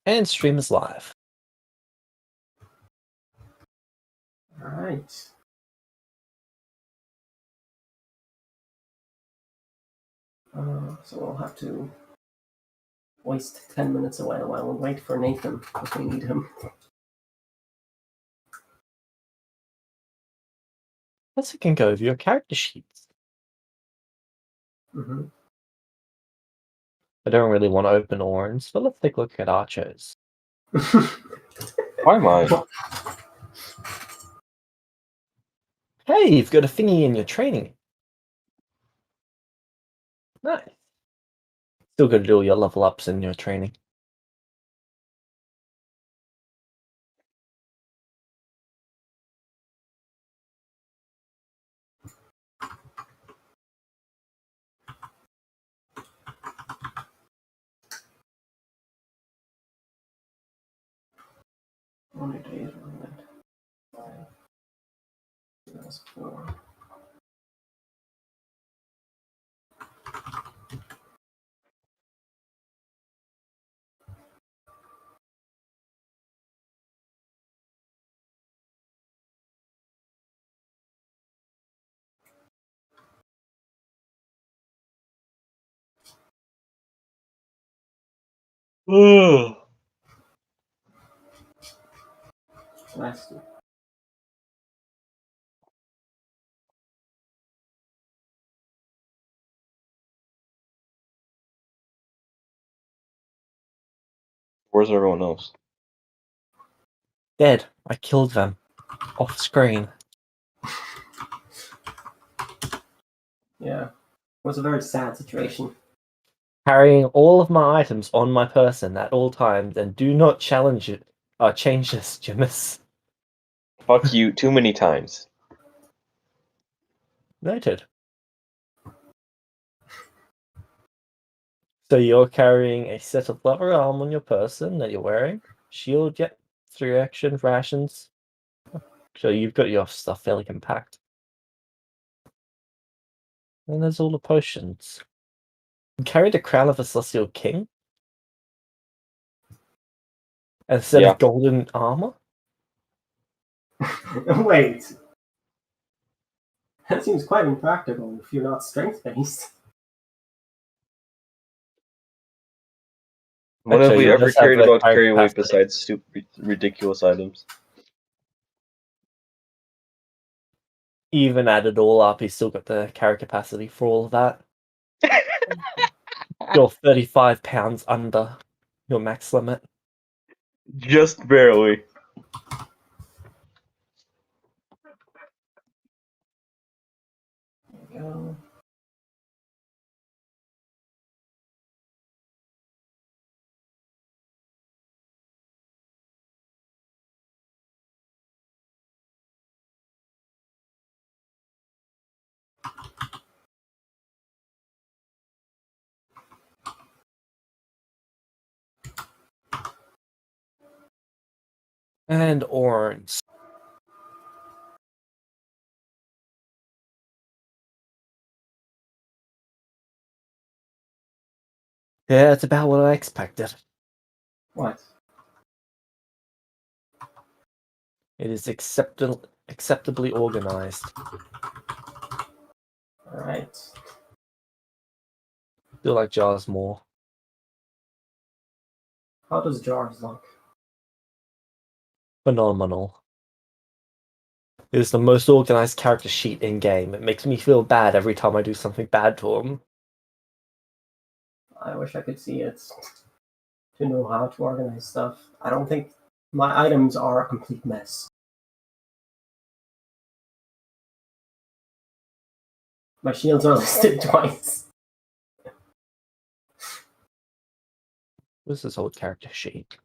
And stream is live. Alright. So we'll have to waste 10 minutes away while we wait for Nathan, if we need him. Let's can go over your character sheets. Mm-hmm. I don't really want to open Orange, but let's take a look at Archers. Why am I? Hey, you've got a thingy in your training. Nice. Still got to do all your level ups in your training. Only days relevant. 4. Celestia. Where's everyone else? Dead. I killed them. Off screen. Yeah. It was a very sad situation. Carrying all of my items on my person at all times, and do not challenge it. Change this, Jimus. Fuck you too many times. Noted. So you're carrying a set of leather arm on your person that you're wearing. Shield, yep. 3 action, rations. So you've got your stuff fairly compact. And there's all the potions. You carry the crown of a celestial king? And a set of golden armor? Wait. That seems quite impractical if you're not strength-based. What have Actually, we it ever does have cared the about high carrying weight capacity. besides stupid, ridiculous items? Even added all up, he's still got the carry capacity for all of that. You're 35 pounds under your max limit. Just barely. There we go. And orange. Yeah, it's about what I expected. What? It is acceptably organized. Alright. Feel like Jars more. How does Jars look? Phenomenal. It is the most organized character sheet in game. It makes me feel bad every time I do something bad to him. I wish I could see it to know how to organize stuff. I don't think my items are a complete mess. My shields are listed twice. What is this old character sheet?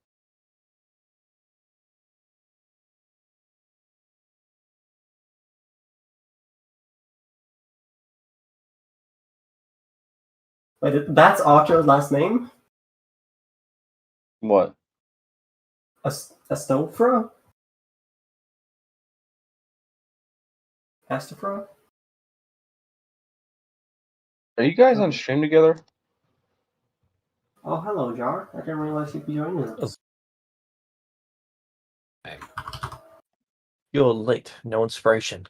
Wait, that's Archer's last name? What? Astofra? Astafra? Are you guys on stream together? Oh, hello, Jar. I didn't realize you'd be joining us. You're late. No inspiration.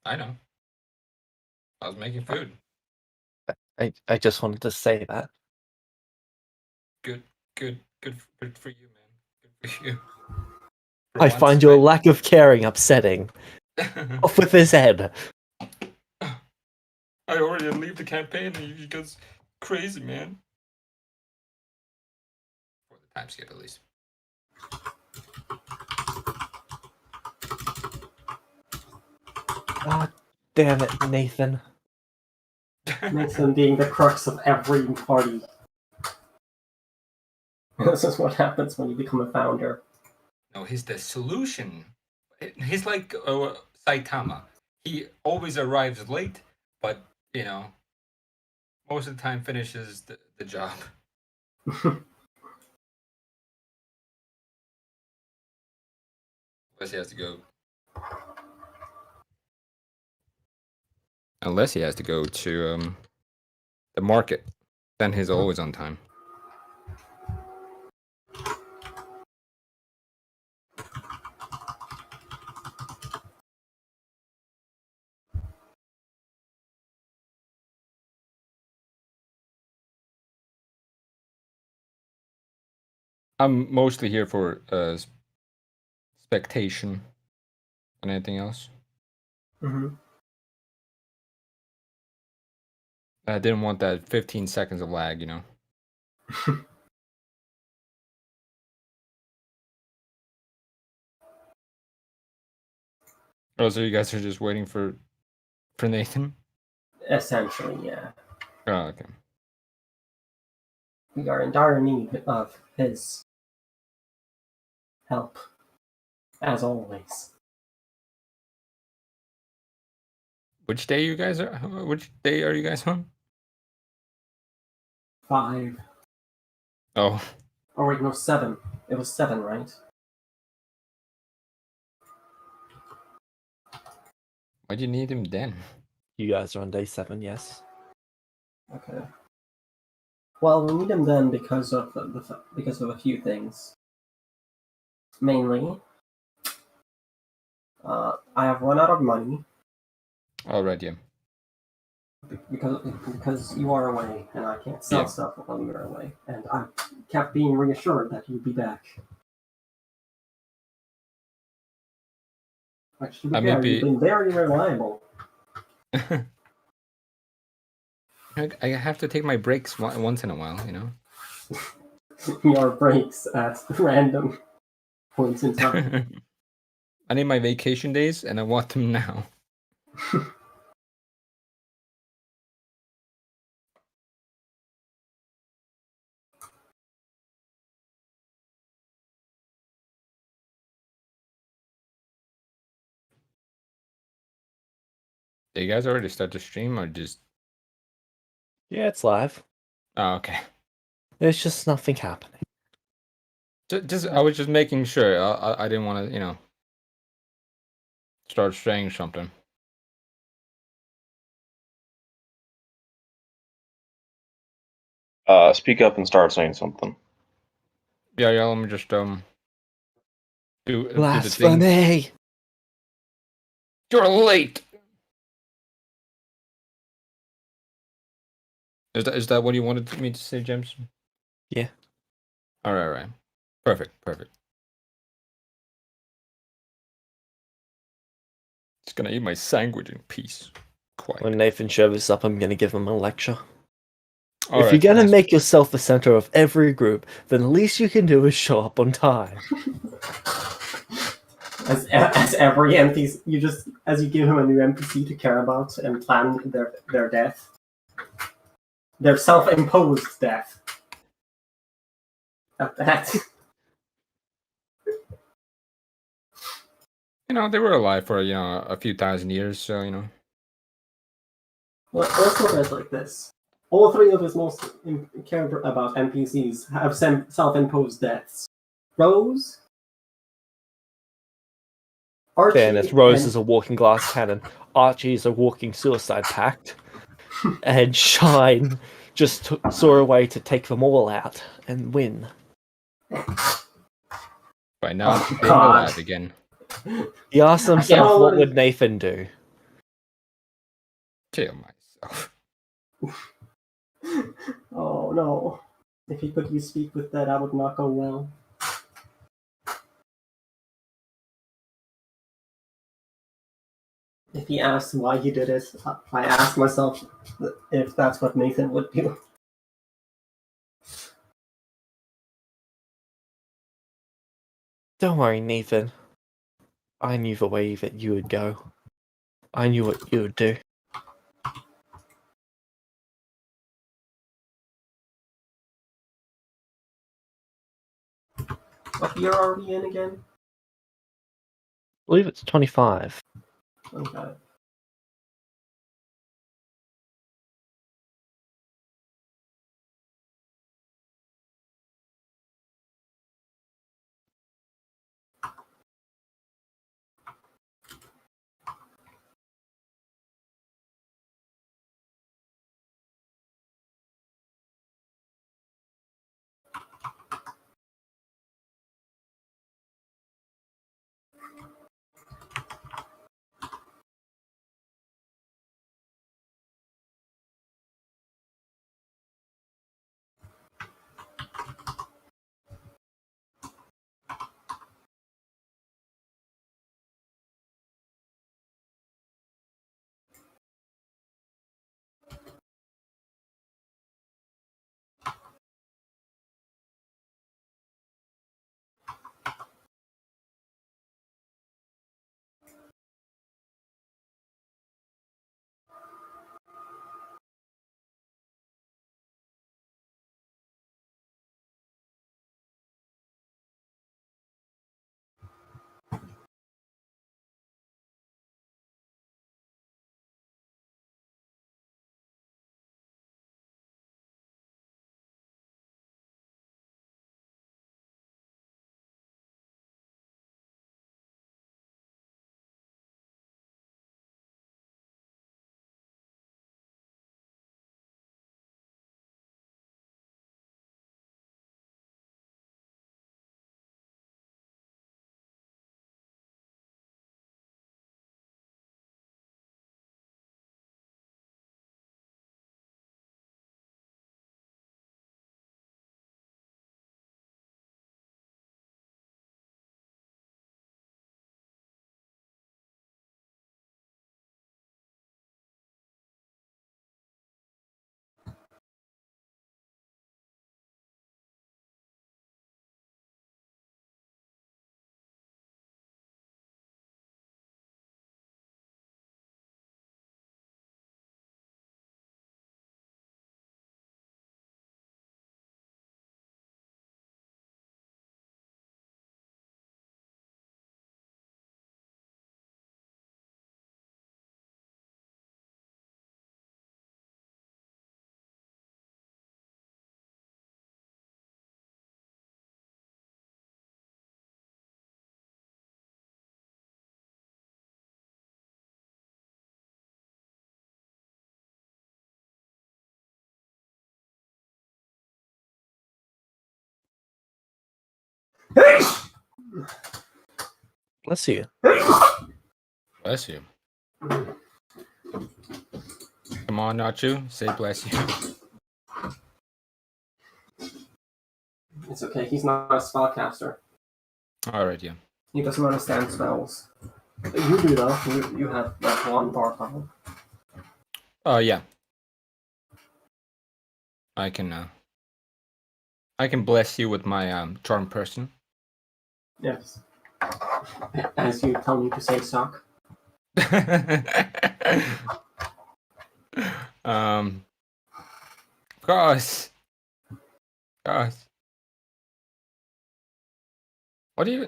I know. I was making food. I just wanted to say that. Good for you, man. Good for you. For I once, find your lack of caring upsetting. Off with his head. I already leave the campaign and he goes crazy, man. For the time skip, at least. God damn it, Nathan. Nathan being the crux of every party. This is what happens when you become a founder. No, he's the solution. He's like Saitama. He always arrives late, but, you know, most of the time finishes the job. Unless he has to go. Unless he has to go to the market. Then he's always on time. I'm mostly here for spectation and anything else. Mm-hmm. I didn't want that 15 seconds of lag, you know. Oh, so you guys are just waiting for Nathan? Essentially, yeah. Oh, okay. We are in dire need of his help, as always. Which day you guys are? Which day are you guys on? 5. Oh, Oh wait, no, 7. It was 7, right? why'd you need him then? You guys are on day 7, yes? Okay. Well, we need him then because of because of a few things. Mainly, I have run out of money All right, yeah. because you are away and I can't sell Yeah. stuff while you're away, and I kept being reassured that you'd be back. Which, to be I fair, maybe- you've been very reliable. I have to take my breaks once in a while, you know. Your breaks at random points in time. I need my vacation days, and I want them now. Did you guys already start the stream, or just? Yeah, it's live. Oh, okay. There's just nothing happening. Just I was just making sure. I didn't want to, you know, start saying something. Speak up and start saying something. Yeah, let me just do the thing. Blasphemy! You're late. Is that what you wanted me to say, James? Yeah. All right. Perfect. Just gonna eat my sandwich in peace. Quiet. When Nathan shows up, I'm going to give him a lecture. All If right, you're going to nice. make yourself the center of every group, then the least you can do is show up on time. As every NPC, as you give him a new NPC to care about and plan their death, their self-imposed death. At that. You know, they were alive for, you know, a few thousand years, so, you know. Well, let's look at it like this. All 3 of his most care about NPCs have self-imposed deaths. Rose, Archie, Fairness, Rose is a walking glass cannon. Archie is a walking suicide pact. And Shine just saw a way to take them all out and win. By now, Oh, being God. alive again. He asked himself, know what what would Nathan do? Kill myself. Oh no. If he could use speak with that would not go well. If he asks why he did it, I ask myself if that's what Nathan would do. Don't worry, Nathan. I knew the way that you would go. I knew what you would do. What year are we in again? I believe it's 25. Okay. Bless you. Bless you. Come on, Nacho. Say bless you. It's okay, he's not a spellcaster. Alright, yeah. He doesn't understand spells. You do though. You have like one bar problem. Yeah. I can bless you with my charm person. Yes. As you tell me to say suck. Of course. What do you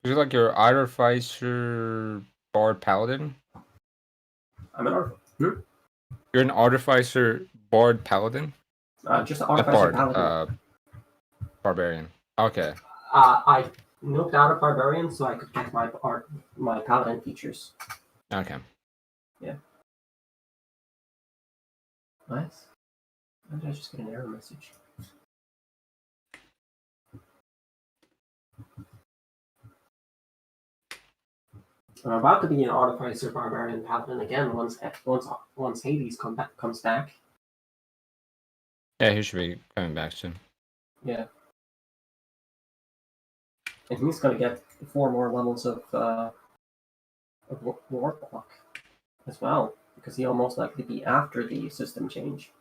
is it like your artificer bard paladin? I'm an artificer. You're an artificer bard paladin? Just an Not artificer bard, paladin. barbarian. Okay. I nuked out a barbarian so I could get my paladin features. Okay. Nice. Why did I just get an error message? I'm about to be an Artificer Barbarian Paladin again once Hades comes back. Yeah, he should be coming back soon. Yeah. And he's going to get 4 more levels of warlock as well, because he'll most likely be after the system change.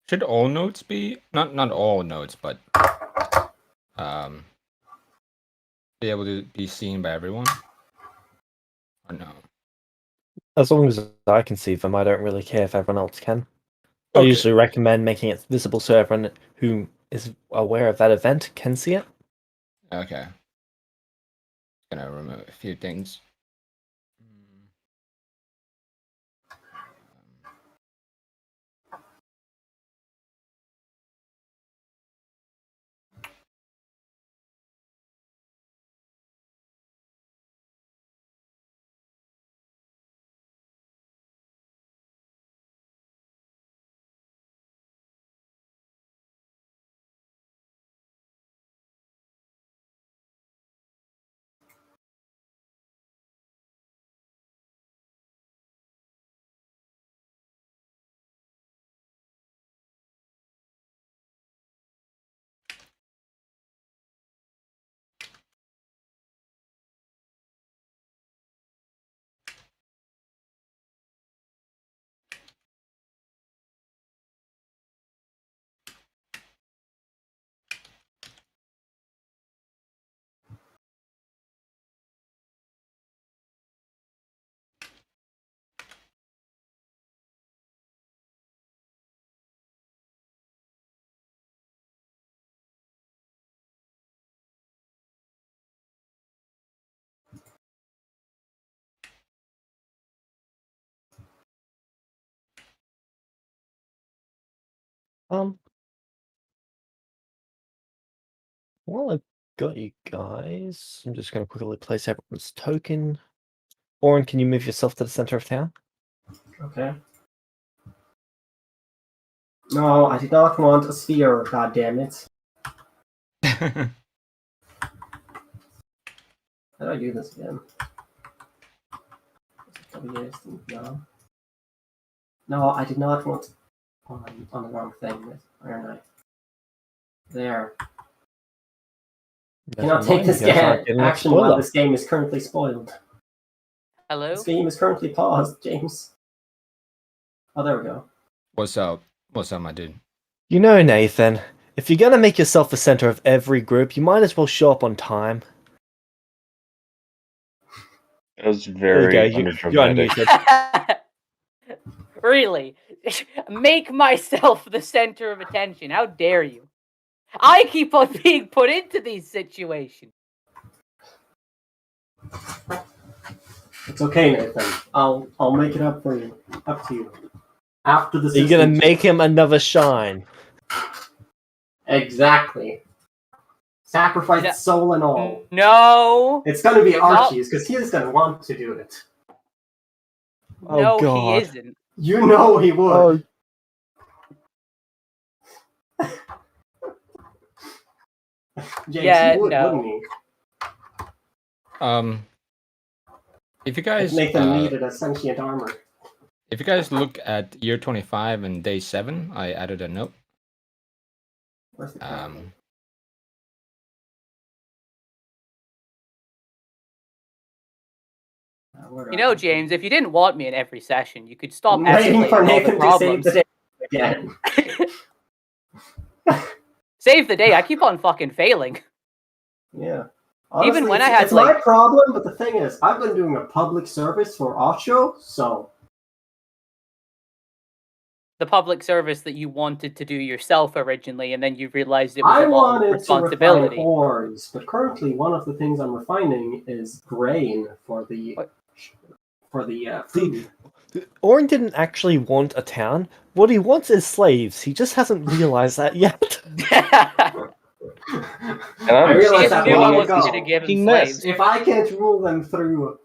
Should all nodes be not all nodes, but be able to be seen by everyone? Or no? As long as I can see them, I don't really care if everyone else can. I Okay. usually recommend making it visible so everyone who is aware of that event can see it. Okay. Gonna remove a few things. While I've got you guys, I'm just going to quickly place everyone's token. Oren, can you move yourself to the center of town? Okay. No, I did not want a sphere, goddammit. How do I do this again? No. No, I did not want on the wrong thing with Iron Knight. There. Cannot take this action while this game is currently spoiled. Hello? This game is currently paused, James. Oh, there we go. What's up? What's up, my dude? You know, Nathan, if you're going to make yourself the center of every group, you might as well show up on time. It was There very you go. You're underdramatic. unmuted. Really? Make myself the center of attention. How dare you? I keep on being put into these situations. It's okay, Nathan. I'll make it up for you. Up to you. After the Are you going to make him another shine? Exactly. Sacrifice soul and all. No. It's going to be Archie's, because he's going to want to do it. Oh, no, God. he isn't. You know he would. James, Yeah, he would, no. wouldn't he? If you guys Nathan needed a sentient armor. if you guys look at year 25 and day 7, I added a note. Where's the camera? You know, James, if you didn't want me in every session, you could stop I'm waiting for escalating all the Nathan to save problems. the day again. Save the day. I keep on fucking failing. Yeah. Honestly, Even when I had, it's my problem, but the thing is, I've been doing a public service for Ocho, so... The public service that you wanted to do yourself originally, and then you realized it was a lot of I responsibility. wanted to refine ores, but currently one of the things I'm refining is grain for the food. Oren didn't actually want a town. What he wants is slaves. He just hasn't realized that yet. And I realized that knew I long wasn't ago. going to give him slaves. If I can't rule them through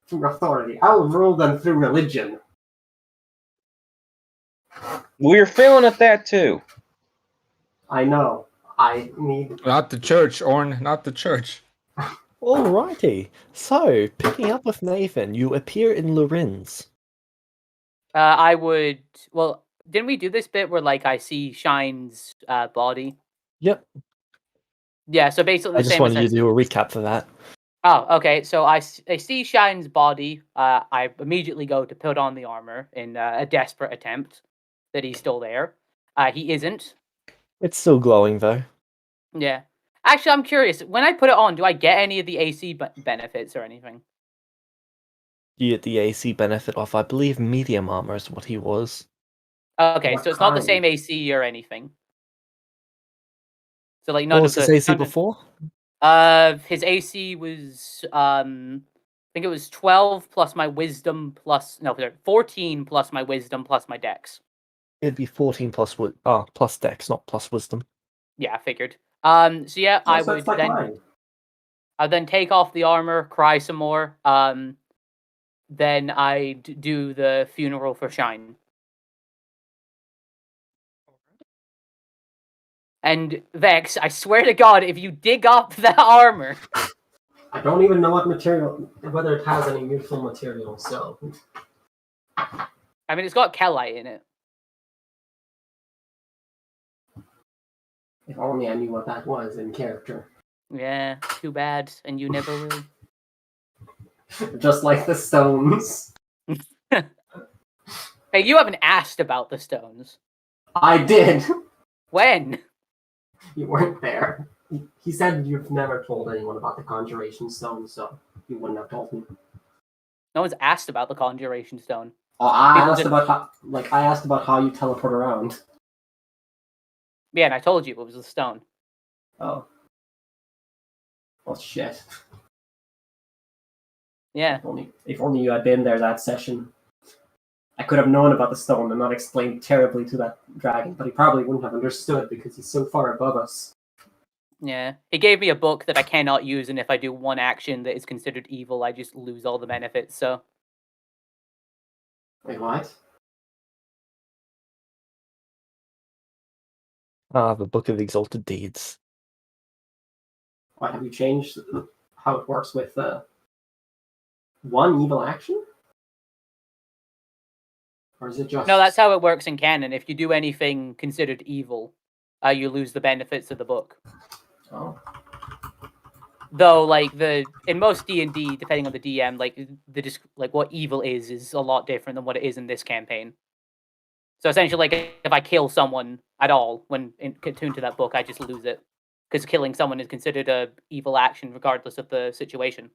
through authority. I will rule them through religion. We're failing at that too. I know. I need. Not the church, Orn. Not the church. Alrighty. So, picking up with Nathan, you appear in Lorenz. I would. Well, didn't we do this bit where like I see Shine's body? Yep. Yeah. So basically, the I just same wanted as you to do a recap for that. Oh, okay. So I see Shine's body. I immediately go to put on the armor in a desperate attempt that he's still there. He isn't. It's still glowing though. Yeah. Actually, I'm curious. When I put it on, do I get any of the AC benefits or anything? You get the AC benefit off, I believe, medium armor is what he was. Okay, What so it's not the kind? same AC or anything. So like What none was of his the AC none of- before? his AC was I think it was 12 plus my wisdom plus no, sorry, 14 plus my wisdom plus my dex. It'd be 14 plus plus dex, not plus wisdom. Yeah, I figured. So yeah, Oh, I so would it's like then mine. I'd then take off the armor, cry some more. Then I'd do the funeral for Shine. And Vex, I swear to God, if you dig up that armor, I don't even know what material, whether it has any useful material. So I mean, it's got Kellite in it. if only I knew what that was in character. Yeah, too bad, and you never will. Just like the stones. Hey, you haven't asked about the stones. I did. When? You weren't there. He said you've never told anyone about the conjuration stone, so you wouldn't have told me. No one's asked about the conjuration stone. Oh, I People asked did- about how you teleport around. Yeah, and I told you it was the stone. Oh. Well, shit. Yeah. If only you had been there that session. I could have known about the stone and not explained terribly to that dragon, but he probably wouldn't have understood because he's so far above us. Yeah. He gave me a book that I cannot use, and if I do one action that is considered evil, I just lose all the benefits, so... Wait, what? The Book of Exalted Deeds. Why have you changed how it works with one evil action? Or is it just... No, that's how it works in canon. If you do anything considered evil, you lose the benefits of the book. Oh. Though, like in most D&D, depending on the DM, like what evil is a lot different than what it is in this campaign. So essentially, like if I kill someone at all when attuned to that book, I just lose it because killing someone is considered a evil action regardless of the situation.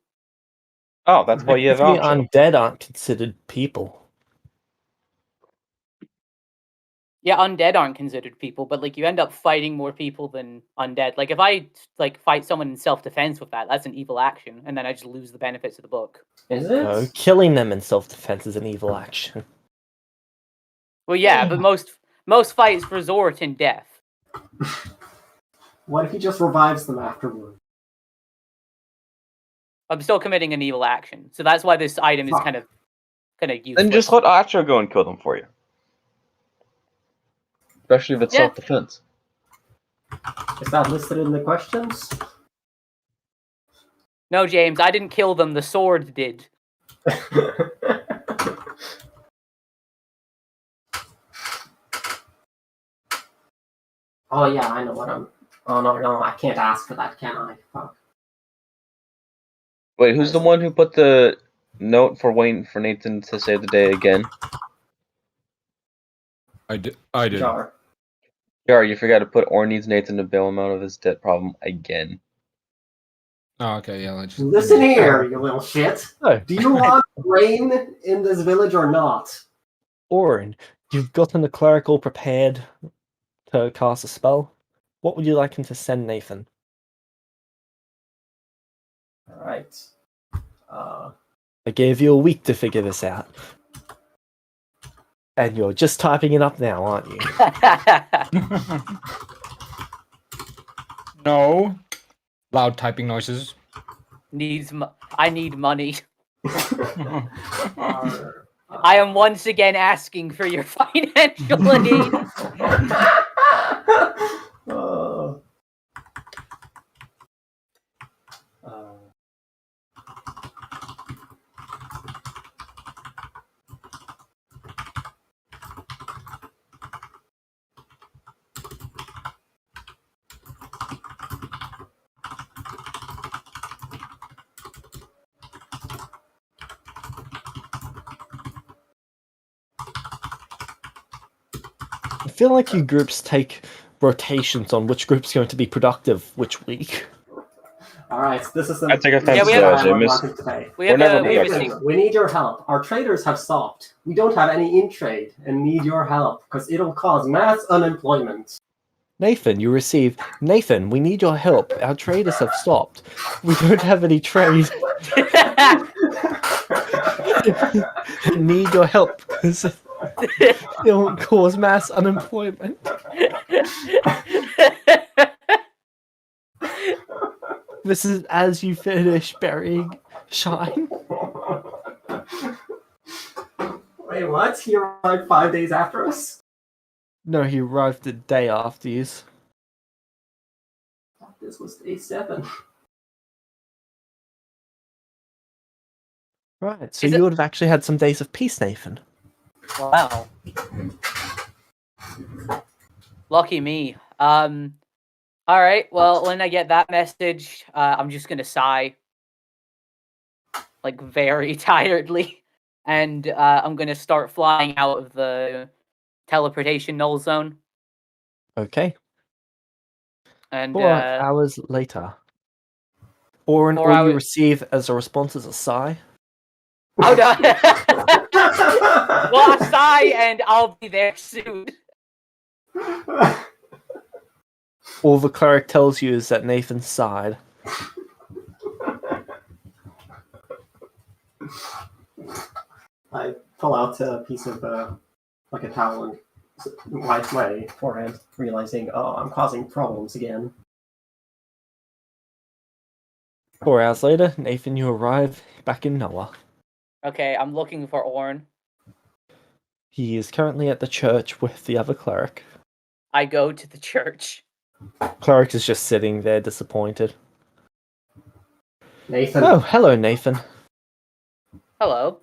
Oh, that's why you have The option. undead aren't considered people. Yeah, undead aren't considered people, but like you end up fighting more people than undead. Like if I like fight someone in self-defense with that's an evil action, and then I just lose the benefits of the book. Is it? No, killing them in self-defense is an evil action. Well, yeah, but most fights resort in death. What if he just revives them afterward? I'm still committing an evil action, so that's why this item is Fuck. kind of useless. Then just let Acho go and kill them for you. Especially if it's Yeah. self-defense. Is that listed in the questions? No, James, I didn't kill them. The sword did. Oh yeah, I know what I'm... Oh no, I can't ask for that, can I? Fuck. Wait, who's the one who put the note for waiting for Nathan to save the day again? I did. Jar. Jar, you forgot to put or needs Nathan to bail him out of his debt problem again. Oh, okay, yeah. Let's just Listen here, you little shit. No, Do you want rain in this village or not? Orin, you've gotten the cleric all prepared to cast a spell. What would you like him to send Nathan? Alright. I gave you a week to figure this out. And you're just typing it up now, aren't you? No. Loud typing noises. I need money. I am once again asking for your financial aid. I feel like you groups take rotations on which group's going to be productive which week. All right, this is the. I take offense Yeah, we to have- that, James. We We're have never a, we productive. received, We need your help. Our traders have stopped. We don't have any in trade and need your help because it'll cause mass unemployment. Nathan, you receive. Nathan, we need your help. Our traders have stopped. We don't have any trade. We need your help because it'll cause mass unemployment. This is as you finish burying Shine. Wait, what? He arrived 5 days after us? No, he arrived the day after you. This was day 7. Right, so Is you it- would have actually had some days of peace, Nathan. Wow. Lucky me. All right. Well, when I get that message, I'm just gonna sigh, like very tiredly, and I'm gonna start flying out of the teleportation null zone. Okay. And 4 hours later. Or 4 all you hours- receive as a response is a sigh. oh no! Well, I'll sigh, and I'll be there soon. All the cleric tells you is that Nathan sighed. I pull out a piece of, like a towel and wipe my forehead, realizing, oh, I'm causing problems again. 4 hours later, Nathan, you arrive back in Noah. Okay, I'm looking for Orn. He is currently at the church with the other cleric. I go to the church. Cleric is just sitting there disappointed. Nathan. Oh, hello, Nathan. Hello.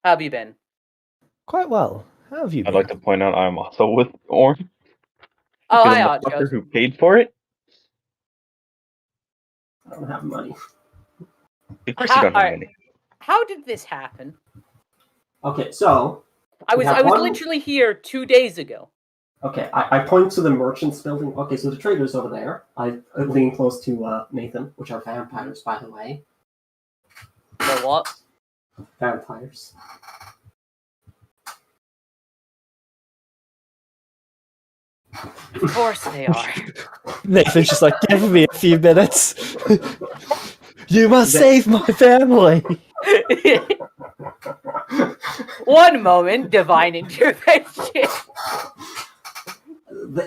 How have you been? Quite well. How have you been? I'd like to point out I'm also with Orn. Oh, You're hi, the motherfucker Archos. who paid for it? I don't have money. Of course you don't have Alright. money. How did this happen? Okay, so I We was have one- literally here 2 days ago. okay, I point to the merchant's building. Okay, so the trader's over there. I lean close to Nathan, which are vampires, by the way. For what? Vampires. Of course they are. Nathan's just like, give me a few minutes. You must That- save my family. One moment, divine intervention.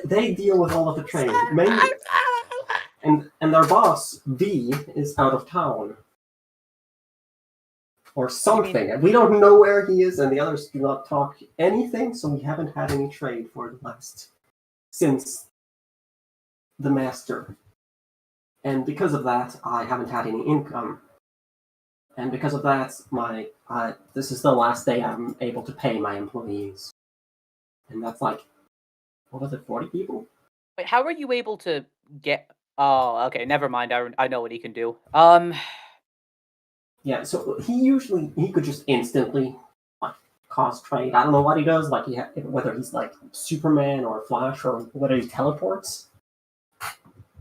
They deal with all of the trade. Mainly, and their boss, V, is out of town. Or something. We don't know where he is, and the others do not talk anything, so we haven't had any trade for the last... since the master. And because of that, I haven't had any income. And because of that, this is the last day I'm able to pay my employees. And that's like, what was it, 40 people? Wait, how are you able to get? Oh, okay. Never mind. I know what he can do. Yeah, so he could just instantly like cause trade. I don't know what he does, like whether he's like Superman or Flash or whether he teleports.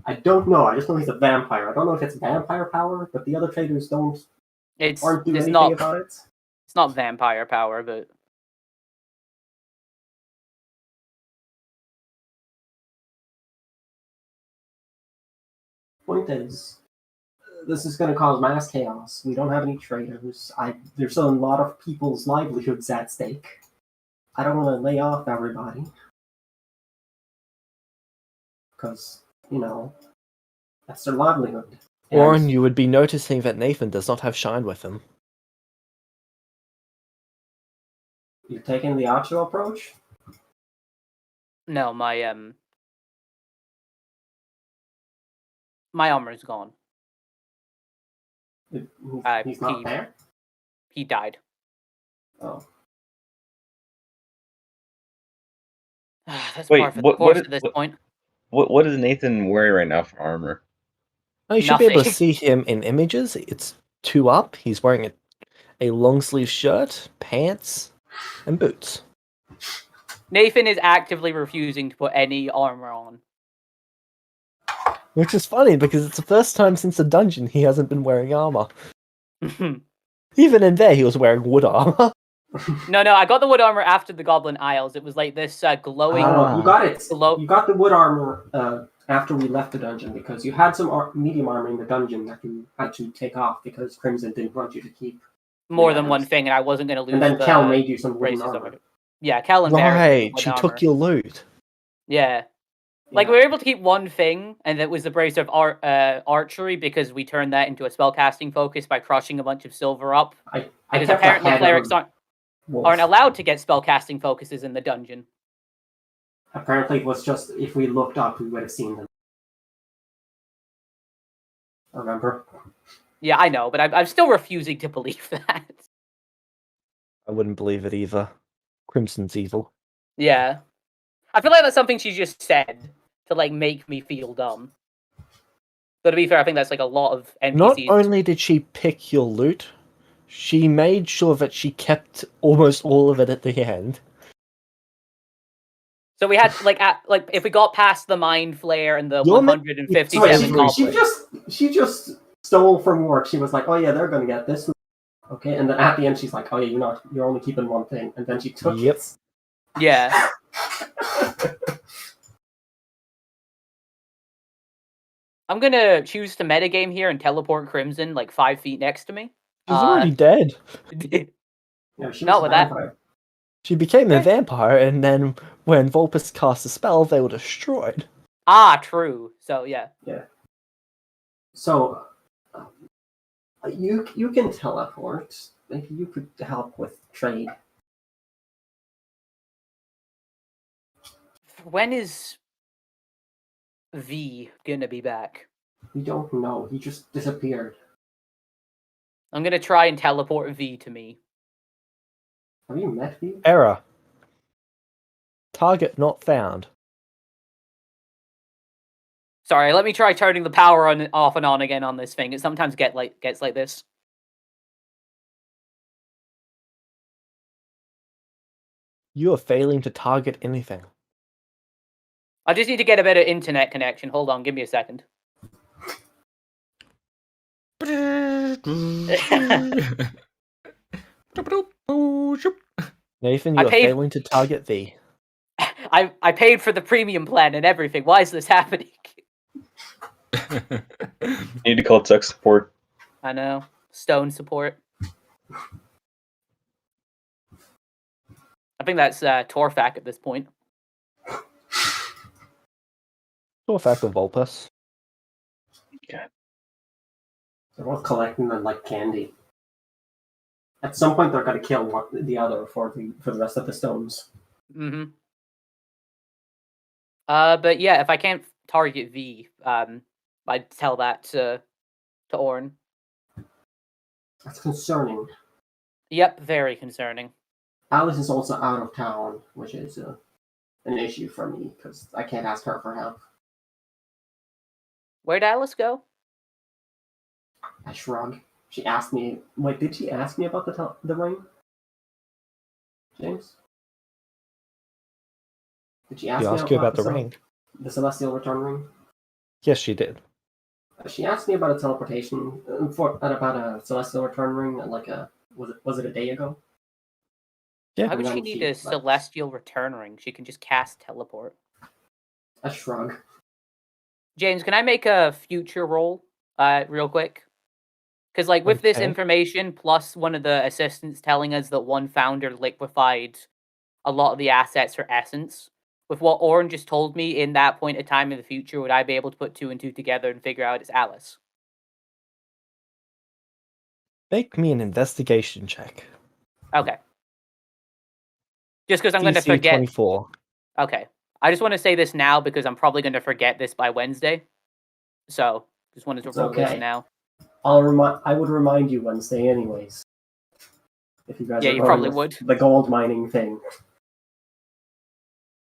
I don't know. I just know he's a vampire. I don't know if it's vampire power, but the other traders aren't It's doing anything not about it. it's not vampire power, but Point is, this is going to cause mass chaos. We don't have any traders. There's a lot of people's livelihoods at stake. I don't want to lay off everybody. Because, that's their livelihood. And Orn, you would be noticing that Nathan does not have Shine with him. You're taking the Archer approach? No, my armor is gone. He's not there? He died. Oh. That's Wait, par for the course at this point. What is Nathan wearing right now for armor? Oh, you should be able to Nothing. see him in images. It's 2 up. He's wearing a long sleeve shirt, pants, and boots. Nathan is actively refusing to put any armor on. Which is funny because it's the first time since the dungeon he hasn't been wearing armor. no, Even in there, he was wearing wood armor. I got the wood armor after the Goblin Isles. It was like this glowing. You got it. Glow- You got the wood armor after we left the dungeon because you had some medium armor in the dungeon that you had to take off because Crimson didn't want you to keep. more than one thing, and I wasn't going to lose. And then the Kel made you some wooden braces of armor. it. Yeah, Kel and Barrett Right, wooden she armor. took your loot. Yeah. Like, we were able to keep one thing, and that was the brace of archery, because we turned that into a spellcasting focus by crushing a bunch of silver up. I Because kept apparently ahead clerics of aren't allowed to get spellcasting focuses in the dungeon. Apparently, it was just if we looked up, we would have seen them. Remember? Yeah, I know, but I'm still refusing to believe that. I wouldn't believe it either. Crimson's evil. Yeah. I feel like that's something she just said to, like, make me feel dumb. But to be fair, I think that's, like, a lot of NPCs. Not only did she pick your loot, she made sure that she kept almost all of it at the end. So we had, like, if we got past the Mind Flare and the You're 157 goblins. She just stole from work. She was like, "Oh yeah, they're gonna get this." Okay, and then at the end, she's like, "Oh yeah, you're only keeping one thing," and then she took Yep. it. Yeah. I'm gonna choose to metagame here and teleport Crimson, like, 5 feet next to me. She's already dead. Yeah, she Not was with a that. vampire. She became a vampire, and then when Vulpus cast a spell, they were destroyed. Ah, true. So, yeah. So, you can teleport. Maybe you could help with trade. When is V gonna be back? We don't know. He just disappeared. I'm gonna try and teleport V to me. Have you met him? Error. Target not found. Sorry, let me try turning the power on, off and on again on this thing. It sometimes gets like this. You are failing to target anything. I just need to get a better internet connection. Hold on, give me a second. Nathan, I you are paid- failing to target V. I paid for the premium plan and everything. Why is this happening? You need to call tech support. I know. Stone support. I think that's Torfak at this point. Torfak or Vulpus. They're both collecting them like candy. At some point, they're going to kill the other for the rest of the stones. Mm-hmm. But yeah, if I can't target V, I'd tell that to Orn. That's concerning. Yep, very concerning. Alice is also out of town, which is an issue for me because I can't ask her for help. Where'd Alice go? I shrug. She asked me. Wait, did she ask me about the ring? James? Did she ask She me asked you about the ring. The Celestial Return ring? Yes, she did. She asked me about a teleportation about a Celestial Return ring. Like was it a day ago? Yeah. Why would And she then need she a left. celestial return ring? She can just cast teleport. I shrug. James, can I make a future roll real quick? Because, like, with this Okay. information, plus one of the assistants telling us that one founder liquefied a lot of the assets for essence, with what Orn just told me in that point of time in the future, would I be able to put 2 and 2 together and figure out it's Alice? Make me an investigation check. Okay. Just because I'm going to DC forget. 24. Okay. I just want to say this now because I'm probably going to forget this by Wednesday. So, just wanted to It's roll this okay. now. I would remind you Wednesday anyways. If you guys Yeah, are you going probably with would. the gold mining thing.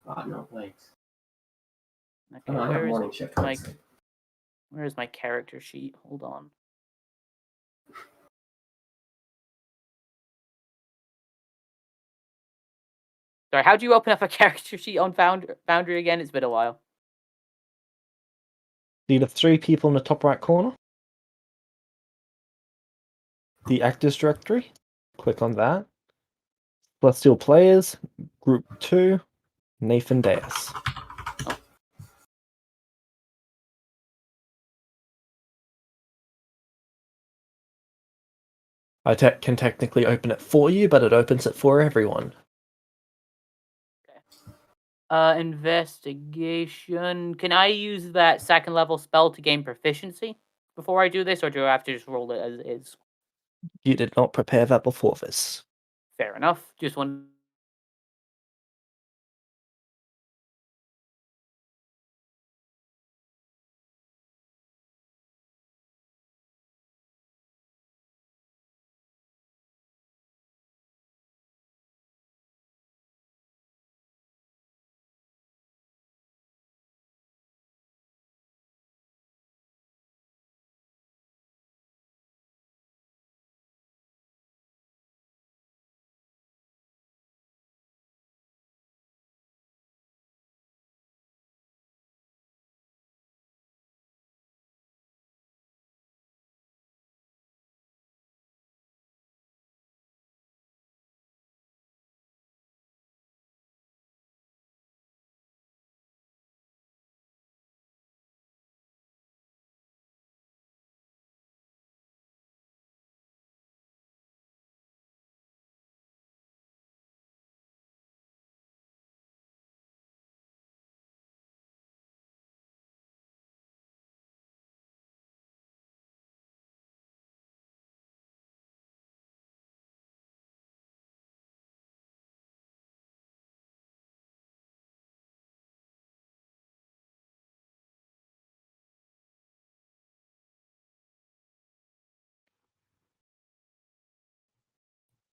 No, wait. Okay, I have morning shift Wednesday. where is my character sheet? Hold on. Sorry, how do you open up a character sheet on Foundry again? It's been a while. See the 3 people in the top right corner? The actors directory. Click on that. Celestial players, group 2, Nathan Deus. I can technically open it for you, but it opens it for everyone. Investigation. Can I use that 2nd level spell to gain proficiency before I do this, or do I have to just roll it as is? You did not prepare that before this. Fair enough. Just one.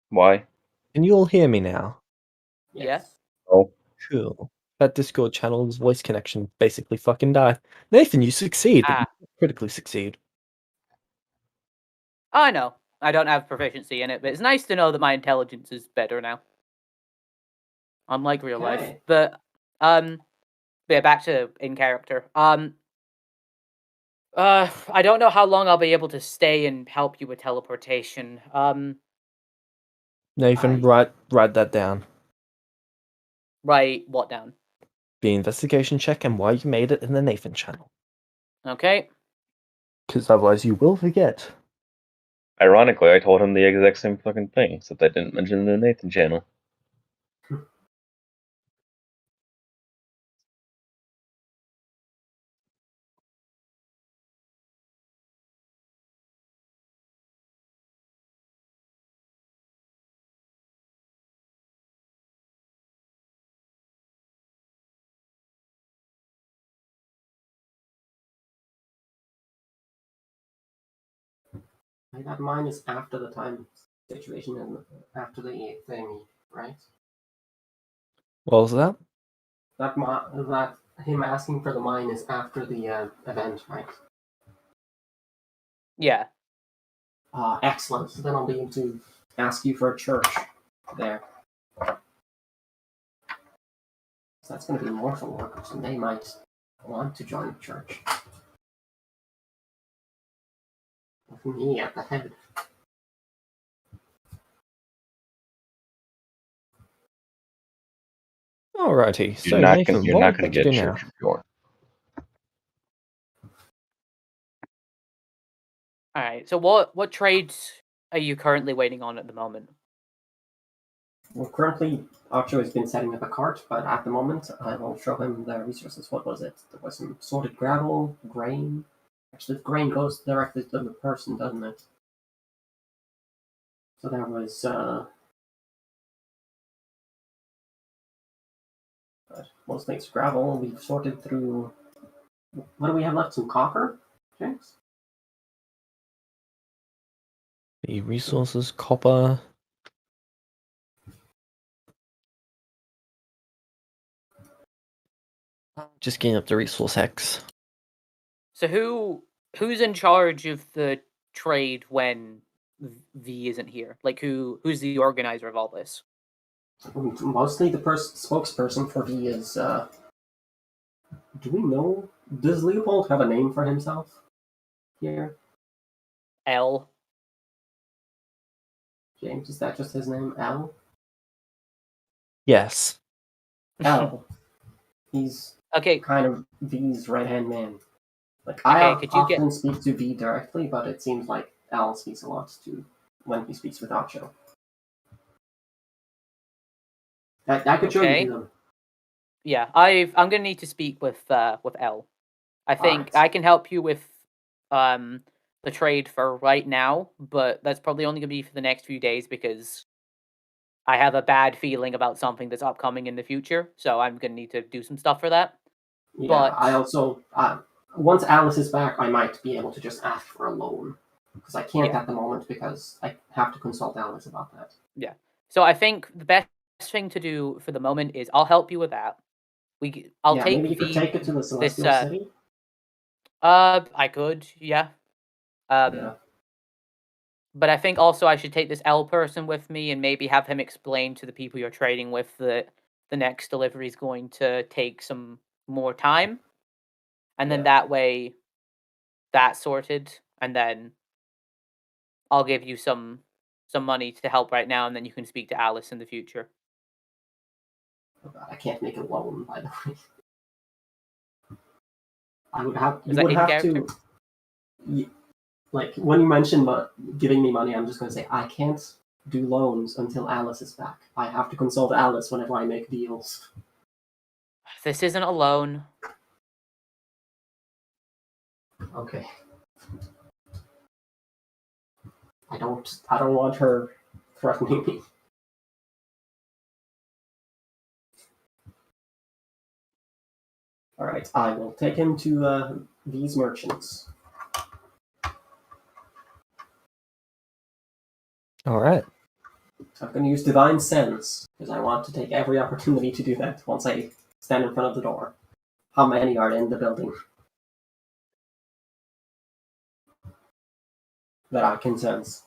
Why? Can you all hear me now? Yes. Oh, Cool. That Discord channel's voice connection basically fucking died. Nathan, you succeed, but you critically succeed. I know. I don't have proficiency in it, but it's nice to know that my intelligence is better now. Unlike real life. Okay. But yeah, back to in character. I don't know how long I'll be able to stay and help you with teleportation. Nathan, write that down. Write what down? The investigation check and why you made it in the Nathan channel. Okay. Because otherwise you will forget. ironically, I told him the exact same fucking thing, except I didn't mention the Nathan channel. That mine is after the time situation and after the thing, right? What was that? That him asking for the mine is after the event, right? Yeah. Excellent. So then I'll be able to ask you for a church there. So that's going to be mortal workers, and they might want to join the church. With me at the head. Alrighty, so You're not Nathan, gonna what would gonna you get do now? church if you are. Alright. So what trades are you currently waiting on at the moment? Well, currently, Archo has been setting up a cart, but at the moment, I will show him the resources. What was it? There was some sorted gravel, grain. Actually, the grain goes directly to the person, doesn't it? So there was But mostly it's gravel. We've sorted through. What do we have left? Some copper, James? The resources, copper. Just getting up the resource hex. So who's in charge of the trade when V isn't here? Like who's the organizer of all this? Mostly the spokesperson for V is. Do we know? Does Leopold have a name for himself here? L. James, is that just his name? L? Yes. L. He's Okay. kind of V's right-hand man. Like, Okay, I could you get- often speak to V directly, but it seems like L speaks a lot to when he speaks with Acho. I could show Okay. you them. Yeah, I'm gonna need to speak with L. I think Alright. I can help you with the trade for right now, but that's probably only gonna be for the next few days because I have a bad feeling about something that's upcoming in the future, so I'm gonna need to do some stuff for that. Yeah, But- I also, once Alice is back, I might be able to just ask for a loan. Because I can't Yeah. at the moment because I have to consult Alice about that. So I think the best thing to do for the moment is I'll help you with that. I'll yeah, take maybe you could the take it to the Celestial this, City. I could, yeah. Yeah. But I think also I should take this L person with me and maybe have him explain to the people you're trading with that the next delivery is going to take some more time. And then Yeah. that way, that's sorted. And then I'll give you some money to help right now, and then you can speak to Alice in the future. Oh God, I can't make a loan, by the way. I would have. Is You that would in have character? to. Like when you mention giving me money, I'm just going to say I can't do loans until Alice is back. I have to consult Alice whenever I make deals. This isn't a loan. Okay. I don't want her threatening me. All right, I will take him to these merchants. All right. I'm going to use Divine Sense, because I want to take every opportunity to do that once I stand in front of the door. How many are in the building that I can sense?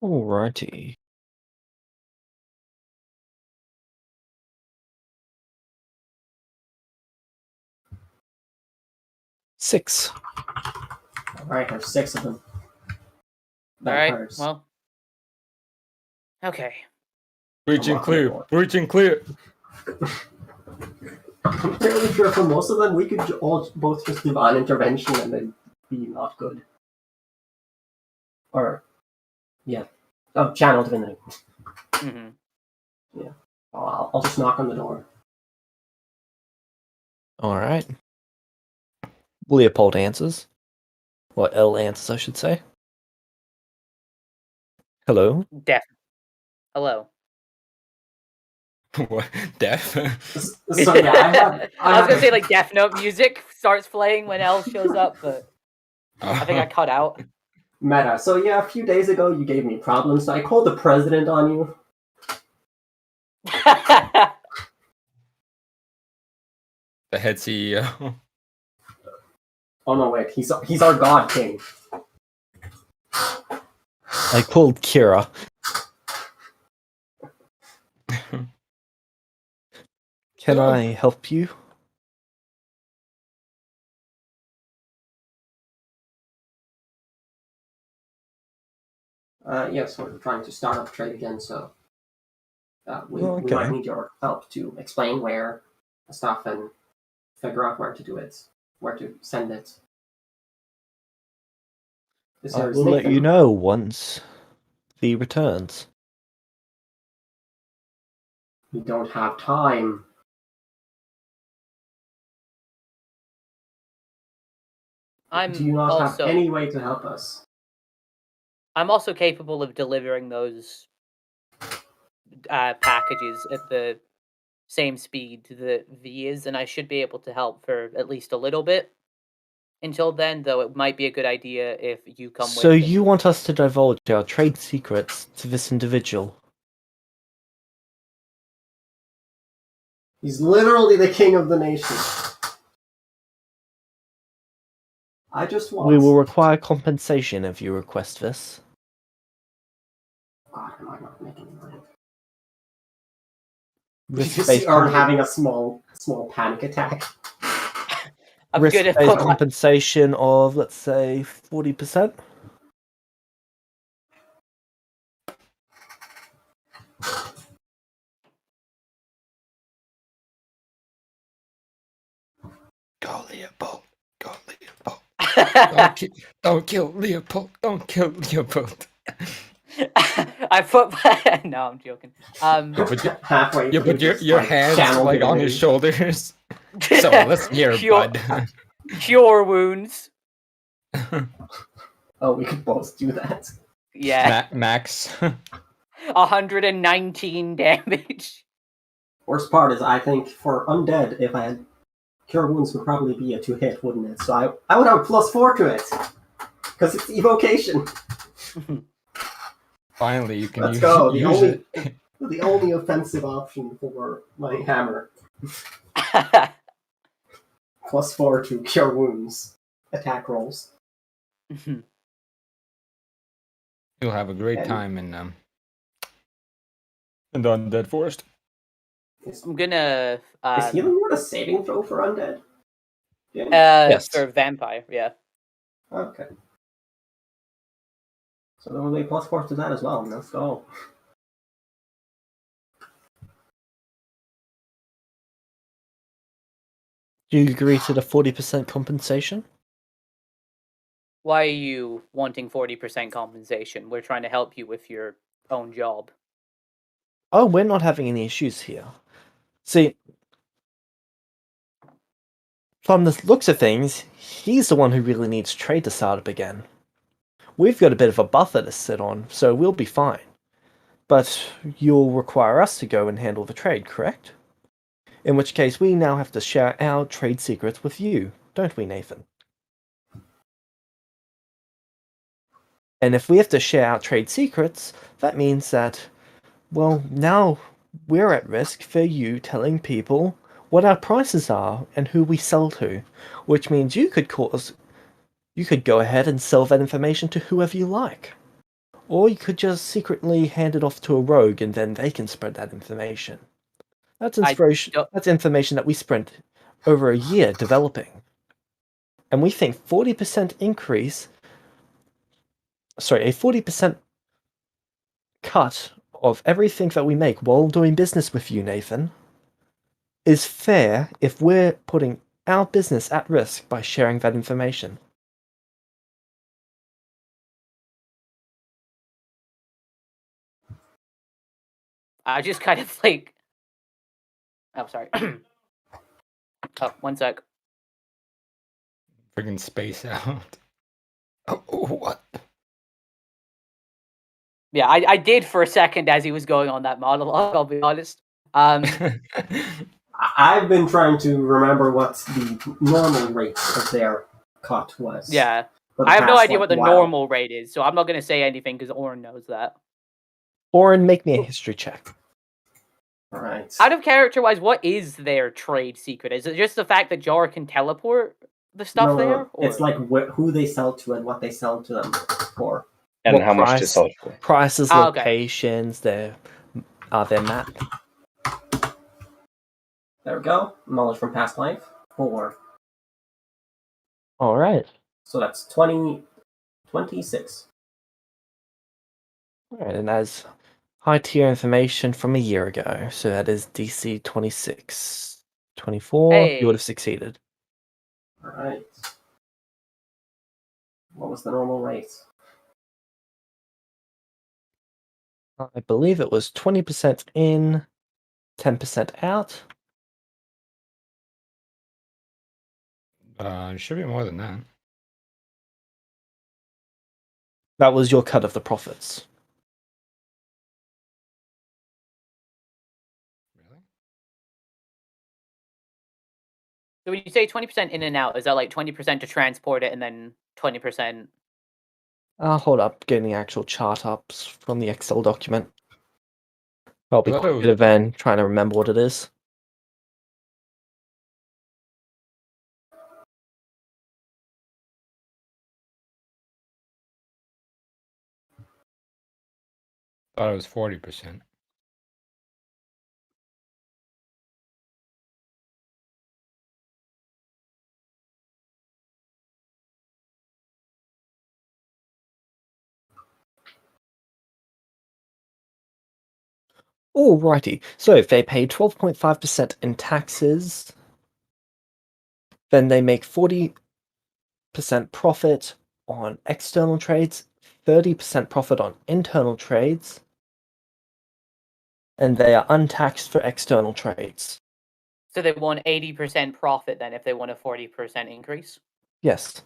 Alrighty. Six. Alright, there's 6 of them. Alright, Vampires. well. Okay. Breach and Unlock the clear. door. Breach and clear. I'm fairly sure for most of them we could all both just Divine Intervention and then be not good. Or, yeah. Oh, Channel Divinity. hmm I'll just knock on the door. All right. Leopold answers. Or L answers, I should say. Hello. Hello. What? Death? So yeah, I was gonna say like Death Note music starts playing when L shows up, but I think I cut out. Meta. So yeah, a few days ago you gave me problems, so I called the president on you. The head CEO. Oh no, wait, he's our god king. I called Kira. Can I help you? Yes, we're trying to start up trade again, so we Okay. might need your help to explain where the stuff and figure out where to do it, where to send it. This I here is will let Nathan. you know once the returns. We don't have time. Do you not have any way to help us? I'm also capable of delivering those packages at the same speed that V is, and I should be able to help for at least a little bit. Until then, though, it might be a good idea if you come So with. you want us to divulge our trade secrets to this individual? He's literally the king of the nation. I just want. We will require compensation if you request this. God, am I not making it right? Risk You see based Ern having a small panic attack. I'm gonna risk-based put my, compensation of, let's say, 40%. Go Leopold. Go Leopold. Don't kill Leopold. Don't kill Leopold. I put my... No, I'm joking. Halfway. You put through, your just, hands channeled like it on away. his shoulders. So let's hear, Cure- bud. Cure wounds. Oh, we could both do that. Yeah. Max. 119 damage. Worst part is, I think for undead, if I had cure wounds, would probably be a 2-hit, wouldn't it? So I would have +4 to it because it's evocation. Finally, you can Let's use, go. use it. The only offensive option for my hammer. +4 to cure wounds. Attack rolls. You'll have a great And- time in the Undead Forest. I'm gonna... Is healing word a saving throw for undead? Yeah. Yes. For vampire, yeah. Okay. So there will be +4 to that as well. Let's go. Do you agree to the 40% compensation? Why are you wanting 40% compensation? We're trying to help you with your own job. Oh, we're not having any issues here. See, from the looks of things, he's the one who really needs trade to start up again. We've got a bit of a buffer to sit on, so we'll be fine. But you'll require us to go and handle the trade, correct? In which case, we now have to share our trade secrets with you, don't we, Nathan? And if we have to share our trade secrets, that means that, well, now we're at risk for you telling people what our prices are and who we sell to, which means you could go ahead and sell that information to whoever you like. Or you could just secretly hand it off to a rogue and then they can spread that information. That's information that we spent over a year developing. And we think 40% increase, a 40% cut of everything that we make while doing business with you, Nathan, is fair if we're putting our business at risk by sharing that information. I just kind of like... Oh, sorry. Oh, one sec. Friggin' space out. Oh, what? Yeah, I did for a second as he was going on that monologue, I'll be honest. I've been trying to remember what the normal rate of their cut was. Yeah. for the I have no past, idea what the while. normal rate is, so I'm not going to say anything because Oren knows that. Oren, make me a history check. All right. Out of character-wise, what is their trade secret? Is it just the fact that Jar can teleport the stuff No, there? Or... It's like who they sell to and what they sell to them for. And What how much to price? sell it for. Prices, Ah, okay. locations, their map. There we go. Knowledge from past life. 4. All right. So that's 26. All right, and that's high tier information from a year ago. So that is DC 26. 24, Hey. you would have succeeded. All right. What was the normal rate? I believe it was 20% in, 10% out. It should be more than that. That was your cut of the profits. Really? So when you say 20% in and out, is that like 20% to transport it and then 20%? Hold up, getting the actual chart up from the Excel document. Probably I thought quite it a was- bit of Van trying to remember what it is. Thought it was 40%. Alrighty, so if they pay 12.5% in taxes, then they make 40% profit on external trades, 30% profit on internal trades, and they are untaxed for external trades. So they want 80% profit then if they want a 40% increase? Yes.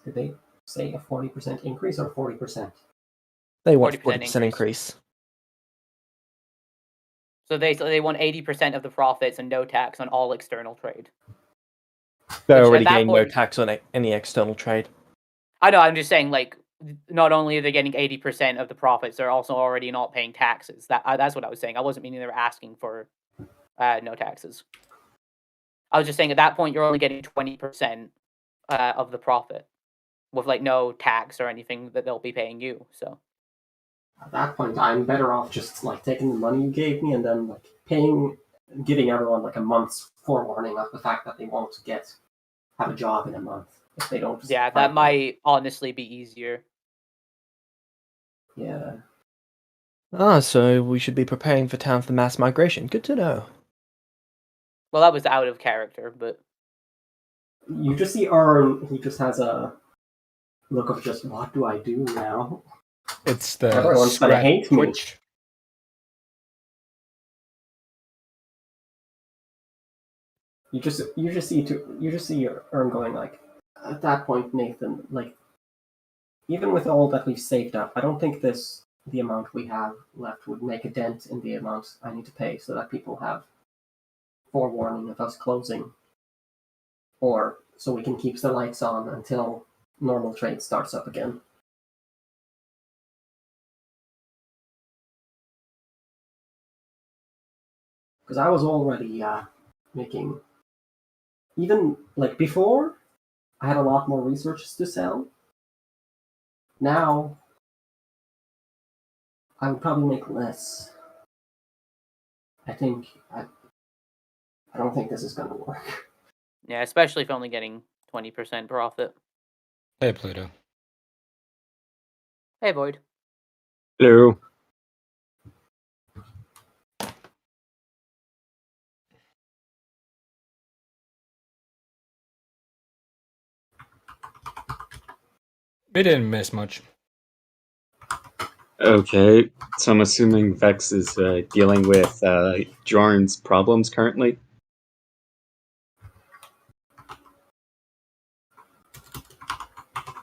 Did they say a 40% increase or 40%? They want 40% 40% increase. So they want 80% of the profits and no tax on all external trade. They're Which at already that getting no point- tax on any external trade. I know, I'm just saying, like, not only are they getting 80% of the profits, they're also already not paying taxes. That's what I was saying. I wasn't meaning they were asking for no taxes. I was just saying at that point you're only getting 20% of the profit with like no tax or anything that they'll be paying you. So At that point, I'm better off just like taking the money you gave me and then like giving everyone like a month's forewarning of the fact that they won't have a job in a month if they don't. yeah, find that one. might honestly be easier. Yeah. So we should be preparing for town for mass migration. Good to know. Well, that was out of character, but You just see Ern, he just has a look of just, what do I do now? It's the Everyone's gonna scratch hate me. twitch. You just see Ern going like, at that point, Nathan, like, even with all that we've saved up, I don't think the amount we have left would make a dent in the amount I need to pay so that people have forewarning of us closing. Or so we can keep the lights on until normal trade starts up again. Because I was already making, even like before, I had a lot more researches to sell. Now, I would probably make less. I don't think this is going to work. yeah, especially if only getting 20% profit. Hey, Pluto. Hey, Void. Hello. We didn't miss much. Okay, so I'm assuming Vex is dealing with Jorn's problems currently.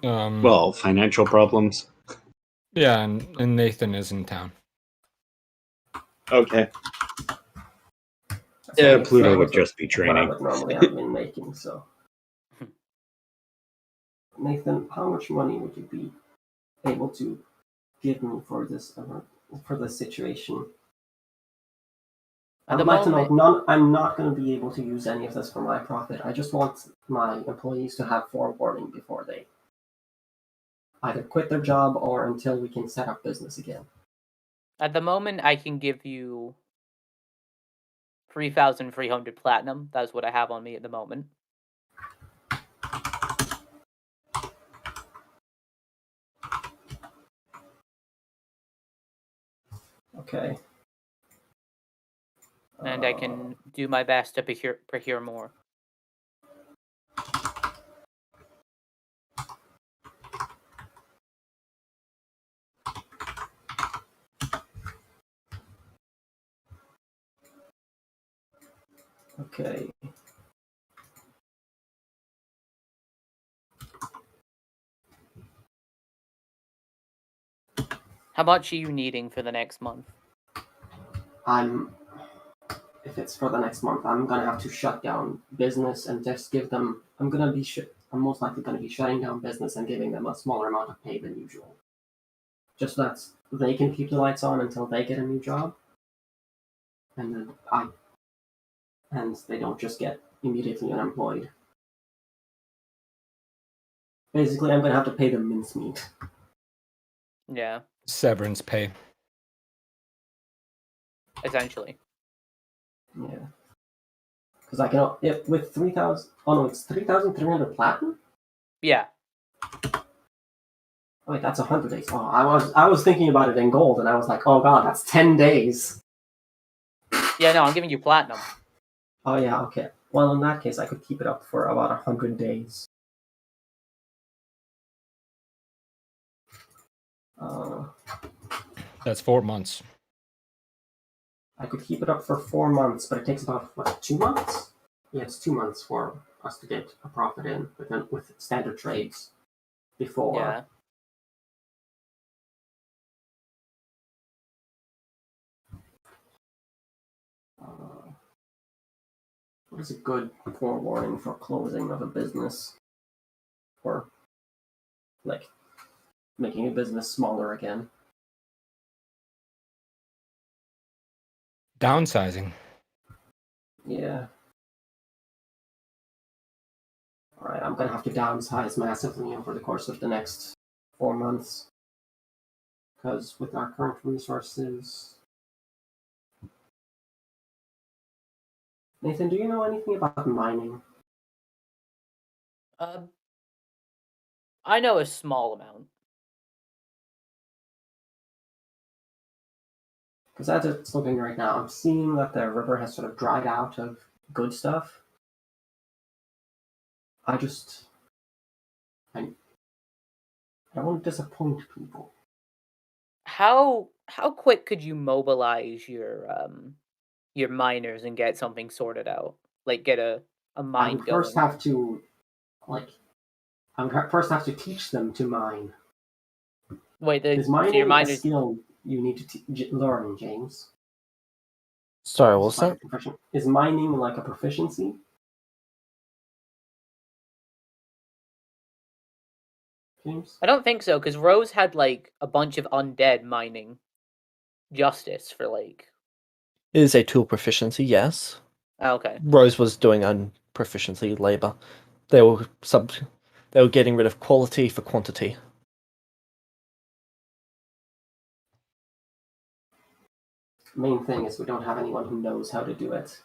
Well, financial problems. Yeah, and Nathan is in town. Okay. That's Yeah, only Pluto same would as just be what I training. would normally have been making, so. Nathan, how much money would you be able to give me for this situation? I At the would like to moment, know, I'm not going to be able to use any of this for my profit. I just want my employees to have forewarning before they either quit their job or until we can set up business again. at the moment, I can give you 3,300 platinum. That's what I have on me at the moment. Okay. And I can do my best to procure more. Okay. How much are you needing for the next month? I'm if it's for the next month, I'm gonna have to shut down business and just give them. I'm most likely gonna be shutting down business and giving them a smaller amount of pay than usual. Just so that they can keep the lights on until they get a new job, and then they don't just get immediately unemployed. Basically, I'm gonna have to pay them mincemeat. Yeah, Severance pay. essentially. Yeah. Because I can, if with 3,000, oh no, it's 3,300 platinum? Yeah. Oh, wait, that's 100 days. Oh, I was thinking about it in gold, and I was like, oh god, that's 10 days. Yeah, no, I'm giving you platinum. Oh yeah, okay. Well, in that case, I could keep it up for about 100 days. That's 4 months. I could keep it up for 4 months, but it takes about, what, 2 months? Yeah, it's 2 months for us to get a profit in with standard trades before. Yeah. What is a good forewarning for closing of a business? Or, like, making a business smaller again? Downsizing. Yeah. Alright, I'm gonna have to downsize massively over the course of the next 4 months. Because with our current resources... Nathan, do you know anything about mining? I know a small amount. Because as it's looking right now, I'm seeing that the river has sort of dried out of good stuff. I don't want to disappoint people. How quick could you mobilize your miners and get something sorted out? Like get a I mine would going. first have to, teach them to mine. Wait, Is so mining your a miners skill you need to learn, James? Sorry, what's that? Is mining like a proficiency? James? I don't think so, because Rose had like a bunch of undead mining justice for like. It is a tool proficiency, yes. Okay. Rose was doing unproficiency labor. They were getting rid of quality for quantity. The main thing is we don't have anyone who knows how to do it.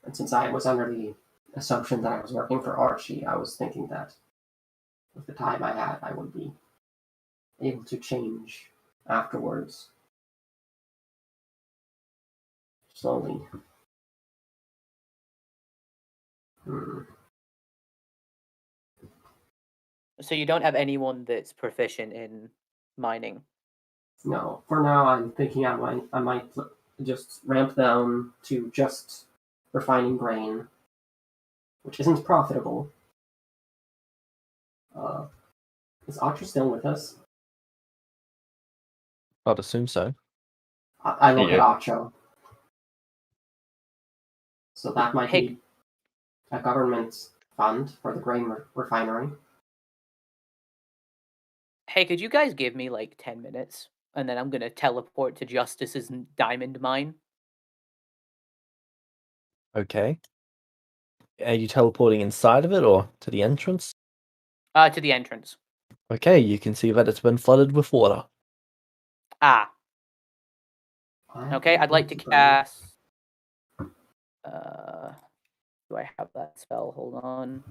And since I was under the assumption that I was working for Archie, I was thinking that with the time I had, I would be able to change afterwards. Slowly. So you don't have anyone that's proficient in mining. No, for now I'm thinking I might just ramp down to just refining grain, which isn't profitable. Is Archer still with us? I'd assume so. I look at Yeah. Archer. So that might Hey. be a government fund for the grain refinery. Hey, could you guys give me like 10 minutes? And then I'm gonna teleport to Justice's diamond mine. Okay. Are you teleporting inside of it or to the entrance? To the entrance. Okay, you can see that it's been flooded with water. Ah. Okay, I'd like to cast. Do I have that spell? Hold on.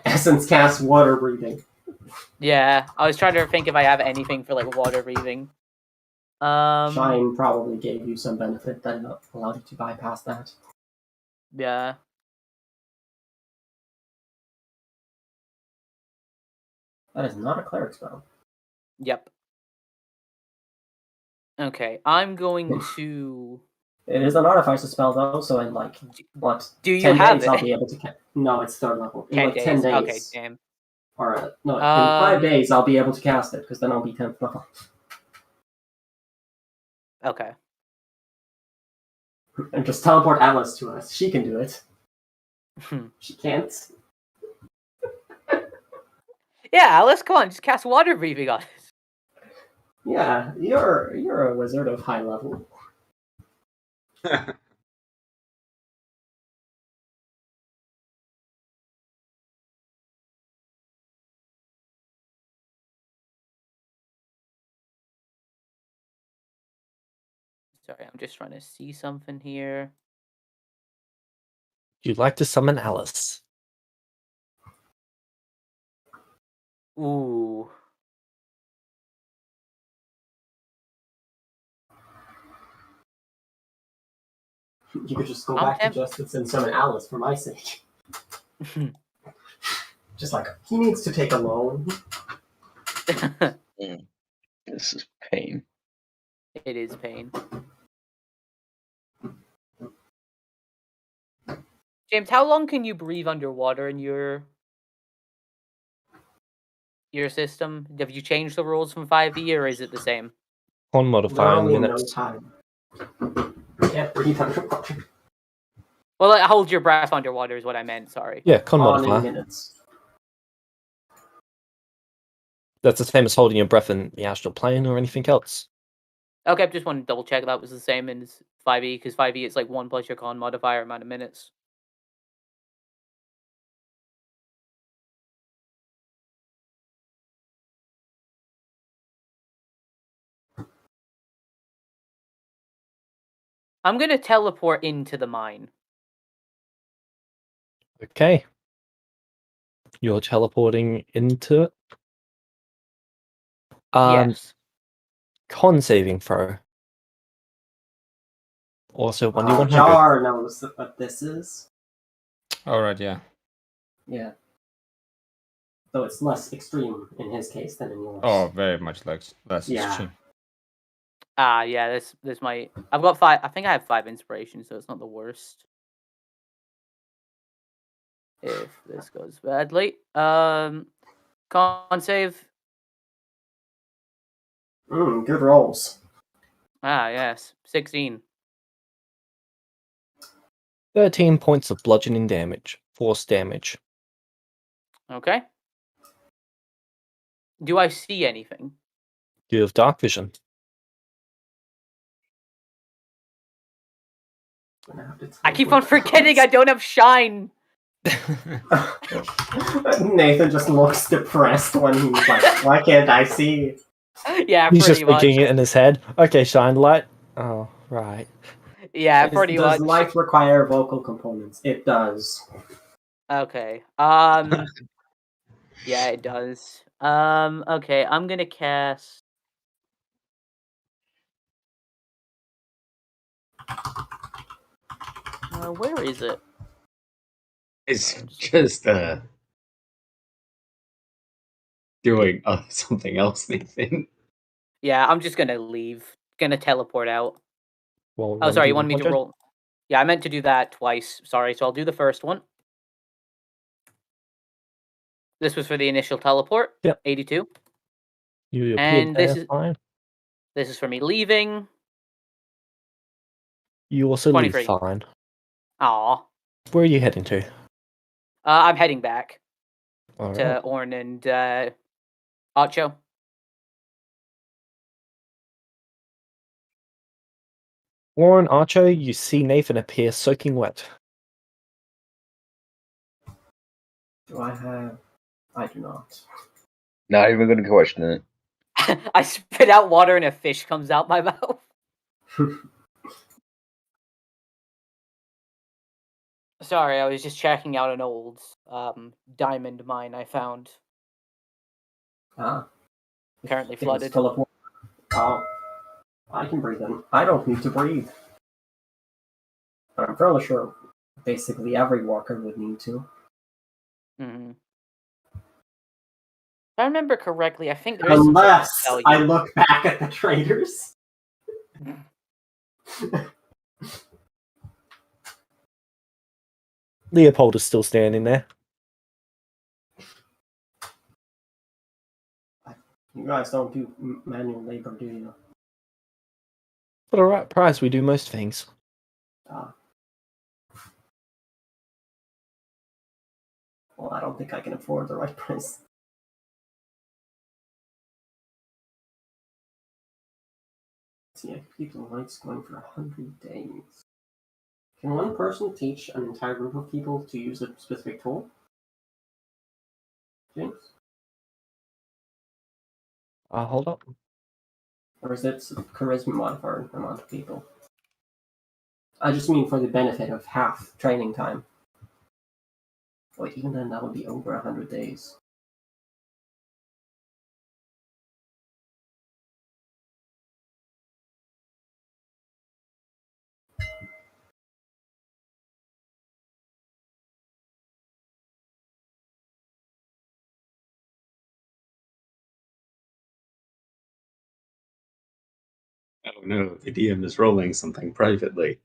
Essence cast water breathing. Yeah, I was trying to think if I have anything for like water breathing. Shine probably gave you some benefit that allowed you to bypass that. Yeah. That is not a cleric spell. Yep. Okay, I'm going to. It is an artificer spell though, so in like what? Do you 10 have days it? I'll be able to no, it's third level. In 10 like days. 10 days. Okay, damn. Or no, in 5 days I'll be able to cast it because then I'll be 10th level. Okay. And just teleport Alice to us. She can do it. She can't. Yeah, Alice, come on, just cast water breathing on us. Yeah, you're a wizard of high level. Sorry, I'm just trying to see something here. You'd like to summon Alice. Ooh. You could just go I'm back to Justice and summon Alice for my sake. Just like, he needs to take a loan. This is pain. It is pain. James, how long can you breathe underwater in your system? Have you changed the rules from 5e, or is it the same? Con modifier in Literally no minutes. time. Can't breathe underwater. Well, hold your breath underwater is what I meant, sorry. Yeah, con On in modifier. minutes. That's the same as holding your breath in the astral plane or anything else. Okay, just want to double check that was the same as 5e, because 5e it's like 1 plus your con modifier amount of minutes. I'm gonna teleport into the mine. Okay. You're teleporting into it. Yes. Con saving throw. Also 1d100. Jar knows what this is. Alright, yeah. Yeah. Though it's less extreme in his case than in yours. Oh, very much less Yeah. extreme. Yeah, this might... I've got 5... I think I have 5 inspiration, so it's not the worst. If this goes badly. Con save. Good rolls. Yes. 16. 13 points of bludgeoning damage. Force damage. Okay. Do I see anything? You have dark vision. I keep on forgetting I don't have shine. Nathan just looks depressed when he's like, why can't I see? Yeah, He's pretty just much. thinking it in his head. Okay, shine light. Oh, right. Yeah, pretty Does much. life require vocal components? It does. Okay. Yeah, it does. Okay, I'm gonna cast. Where is it? It's just doing something else, Nathan. Yeah, I'm just gonna leave. Gonna teleport out. Well, Oh, sorry, you wanted me to 1d100? roll? Yeah, I meant to do that twice. Sorry, so I'll do the first one. This was for the initial teleport. Yep. 82. You appeared And there, this is fine. this is for me leaving. You also 23. leave fine. Aw. Where are you heading to? I'm heading back All to right. Orn and Archo. Warren Archer, you see Nathan appear soaking wet. Do I have? I do not. Not even going to question it. I spit out water and a fish comes out my mouth. Sorry, I was just checking out an old diamond mine I found. Currently It's flooded. full of water. Oh, I can breathe in. I don't need to breathe. I'm fairly sure basically every walker would need to. Mm-hmm. If I remember correctly, I think there is Unless some I look back at the traders. Leopold is still standing there. You guys don't do manual labor, do you? For the right price, we do most things. Well, I don't think I can afford the right price. See, people lights going for 100 days. Can one person teach an entire group of people to use a specific tool? James? Hold up. Or is it charisma modifier amount of people? I just mean for the benefit of half training time. Wait, even then that would be over 100 days. I don't know. The DM is rolling something privately.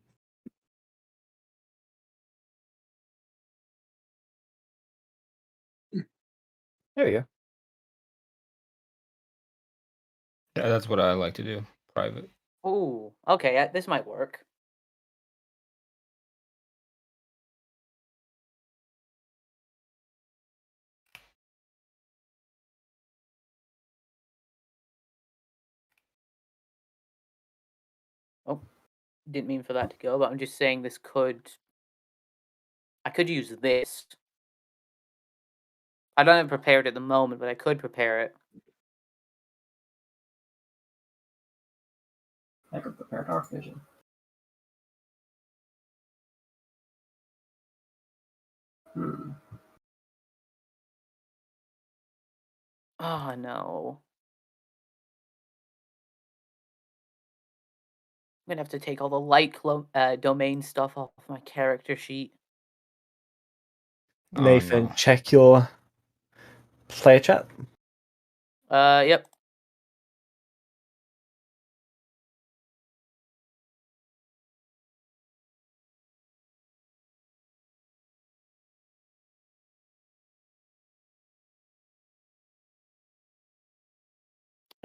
There you go. Yeah, that's what I like to do. Private. Ooh, okay, this might work. Oh, didn't mean for that to go, but I'm just saying this could... I could use this. I don't have it prepared at the moment, but I could prepare it. I could prepare dark vision. Oh, no. I'm gonna have to take all the light domain stuff off my character sheet. Nathan, no. check your player chat. Yep.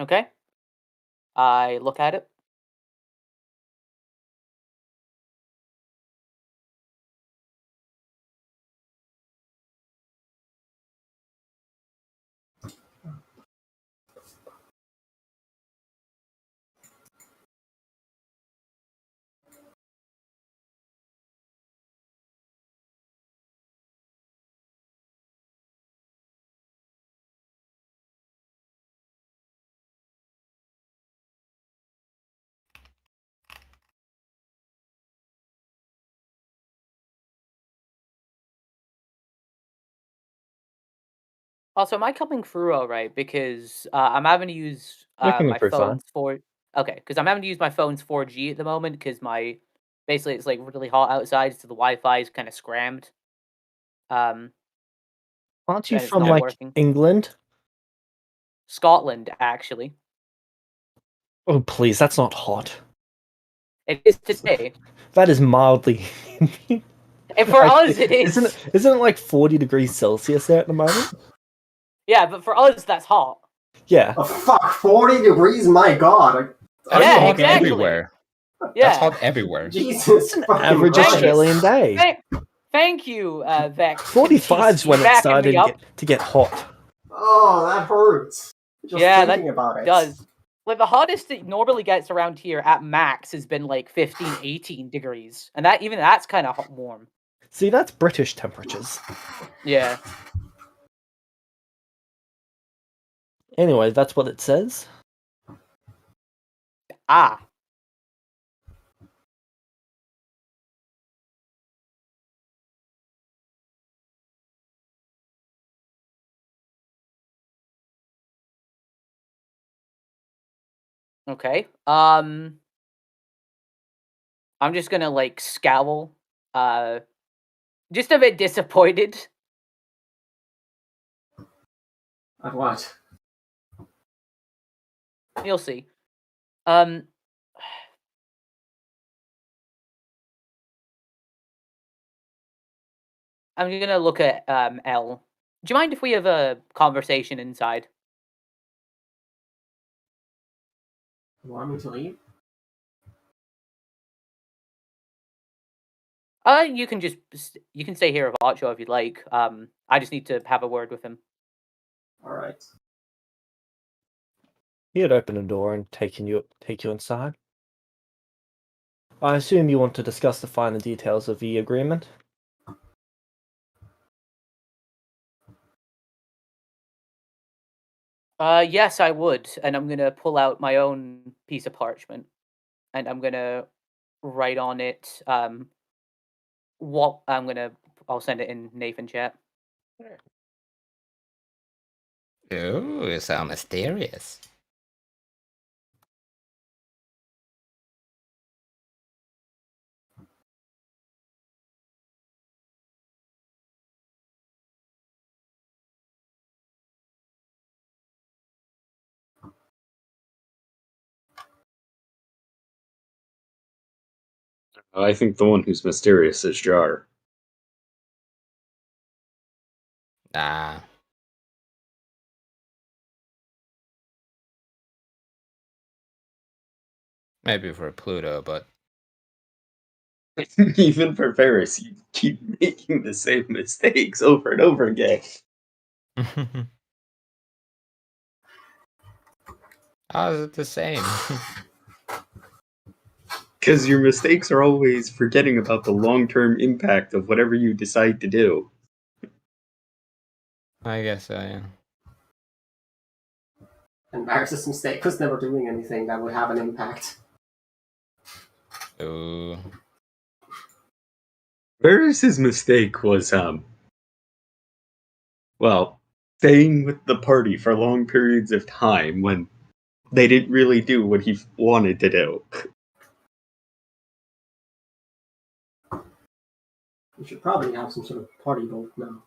Okay. I look at it. Also, am I coming through all right? Because I'm having to use You're coming my through fine. phone's 4. Okay, because I'm having to use my phone's 4G at the moment because my basically it's like really hot outside, so the Wi-Fi is kind of scrammed. Aren't you And it's from not like working. England? Scotland, actually. Oh please, that's not hot. It is today. That is mildly. And for us, it is. Isn't it like 40 degrees Celsius there at the moment? Yeah, but for us, that's hot. Yeah. Oh fuck, 40 degrees? My god. That's Yeah, hot exactly. everywhere. Yeah. That's hot everywhere. Jesus It's an fucking average Christ. Australian day. Thank you, Vex. 45's when it Backing started me up. to get hot. Oh, that hurts. Just Yeah, thinking about it. Does. Like, the hottest it normally gets around here at max has been like 15, 18 degrees. And that's kind of warm. See, that's British temperatures. Yeah. Anyway, that's what it says. Ah. Okay. I'm just gonna like scowl. Just a bit disappointed. At what? You'll see. I'm gonna look at L. Do you mind if we have a conversation inside? You want me to leave? You can stay here with Archo if you'd like. I just need to have a word with him. All right. He'd open a door and take you inside. I assume you want to discuss the finer details of the agreement? Yes, I would, and I'm gonna pull out my own piece of parchment, and I'm gonna write on it. What I'll send it in Nathan chat. Ooh, so mysterious. I think the one who's mysterious is Jar. Nah. Maybe for Pluto, but Even for Ferris, you keep making the same mistakes over and over again. how is it the same? Because your mistakes are always forgetting about the long-term impact of whatever you decide to do. I guess so, yeah. And Varus's mistake was never doing anything that would have an impact. Ooh. Varus's mistake was, well, staying with the party for long periods of time when they didn't really do what he wanted to do. We should probably have some sort of party vote now.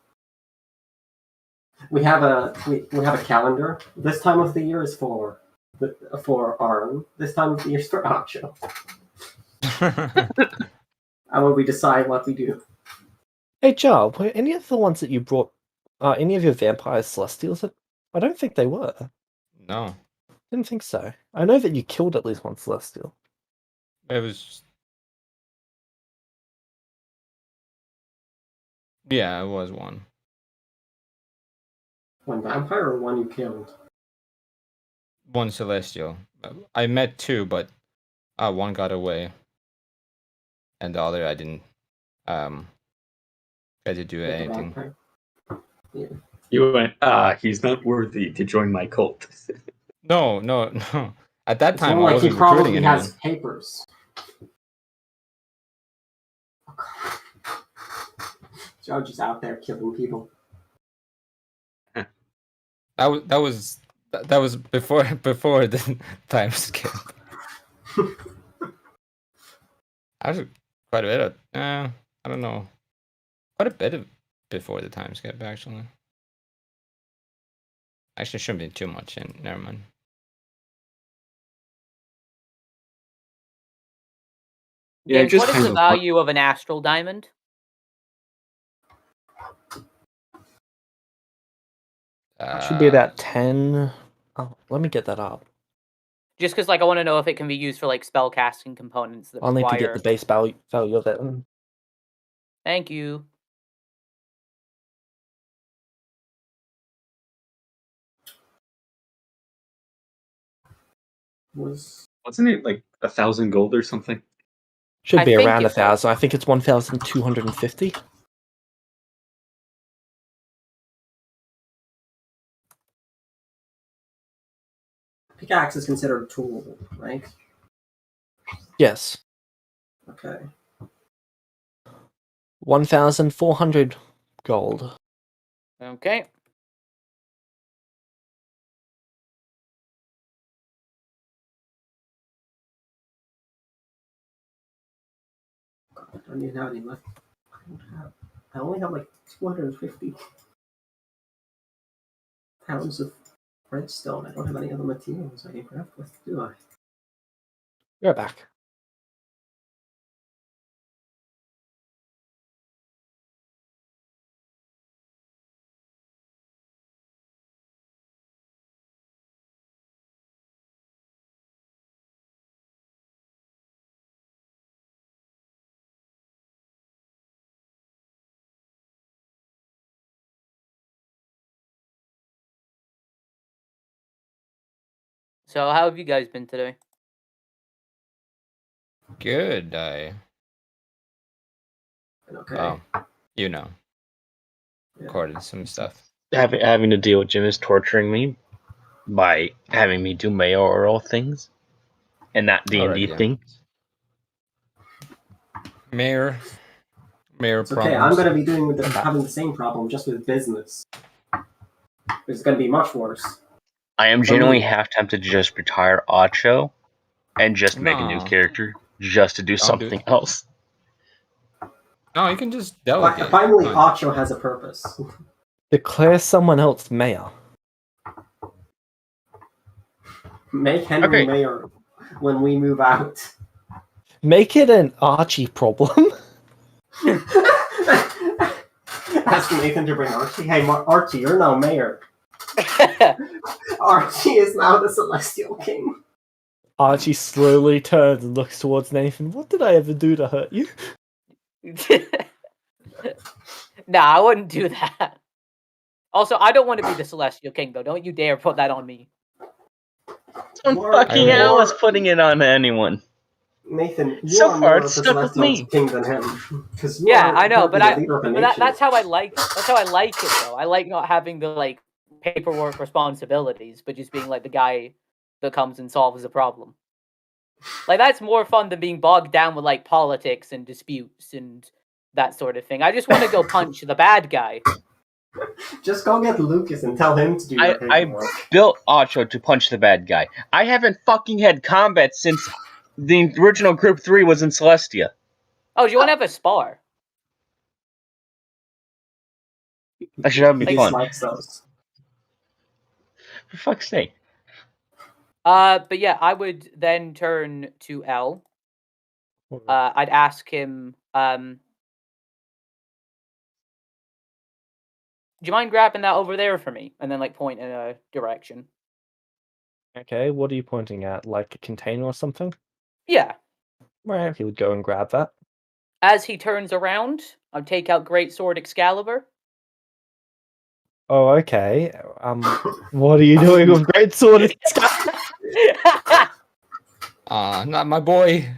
We have a calendar. This time of the year is for Arn. This time of the year is for Archo. And when we decide what we do. Hey, Jar, were any of the ones that you brought, any of your vampires Celestials? I don't think they were. No. Didn't think so. I know that you killed at least one Celestial. It was. Yeah, it was one. One vampire or one you killed? One Celestial. I met two, but one got away. And the other I didn't get to do With the anything. vampire? Yeah. You went, he's not worthy to join my cult. No. At that It's time, more I like he wasn't recruiting probably anyone. has papers. Judge is out there killing people. That was before the time skip. Actually, quite a bit of I don't know, quite a bit of before the time skip actually. Actually, shouldn't be too much. And never mind. Yeah, James, just what is kind the of value of an astral diamond? Should be about 10. Oh, let me get that up. Just because, I want to know if it can be used for spell casting components that I'll need to get require. the base value of it. Thank you. wasn't it like 1,000 gold or something? Should I be think around it was. 1,000. I think it's 1,250. Pickaxe is considered a tool, right? Yes. Okay. 1,400 gold. Okay. I don't even have any left. I only have 250 pounds of redstone. I don't have any other materials I can craft with, do I? We're back. So how have you guys been today? Good. I Okay. you know, Yeah. recorded some stuff. Having to deal with Jim is torturing me by having me do mayoral things and not D&D Alright, yeah. things. Mayor It's okay. I'm problems. going to be having the same problem just with business. It's going to be much worse. I am genuinely half tempted to just retire Acho and just make a new No. character just to do Don't do something it. else. No, you can just delegate. Finally, Fine. Acho has a purpose. Declare someone else mayor. Make Henry Okay. mayor when we move out. Make it an Archie problem. Ask Nathan to bring Archie. Hey, Archie, you're now mayor. Archie is now the Celestial King. Archie slowly turns and looks towards Nathan. What did I ever do to hurt you? Nah, I wouldn't do that. Also, I don't want to be the Celestial King, though. Don't you dare put that on me. Fucking hell is putting it on anyone. Nathan, you So are far, more of it's the stuck with Celestial me. King than him. Yeah, I know, but that's that's how I like. That's how I like it, though. I like not having the like paperwork responsibilities, but just being like the guy that comes and solves the problem. Like that's more fun than being bogged down with like politics and disputes and that sort of thing. I just want to go punch the bad guy. Just go get Lucas and tell him to do your I paperwork. built Acho to punch the bad guy. I haven't fucking had combat since the original Group 3 was in Celestia. Oh, do you want to have a spar? That should have He been fun. dislikes those. For fuck's sake. But yeah, I would then turn to L. I'd ask him, do you mind grabbing that over there for me? And then like point in a direction. Okay, what are you pointing at? Like a container or something? Yeah. Right, he would go and grab that. As he turns around, I'll take out Greatsword Excalibur. Oh, okay. What are you doing with Greatsword? Not my boy.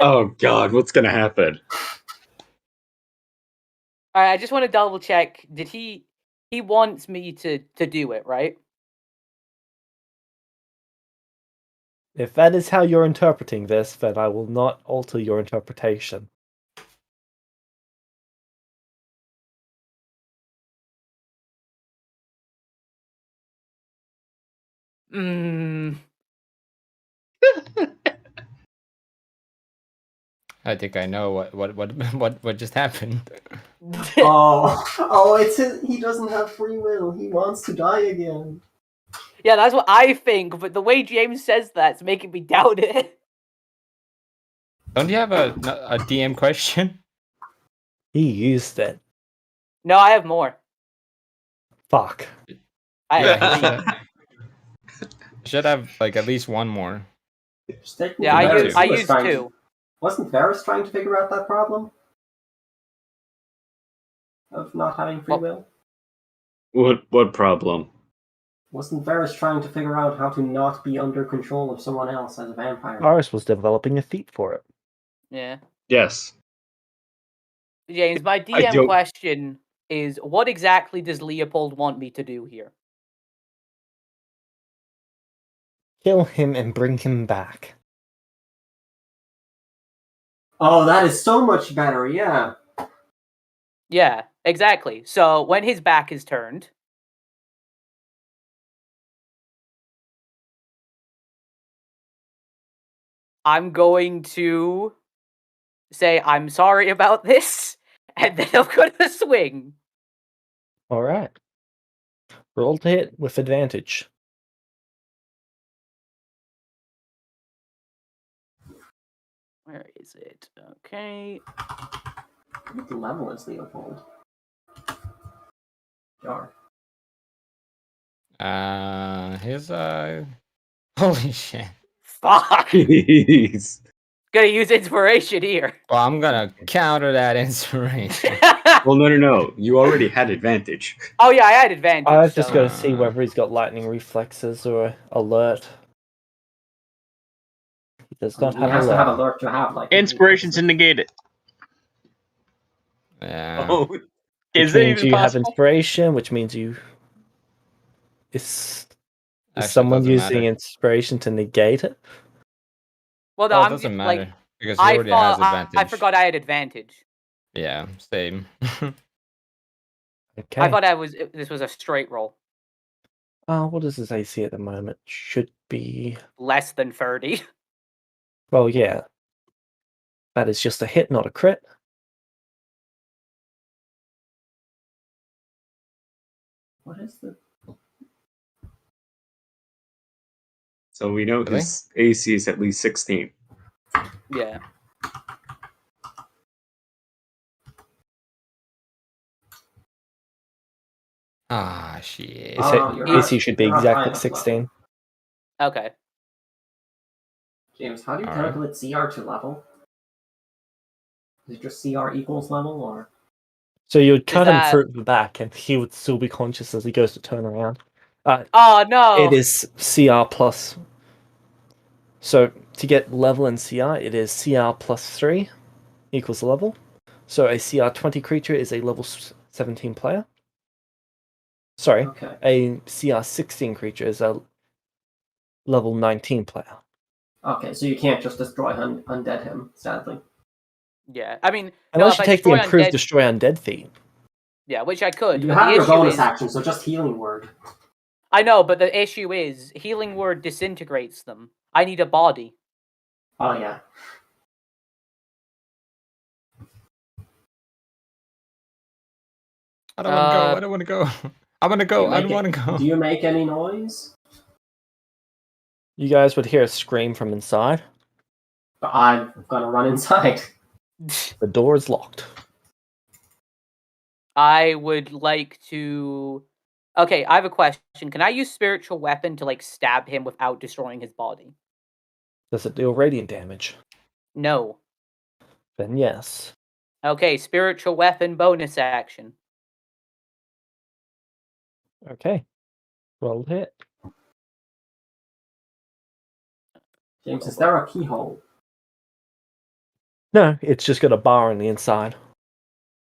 Oh god, what's gonna happen? Alright, I just want to double check. Did he wants me to do it, right? If that is how you're interpreting this, then I will not alter your interpretation. I think I know what just happened. It's he doesn't have free will. He wants to die again. Yeah, that's what I think, but the way James says that's making me doubt it. Don't you have a DM question? He used it. No, I have more. Fuck. I have Yeah, three. should have like at least one more. Yeah, I used two. Wasn't Varys trying to figure out that problem? Of not having free will? What problem? Wasn't Varys trying to figure out how to not be under control of someone else as a vampire? Varys was developing a feat for it. Yeah. Yes. James, my DM question is, what exactly does Leopold want me to do here? Kill him and bring him back. Oh, that is so much better, yeah. Yeah, exactly. So when his back is turned, I'm going to say I'm sorry about this, and then I'm going to swing. Alright. Roll to hit with advantage. Where is it? Okay. What level is Leopold? Jar. His holy shit. Fuck! Jeez. Gonna use inspiration here. Well, I'm gonna counter that inspiration. Well, no. You already had advantage. Oh yeah, I had advantage. I've just so- got to see whether he's got lightning reflexes or alert. He does not He have has to have alert. alert to have like Inspiration to negate it. Yeah. Oh, Which is it means even you have possible? inspiration, which means you. Is Actually, someone doesn't using matter. inspiration to negate it? Well, no, Oh, it I'm doesn't like matter because he I already has thought advantage. I forgot I had advantage. Yeah, same. Okay. I thought this was a straight roll, What is his AC at the moment? Should be. less than 30. Well, yeah. That is just a hit, not a crit. What is the? So we know Really? his AC is at least 16. Yeah. Ah, shit. His Oh, you're AC not- should be you're not high exactly enough 16. Okay. James, how do you Alright. calculate CR to level? Is it just CR equals level, or? So you would cut him that- through the back, and he would still be conscious as he goes to turn around. Oh no! It is CR plus. So to get level in CR, it is CR plus 3 equals level. So a CR 20 creature is a level 17 player. Sorry, Okay. a CR 16 creature is a level 19 player. Okay, so you can't just destroy undead him, sadly. Yeah, I mean, Unless if you I take the destroy improved undead- destroy undead feat. Yeah, which I could. You but have the your issue bonus is, action, so just healing word. I know, but the issue is healing word disintegrates them. I need a body. Oh yeah. I don't want to go. I don't want to go. I want to go. I don't want to go. Do you make any noise? You guys would hear a scream from inside. I'm gonna run inside. The door is locked. I would like to. Okay, I have a question. Can I use spiritual weapon to like stab him without destroying his body? Does it deal radiant damage? No. Then yes. Okay, spiritual weapon bonus action. Okay. Roll hit. James, is there a keyhole? No, it's just got a bar on the inside.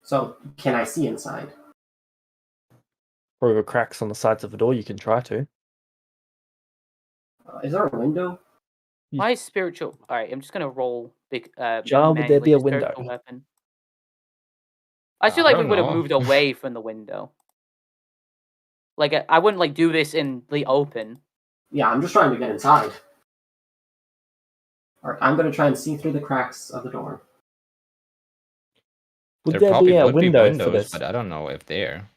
So can I see inside? Or the cracks on the sides of the door, you can try to. Is there a window? Why is spiritual? All right, I'm just gonna roll big. Jar, would there be a manually window? spiritual weapon. I feel I like we don't would have know. moved away from the window. Like I wouldn't like do this in the open. Yeah, I'm just trying to get inside. Alright, I'm gonna try and see through the cracks of the door. Would There there probably be a would be window for windows, this? but I don't know if they're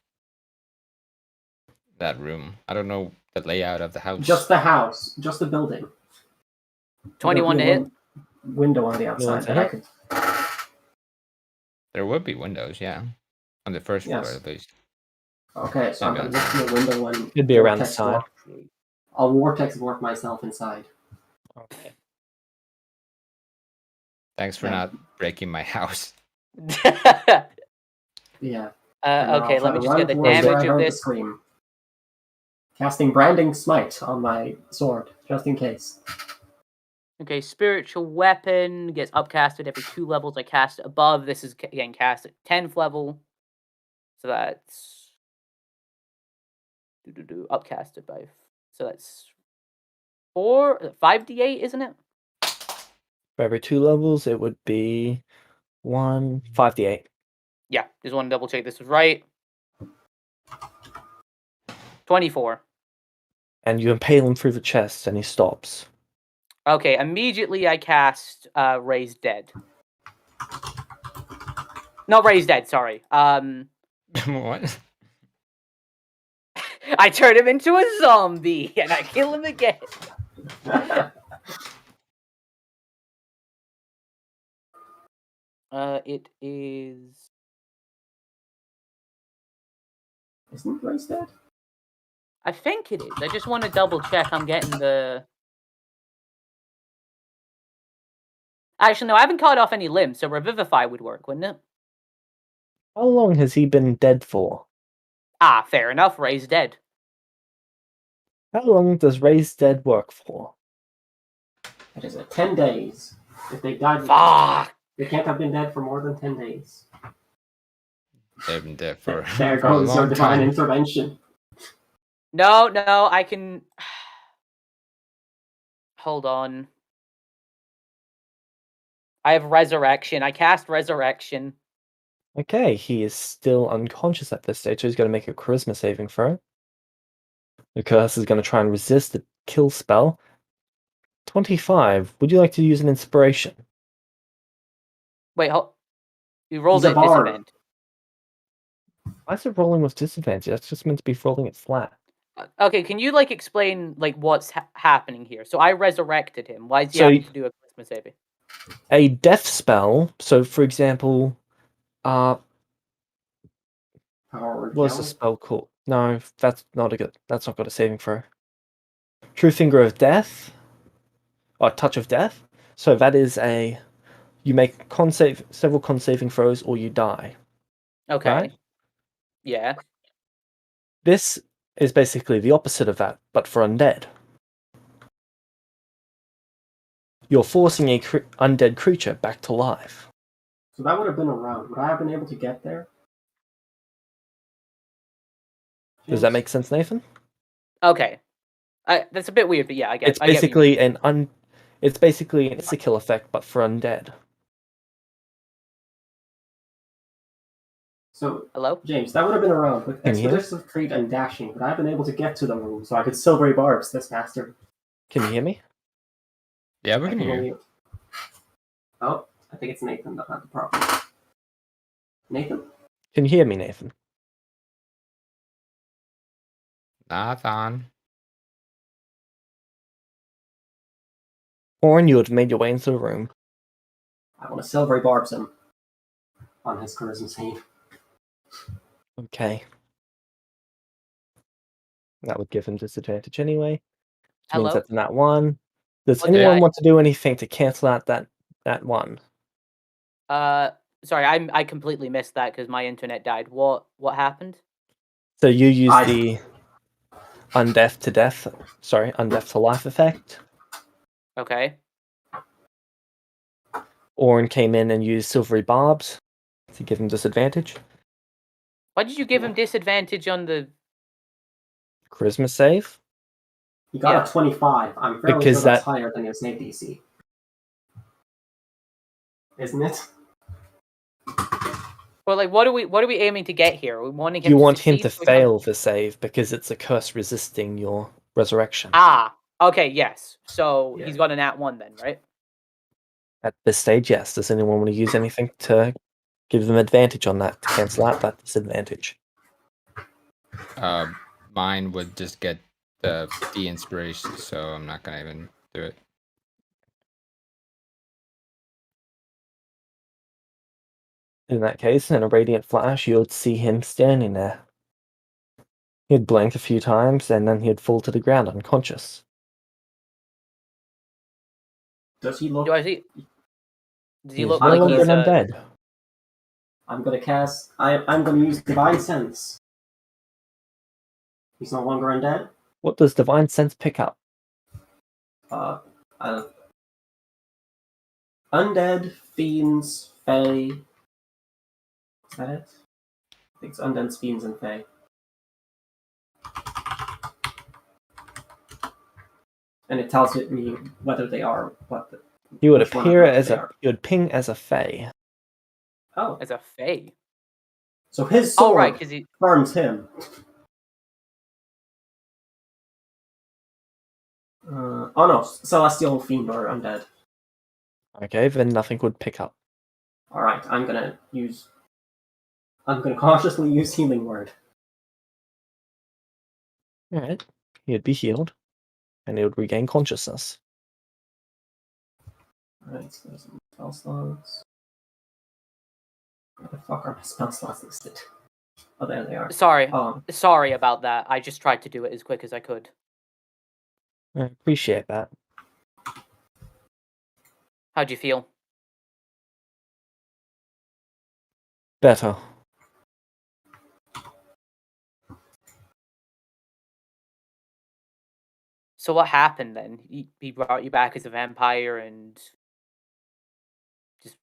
that room. I don't know the layout of the house. Just the house, just the building. 21 to hit. Window on the outside to that I hit? could. There would be windows, yeah, on the first floor Yes. at least. Okay, so I'm Maybe gonna look through a window and It'd be around the vortex side. warp. I'll vortex warp myself inside. Okay. Thanks for Yeah. not breaking my house. Yeah. and Okay, I'll let try me to just run get the towards where I damage of heard the this. scream. Casting branding smite on my sword, just in case. Okay, spiritual weapon gets upcasted every 2 levels. I cast it above. This is getting cast at 10th level. So that's upcasted by. So that's 5d8, isn't it? For every 2 levels, it would be 5d8. Yeah, just want to double check this was right. 24. And you impale him through the chest, and he stops. Okay, immediately I cast Raise Dead. Not Raise Dead, sorry. What? I turn him into a zombie and I kill him again. It is. Isn't Grace dead? I think it is. I just want to double check I'm getting the. Actually, no, I haven't cut off any limbs, so Revivify would work, wouldn't it? How long has he been dead for? Ah, fair enough. Ray's dead. How long does Raised Dead work for? It is 10 days. If they died, Fuck. they can't have been dead for more than 10 days. They've been dead for, There for a goes your long divine time. intervention. No, I can. Hold on. I have resurrection. I cast resurrection. Okay, he is still unconscious at this stage, so he's going to make a charisma saving throw. The curse is going to try and resist the kill spell. 25. Would you like to use an inspiration? Wait, you rolled He's a at bard. disadvantage. Why is it rolling with disadvantage? That's just meant to be rolling it flat. Okay, can you like explain like what's happening here? So I resurrected him. Why is he So having to do a charisma saving? a death spell, so for example, Power word what's kill. the spell called? No, that's not got a saving throw. True Finger of Death, or Touch of Death. So that is you make several con saving throws or you die. Okay. Right? Yeah. This is basically the opposite of that, but for undead. You're forcing a undead creature back to life. So that would have been a round. Would I have been able to get there? Does that James? make sense, Nathan? Okay. That's a bit weird, but yeah, I get. It's I get what you basically mean. it's basically an insta-kill effect, but for undead. So, Hello. James, that would have been a round. With Can you hear me? Expeditions of Crete and Dashing, would I have been able to get to the room so I could silvery barbs this master? Can you hear me? Yeah, we I can can hear hear you. you. Oh, I think it's Nathan that had the problem. Nathan? Can you hear me, Nathan? Nathan. Orin, you have made your way into the room. I want to silvery barbs him on his charisma save. Okay. That would give him disadvantage anyway. Which means Hello? that's not one. Does What did anyone I- want to do anything to cancel out that one? Sorry, I completely missed that because my internet died. What happened? So you use I- the undeath to life effect. Okay. Orin came in and used silvery barbs to give him disadvantage. Why did you give him disadvantage on the? Charisma save. He got Yeah. a 25. I'm fairly Because sure that's that- higher than his save DC. Isn't it? Well, like, what are we aiming to get here? Are we wanting him You to want him to succeed, for example? fail the save because it's a curse resisting your resurrection. Ah, okay, yes. So Yeah. he's got a nat 1 then, right? At this stage, yes. Does anyone want to use anything to give them advantage on that to cancel out that disadvantage? Mine would just get the inspiration, so I'm not gonna even do it. In that case, in a radiant flash, you would see him standing there. He'd blink a few times, and then he'd fall to the ground unconscious. Does he look... Do I see? Does he He's look no like longer he's an undead. I'm gonna cast... I'm gonna use Divine Sense. He's no longer undead. What does Divine Sense pick up? Undead, fiends, fae. Is that it? I think it's undead, fiends, and fae. And it tells me whether they are what the... He would which one of appear those as they a. are. He would ping as a fae. Oh, as a fae? so his Oh, sword right, because he. burns him. Oh no, Celestial Fiend or Undead. Okay, then nothing would pick up. Alright, I'm gonna cautiously use Healing Word. Alright. He'd be healed, and he would regain consciousness. Alright, so there's some spell slots. Where the fuck are my spell slots listed? Oh, there they are. Sorry, Oh, sorry about that. I just tried to do it as quick as I could. I appreciate that. How'd you feel? Better. So what happened then? He brought you back as a vampire and just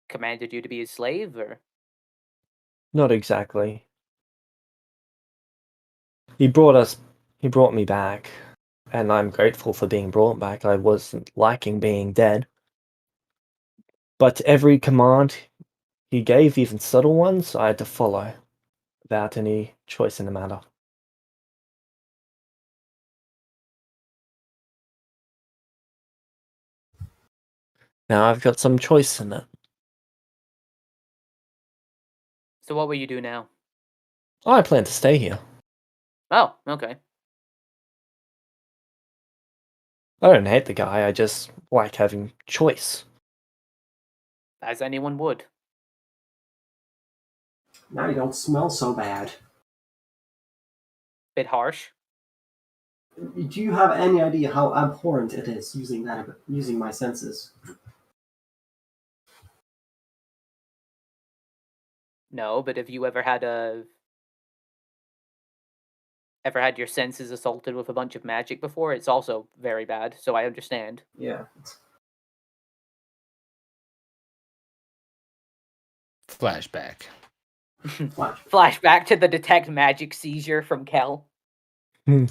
commanded you to be his slave, or? Not exactly. He brought me back, and I'm grateful for being brought back. I wasn't liking being dead. But every command he gave, even subtle ones, I had to follow, without any choice in the matter. Now I've got some choice in it. So what will you do now? I plan to stay here. Oh, okay. I don't hate the guy, I just like having choice. As anyone would. Now you don't smell so bad. Bit harsh. Do you have any idea how abhorrent it is using my senses? No, but have you ever had your senses assaulted with a bunch of magic before? It's also very bad, so I understand. Yeah. Flashback. Flashback to the detect magic seizure from Kel. Would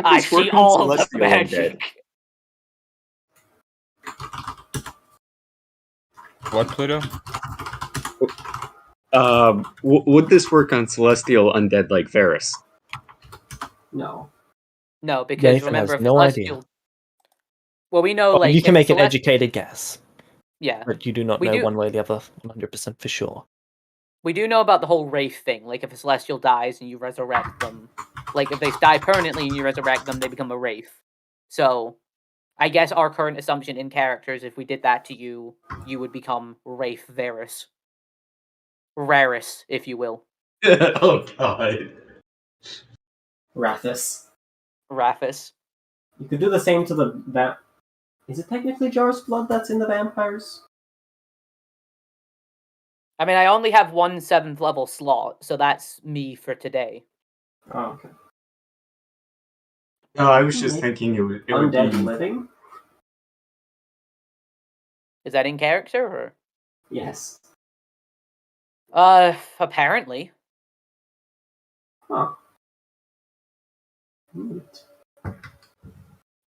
I this work see on all the Celestial magic. Undead? What, Pluto? Would this work on Celestial Undead like Varus? No. No, because Nathan remember, has if no Celestial... idea. Well, we know, Oh, like... you can if make an Celest- educated guess, Yeah. but you do not We know do- one way or the other 100% for sure. We do know about the whole Wraith thing. Like, if a Celestial dies and you resurrect them... Like, if they die permanently and you resurrect them, they become a Wraith. So, I guess our current assumption in characters, if we did that to you, you would become Wraith Varus. Rarus, if you will. Oh god. Rathus. Raphus. You could do the same to the Is it technically Jar's blood that's in the vampires? I mean, I only have one 7th level slot, so that's me for today. Oh, okay. No, I was just thinking it would Undead be... living? Is that in character, or? Yes. Apparently. Huh. Neat.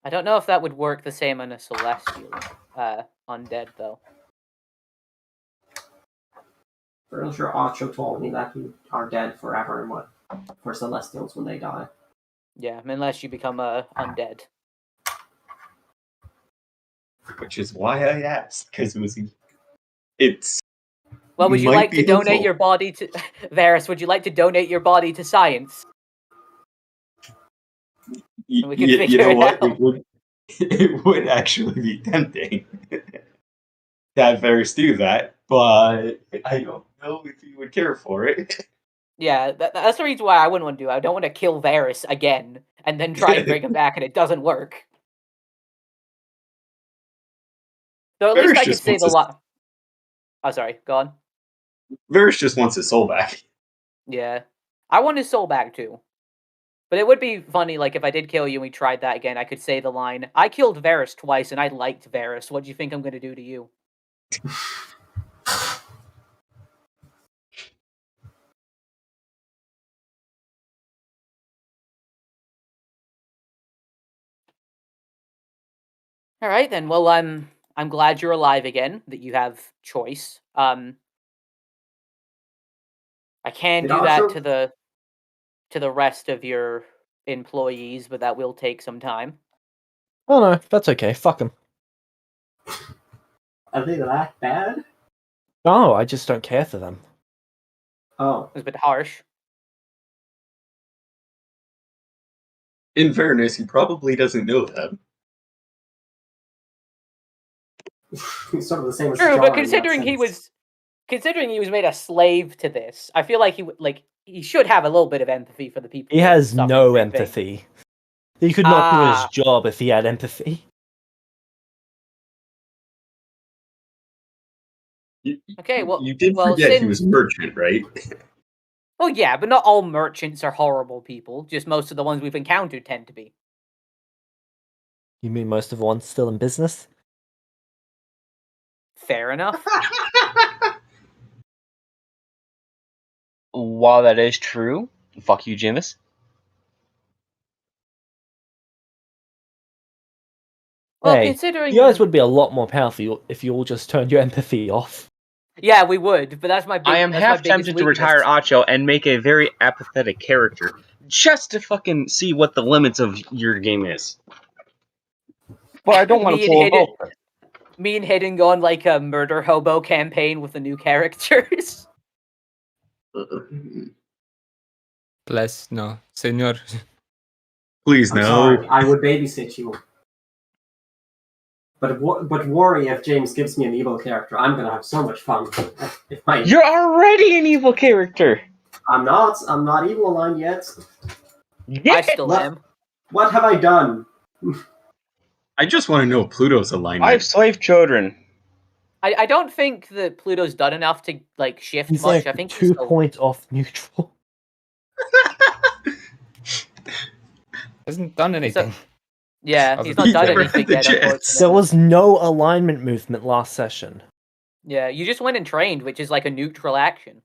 I don't know if that would work the same on a Celestial undead, though. Pretty sure Acho told me that you are dead forever and what for Celestials when they die. Yeah, unless you become a undead. Which is why I asked, because it's... Well, would you might like be to donate helpful. your body to... Varus, would you like to donate your body to science? We can You figure know it what? out. It would actually be tempting to have Varus do that, but I don't know if he would care for it. Yeah, that's the reason why I wouldn't want to do it. I don't want to kill Varus again, and then try and bring him back, and it doesn't work. So at least Varus I could just say wants the his- lot. Oh, sorry. Go on. Varus just wants his soul back. Yeah. I want his soul back, too. But it would be funny, like, if I did kill you and we tried that again, I could say the line, I killed Varus twice and I liked Varus. What do you think I'm going to do to you? All right, then. Well, I'm glad you're alive again, that you have choice. I can Did do that Acho- to the rest of your employees, but that will take some time. Oh no, that's okay, fuck him. Are they that bad? Oh, I just don't care for them. Oh. It was a bit harsh. In fairness, he probably doesn't know them. He's sort of the same as True, Jar but in that considering sense. he was made a slave to this, I feel like he should have a little bit of empathy for the people. He that has suffer no the same thing. empathy. He could not do his job if he had empathy. Okay, well, You did well, forget he since was a merchant, right? Well, yeah, but not all merchants are horrible people. Just most of the ones we've encountered tend to be. You mean most of the ones still in business? Fair enough. While that is true, fuck you, Jimis. Well, Hey, considering you guys would be a lot more powerful if you all just turned your empathy off. yeah, we would, but that's my big. I am that's my half biggest tempted to weakness. retire Acho and make a very apathetic character, just to fucking see what the limits of your game is. But I don't want Me to and pull a Hidden- Vulcan. Me and Hidden go on like a murder hobo campaign with the new characters. Bless, no, senor. Please I'm no. sorry, I would babysit you. But worry if James gives me an evil character. I'm gonna have so much fun. If my, You're already an evil character. I'm not evil aligned yet. Yeah. I still What? am. What have I done? I just want to know Pluto's I have alignment. slave children. I don't think that Pluto's done enough to like shift He's much. like I think he's 2 still... points off neutral. Hasn't done anything. Yeah, he's not He done never anything had the yet, chance. unfortunately. There was no alignment movement last session. Yeah, you just went and trained, which is like a neutral action.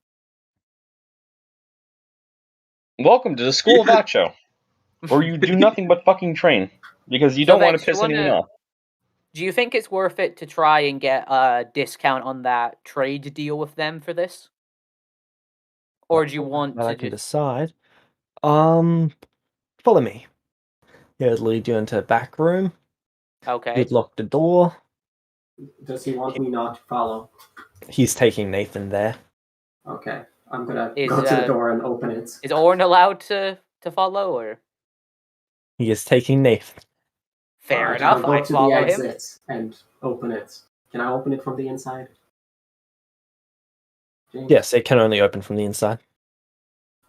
Welcome to the school of Acho, where you do nothing but fucking train because you So, don't want Vex, to piss anyone off. Do you think it's worth it to try and get a discount on that trade deal with them for this? Or do you want That I to can just... decide. Follow me. Yeah, it'll lead you into a back room. Okay. You'd lock the door. Does he want me not to follow? He's taking Nathan there. Okay, I'm gonna Is, go to the door and open it. Is Orn allowed to follow, or... He is taking Nathan. Fair Alright, enough, I'll go I'd to the follow him. exit and open it. Can I open it from the inside? James? Yes, it can only open from the inside.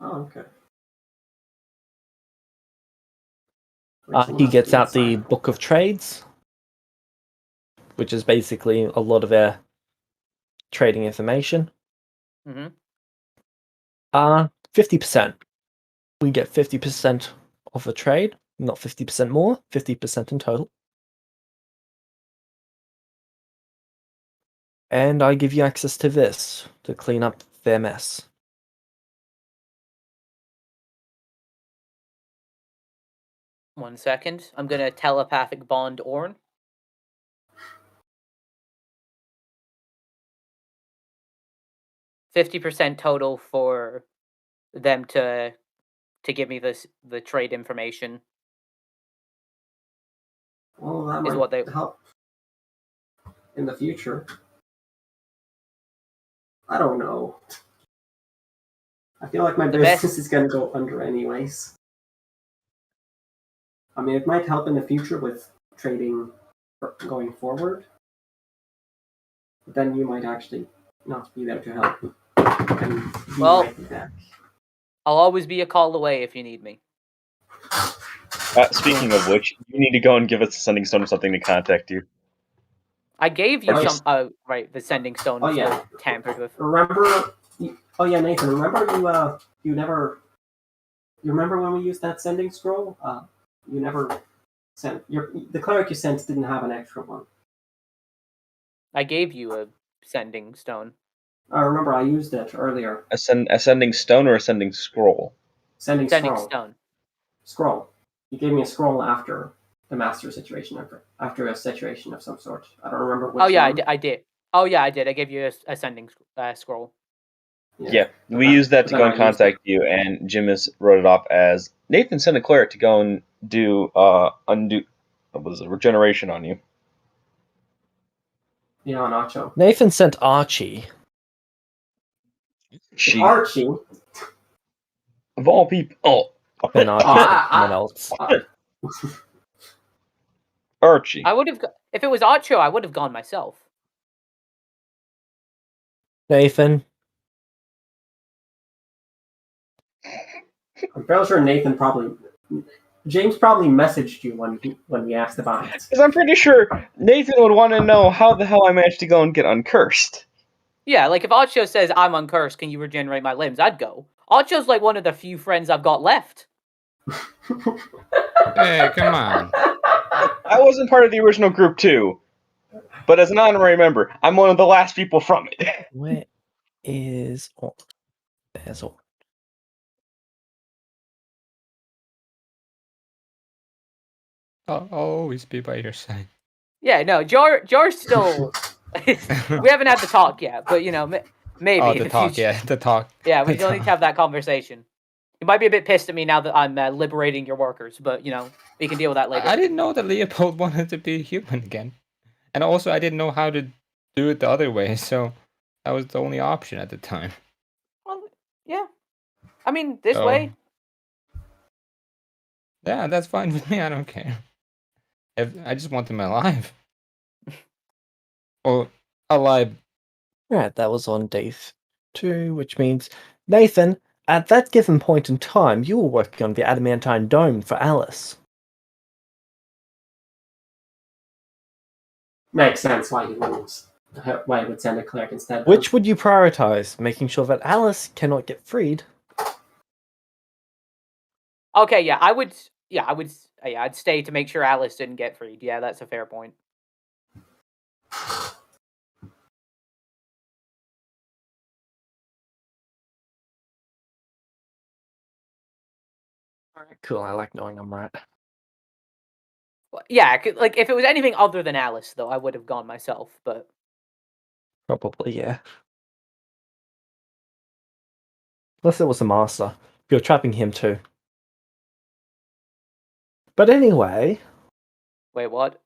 Oh, okay. He gets out the Book of Trades, which is basically a lot of their trading information. Mm-hmm. 50%. We get 50% of a trade, not 50% more, 50% in total. And I give you access to this to clean up their mess. One second. I'm gonna telepathic bond Orn. %50 total for them to give me the trade information. Well, that is might what they- help in the future. I don't know. I feel like my The business best- is gonna go under anyways. I mean, it might help in the future with trading going forward. But then you might actually not be there to help. And be Well- right back. I'll always be a call away if you need me. Speaking of which, you need to go and give us a sending stone or something to contact you. I gave you Oh, some. Right, the sending stone Oh, was yeah. tampered with. Remember? Oh yeah, Nathan. Remember you never. You remember when we used that sending scroll? You never sent the cleric you sent didn't have an extra one. I gave you a sending stone. I remember I used it earlier. A sending stone or a sending scroll? Sending Sending scroll. stone. Scroll. You gave me a scroll after the master situation, after a situation of some sort. I don't remember which Oh yeah, one. I did. Oh yeah, I did. I gave you a sending scroll. Yeah, we Okay. used that to But go then and I used contact you, and Jimis wrote it off as Nathan sent a cleric to go and do undo. What was it? Regeneration on you. Yeah, Nacho. Nathan sent Archie. She Archie. of all people. Oh, Then Archie sent someone else. Archie. I would have. If it was Acho, I would have gone myself. Nathan. I'm fairly sure James probably messaged you when he asked about it. Because I'm pretty sure Nathan would want to know how the hell I managed to go and get uncursed. Yeah, like if Acho says I'm uncursed, can you regenerate my limbs? I'd go. Archo's like one of the few friends I've got left. Hey, come on. I wasn't part of the original group too, but as an honorary member, I'm one of the last people from it. Where is Orange? There's Orange. I'll always be by your side. Yeah, no, Jar's still. We haven't had the talk yet, but you know, maybe Oh, in the the talk, future. yeah, the talk. Yeah, we The still need to talk. have that conversation. You might be a bit pissed at me now that I'm liberating your workers, but you know, we can deal with that later. I didn't know that Leopold wanted to be human again. And also, I didn't know how to do it the other way, so that was the only option at the time. Well, yeah. I mean, this So- way. Yeah, that's fine with me, I don't care. I just want them alive. Or alive. Right, that was on day 2, which means, Nathan, at that given point in time, you were working on the adamantine dome for Alice. Makes sense why he wouldn't. Why he would send a cleric instead. Which would you prioritize? Making sure that Alice cannot get freed? Okay, yeah, I would. Yeah, I'd stay to make sure Alice didn't get freed. Yeah, that's a fair point. Alright, cool, I like knowing I'm right. Well, yeah, like if it was anything other than Alice, though, I would have gone myself. But Probably, yeah. Unless it was the master. You're trapping him too. But anyway, wait, what?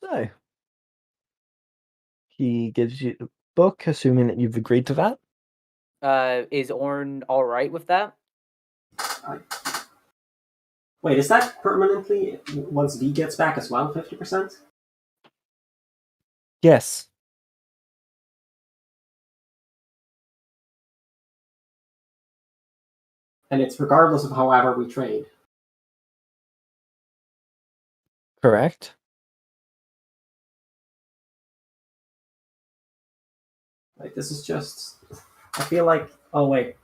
so he gives you the book, assuming that you've agreed to that. Is Orn all right with that? Wait, is that permanently once V gets back as well, 50%? Yes. And it's regardless of however we trade. Correct. Like, this is just... I feel like... Oh, wait.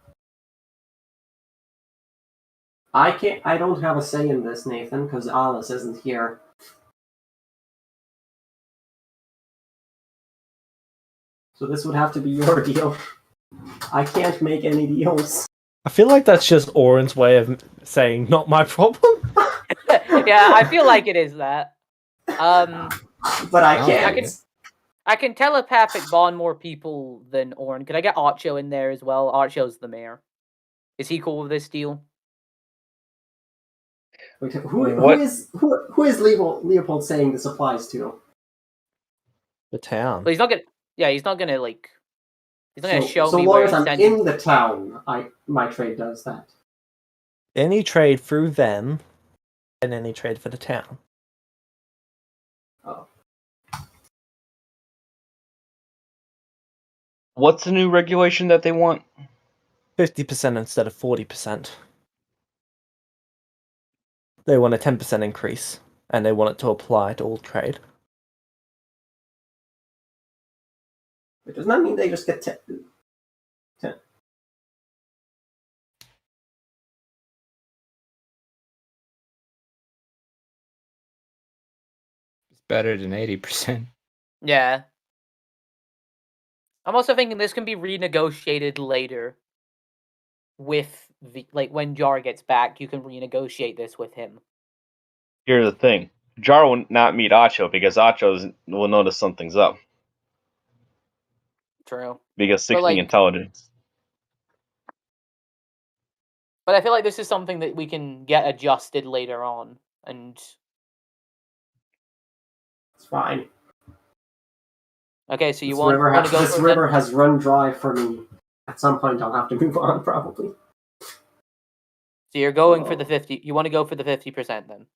I don't have a say in this, Nathan, because Alice isn't here. So this would have to be your deal. I can't make any deals. I feel like that's just Oren's way of saying, not my problem. Yeah, I feel like it is that. But I Oh, can't. I can telepathic bond more people than Orn. Could I get Archo in there as well? Archo's the mayor. Is he cool with this deal? Wait, What? who is Leopold saying this applies to? The town. Well, he's not gonna. Yeah, he's not gonna like. He's not gonna show so me long where as he's I'm sending. in the town, my trade does that. Any trade through them, and any trade for the town. Oh. What's the new regulation that they want? 50% instead of 40%. They want a 10% increase, and they want it to apply to all trade. It does not mean they just get 10. It's better than 80%. Yeah. I'm also thinking this can be renegotiated later. With the when Jar gets back, you can renegotiate this with him. Here's the thing. Jar will not meet Acho because Acho will notice something's up. True. Because 60 like- intelligence. But I feel like this is something that we can get adjusted later on, and It's fine. okay, so you This want to go this for river has run dry for me. At some point, I'll have to move on, probably. So you're going for the 50. You want to go for the 50% then?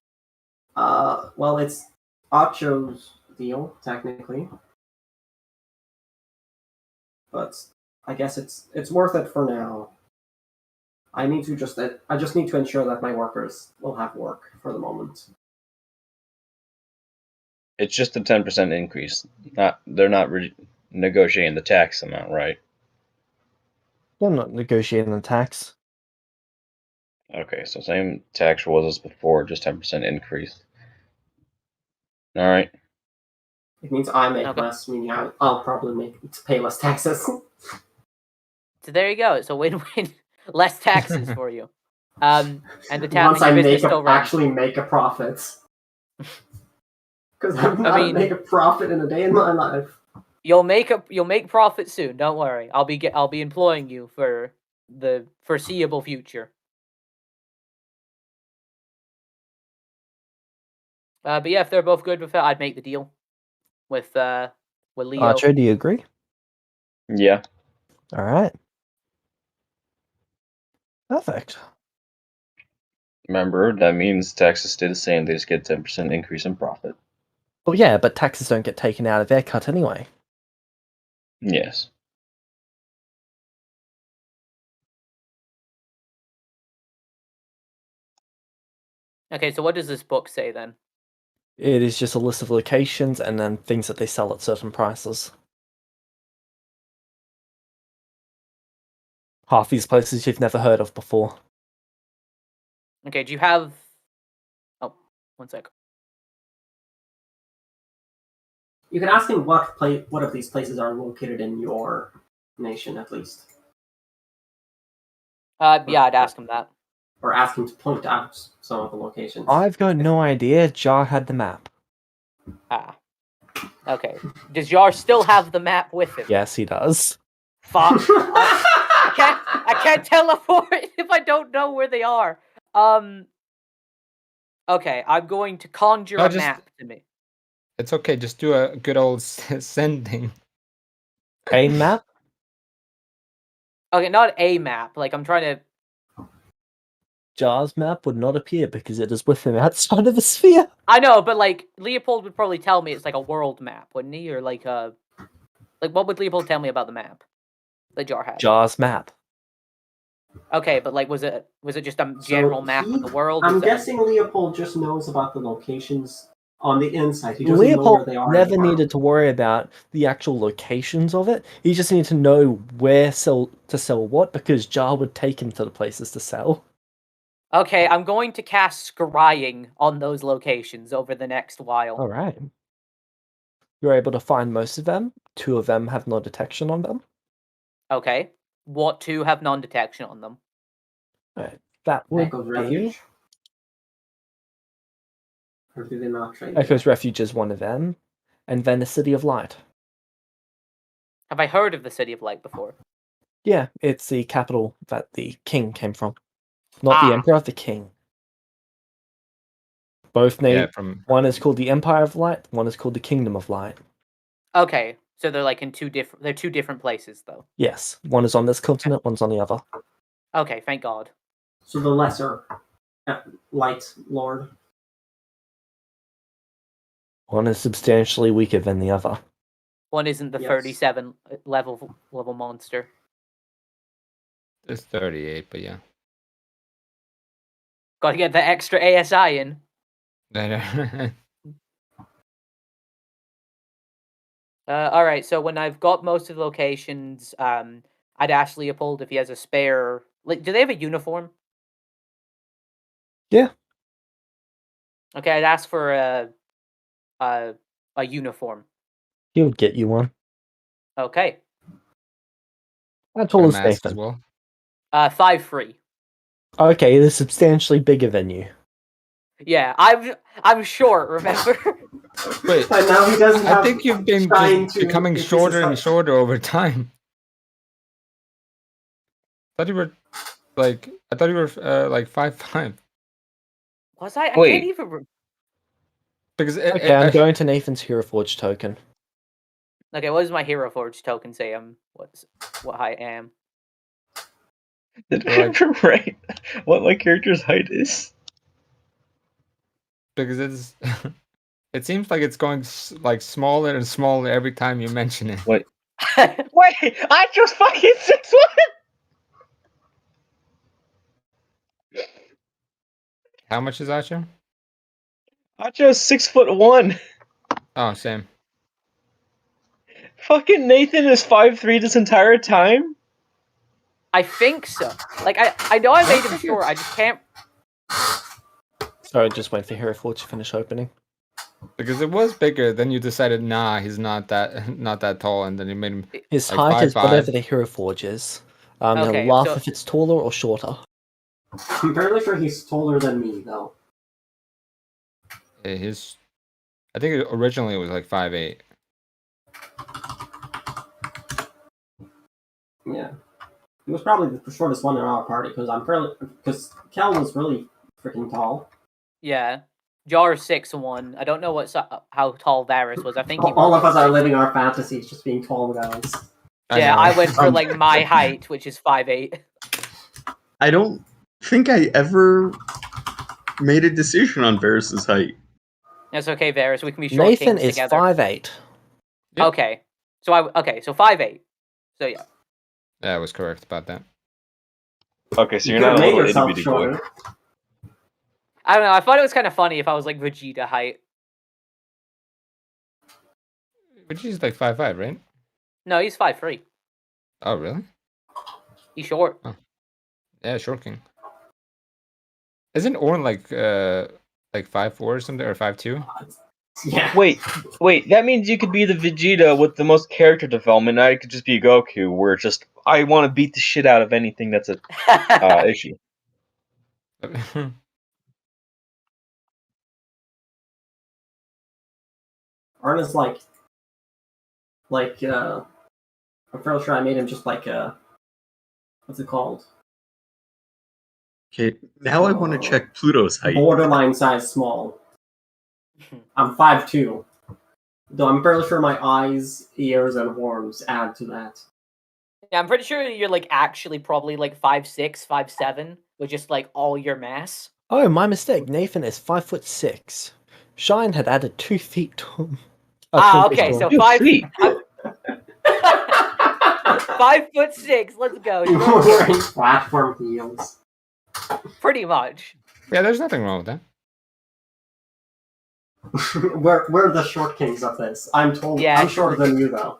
Well, it's Acho's deal, technically. But I guess it's worth it for now. I just need to ensure that my workers will have work for the moment. It's just a 10% increase. They're not really. negotiating the tax amount, right? I'm not negotiating the tax. Okay, so same tax rules as before, just 10% increase. All right. It means I make Okay. less, meaning I'll probably pay less taxes. So there you go. It's a win-win. Less taxes for you. And the Once I your business still runs. actually make a profit. Because I've I not mean- made a profit in a day in my life. You'll make profit soon. Don't worry. I'll be employing you for the foreseeable future. But yeah, if they're both good with it, I'd make the deal with Leo. Archer, do you agree? Yeah. All right. Perfect. Remember, that means taxes stay the same. They just get 10% increase in profit. Well, yeah, but taxes don't get taken out of their cut anyway. Yes. Okay, so what does this book say then? It is just a list of locations and then things that they sell at certain prices. Half these places you've never heard of before. Okay, do you have... Oh, one sec. You can ask him what of these places are located in your nation, at least. Yeah, I'd ask him that. Or ask him to point out some of the locations. I've got no idea. Jar had the map. Ah. Okay. Does Jar still have the map with him? Yes, he does. Fuck. I can't teleport if I don't know where they are. Okay, I'm going to conjure No, a just- map to me. It's okay. Just do a good old sending. A map? Okay, not a map. Like, I'm trying to... Jar's map would not appear because it is with him outside of the sphere. I know, but, like, Leopold would probably tell me it's like a world map, wouldn't he? Or, like, Like, what would Leopold tell me about the map that Jar had? Jar's map. Okay, but, like, was it just a general map of the world? I'm Was it- guessing Leopold just knows about the locations on the inside. He doesn't know where Leopold they are. never in the world. needed to worry about the actual locations of it. He just needed to know where to sell what because Jar would take him to the places to sell. Okay, I'm going to cast scrying on those locations over the next while. All right. You're able to find most of them. 2 of them have no detection on them. Okay. What 2 have non-detection on them? Right. That would Echo's be... Refuge. Or do they not trade? Echo's Refuge is one of them. And then the City of Light. Have I heard of the City of Light before? Yeah, it's the capital that the king came from. Not the Ah. emperor, the king. Both named... Yeah, from One is called the Empire of Light, one is called the Kingdom of Light. Okay, so they're like in 2 different... They're 2 different places, though. Yes, one is on this continent, one's on the other. Okay, thank God. So the lesser Light Lord. One is substantially weaker than the other. One isn't the Yes. 37 level monster. it's 38, but yeah. Gotta get the extra ASI in. Alright, so when I've got most of the locations, I'd ask Leopold if he has a spare... Like, do they have a uniform? Yeah. Okay, I'd ask for a uniform. He would get you one. Okay. How tall is Mask as Nathan? well. 5'3". Okay, it is substantially bigger than you. Yeah, I'm short, remember? Wait, And now he doesn't have I think you've been trying just to becoming increase his shorter and height. shorter over time. I thought you were like 5'5". Was I? I Wait. can't even... Because Okay, I'm going to Nathan's Hero Forge token. Okay, what does my Hero Forge token say? What height I am? Did I Like- ever write what my character's height is? because it's it seems like it's going like smaller and smaller every time you mention it. Wait, I just fucking 6'1". How much is Archer? I just 6'1". Oh, same. Fucking Nathan is 5'3" this entire time? I think so. Like I know I made him short. I just can't. Sorry, just wait for Hero Forge to finish opening. Because it was bigger, then you decided, nah, he's not that tall, and then you made him. His Like height is 5'5". whatever the Hero Forge is. He'll Okay, laugh so- if it's taller or shorter. I'm fairly sure he's taller than me, though. His, I think originally it was like 5'8". Yeah. He was probably the shortest one in our party, because Kel was really freaking tall. Yeah. Jar 6'1". I don't know how tall Varus was. I think he All was. of us are living our fantasies, just being tall guys. Yeah, know. I went for like my height, which is 5'8". I don't think I ever made a decision on Varus's height. That's okay, Varus. We can be short Nathan kings is together. 5'8". Yep. Okay. So 5'8". So yeah. Yeah, I was correct about that. Okay, so You you're could not have a made little itty yourself bitty boy. shorter. I don't know. I thought it was kind of funny if I was like Vegeta height. But she's like 5'5", right? No, he's 5'3". Oh, really? He's short. Yeah, short king. Isn't Orn like 5'4" or something, or 5'2"? Yeah. Wait, that means you could be the Vegeta with the most character development, and I could just be Goku, where it's just, I want to beat the shit out of anything that's a issue. Arn is like, I'm fairly sure I made him just like, what's it called? Okay, now I want to check Pluto's height. Borderline size small. I'm 5'2". Though I'm fairly sure my eyes, ears, and horns add to that. Yeah, I'm pretty sure you're like actually probably like 5'6", 5'7", with just like all your mass. Oh, my mistake. Nathan is 5'6". Shine had added 2 feet to him. Okay, so 5 feet. 5'6". Let's go. You were wearing platform heels. Pretty much. Yeah, there's nothing wrong with that. we're the short kings of this. I'm told. Yeah, I'm shorter than you, though.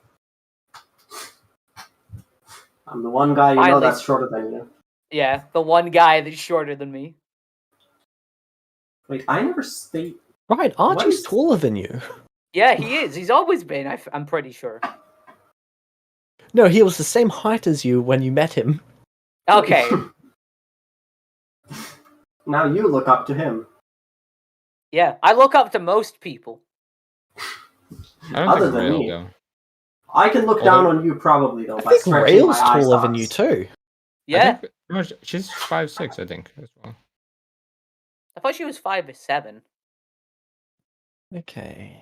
I'm the one guy you know Finally. that's shorter than you. Yeah, the one guy that's shorter than me. Wait, I never state. Right, Archie's is- taller than you. Yeah, he is. He's always been. I'm pretty sure. No, he was the same height as you when you met him. Okay. Now you look up to him. Yeah, I look up to most people. I don't Other think than Rail, me. though. I can look down on you probably though. I by think stretching Rail's my eye taller than you stalks. too. Yeah, No, she's 5'6", I think, as well. I thought she was 5'7". Okay.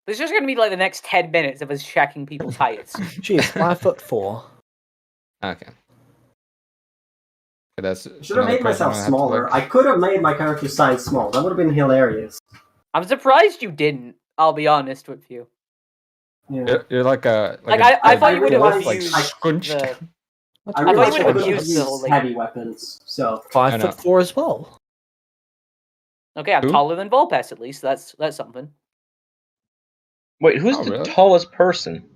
This is just gonna be like the next 10 minutes of us checking people's heights. She is 5'4". Okay. But that's Should have another made question myself I have to smaller. look. I could have made my character size small. That would have been hilarious. I'm surprised you didn't. I'll be honest with you. Yeah. You're like a Like, a I big thought you would have wolf, like used scrunched. the. I I thought realized you I would have couldn't used use the whole, like- heavy weapons, so 5'4" as well. Okay, I'm Who? taller than Volpes at least. That's something. Wait, who's Oh, the really? tallest person?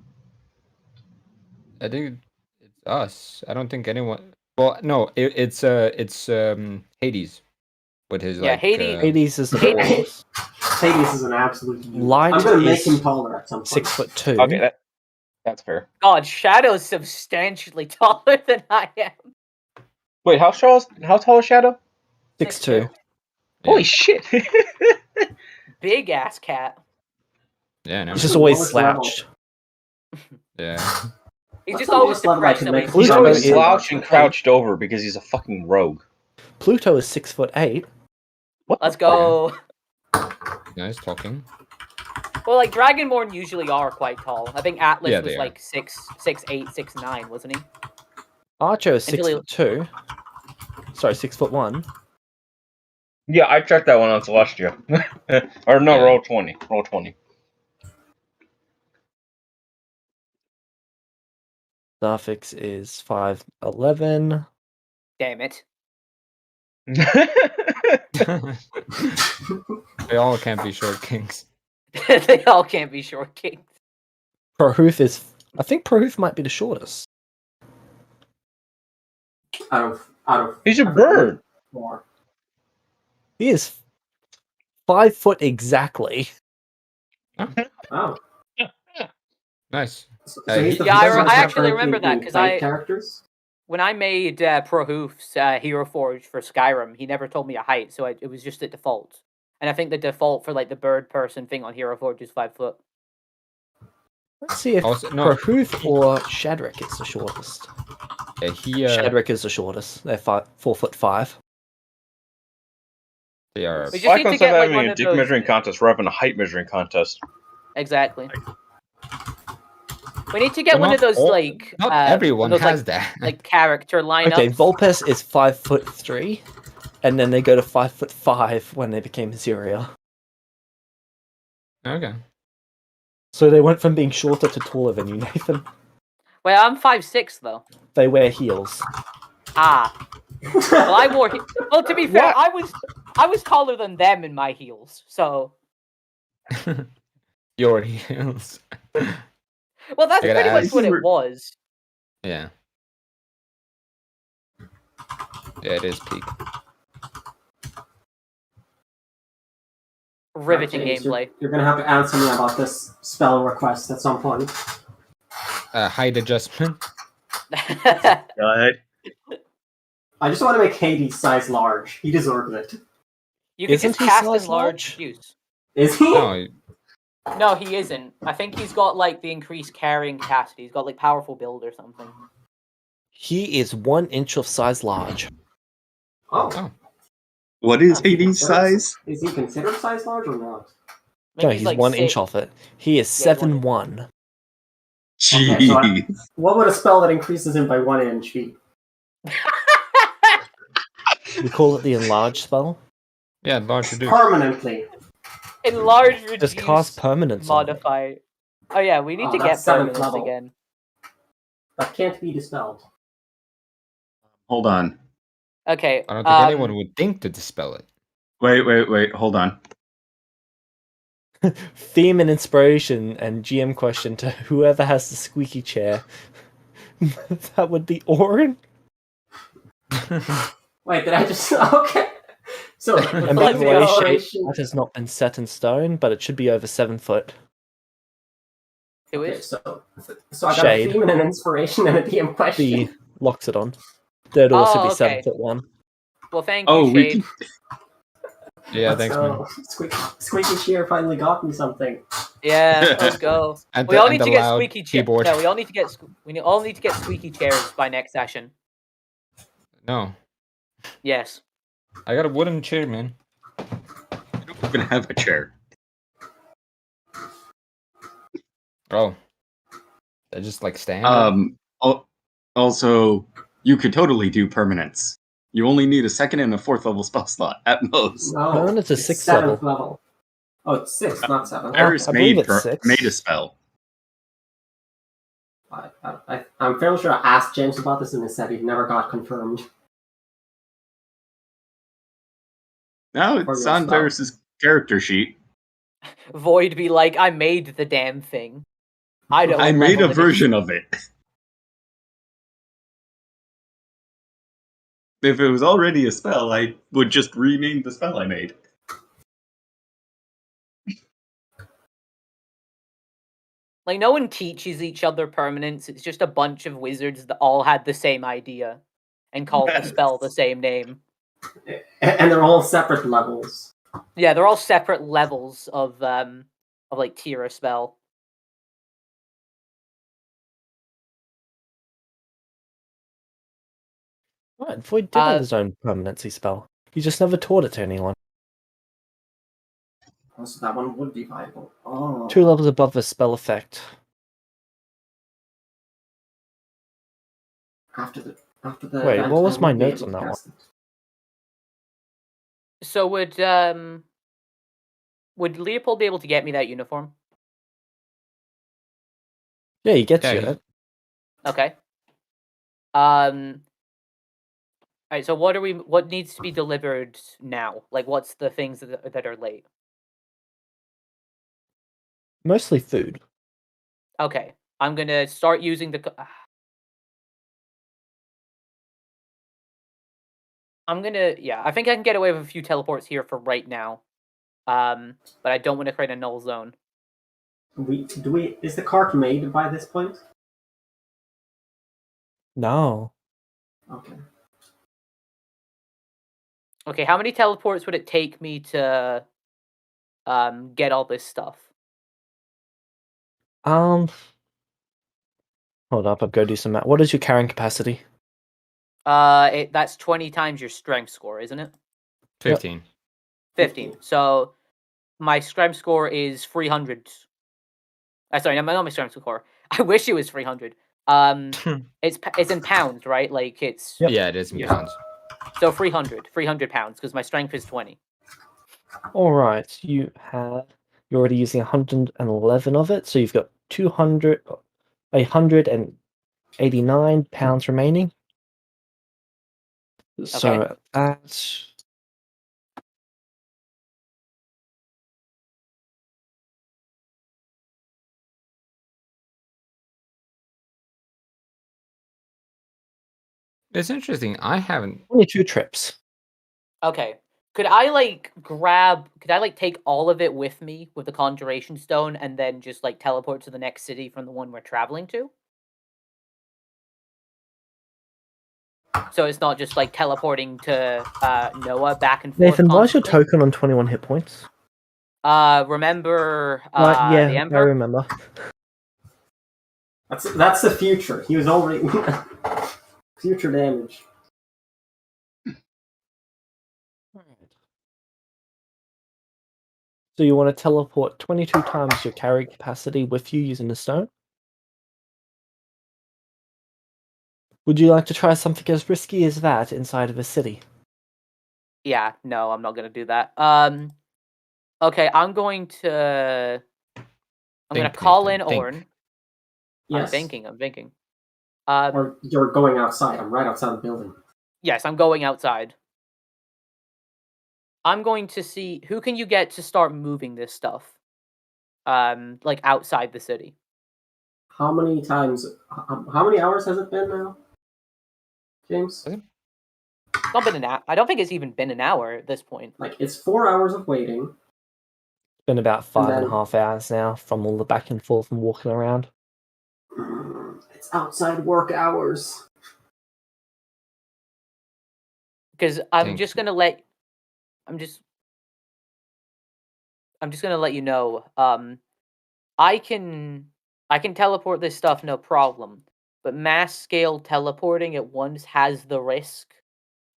I think it's us. I don't think anyone. Well, no, it's Hades with his Yeah, like. Hades- Hades is the Hades- tallest. Hades is an absolute beauty. Light I'm gonna make is him taller at some point. 6'2". Okay, that's fair. God, Shadow's substantially taller than I am. Wait, how tall is Shadow? 6'2". Holy shit! Big ass cat. Yeah, no. He's just the always lowest level. slouched. Yeah. He's What's just the always lowest level I depressed. could So make he's him? He's Pluto always is- slouched and crouched over because he's a fucking rogue. Pluto is 6'8". What? Let's go. Nice talking. Well, like Dragonborn usually are quite tall. I think Atlas Yeah, was they are. like 6'8", 6'9", wasn't he? Archer is Until he- 6'2". Sorry, 6'1". Yeah, I checked that one on Celestia. Or no, Yeah. roll 20. Roll 20. Suffix is 5'11". Damn it. They all can't be short kings. They all can't be short kings. Prohoof is. I think Prohoof might be the shortest. Out of. He's a bird. More. He is 5 foot exactly. Oh. Nice. So Uh, he's he- the Yeah, first I one to actually apparently remember that, be 'cause fight I- characters. When I made Prohoof's Hero Forge for Skyrim, he never told me a height, so it was just at default. And I think the default for like the bird person thing on Hero Forge is 5 foot. Let's see if Also, no. Prohoof or Shadrick is the shortest. He Shadrick is the shortest. They're 4'5". they are We just Why need to can't get, like, having one a of dick those- measuring contest rather than a height measuring contest? Exactly. We need to get Well, one of not those all- like not one of everyone those, has that. like character lineups. Okay, Vulpes is 5'3", and then they go to 5'5" when they became Syria. Okay. So So they went from being shorter to taller than you, Nathan. Well, I'm 5'6" though. They wear heels. Ah. Well, I wore. Well, to be fair, What? I was taller than them in my heels. So, Your heels. well, that's I gotta pretty much ask- what it was. Yeah. Yeah, it is peak. Riveting James, gameplay. You're gonna have to answer me about this spell request at some point. Height adjustment. Go ahead. I just want to make Hades size large. He deserves it. You can Isn't just he cast size enlarge large? use. Is he? No, No, he isn't. I think he's got like the increased carrying capacity. He's got like powerful build or something. He is 1 inch of size large. Oh. What is Is he Hades' considered- size? Is he considered size large or not? Maybe No, he's like 1 inch 6. off it. He is Yeah, 7'1". Jeez. Okay, so What would a spell that increases him by 1 inch be? We call it the enlarge spell. yeah, large reduce. Permanently. Enlarge, reduce, Just cast permanence on it. modify. Oh yeah, we need Oh, to get that's 7th permanence level. again. That can't be dispelled. Hold on. Okay. I don't think anyone would think to dispel it. Wait. Hold on. Theme and inspiration and GM question to whoever has the squeaky chair. That would be Orin. Wait, did I just... Okay. So, And Let's by the way, go. shape that has not been set in stone, but it should be over 7 foot. Who Okay, is? so I got Shade. a theme and an inspiration and a DM question. The locks it on. There'd also Oh, be 7 okay. foot 1. Well, thank Oh, you, we Shade. Yeah, Let's thanks, man. go. Squeaky chair finally got me something. Yeah, let's go. And We the, all and need the to get loud squeaky chairs. keyboard. No, we all need to get squeaky chairs by next session. No, Yes. I got a wooden chair, man. We're gonna have a chair. Oh, I just like stand. Also, you could totally do permanence. You only need a 2nd and a 4th level spell slot at most. No, Permanence is it's 6th 7th level. level. Oh, it's 6th, not 7th. Eris I believe made it's 6. made a spell. I'm fairly sure I asked James about this and he said it never got confirmed. No, Or it's your on spell. Eris's character sheet. Void be like, I made the damn thing. I don't. I made a version of it. If it was already a spell, I would just rename the spell I made. Like, no one teaches each other permanence. It's just a bunch of wizards that all had the same idea and called the spell the same name. And they're all separate levels. Yeah, they're all separate levels of like tier of spell. Right, Void did have his own permanency spell. He just never taught it to anyone. Oh, so that one would be viable. Oh. 2 levels above the spell effect. After the Wait, event, what was I my would be notes able on to that cast it. So would Leopold be able to get me that uniform? Yeah, he gets Yeah, you he- it. Okay. Alright, so what needs to be delivered now? Like, what's the things that are late? Mostly food. Okay, I'm gonna start using the. I'm gonna, yeah, I think I can get away with a few teleports here for right now. But I don't want to create a null zone. Is the cart made by this point? No. Okay. Okay, how many teleports would it take me to get all this stuff? Hold up, I'll go do some math. What is your carrying capacity? That's 20 times your strength score, isn't it? 15. 15. So my strength score is 300. Sorry, not my strength score. I wish it was 300. It's in pounds, right? Like it's Yep. Yeah, it is in Yeah. pounds. So 300 pounds because my strength is 20. All right, you're already using 111 of it, so you've got 189 pounds remaining. So that's It's interesting. I haven't. 22 trips. Okay. Could I take all of it with me with the conjuration stone and then just like teleport to the next city from the one we're traveling to? So it's not just like teleporting to Noah back and forth. Nathan, why is your constantly? token on 21 hit points? Remember Right, yeah, the I Emperor? remember. That's the future. He was already future damage. So you want to teleport 22 times your carry capacity with you using the stone? Would you like to try something as risky as that inside of a city? Yeah, no, I'm not gonna do that. Okay, I'm gonna Think, call Nathan, in think. Orn. Yes. I'm thinking. Or you're going outside. I'm right outside the building. Yes, I'm going outside. I'm going to see who can you get to start moving this stuff. Like outside the city. How many times? How many hours has it been now, James? It's not been an hour. I don't think it's even been an hour at this point. Like it's 4 hours of waiting. It's been about five and a then- half hours now from all the back and forth and walking around. It's outside work hours. Because I'm Think. just gonna let you know. I can teleport this stuff no problem, but mass scale teleporting at once has the risk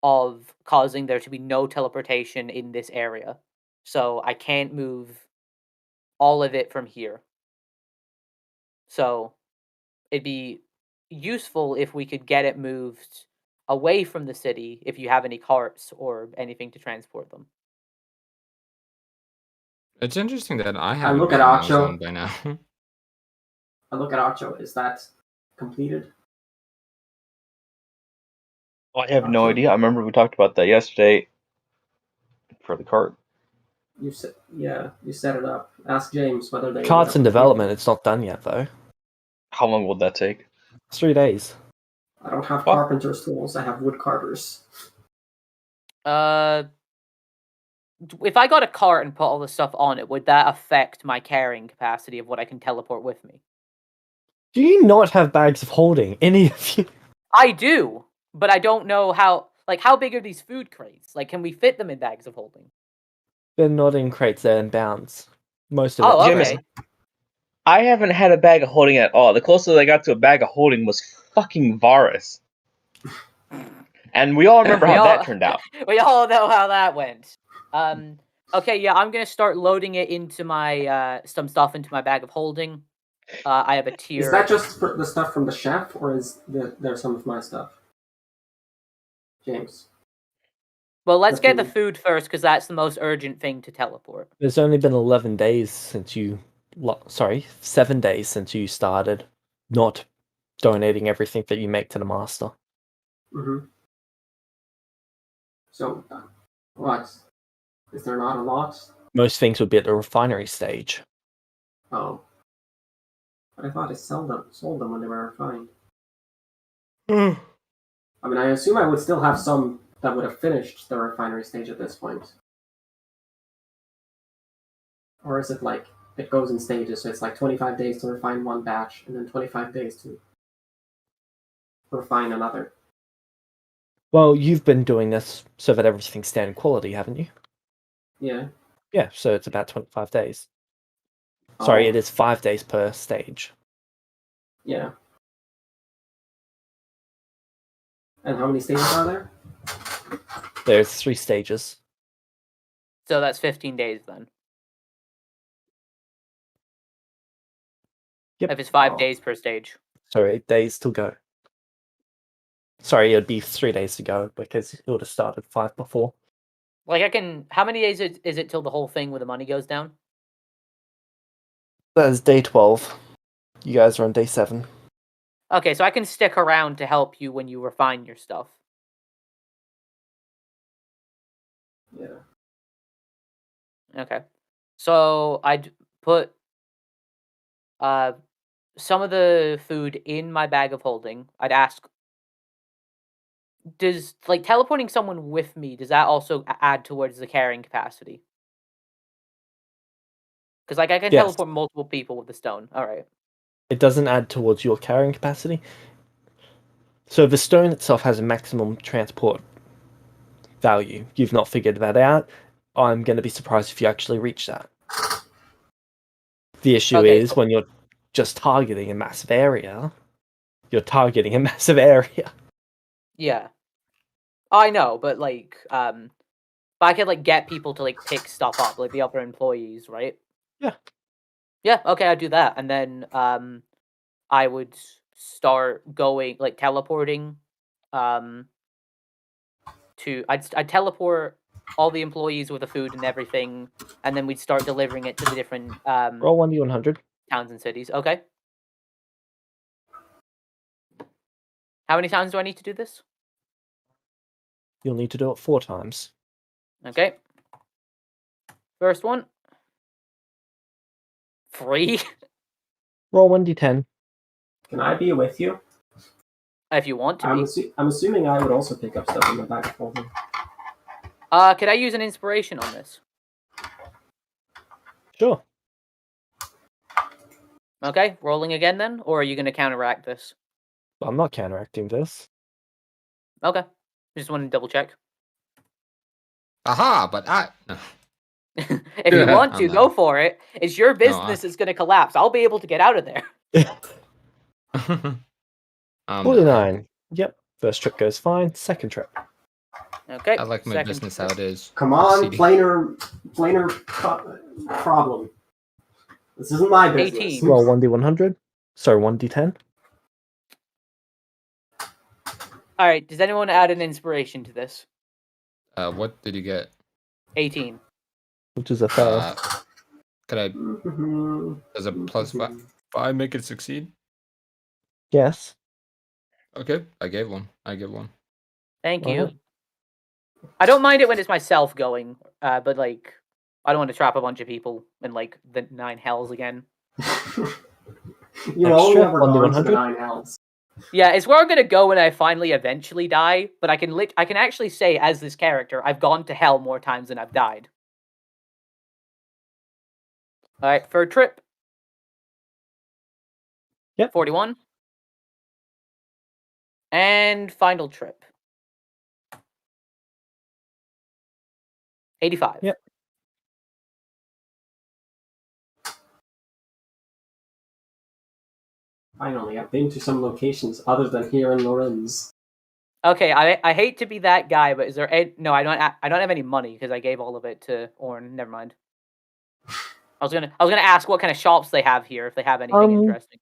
of causing there to be no teleportation in this area. So I can't move all of it from here. So it'd be useful if we could get it moved away from the city if you have any carts or anything to transport them. It's interesting that I haven't look at been in Acho. zone by now. I look at Acho. Is that completed? I have no idea. I remember we talked about that yesterday for the cart. You set it up. Ask James whether they. Cart's in development, it's not done yet though. How long will that take? 3 days. I don't have What? carpenter's tools. I have wood carvers. If I got a cart and put all the stuff on it, would that affect my carrying capacity of what I can teleport with me? Do you not have bags of holding? Any of you? I do, but I don't know how. Like, how big are these food crates? Like, can we fit them in bags of holding? They're not in crates, they're in bounds. Most of it. Oh, James, okay. I haven't had a bag of holding at all. The closest I got to a bag of holding was fucking Varus. And we all remember how that turned out. We all know how that went. Okay, yeah, I'm gonna start loading it into my some stuff into my bag of holding. I have a tier. Is that just for the stuff from the chef, or is there some of my stuff? James. Well, let's the get the food? food first because that's the most urgent thing to teleport. There's only been 11 days since you... 7 days since you started not donating everything that you make to the master. Mm-hmm. So, what? Is there not a lot? Most things would be at the refinery stage. Oh. But I thought I sold them when they were refined. Mm. I mean, I assume I would still have some that would have finished the refinery stage at this point. Or is it like, it goes in stages, so it's like 25 days to refine one batch, and then 25 days to refine another. Well, you've been doing this so that everything's standard quality, haven't you? Yeah. Yeah, so it's about 25 days. Sorry, Oh. it is 5 days per stage. Yeah. And how many stages are there? There's 3 stages. So that's 15 days then. Yep. If it's 5 Oh. days per stage. So 8 days to go. Sorry, it would be 3 days to go because it would have started 5 before. Like I can. How many days is it till the whole thing where the money goes down? That is day 12. You guys are on day 7. Okay, so I can stick around to help you when you refine your stuff. Yeah. Okay. So I'd put some of the food in my bag of holding. I'd ask, does like teleporting someone with me, does that also add towards the carrying capacity? Because like I can Yes. teleport multiple people with the stone. All right. It doesn't add towards your carrying capacity. So the stone itself has a maximum transport value. You've not figured that out. I'm going to be surprised if you actually reach that. The issue Okay, is so- when you're just targeting a massive area, you're targeting a massive area. Yeah. I know, but like, but I could like get people to like pick stuff up, like the other employees, right? Yeah. Yeah. Okay, I'd do that, and then I would start going like teleporting, to I'd teleport all the employees with the food and everything, and then we'd start delivering it to the different Roll 1d100. towns and cities. Okay. How many times do I need to do this? You'll need to do it 4 times. Okay. First one. 3. Roll 1d10. Can I be with you? If you want to be. I'm assuming I would also pick up stuff in the bag of holding. Could I use an inspiration on this? Sure. Okay, rolling again then, or are you going to counteract this? I'm not counteracting this. Okay, just want to double check. Aha, but I... No. If you want to, I'm go not. for it. It's your business that's going to collapse. I'll be able to get out of there. 49. Yep. First trip goes fine. Second trip. Okay. I like my second business trip. how it is. Come on, Proceeding. planar problem. This isn't my business. 18. Roll 1d100. Sorry, 1d10. All right. Does anyone add an inspiration to this? What did you get? 18. Which is a fail. Could I... Does a plus 5 make it succeed? Yes. Okay, I gave one. I give one. Thank All you. right. I don't mind it when it's myself going, but like, I don't want to trap a bunch of people in like the 9 hells again. You only Extra, ever gone to the 1d100? 9 hells. Yeah, it's where I'm gonna go when I finally eventually die. But I can actually say as this character, I've gone to hell more times than I've died. All right, for a trip. Yep. 41. And final trip. 85. Yep. Finally, I've been to some locations other than here in Lorenz. Okay, I hate to be that guy, but is there no? I don't have any money because I gave all of it to Orn. Never mind. I was gonna ask what kind of shops they have here if they have anything interesting.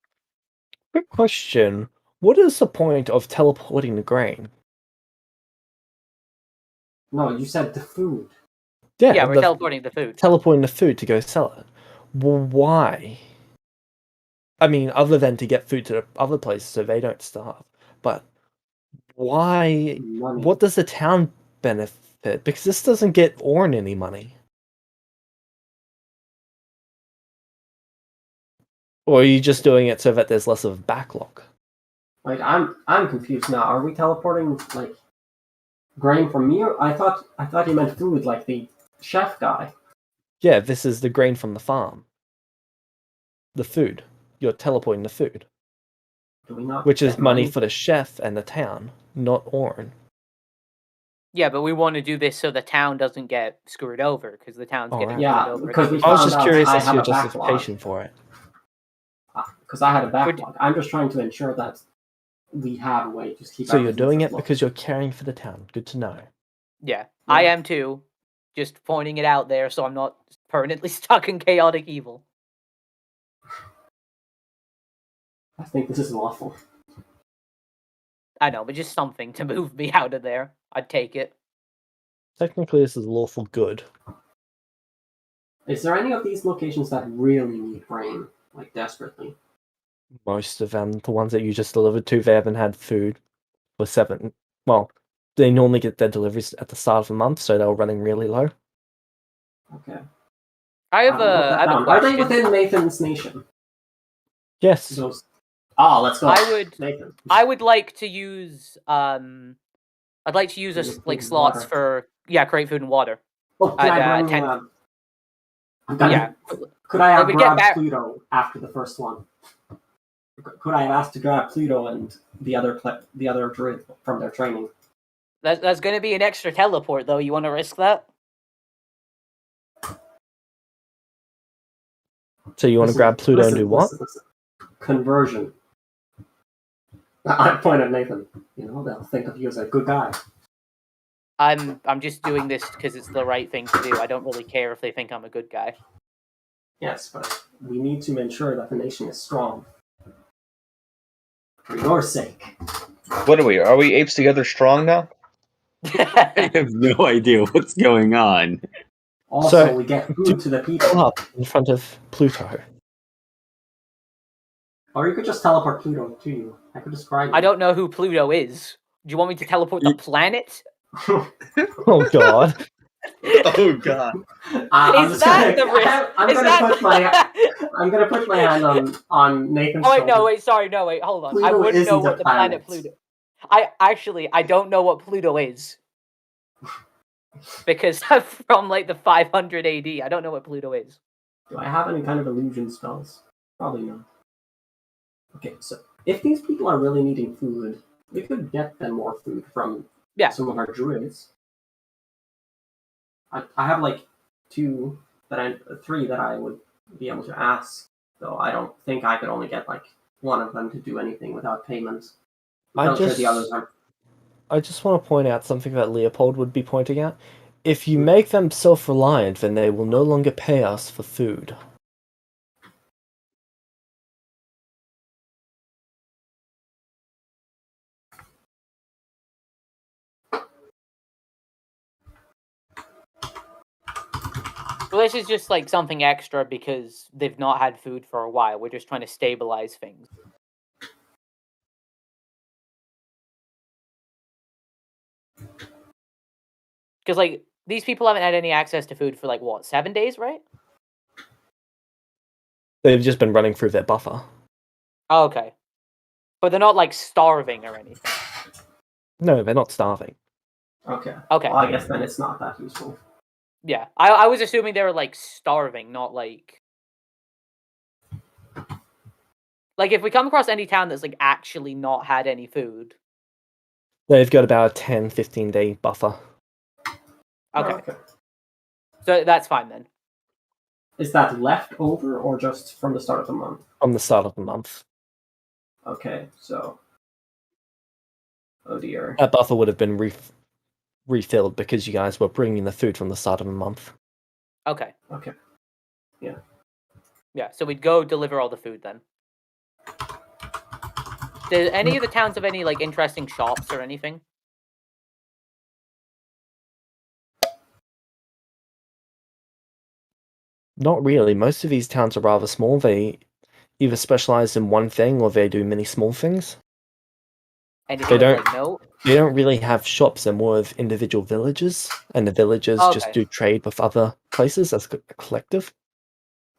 Quick question. What is the point of teleporting the grain? No, you said the food. Yeah, we're teleporting the food. Teleporting the food to go sell it. Well, why? I mean, other than to get food to the other places so they don't starve. But why? Money. What does the town benefit? Because this doesn't get Orn any money. Or are you just doing it so that there's less of a backlog? Like I'm confused now. Are we teleporting like grain from me? Or I thought you meant food, like the chef guy. Yeah, this is the grain from the farm. The food. You're teleporting the food. Do we not? Which is get money for the chef and the town, not Orin. Yeah, but we want to do this so the town doesn't get screwed over, because the town's getting Alright. Yeah, screwed over. because we I was found just out curious I as to have your a backlog. justification for it. Because I had a backlog. I'm just trying to ensure that we have a way to keep. So you're doing it afloat. because you're caring for the town. Good to know. Yeah, I am too. Just pointing it out there so I'm not permanently stuck in chaotic evil. I think this is lawful. I know, but just something to move me out of there. I'd take it. Technically, this is lawful good. Is there any of these locations that really need rain, like desperately? Most of them, the ones that you just delivered to, they haven't had food for 7. Well, they normally get their deliveries at the start of the month, so they're running really low. Okay. I have Note a that down. Are they within Nathan's nation? Yes. Those. Oh, let's go. Nathan. I would like to use I'd like to use Food like and slots water. for create food and water. Oh, can I bring 10 yeah. Could I have Like, we get grabbed back- Pluto after the first one? Could I have asked to grab Pluto and the other druid from their training? That's going to be an extra teleport, though. You want to risk that? So you want to grab Pluto and do what? Listen. Conversion. I point at Nathan. You know, they'll think of you as a good guy. I'm just doing this because it's the right thing to do. I don't really care if they think I'm a good guy. Yes, but we need to ensure that the nation is strong. For your sake. What are we? Are we apes together strong now? I have no idea what's going on. Also, So, we get do- food to the Pull people. up in front of Pluto. Or you could just teleport Pluto to you. I could describe it. I don't know who Pluto is. Do you want me to teleport the planet? Oh god. Oh god. Is that the risk? I'm gonna put my hand on Nathan's Oh wait, shoulder. no, wait, sorry, no, wait, hold on. I Pluto wouldn't know isn't a what the planet planet. Pluto. I don't know what Pluto is. Because I'm from like the 500 AD. I don't know what Pluto is. Do I have any kind of illusion spells? Probably not. Okay, so if these people are really needing food, we could get them more food from some of our druids. I have like 3 that I would be able to ask, though I don't think I could only get like one of them to do anything without payment. I'm sure the others are. I just want to point out something that Leopold would be pointing out. If you make them self-reliant, then they will no longer pay us for food. Well, this is just like something extra because they've not had food for a while. We're just trying to stabilize things. Because like these people haven't had any access to food for like what, 7 days, right? They've just been running through their buffer. Oh, okay. But they're not like starving or anything. No, they're not starving. Okay. Okay. Well, I guess then it's not that useful. Yeah, I was assuming they were like starving, not like if we come across any town that's like actually not had any food. They've got about a 10-15 day buffer. Okay. So that's fine then. Is that left over or just from the start of the month? From the start of the month. Okay, so. Oh dear. That buffer would have been refilled because you guys were bringing the food from the start of the month. Okay. Okay. Yeah. Yeah, so we'd go deliver all the food then. Do any of the towns have any like interesting shops or anything? Not really. Most of these towns are rather small. They either specialize in one thing or they do many small things. Anything They like, no? They don't really have shops. They're more of individual villages, and the villages just do trade with other places as a collective.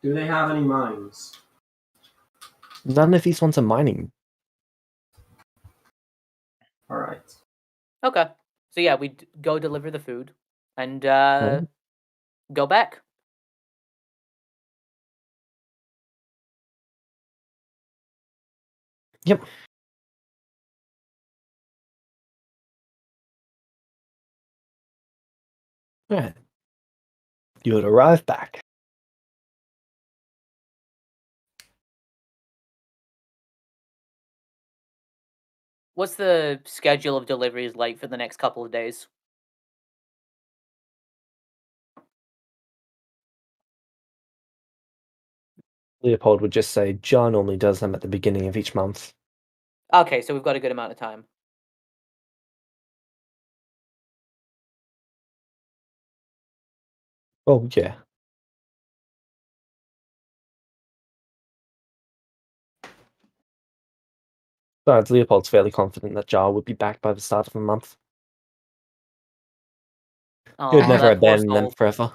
Do they have any mines? None of these ones are mining. All right. Okay. So yeah, we go deliver the food and Okay. go back. Yep. Alright. You would arrive back. What's the schedule of deliveries like for the next couple of days? Leopold would just say John only does them at the beginning of each month. Okay, so we've got a good amount of time. Oh, yeah. Besides, Leopold's fairly confident that Jar would be back by the start of the month. He would Aw, never that poor abandon them soul. forever.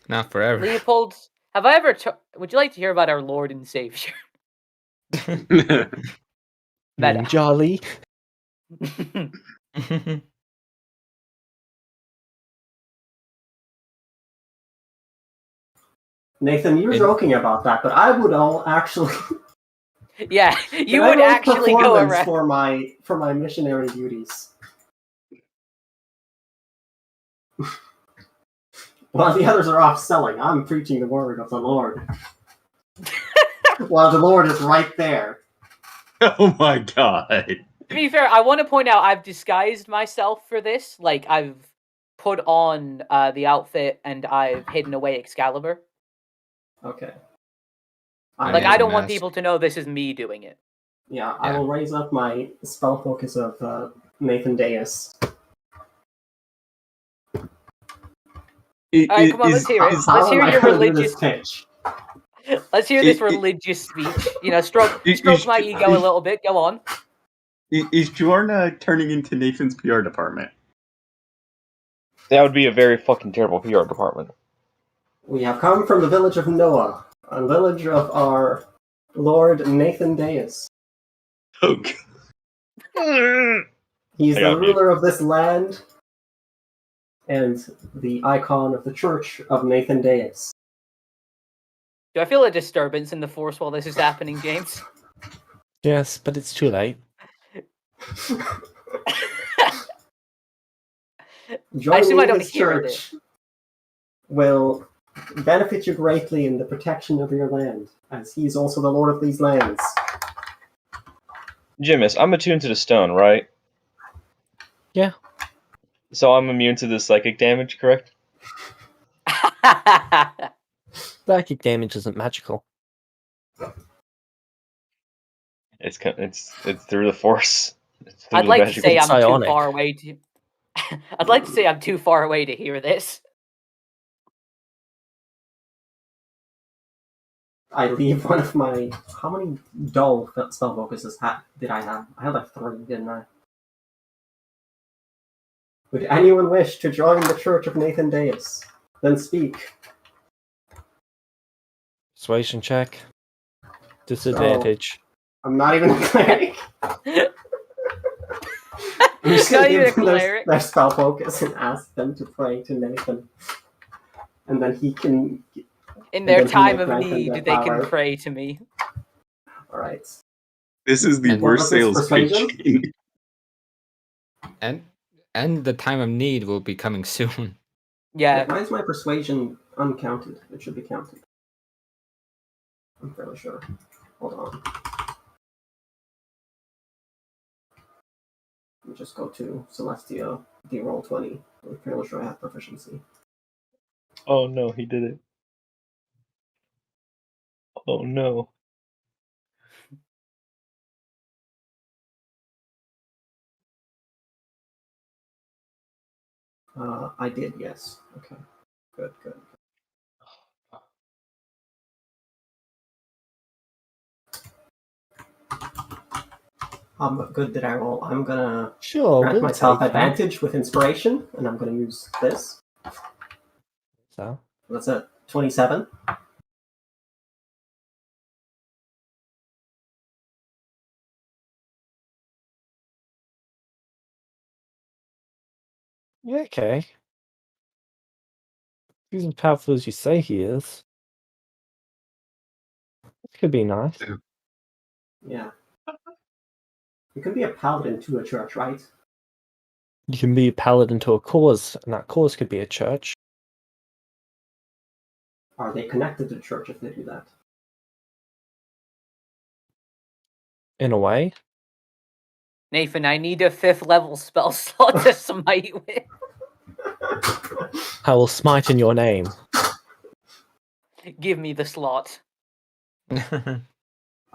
Not forever. Leopold, have I ever? Would you like to hear about our Lord and Savior? Meta. Jolly. Nathan, you're joking about that, but I would all actually. Yeah, you I would roll actually go performance around. for my missionary duties. While the others are off selling, I'm preaching the word of the Lord. While the Lord is right there. Oh my god. To be fair, I want to point out I've disguised myself for this. Like, I've put on the outfit and I've hidden away Excalibur. Okay. Like, has I a don't want mask. people to know this is me doing it. Yeah, I will raise up my spell focus of Nathan Deus. Alright, come on, let's hear it. Let's hear your religious pitch. Let's hear this religious speech. You know, stroke my ego a little bit. Go on. Is Jorna turning into Nathan's PR department? That would be a very fucking terrible PR department. We have come from the village of Noah, a village of our Lord Nathan Deus. Okay. He's I the got you. ruler of this land and the icon of the Church of Nathan Deus. Do I feel a disturbance in the force while this is happening, James? Yes, but it's too late. I assume I Joining don't his hear church will benefit you greatly in the protection of your land, as he's also the lord of these lands. Jimis, I'm attuned to the stone, right? Yeah. So I'm immune to the psychic damage, correct? Psychic damage isn't magical. It's through the force. It's through I'd the like to magical- say It's I'm psionic. too far away to. I'd like to say I'm too far away to hear this. I leave one of my... How many dull spell focuses did I have? I had like 3, didn't I? Would anyone wish to join the Church of Nathan Deus? Then speak. Persuasion check. Disadvantage. I'm not even a cleric. I'm just Not gonna even a give them cleric. their spell focus and ask them to pray to Nathan. And then he can... In their then he time may of grant them need, their they can power. pray to me. Alright. This is the And worst what was sales persuasion? pitch. And the time of need will be coming soon. Yeah. Why is my persuasion uncounted? It should be counted. I'm fairly sure. Hold on. Let me just go to Celestia, D-roll 20. I'm fairly sure I have proficiency. Oh no, he did it. Oh no. I did, yes. Okay. Good. How good did I roll? I'm gonna Sure, grant we'll myself take advantage with inspiration, and I'm gonna use this. So, That's it. 27. Yeah, okay. He's as powerful as you say he is. This could be nice. Yeah. You can be a paladin to a church, right? You can be a paladin to a cause, and that cause could be a church. Are they connected to the church if they do that? In a way. Nathan, I need a 5th level spell slot to smite with. I will smite in your name. Give me the slot. I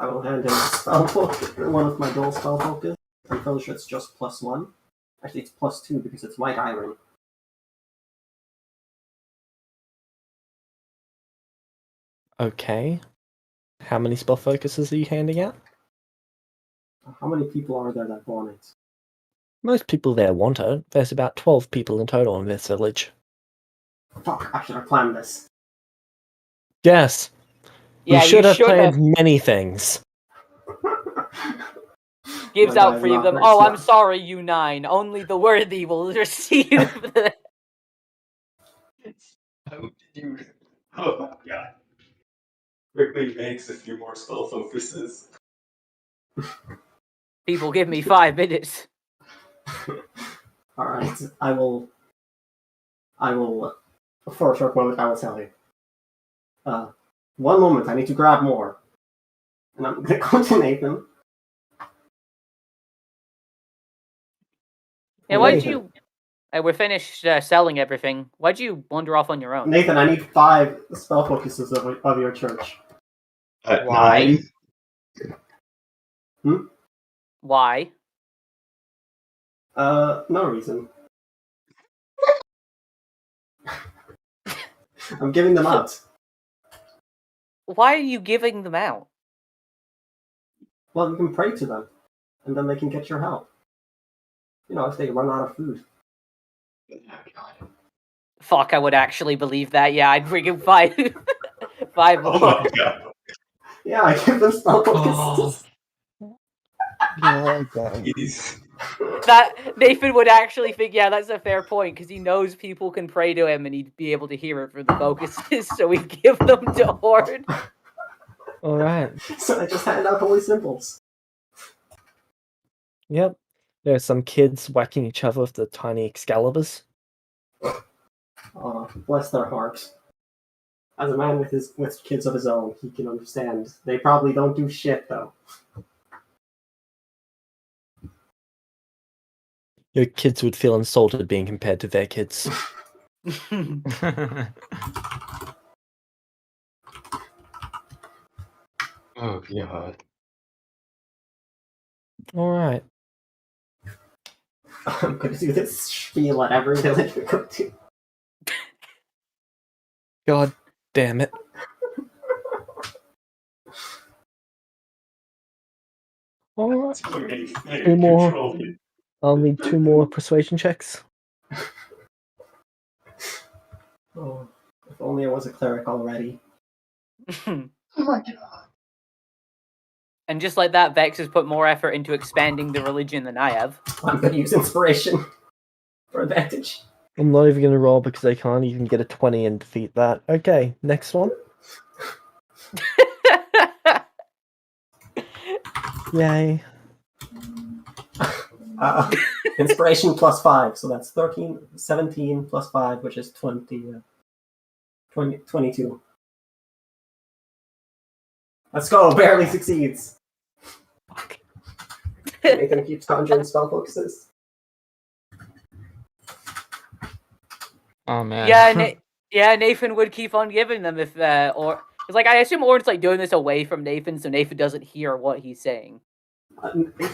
will hand him a spell book, one of my gold spell focus. I'm fairly sure it's just +1. Actually, it's +2 because it's white iron. Okay. How many spell focuses are you handing out? How many people are there that want it? Most people there want it. There's about 12 people in total in this village. Fuck, I should have planned this. Yes. Yeah, you should have should planned many things. Gives My out guy's 3 of not them. very Oh, smart. I'm sorry, you 9. Only the worthy will receive the... How did you? Oh my god! Quickly makes a few more spell focuses. People give me 5 minutes. Alright, I will, for a short moment, I will tell you. 1 moment, I need to grab more. And I'm gonna go to Nathan. Yeah, why'd Nathan. you... we're finished selling everything. Why'd you wander off on your own? Nathan, I need 5 spell focuses of your church. Why? 9. Why? No reason. I'm giving them out. Why are you giving them out? Well, you can pray to them, and then they can get your help. You know, if they run out of food. Oh god! Fuck, I would actually believe that. Yeah, I'd bring him 5. 5 Oh more. my god! Yeah, I give them spell focuses. Jeez. That Nathan would actually think, yeah, that's a fair point, because he knows people can pray to him and he'd be able to hear it for the focuses, so he'd give them to Horde. Alright. So I just hand out holy symbols. Yep. There's some kids whacking each other with the tiny Excaliburs. Bless their hearts. As a man with kids of his own, he can understand. They probably don't do shit, though. Your kids would feel insulted being compared to their kids. Oh god! Alright. I'm gonna do this spiel at every village we go to. God damn it. Alright. Two more. I'll need 2 more persuasion checks. Oh, if only I was a cleric already. Oh my god! And just like that, Vex has put more effort into expanding the religion than I have. I'm gonna use inspiration for advantage. I'm not even going to roll because I can't even get a 20 and defeat that. Okay, next one. Yay. Inspiration plus 5, so that's 17 plus 5, which is 22. Let's go, barely succeeds. Nathan keeps conjuring spell focuses. Oh man. Yeah, Nathan would keep on giving them if or it's like I assume Orin's like doing this away from Nathan, so Nathan doesn't hear what he's saying.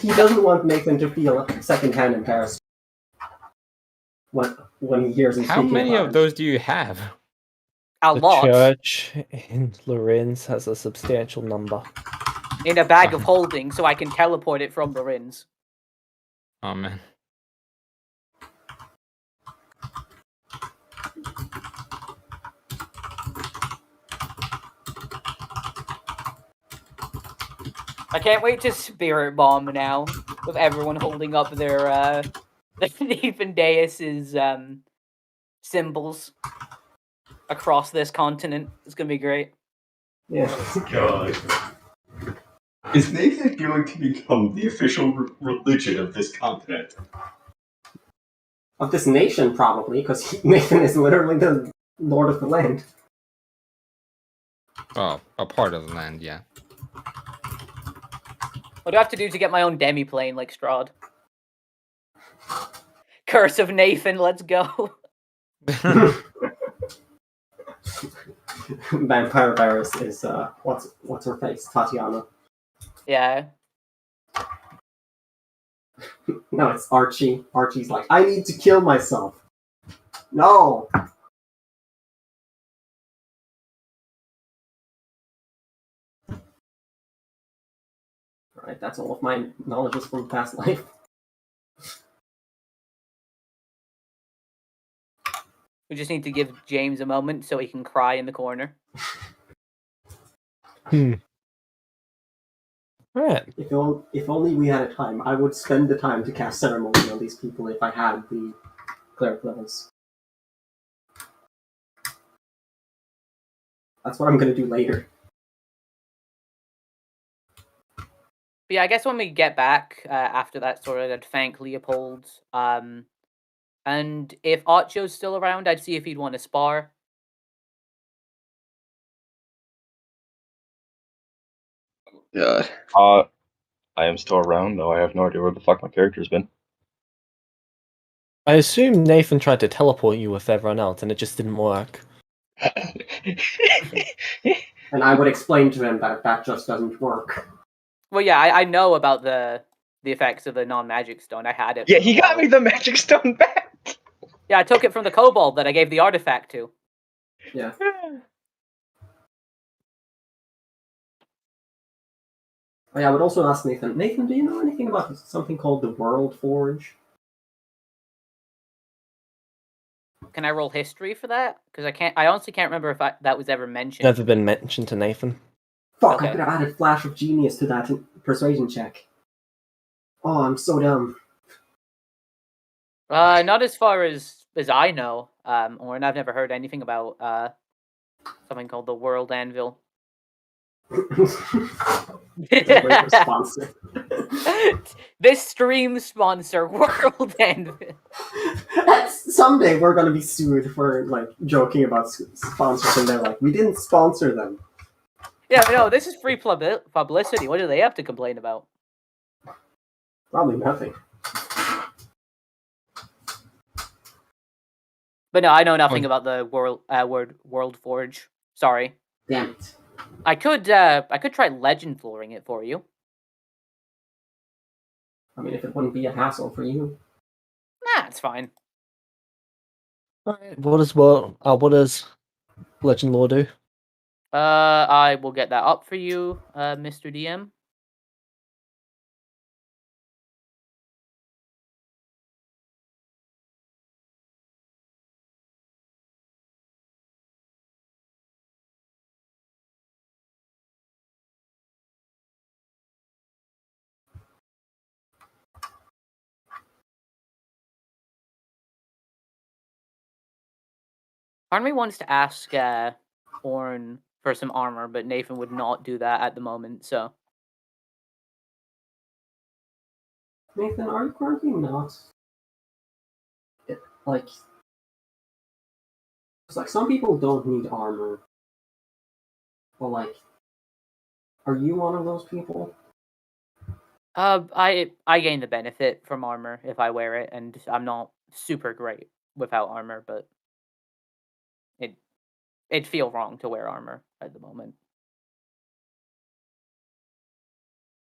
He doesn't want Nathan to feel secondhand embarrassed when he hears him How speaking. many about of it. those do you have? A The lot. church in Lorenz has a substantial number. In a bag of holding, so I can teleport it from Lorenz. Oh man. I can't wait to spirit bomb now with everyone holding up their Nathan Deus's symbols across this continent. It's gonna be great. Yeah. God. Is Nathan going to become the official religion of this continent? Of this nation, probably, because Nathan is literally the lord of the land. Oh, a part of the land, yeah. What do I have to do to get my own demi-plane like Strahd? Curse of Nathan, let's go. Vampire virus is what's her face? Tatiana. Yeah. No, it's Archie. Archie's like, I need to kill myself. No. Alright, that's all of my knowledge from past life. We just need to give James a moment so he can cry in the corner. Right. If only we had a time, I would spend the time to cast ceremony on these people if I had the cleric levels. That's what I'm gonna do later. But yeah, I guess when we get back after that story, I'd thank Leopold. And if Archo's still around, I'd see if he'd want to spar. God. I am still around, though I have no idea where the fuck my character's been. I assume Nathan tried to teleport you with everyone else, and it just didn't work. And I would explain to him that just doesn't work. Well, yeah, I know about the effects of the non-magic stone. I had it. Yeah, he got me the magic stone back! Yeah, I took it from the kobold that I gave the artifact to. Yeah. Oh, yeah, I would also ask Nathan. Nathan, do you know anything about something called the World Forge? Can I roll history for that? Because I honestly can't remember if that was ever mentioned. Never been mentioned to Nathan. Fuck, Okay. I could have added Flash of Genius to that persuasion check. Oh, I'm so dumb. Not as far as I know. Or I've never heard anything about something called the World Anvil. Sponsor. This stream sponsor, World Anvil. Someday we're gonna be sued for like joking about sponsors, and they're like, "We didn't sponsor them." Yeah, no, this is free publicity. What do they have to complain about? Probably nothing. But no, I know nothing about the World Forge. Sorry. Damn it. I could try legend flooring it for you. I mean, if it wouldn't be a hassle for you. Nah, it's fine. Alright, what does Legend Lore do? I will get that up for you, Mr. DM. Part of me wants to ask Orn for some armor, but Nathan would not do that at the moment, so. Nathan, are you currently not? It's like some people don't need armor. But like, are you one of those people? I gain the benefit from armor if I wear it, and I'm not super great without armor, but it'd feel wrong to wear armor at the moment.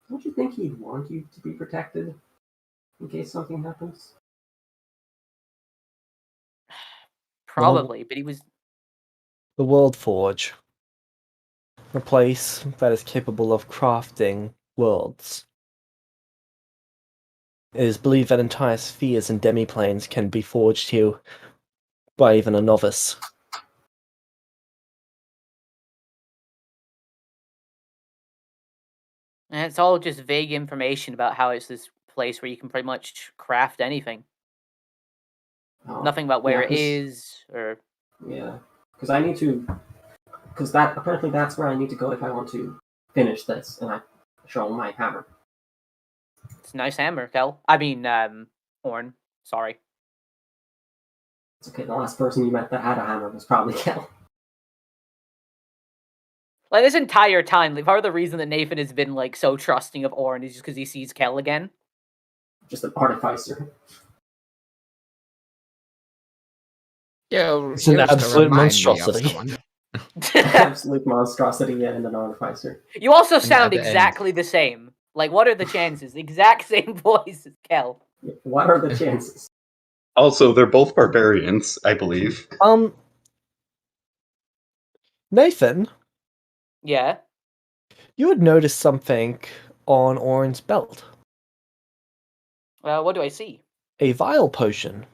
Don't you think he'd want you to be protected in case something happens? Probably, but he was. The World Forge. A place that is capable of crafting worlds. It is believed that entire spheres and demiplanes can be forged here by even a novice. And it's all just vague information about how it's this place where you can pretty much craft anything. Oh, Nothing about where it 'cause- is, or... Yeah, because I need to. Because apparently that's where I need to go if I want to finish this, and I show my hammer. It's a nice hammer, Kel. I mean, Orn. Sorry. It's okay. The last person you met that had a hammer was probably Kel. Like, this entire time, like, part of the reason that Nathan has been, like, so trusting of Orn is just because he sees Kel again. Just an artificer. Yeah, It's an used to absolute remind me of monstrosity. someone. Absolute monstrosity and an artificer. You also at sound the end. exactly the same. Like, what are the chances? Exact same voice as Kel. What are the chances? Also, they're both barbarians, I believe. Nathan, Yeah. you had noticed something on Orin's belt. What do I see? A vial potion.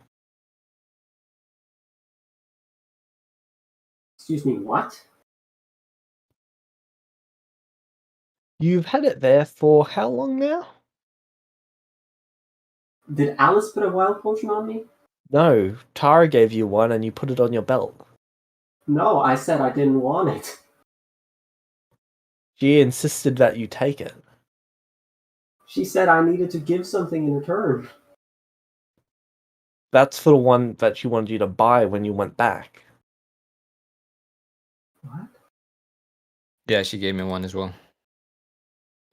Excuse me, what? You've had it there for how long now? Did Alice put a wild potion on me? No, Tara gave you one and you put it on your belt. No, I said I didn't want it. She insisted that you take it. She said I needed to give something in return. That's for the one that she wanted you to buy when you went back. What? Yeah, she gave me one as well.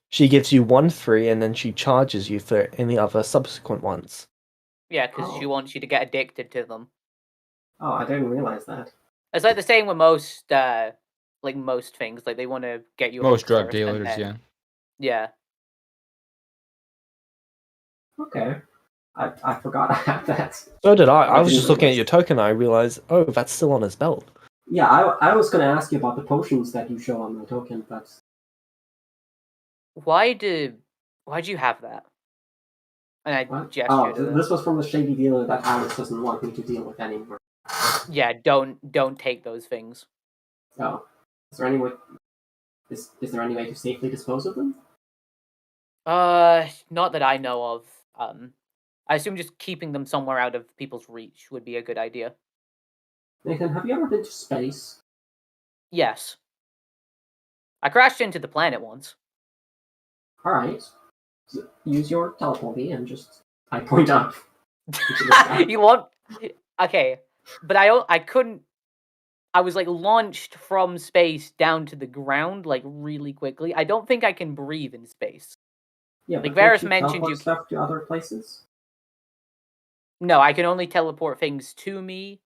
She gives you one free and then she charges you for any other subsequent ones. Yeah, because she wants you to get addicted to them. Oh, I didn't realize that. It's like the same with most, most things. Like, they want to get you Most hooked drug first, and dealers, then- yeah. Yeah. Okay. I forgot I had that. So did I. I was didn't just looking at realize. your token and I realized, oh, that's still on his belt. Yeah, I was going to ask you about the potions that you show on my token, but Why'd you have that? And I what? gestured Oh, to this was from the shady dealer that Alice doesn't want me to deal with anymore. Yeah, don't take those things. Oh, is there any way? Is there any way to safely dispose of them? Not that I know of. I assume just keeping them somewhere out of people's reach would be a good idea. Nathan, have you ever been to space? Yes. I crashed into the planet once. All right, use your teleporty and just I point up. to the sky. You want? Okay, but I couldn't. I was like launched from space down to the ground like really quickly. I don't think I can breathe in space. Yeah, Like but don't Varys you mentioned, teleport you stuff to other places. No, I can only teleport things to me,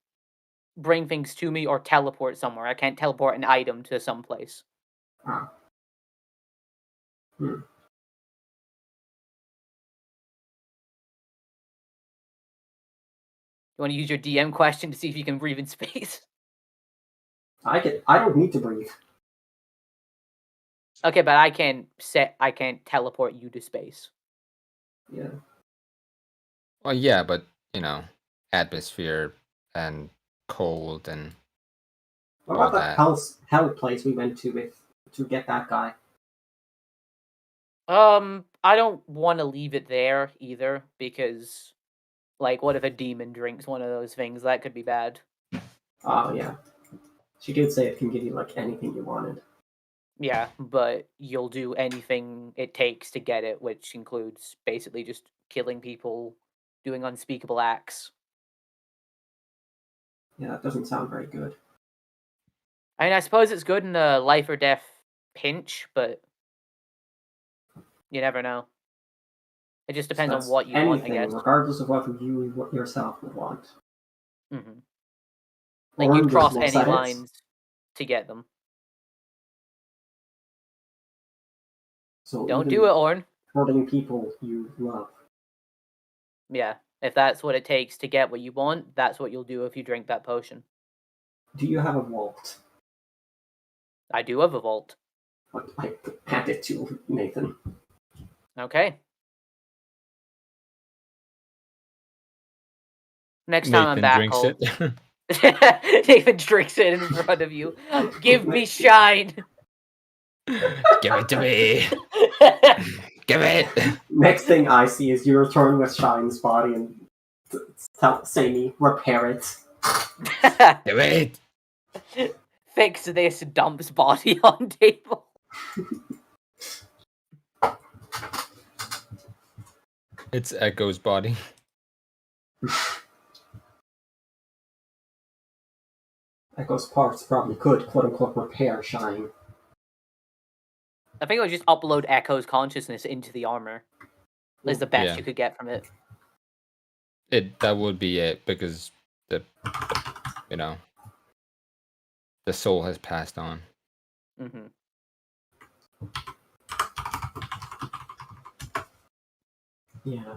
bring things to me, or teleport somewhere. I can't teleport an item to some place. Ah. Hmm. You want to use your DM question to see if you can breathe in space? I don't need to breathe. Okay, but I can't teleport you to space. Yeah. Well, yeah, but, atmosphere and cold and What all about that hell place we went to to get that guy? I don't want to leave it there either, because, like, what if a demon drinks one of those things? That could be bad. Oh yeah. She did say it can give you like anything you wanted. Yeah, but you'll do anything it takes to get it, which includes basically just killing people, doing unspeakable acts. Yeah, that doesn't sound very good. I mean, I suppose it's good in a life or death pinch, but you never know. It just depends on That's what you anything, want, I guess. regardless of what you yourself would want. Mm-hmm. Like, Or you'd just cross looks any at it, lines to get them. So Don't even do it, Orn. hurting people you love. Yeah, if that's what it takes to get what you want, that's what you'll do if you drink that potion. Do you have a vault? I do have a vault. I hand it to Nathan. Okay. Next time I'm Nathan back drinks home. it. Nathan drinks it in front of you. Give me shine. Give it to me. Give it. Next thing I see is you return with Shine's body and say me, repair it. Give it. Fix this dump's body on table. It's Echo's body. Echo's parts probably could, quote unquote, repair Shine. I think I would just upload Echo's consciousness into the armor. Is the best Yeah. you could get from it. That would be it because the soul has passed on. Mm-hmm. Yeah.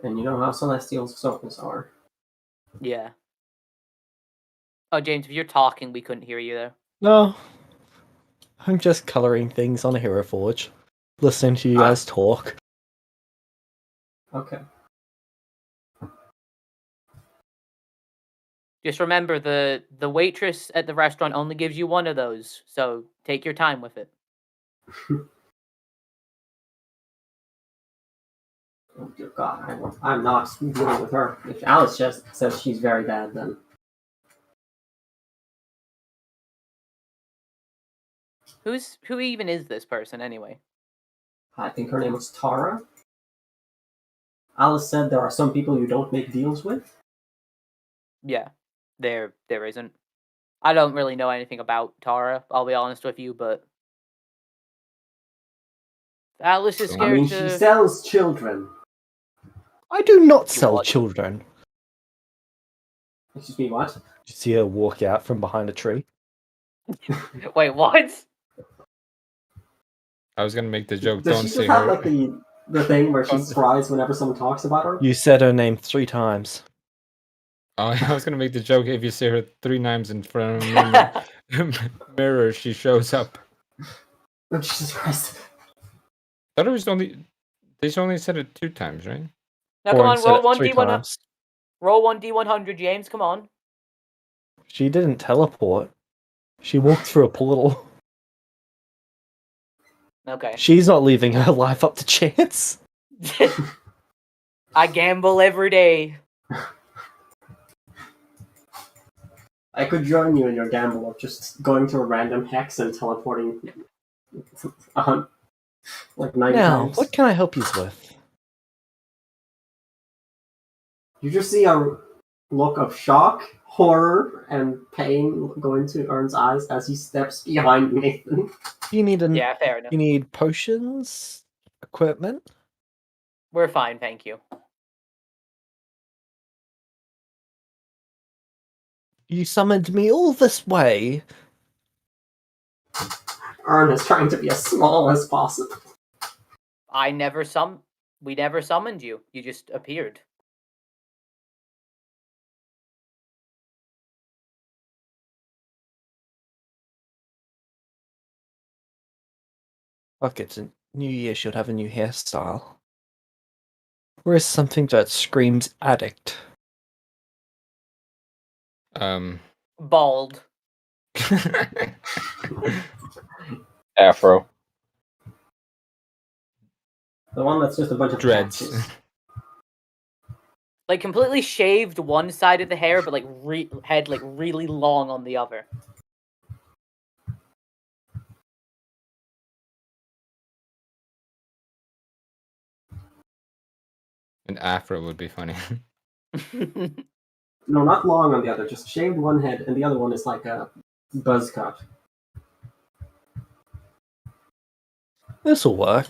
And you know how Celestial souls are. Yeah. Oh, James, if you're talking, we couldn't hear you there. No. I'm just colouring things on a Hero Forge. Listening to you guys talk. Okay. Just remember, the waitress at the restaurant only gives you one of those, so take your time with it. Oh dear God, I'm not dealing with her. If Alice just says she's very bad, then Who even is this person anyway? I think her name was Tara. Alice said there are some people you don't make deals with. Yeah, there isn't. I don't really know anything about Tara, I'll be honest with you, but Alice is scared I mean, to... she sells children. I do not sell what? children. Excuse me, what? You see her walk out from behind a tree. Wait, what? I was gonna make the joke. Does Don't she say just have her. like the thing where she Don't- cries whenever someone talks about her? You said her name 3 times. Oh, I was gonna make the joke. If you say her 3 times in front of a mirror, she shows up. Oh, Jesus Christ. Thought it was only. They only said it 2 times, right? Now come on, said roll it 3 1d100. times. Roll 1d100, James, come on. She didn't teleport. She walked through a portal. Okay. She's not leaving her life up to chance. I gamble every day. I could join you in your gamble of just going to a random hex and teleporting like 90 Now, times. what can I help you with? You just see a look of shock, horror, and pain go into Ern's eyes as he steps behind Nathan. You need Yeah, fair enough. You need potions, equipment. We're fine, thank you. You summoned me all this way. Ern is trying to be as small as possible. We never summoned you. You just appeared. Fuck it, New Year should have a new hairstyle. Where's something that screams addict? Bald. Afro. The one that's just a bunch of Dreads. taxes. Like completely shaved one side of the hair, but like head like really long on the other. An afro would be funny. No, not long on the other, just shaved one head, and the other one is like a buzz cut. This'll work.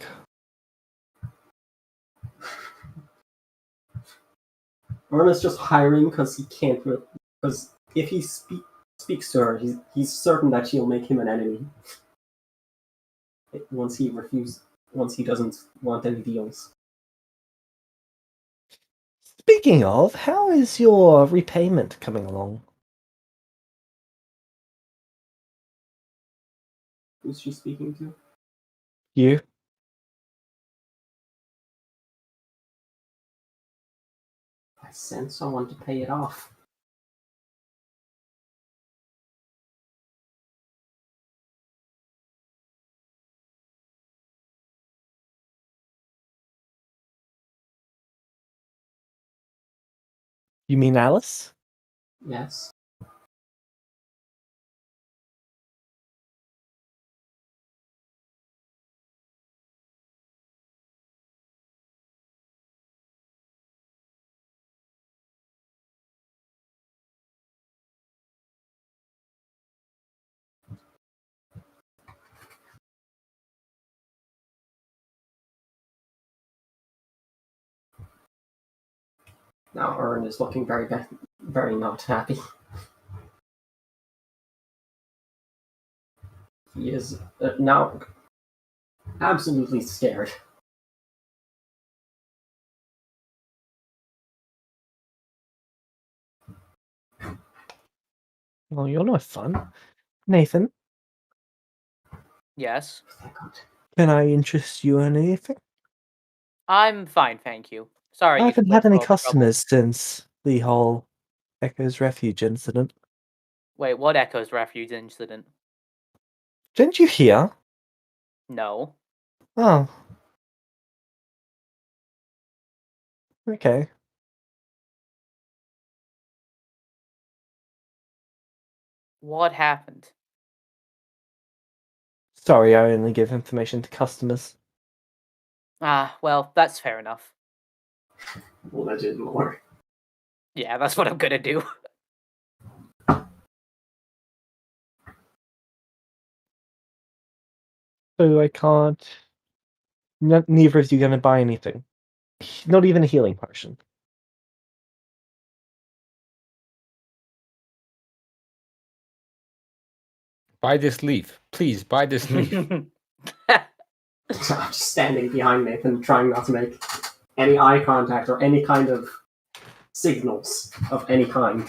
Ern is just hiring because he can't. Because if he speaks to her, he's certain that she'll make him an enemy. Once he doesn't want any deals. Speaking of, how is your repayment coming along? Who's she speaking to? You? I sent someone to pay it off. You mean Alice? Yes. Now Ern is looking very not happy. He is now absolutely scared. Well, you're no fun. Nathan, Yes. Thank God. can I interest you in anything? I'm fine, thank you. Sorry I you haven't went had any through all the trouble. customers since the whole Echo's Refuge incident. Wait, what Echo's Refuge incident? Didn't you hear? No. Oh. Okay. What happened? Sorry, I only give information to customers. Ah, well, that's fair enough. Legend lore. Yeah, that's what I'm gonna do. So I can't... neither of you gonna buy anything. Not even a healing potion. Buy this leaf. Please, buy this leaf. I'm just standing behind Nathan, trying not to make any eye contact or any kind of signals of any kind.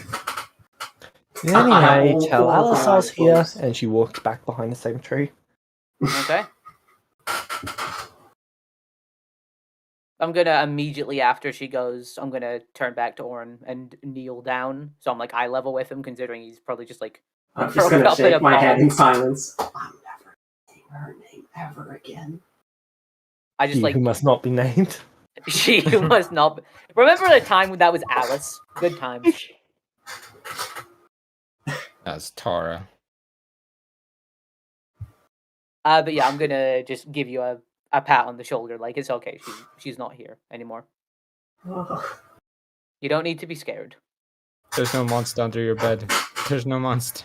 Anyway, all tell four of my Alice I was eyes here, closed. and she walked back behind the same tree. Okay. I'm gonna immediately after she goes, I'm gonna turn back to Orin and kneel down. So I'm like eye level with him, considering he's probably just like I'm just curled gonna up in a shake my head ball. in silence. I'm never saying her name ever again. I just He like who must not be named. she must not. Remember the time when that was Alice? Good times. That's Tara. But yeah, I'm gonna just give you a pat on the shoulder, like it's okay. She's not here anymore. Oh. You don't need to be scared. There's no monster under your bed. There's no monster.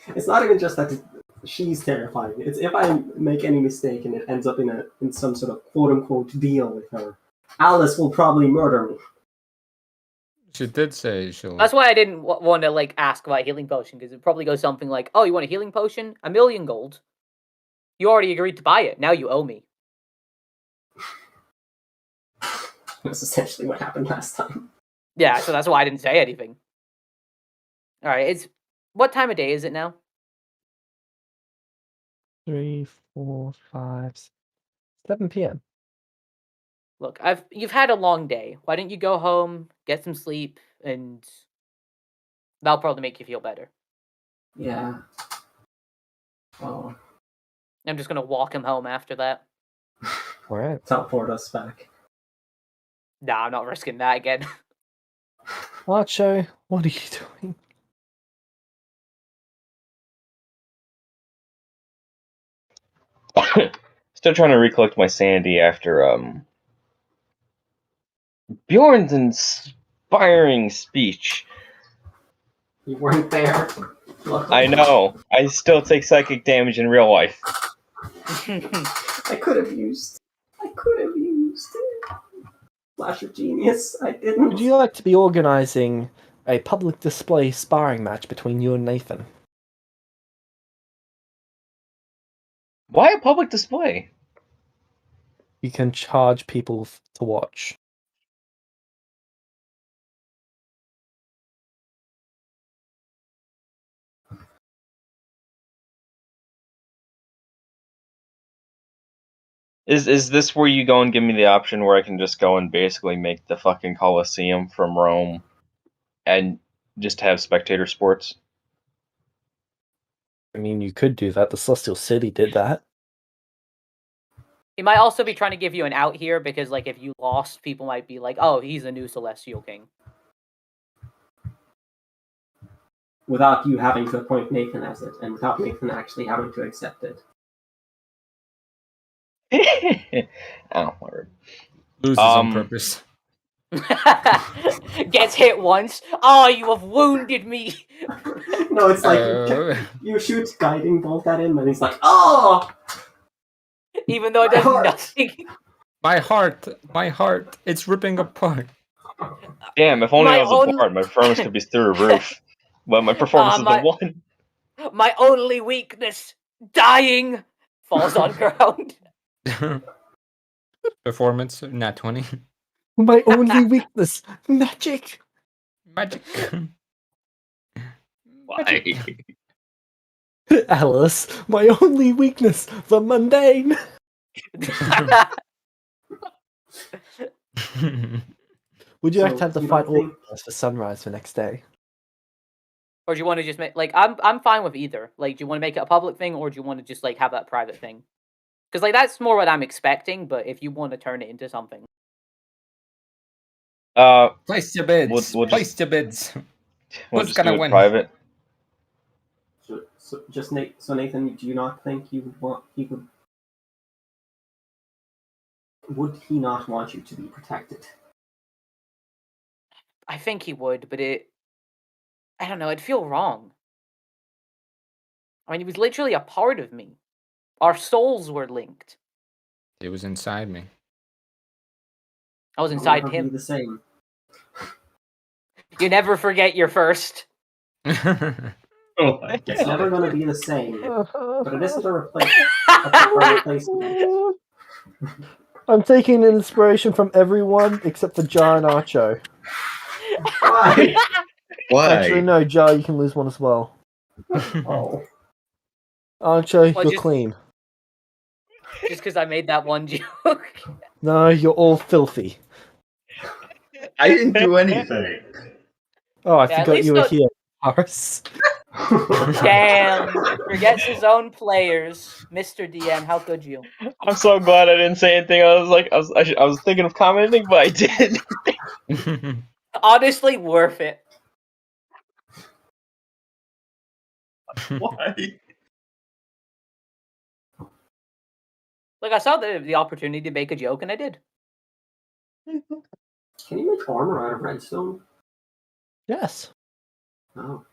It's not even just that she's terrifying. It's if I make any mistake and it ends up in some sort of quote unquote deal with her, Alice will probably murder me. She did say she'll. That's why I didn't want to like ask about healing potion, because it probably goes something like, "Oh, you want a healing potion? 1,000,000 gold. You already agreed to buy it. Now you owe me." That's essentially what happened last time. Yeah, so that's why I didn't say anything. All right, it's what time of day is it now? 3, 4, 5, 7 p.m. Look, you've had a long day. Why don't you go home, get some sleep, and that'll probably make you feel better. Yeah. Oh, I'm just gonna walk him home after that. Alright. teleport us back. Nah, I'm not risking that again. Archo, what are you doing? Still trying to recollect my sanity after Bjorn's inspiring speech. You weren't there. I know. I still take psychic damage in real life. I could have used Flash of Genius. I didn't. Would you like to be organising a public display sparring match between you and Nathan? Why a public display? You can charge people to watch. Is this where you go and give me the option where I can just go and basically make the fucking Colosseum from Rome and just have spectator sports? I mean, you could do that. The Celestial City did that. He might also be trying to give you an out here because, like, if you lost, people might be like, "Oh, he's a new Celestial King." Without you having to appoint Nathan as it, and without Nathan actually having to accept it. Oh, word. Loses on purpose. Gets hit once. Oh, you have wounded me. No, it's like you shoot guiding bolt at him, and he's like, "Oh!" Even though it My does heart. nothing. My heart, it's ripping apart. Damn, if only My I was own- a bard, my performance could be through the roof. But my performance is my- the one. My only weakness, dying, falls on ground. Performance, nat 20. My only weakness, magic. Magic. Why? Alice, my only weakness, the mundane. Would you So, have to have the you fight don't think- all for sunrise for next day? Or do you want to just make like I'm fine with either. Like, do you want to make it a public thing, or do you want to just like have that private thing? Because like that's more what I'm expecting. But if you want to turn it into something, Place your bids. We'll Place your bids. We'll Who's just do gonna it win? private. So just so Nathan, do you not think would he not want you to be protected? I think he would. But I don't know. It'd feel wrong. I mean, he was literally a part of me. Our souls were linked. It was inside me. I was It'll inside never be him. the same. You never forget your first. Oh my It's god. never going to be the same, but it isn't a replacement. I'm taking inspiration from everyone except for Jar and Archo. Why? Why? Actually, no, Jar, you can lose one as well. Oh, Archo, Well, you're just- clean. Just because I made that one joke. No, you're all filthy. I didn't do anything. Oh, I Yeah, at forgot least you were not- here, Horace. Damn. Forgets his own players. Mr. DM, how could you? I'm so glad I didn't say anything. I was thinking of commenting, but I didn't. Honestly, worth it. Why? Like, I saw the opportunity to make a joke, and I did. can you make armor out of redstone? Yes. Oh,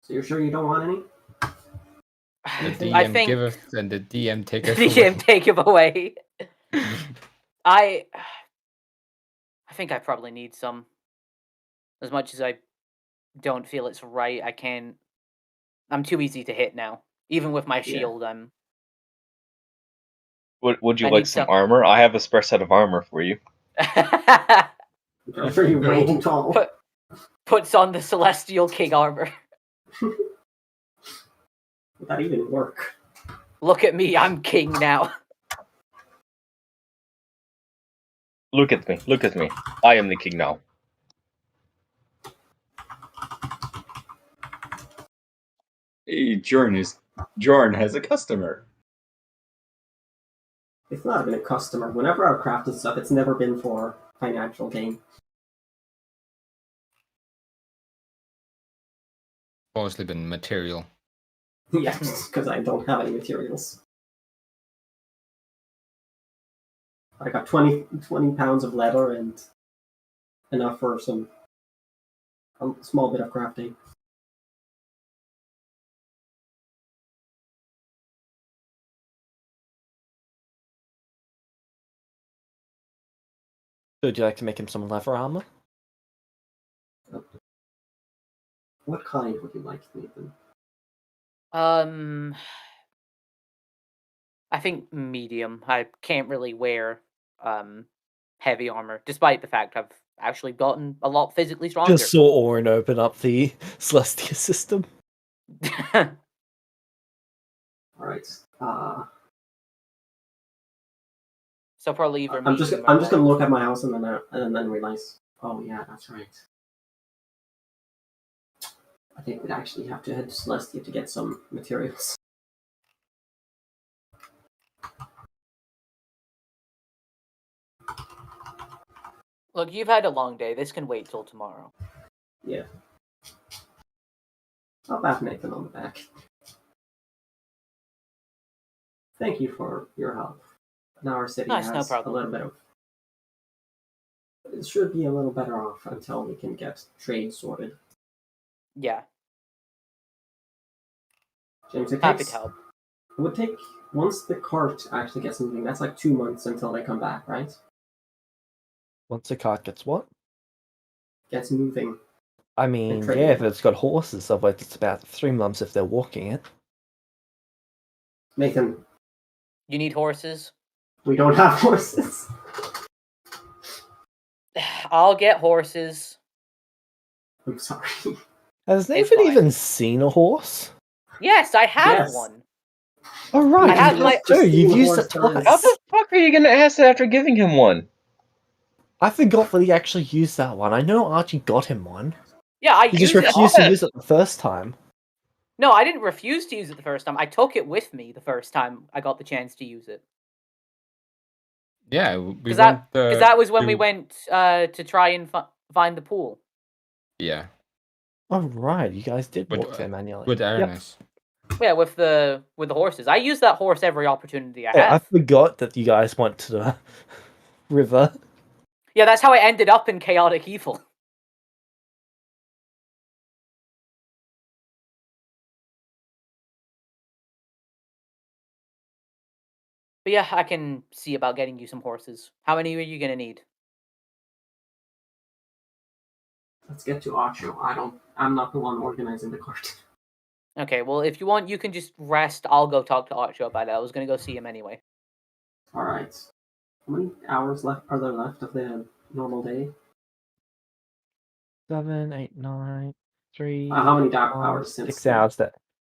so you're sure you don't want any? The I DM think giveth and the DM the taketh DM away. take him away. I think I probably need some. As much as I don't feel it's right, I can't. I'm too easy to hit now. Even with my shield, I'm. Would you I like need some some- armor? I have a spare set of armor for you. I'm sure you're way too tall. Puts on the Celestial King armor. Would that even work? Look at me, I'm king now. Look at me. Look at me. I am the king now. Hey, Jorn has a customer. It's not been a customer. Whenever I've crafted stuff, it's never been for financial gain. Mostly been material. Yes, because I don't have any materials. I got 20 pounds of leather and enough for a small bit of crafting. So would you like to make him some leather armor? What kind would you like, Nathan? I think medium. I can't really wear heavy armor, despite the fact I've actually gotten a lot physically stronger. Just saw Orin open up the Celestia system. Alright. So probably either I'm just medium I'm or just gonna look at my house and then realize, oh yeah, that's right. I think we'd actually have to head to Celestia to get some materials. Look, you've had a long day. This can wait till tomorrow. Yeah. I'll pat Nathan on the back. Thank you for your help. Now our city Nice, no has a problem. little bit of. It should be a little better off until we can get trade sorted. Yeah, James, it happy takes. to help. It would take once the cart actually gets moving. That's like 2 months until they come back, right? Once a cart gets what? Gets moving. I mean, trading. yeah, if it's got horses, otherwise it's about 3 months if they're walking it. Nathan, You need horses? we don't have horses. I'll get horses. I'm sorry. Has It's Nathan fine. even seen a horse? Yes, I have Yes. one. Oh, right. I have you my- just do. You've Steam used horse it does. twice. How the fuck are you gonna ask it after giving him one? I forgot that he actually used that one. I know Archie got him one. Yeah, I He used just it. refused to use it the first time. No, I didn't refuse to use it the first time. I took it with me the first time I got the chance to use it. Yeah, we Because went. that was when we to- went to try and find the pool. Yeah, Oh, right. You guys did With- walk there manually. with Yep. Aramis. Yeah, with the horses. I use that horse every opportunity I Hey, I have. forgot that you guys went to the river. Yeah, that's how I ended up in Chaotic Evil. But yeah, I can see about getting you some horses. How many are you gonna need? Let's get to Acho. I'm not the one organizing the cart. Okay, well, if you want, you can just rest. I'll go talk to Archo about it. I was gonna go see him anyway. Alright. How many hours left are there left of the normal day? 7, 8, 9, 3. How many 5, hours since 6 hours.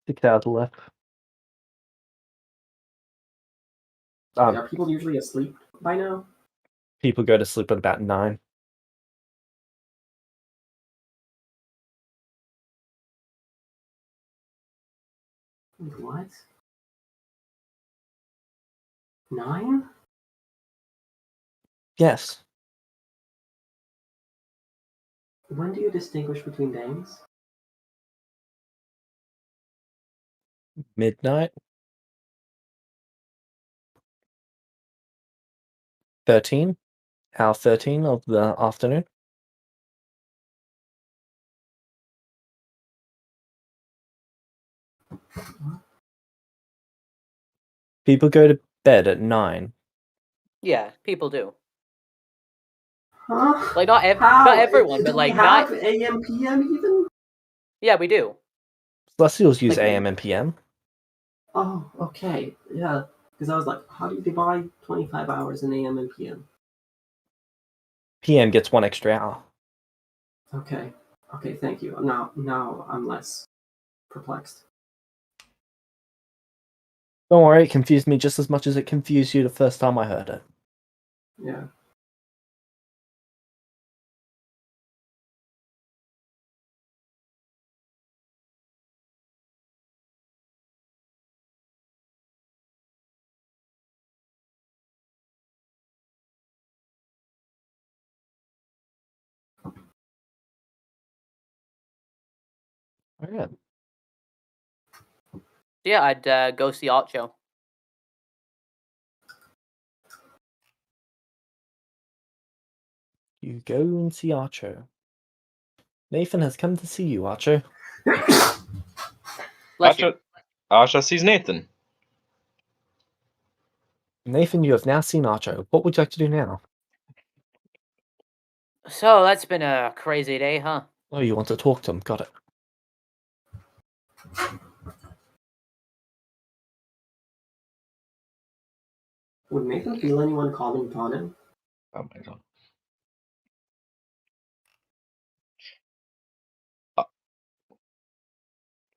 6 hours left. are people usually asleep by now? People go to sleep at about 9. What? 9? Yes. When do you distinguish between days? Midnight. 13. Hour 13 of the afternoon. People go to bed at 9. Yeah, people do. Huh? Like not How? everyone, Do but we like have not. AM, PM even? Yeah, we do. Celestials use Like- AM and PM. Oh, okay. Yeah. Because I was like, how do you divide 25 hours in AM and PM? PM gets 1 extra hour. Okay. Okay, thank you. Now I'm less perplexed. Don't worry, it confused me just as much as it confused you the first time I heard it. Yeah. Oh, yeah. Yeah, I'd go see Archo. You go and see Archo. Nathan has come to see you, Archo. Bless you. Asha sees Nathan. Nathan, you have now seen Archo. What would you like to do now? So that's been a crazy day, huh? Oh, you want to talk to him. Got it. Would Nathan feel anyone calling upon him? Oh my god.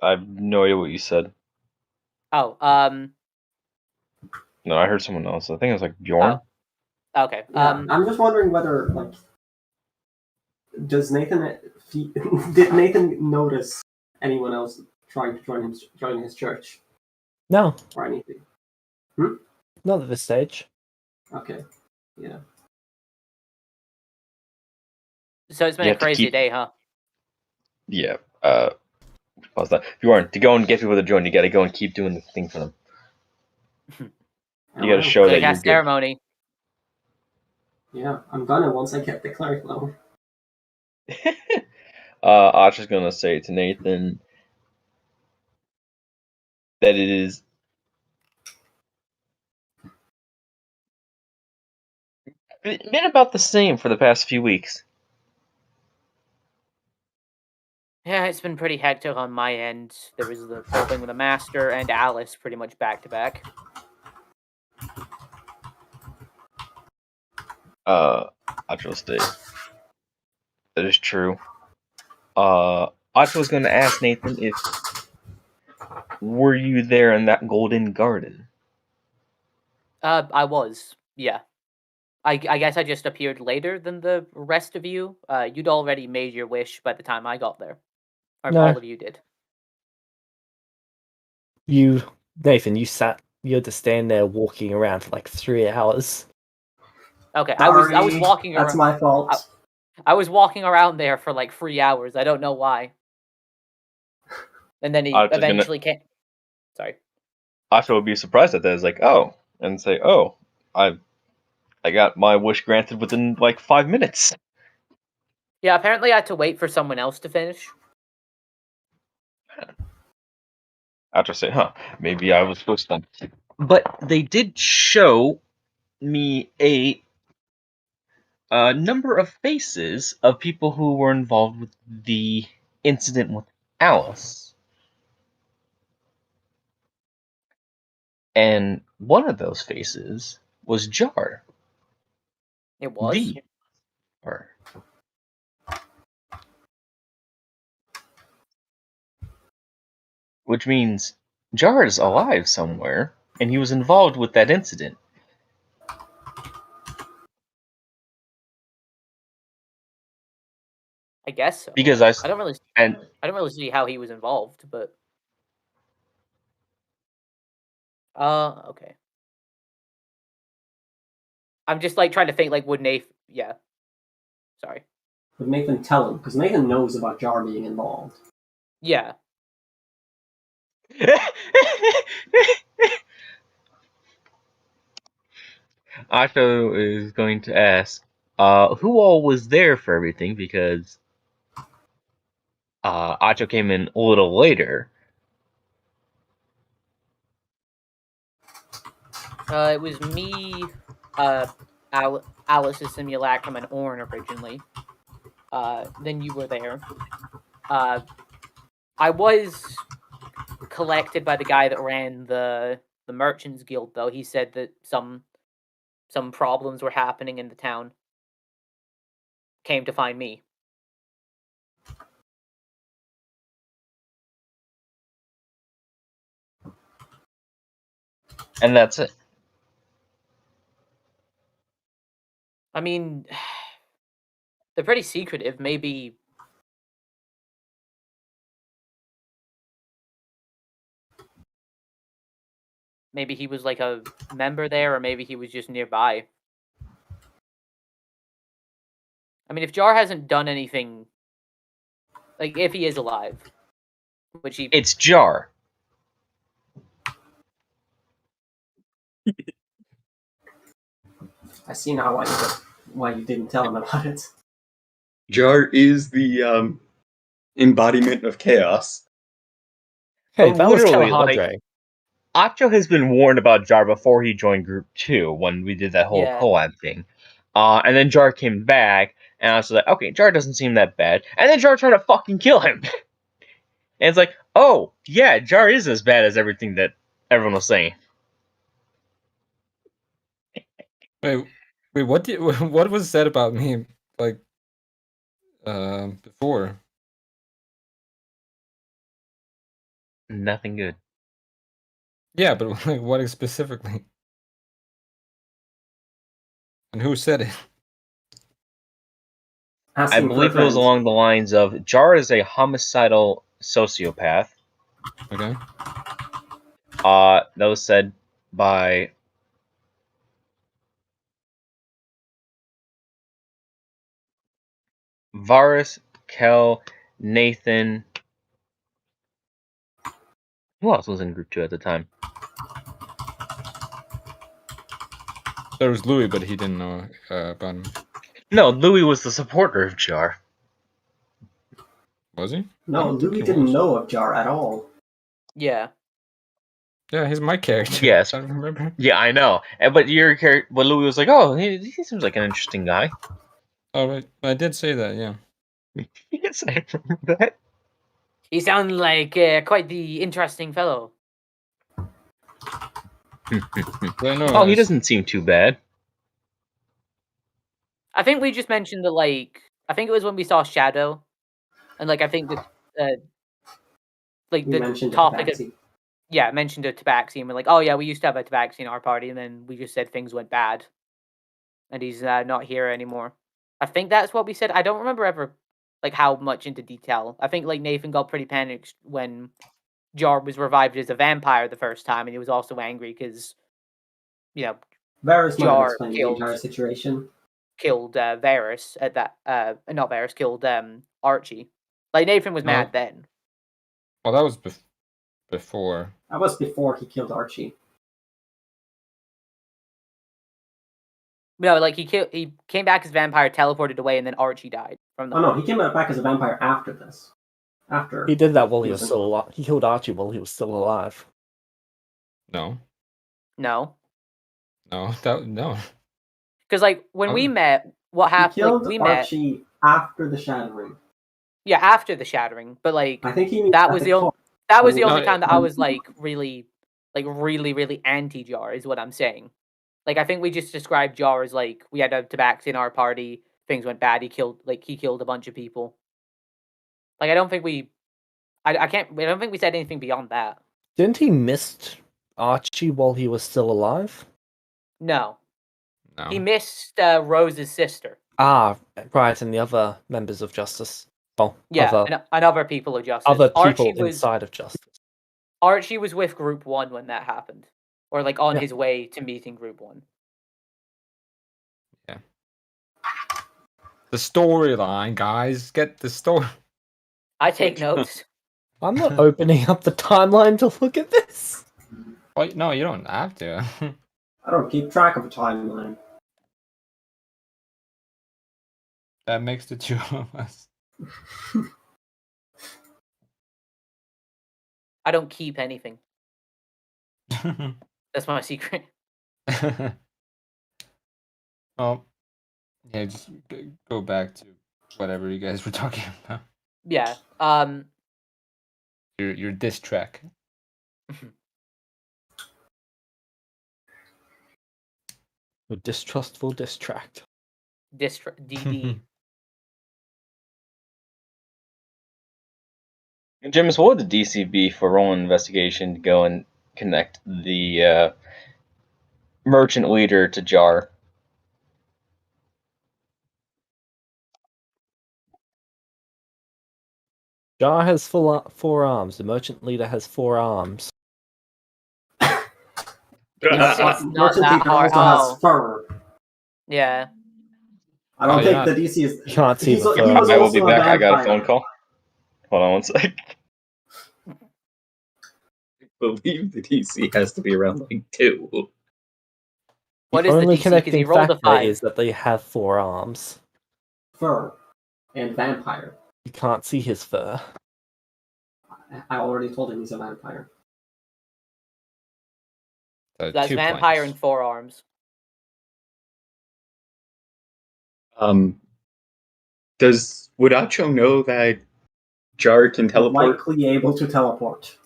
I have no idea what you said. Oh, No, I heard someone else. I think it was like Bjorn. okay. Yeah, I'm just wondering whether, like, does Nathan did Nathan notice anyone else trying to join his church No, or anything? not at this stage. Okay, yeah. So it's been You a have to crazy keep- day, huh? Yeah. Pause that. If you aren't to go and get people to join, you got to go and keep doing the thing for them. You got to show Gonna that you're cast good. ceremony. Yeah, I'm gonna once I get the cleric level. Archer's gonna say to Nathan that it is been about the same for the past few weeks. Yeah, it's been pretty hectic on my end. There was the whole thing with the master and Alice pretty much back to back. Archer will say that is true. Archer was gonna ask Nathan if were you there in that golden garden? I was, yeah. I guess I just appeared later than the rest of you. You'd already made your wish by the time I got there. Or No. all of you did. Nathan, you had to stand there walking around for like 3 hours. Okay, I was Sorry, walking That's around. my fault. I was walking around there for like 3 hours. I don't know why. And then he Archer's gonna- eventually came. Sorry. Archer would be surprised at that. It's like, oh, and say, oh, I got my wish granted within like 5 minutes. Yeah, apparently I had to wait for someone else to finish. Archer say, huh, maybe I was supposed to. But they did show me a number of faces of people who were involved with the incident with Alice. And one of those faces was Jar. It was? The Jar. Which means Jar is alive somewhere, and he was involved with that incident. I guess so. Because I don't really see how he was involved, but okay. I'm just like trying to think like would Nathan Sorry. Would Nathan tell him? Because Nathan knows about Jar being involved. Yeah. Asho is going to ask, who all was there for everything? Because Acho came in a little later. It was me, Alice's simulacrum and Orn originally. Then you were there. I was collected by the guy that ran the Merchants Guild, though. He said that some problems were happening in the town. Came to find me. And that's it. I mean, they're pretty secretive. Maybe he was like a member there, or maybe he was just nearby. I mean, if Jar hasn't done anything, like if he is alive, which he... It's Jar. I see now why you didn't tell him about it. Jar is the embodiment of chaos. Hey, that was Literally, Kalahadre. Acho has been warned about Jar before he joined Group 2 when we did that whole Yeah. collab thing. And then Jar came back, and I was like, okay, Jar doesn't seem that bad. And then Jar tried to fucking kill him. And it's like, oh, yeah, Jar is as bad as everything that everyone was saying. Wait, what was said about me, like, before? Nothing good. Yeah, but like, what specifically? And who said it? I Asking for a believe it was friend. along the lines of Jar is a homicidal sociopath. Okay. That was said by Varus, Kel, Nathan. Who else was in group 2 at the time? There was Louis, but he didn't know about him. No, Louis was the supporter of Jar. Was he? I No, don't think Louis he didn't was. know of Jar at all. Yeah. Yeah, he's my character. Yes. I don't remember. Yeah, I know. But your character, but Louis was like, "Oh, he seems like an interesting guy." Oh, right. I did say that, yeah. Yes, I remember that. He sounded like quite the interesting fellow. But I know, Oh, he doesn't seem too bad. I think we just mentioned that, like, I think it was when we saw Shadow, and like I think that, like We the mentioned topic, Tabaxi. yeah, mentioned a Tabaxi, and we're like, oh yeah, we used to have a Tabaxi in our party, and then we just said things went bad, and he's not here anymore. I think that's what we said. I don't remember ever like how much into detail. I think like Nathan got pretty panicked when Jar was revived as a vampire the first time, and he was also angry because, you know, Varus might have Jar explained the killed entire situation. Varus at that not Varus, killed Archie. Like Nathan was No. mad then. Well, that was before. That was before he killed Archie. No, like he came back as vampire, teleported away, and then Archie died from the. Oh no, he came back as a vampire after this. After He did that while he was in- still alive. He killed Archie while he was still alive. No. No, No. No. because like when we Oh. met, what He happened? killed Like, we met, Archie after the Shattering. yeah, after the Shattering, but like I think he means that at was the the only core. that was the No, only time that I um, was like really anti-Jar, is what I'm saying. Like I think we just described Jar as like we had a Tabaxi in our party, things went bad, he killed a bunch of people. Like I don't think we said anything beyond that. Didn't he miss Archie while he was still alive? No. No. He missed Rose's sister. Ah, right, and the other members of Justice. Well, Yeah, and other people of Justice. other people Archie was inside of Justice. Archie was with Group 1 when that happened. Or like on Yeah. his way to meeting Group 1. Yeah. The storyline, guys. Get the story. I take notes. I'm not opening up the timeline to look at this. Wait, no, you don't have to. I don't keep track of a timeline. That makes the two of us. I don't keep anything. That's my secret. Well, yeah, just go back to whatever you guys were talking about. Yeah. Your diss track. A distrustful distract. DD. James, what would the DC be for rolling investigation to go and connect the merchant leader to Jar? Jar has 4 arms. The merchant leader has 4 arms. It's not Merchant that Leader hard. also Oh, has fur. yeah. I don't Oh, think yeah. the DC is. You can't see He's, the he fur. was I will be also a back. I got a vampire. phone call. Hold on one sec. I believe the DC has to be around like 2. What The is the only DC? Because he connecting rolled a factor 5. is that they have 4 arms. Fur and vampire. You can't see his fur. I already told him he's a vampire. That's 2 vampire points. and 4 arms. Would Acho know that Jar can teleport? Likely able to teleport.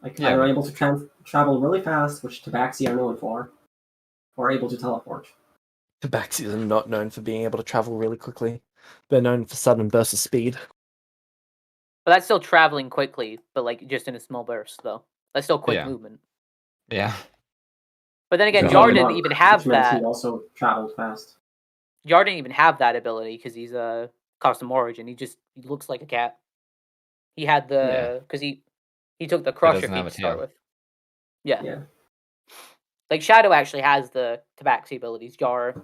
Like Yeah, either but- able to travel really fast, which Tabaxi are known for, or able to teleport. Tabaxis are not known for being able to travel really quickly. They're known for sudden bursts of speed. But that's still traveling quickly, but like just in a small burst, though. That's still quick Yeah. movement. Yeah. But then again, No, Jar I'm didn't even have which meant that. He also traveled fast. Jar didn't even have that ability because he's a custom origin. He looks like a cat. He had the because he took the crusher doesn't feat have to a start tail. with. Yeah. Yeah. Like Shadow actually has the tabaxi abilities. Jar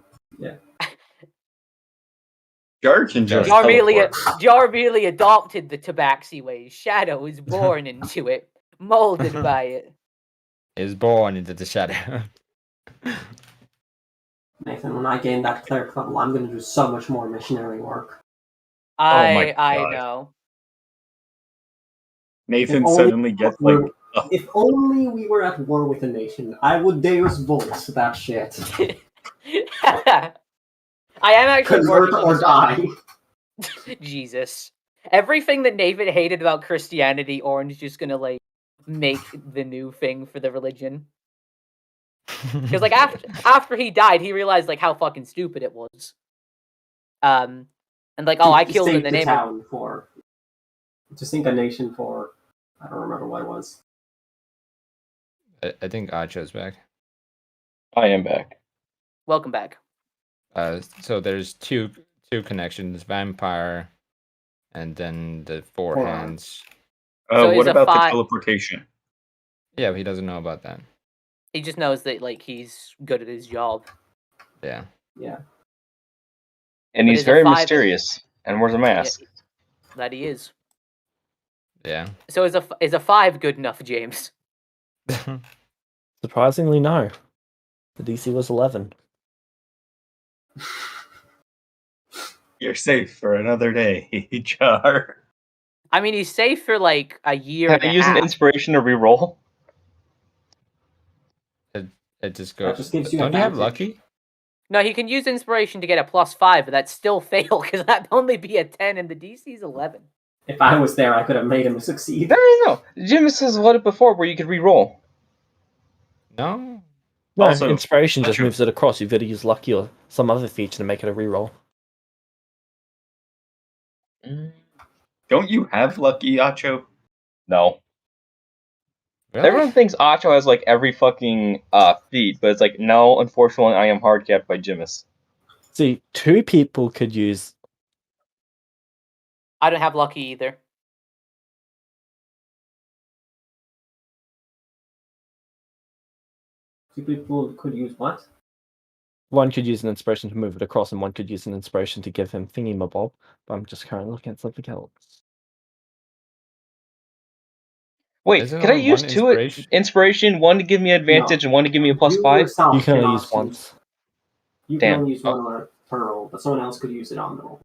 Jar can just Jar merely adopted the tabaxi ways. Shadow is born into it, molded by it. Is born into the shadow. Nathan, when I gain that cleric level, I'm going to do so much more missionary work. my I God. know. Nathan If only- suddenly gets like If only we were at war with a nation, I would Deus Vult that shit. I am actually Convert working on or this. die. Jesus. Everything that Nathan hated about Christianity, Orange just gonna like make the new thing for the religion. Because like after he died, he realized like how fucking stupid it was. And like, oh, I To killed in sink the the name of town for... To sink a nation for... I don't remember what it was. I think Acho's back. I am back. welcome back. So there's two connections: vampire, and then the four Four hands. So what is a about the fi- teleportation? Yeah, he doesn't know about that. He just knows that like he's good at his job. Yeah. Yeah. And But he's is a very 5 mysterious and wears a mask. That he is. Yeah. So is a 5 good enough, James? Surprisingly, no. The DC was 11. You're safe for another day, Jar. I mean, he's safe for like a year Can and I a use an half. inspiration to reroll? It just That goes. just gives you Don't you have advantage. lucky? No, he can use inspiration to get a +5, but that still fail because that'd only be a 10 and the DC's 11. If I was there, I could have made him succeed. No. Jim has what it before where you could reroll. No. No, Also, inspiration just Acho- moves it across. You've got to use lucky or some other feature to make it a reroll. Don't you have lucky, Acho? No. Really? Everyone thinks Acho has like every fucking feat, but it's like, no, unfortunately I am hard capped by Jimis. See, 2 people could use... I don't have lucky either. Two people could use what? One could use an inspiration to move it across, and one could use an inspiration to give him thingy-mabob. But I'm just currently looking at something else. Wait, Isn't could I only use one 2 inspiration, one to give me advantage and one to give me a You +5? yourself You can only cannot use once. You can Damn. only use one per roll, but someone else could use it on the roll.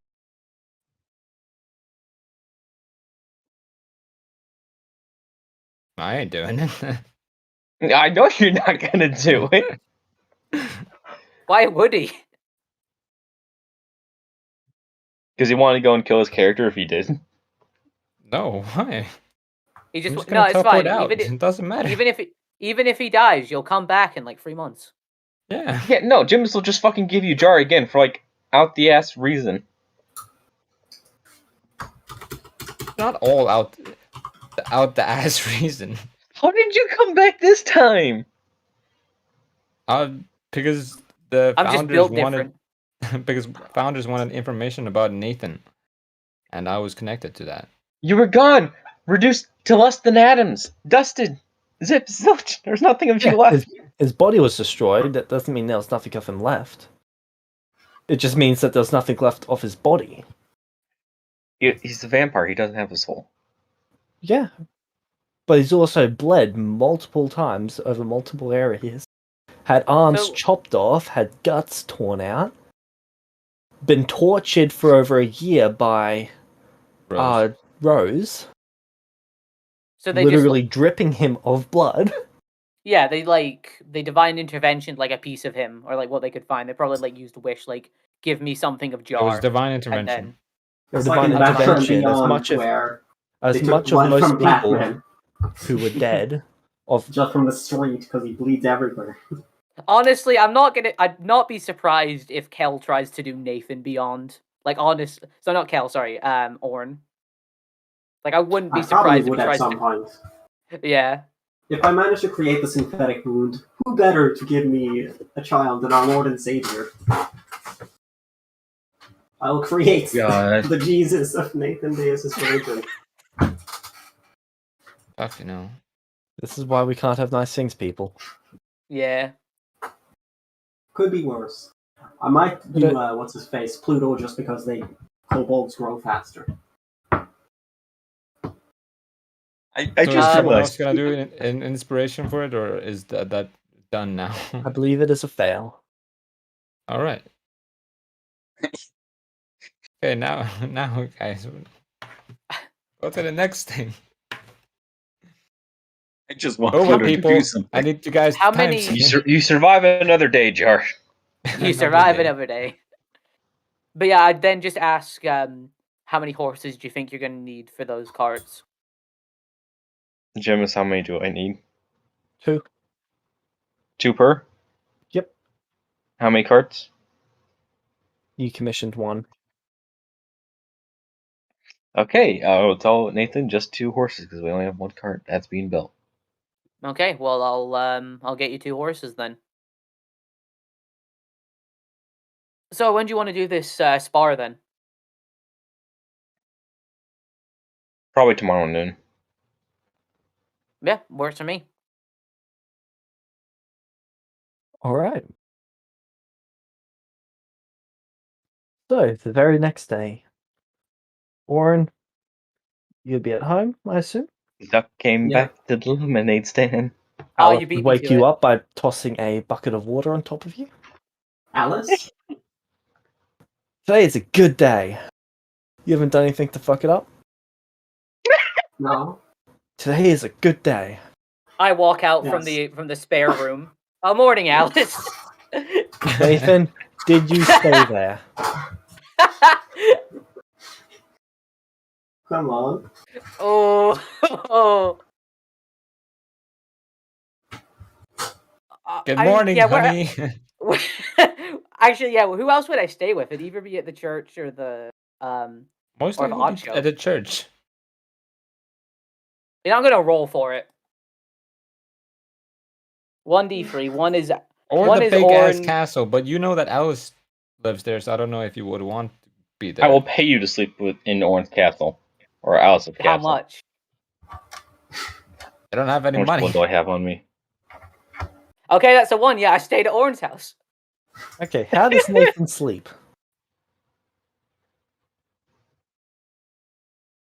I ain't doing it. I know you're not gonna do it. Why would he? Because he wanted to go and kill his character if he did. No, why? He I'm just just no, gonna it's teleport fine. out. It doesn't matter. Even if he dies, you'll come back in like 3 months. Yeah. Yeah, no, Jimis will just fucking give you Jar again for like out the ass reason. Not all out the ass reason. How did you come back this time? Because the I'm just founders built wanted different. because founders wanted information about Nathan, and I was connected to that. You were gone, reduced to less than atoms, dusted, zip, zilch. There's nothing of you left. His body was destroyed. That doesn't mean there's nothing of him left. It just means that there's nothing left of his body. He's a vampire. He doesn't have a soul. Yeah. But he's also bled multiple times over multiple areas. Had arms So- chopped off, had guts torn out. Been tortured for over a year by Rose. Rose. So they Literally just dripping him of blood. yeah, they divine intervention like a piece of him or like what they could find. They probably like used the wish like give me something of Jar. It was divine and intervention. then It's Divine like in Batman intervention, as Beyond, much of where as they took much of blood most from people Batman who were dead of just from the street because he bleeds everywhere. honestly, I'd not be surprised if Kel tries to do Nathan Beyond. Like honest, so not Kel, sorry, Orn. Like I wouldn't be I probably surprised if would he at tries some to. point. Yeah. If I manage to create the synthetic wound, who better to give me a child than our Lord and Savior? I will create God. the Jesus of Nathan Deus' religion. Fuck, you know. this is why we can't have nice things, people. Yeah. Could be worse. I might But do what's his face, Pluto, just because I kobolds grow faster. I So just is someone else realized. gonna do an inspiration for it, or is that done now? I believe it is a fail. All right. Okay, now guys, go to the next thing. I just want Over, Pluto to people. do something. I need you guys. How time many- You survive another day, Jar. You Another survive day. another day. But yeah, I'd then just ask how many horses do you think you're going to need for those carts? Gemus, how many do I need? 2. 2 per? Yep. How many carts? You commissioned 1. Okay, I'll tell Nathan just 2 horses because we only have 1 cart that's being built. Okay, well I'll get you 2 horses then. So when do you want to do this spar then? Probably tomorrow noon. Yeah, works for me. All right. So, the very next day, Warren, you'll be at home, I assume? Duck came Yeah. back to the lemonade stand. Oh, Alice you beat would me wake to you it. up by tossing a bucket of water on top of you. Alice? Today is a good day. You haven't done anything to fuck it up? No. Today is a good day. I walk out from Yes. the spare room. Oh, morning, Alice. Nathan, did you stay there? Come on. oh. Good morning, yeah, honey. Actually, yeah. Who else would I stay with? It'd either be at the church or the Most or likely the odd be show. at the church. You know, I'm gonna roll for it. 1d3. One is Or One the is big ass orange. castle, but you know that Alice lives there, so I don't know if you would want to be there. I will pay you to sleep in Orange Castle or Alice's How Castle. much? I don't have any How much money. blood do I have on me? Okay, that's a 1. Yeah, I stayed at Oren's house. Okay, how does Nathan sleep?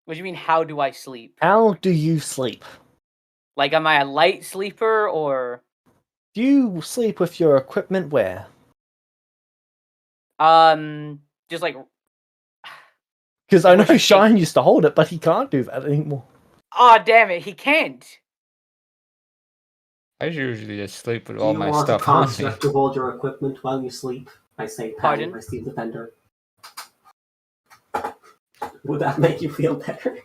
What do you mean? How do I sleep? How do you sleep? Like, am I a light sleeper or? Do you sleep with your equipment where? Just like. Because I know Which I Shine used to hold it, but he can't do that anymore. Oh, damn it! He can't. I usually just sleep with Do all you my want a stuff on me. construct to hold your equipment while you sleep? I say Pardon? Patty by Steve Defender. Would that make you feel better?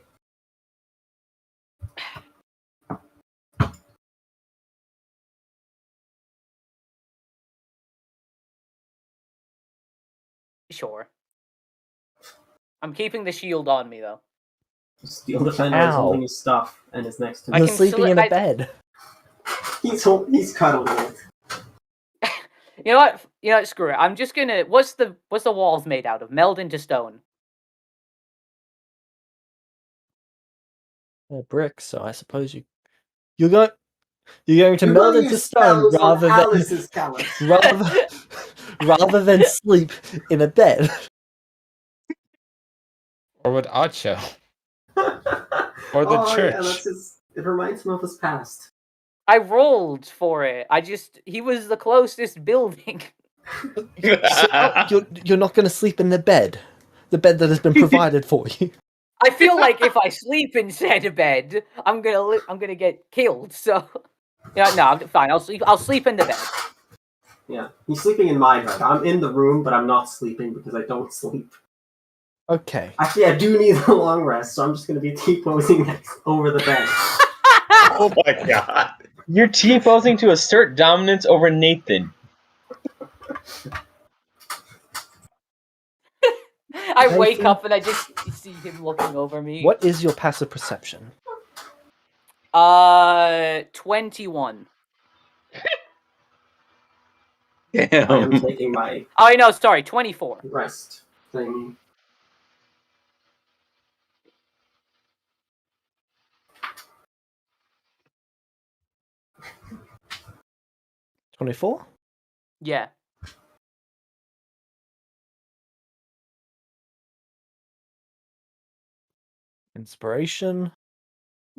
Sure. I'm keeping the shield on me though. Steel Defender is Ow. holding his stuff and is next to I You're me. can sleeping in a bed. He's cuddling it. You know what? You know what? Screw it. I'm just gonna. What's the walls made out of? Meld into stone. Brick, so I suppose you're going to You're meld gonna into use stone spells on rather than Alice's Callus. rather than sleep in a bed. Or with Acho. Or the Oh, church. Yeah, that's his. It reminds him of his past. I rolled for it. He was the closest building. So, you're not going to sleep in the bed that has been provided for you. I feel like if I sleep inside a bed, I'm gonna get killed. So, yeah, no, I'm fine. I'll sleep in the bed. Yeah, he's sleeping in my bed. I'm in the room, but I'm not sleeping because I don't sleep. Okay. Actually, I do need a long rest, so I'm just going to be T-posing over the bed. Oh my god. You're T-posing to assert dominance over Nathan. I wake Nathan? up and I just see him looking over me. What is your passive perception? 21. I am Damn. taking my Oh, no, sorry, 24. rest thing. $24? Yeah. Inspiration.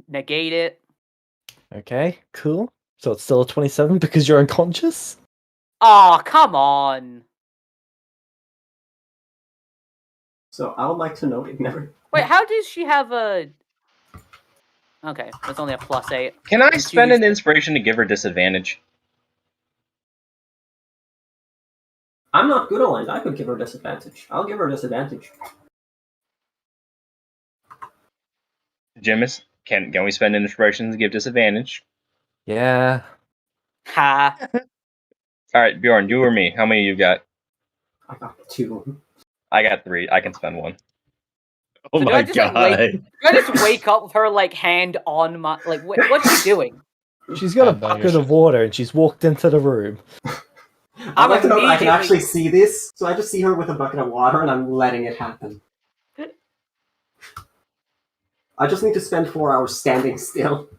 Negate it. Okay, cool. So it's still a 27 because you're unconscious? Oh, come on. So I would like to know, it never... Wait, how does she have a... Okay, that's only a +8. Can I And spend she's- an inspiration to give her disadvantage? I'm not good on it. I could give her disadvantage. I'll give her disadvantage. Jimis, can we spend an inspiration to give disadvantage? Yeah. Ha. Alright, Bjorn, you or me? How many you got? I got 2. I got 3. I can spend 1. Oh So do my I just, like, god. Do I just wake up with her, like, hand on my... Like, what's she doing? She's got a Hand on your bucket of water and she's walked into the room. I'd like to know that I can immediately- actually see this, so I just see her with a bucket of water and I'm letting it happen. I just need to spend 4 hours standing still.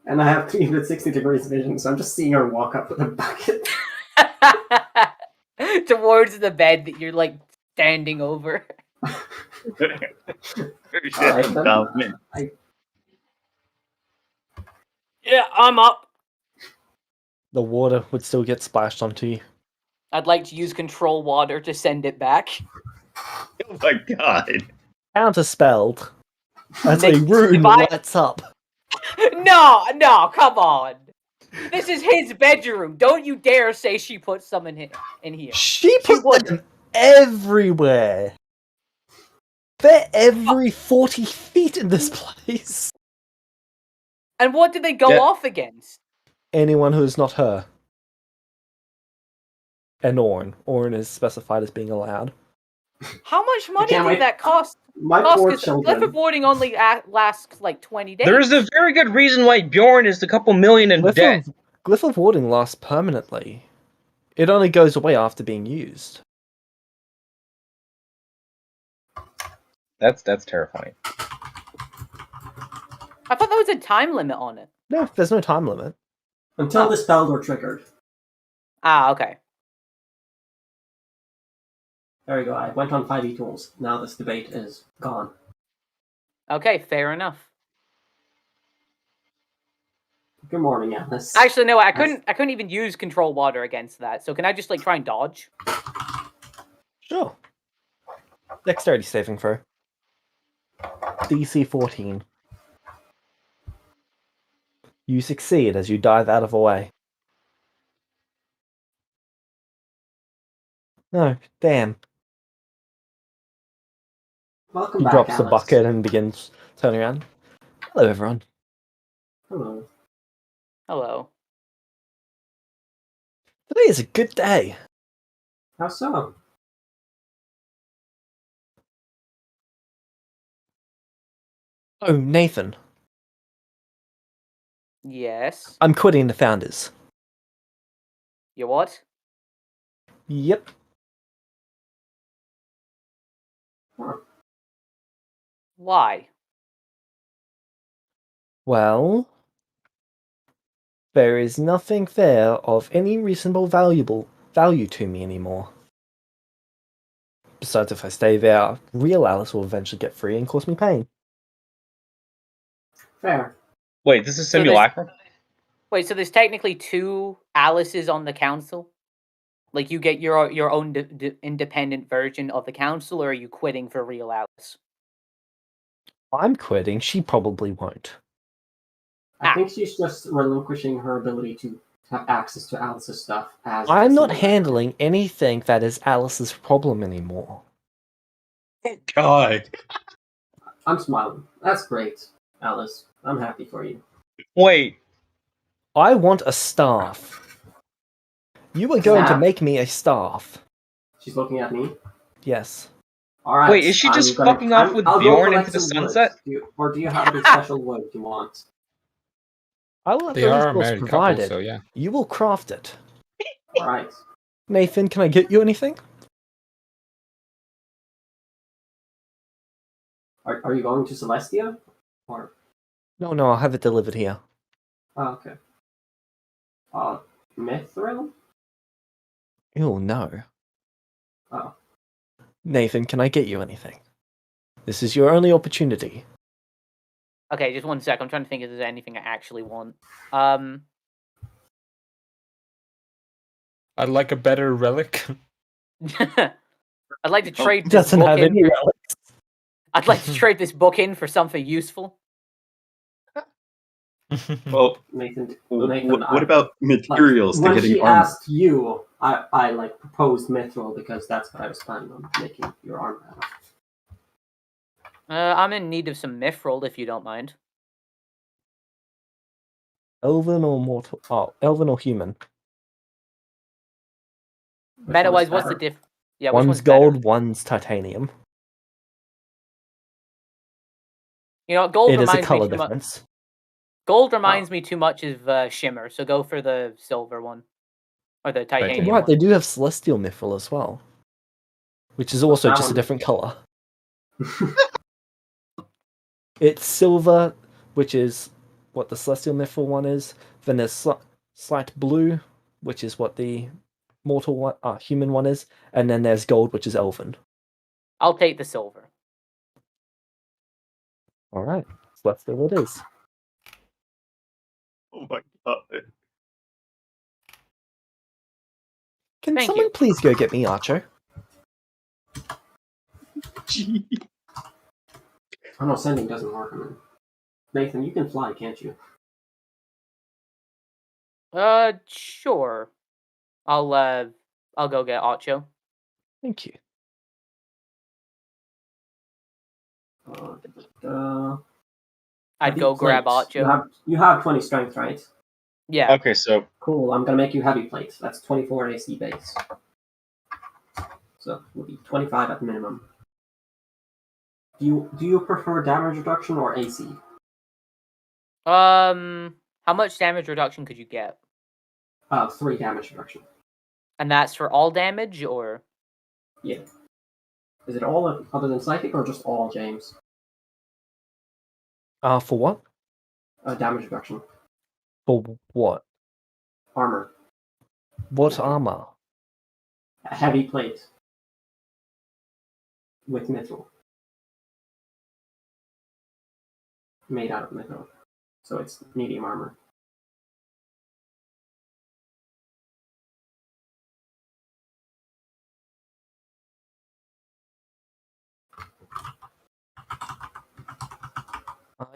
And I have 360 degrees vision, so I'm just seeing her walk up with a bucket. Towards the bed that you're, like, standing over. Alright, then. Yeah, I'm up. The water would still get splashed onto you. I'd like to use control water to send it back. Oh my god. Counterspelled. As a Nick, rune if I- lights up. No, come on. This is his bedroom. Don't you dare say she put some in here. She put them everywhere. They're every 40 feet in this place. And what did they go Yeah. off against? Anyone who is not her. And Orn. Orn is specified as being allowed. How much money can't did wait. that cost? My poor Because children. Cliffordboarding only lasts like 20 days. There's a very good reason why Bjorn is a couple million in debt. Glyph of Warding lasts permanently. It only goes away after being used. That's terrifying. I thought there was a time limit on it. No, there's no time limit. Until the spells were triggered. Ah, okay. There we go. I went on 5e tools. Now this debate is gone. Okay, fair enough. Good morning, Alice. Actually, no, I couldn't even use control water against that. So can I just like try and dodge? Sure. Dexterity saving throw. DC 14. You succeed as you dive out of the way. No, damn. Welcome He back, drops the Alice. bucket and begins turning around. Hello, everyone. Hello. Hello. Today is a good day. How so? Oh, Nathan. Yes. I'm quitting the Founders. You what? Yep. Why? Well, there is nothing there of any reasonable value to me anymore. Besides, if I stay there, real Alice will eventually get free and cause me pain. Fair. Wait, this is So there's- simulacrum? Wait, so there's technically 2 Alices on the council? Like you get your own independent version of the council, or are you quitting for real Alice? I'm quitting, she probably won't. I think she's just relinquishing her ability to have access to Alice's stuff as... I'm not handling anything that is Alice's problem anymore. God. I'm smiling. That's great, Alice. I'm happy for you. Wait, I want a staff. You are going to Staff? make me a staff. She's looking at me. Yes. Alright. Wait, is she just fucking off with I'll go Bjorn collect into the some wood. sunset? Or do you have any special wood you want? I will have They the are a resource married provided. couple, so yeah. You will craft it. Alright. Nathan, can I get you anything? Are you going to Celestia? Or... No, I'll have it delivered here. Oh, okay. Mithril? Ew, no. Oh. Nathan, can I get you anything? This is your only opportunity. Okay, just one sec. I'm trying to think if there's anything I actually want. I'd like a better relic. I'd like to trade this Doesn't book have in. any relics. I'd like to trade this book in for something useful. Well, Nathan, what about materials to when getting she armor? asked you, I like proposed mithril because that's what I was planning on making your armor out of. I'm in need of some mithril, if you don't mind. Elven or mortal? Oh, elven or human? Which Meta-wise, one is what's the better? diff? Yeah, which One's one's gold, better? one's titanium. You know, gold It is a reminds me color too much. difference. Gold reminds me too much of shimmer, so go for the silver one or the titanium Right, one. they do have celestial mithril as well, which is also that just a one? different color. It's silver, which is what the celestial mithril one is. Then there's slight blue, which is what the mortal one, human one is, and then there's gold, which is elven. I'll take the silver. All right, celestial it is. Oh my god. Can Thank someone you. please go get me Archo? Gee. Oh no, sending doesn't work. I mean, Nathan, you can fly, can't you? Sure. I'll go get Archo. Thank you. I'd go grab plate. Archo. You have 20 strength, right? Yeah. Okay, so Cool. I'm gonna make you heavy plate. That's 24 AC base. So it will be 25 at minimum. Do you prefer damage reduction or AC? How much damage reduction could you get? 3 damage reduction. And that's for all damage, or? Yeah. Is it all other than psychic or just all, James? For what? Damage reduction. For what? Armor. What armor? A heavy plate. With mithril. Made out of mithril. So it's medium armor.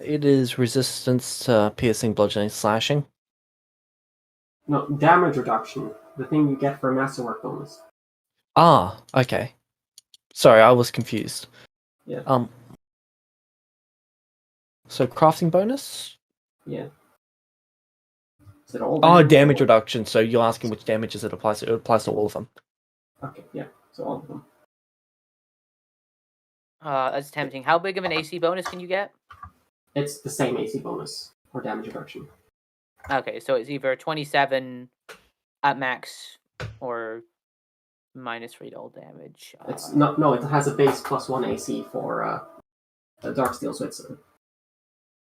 It is resistance to piercing, bludgeoning, slashing. No, damage reduction. The thing you get for a masterwork bonus. Okay. Sorry, I was confused. Yeah. So crafting bonus? Yeah. Is it all Damage or- reduction. So you're asking which damages it applies to. It applies to all of them. Okay, yeah. So all of them. That's tempting. How big of an AC bonus can you get? It's the same AC bonus or damage reduction. Okay, so it's either 27 at max or minus 3 to all damage. It's no, it has a base +1 AC for Darksteel, so it's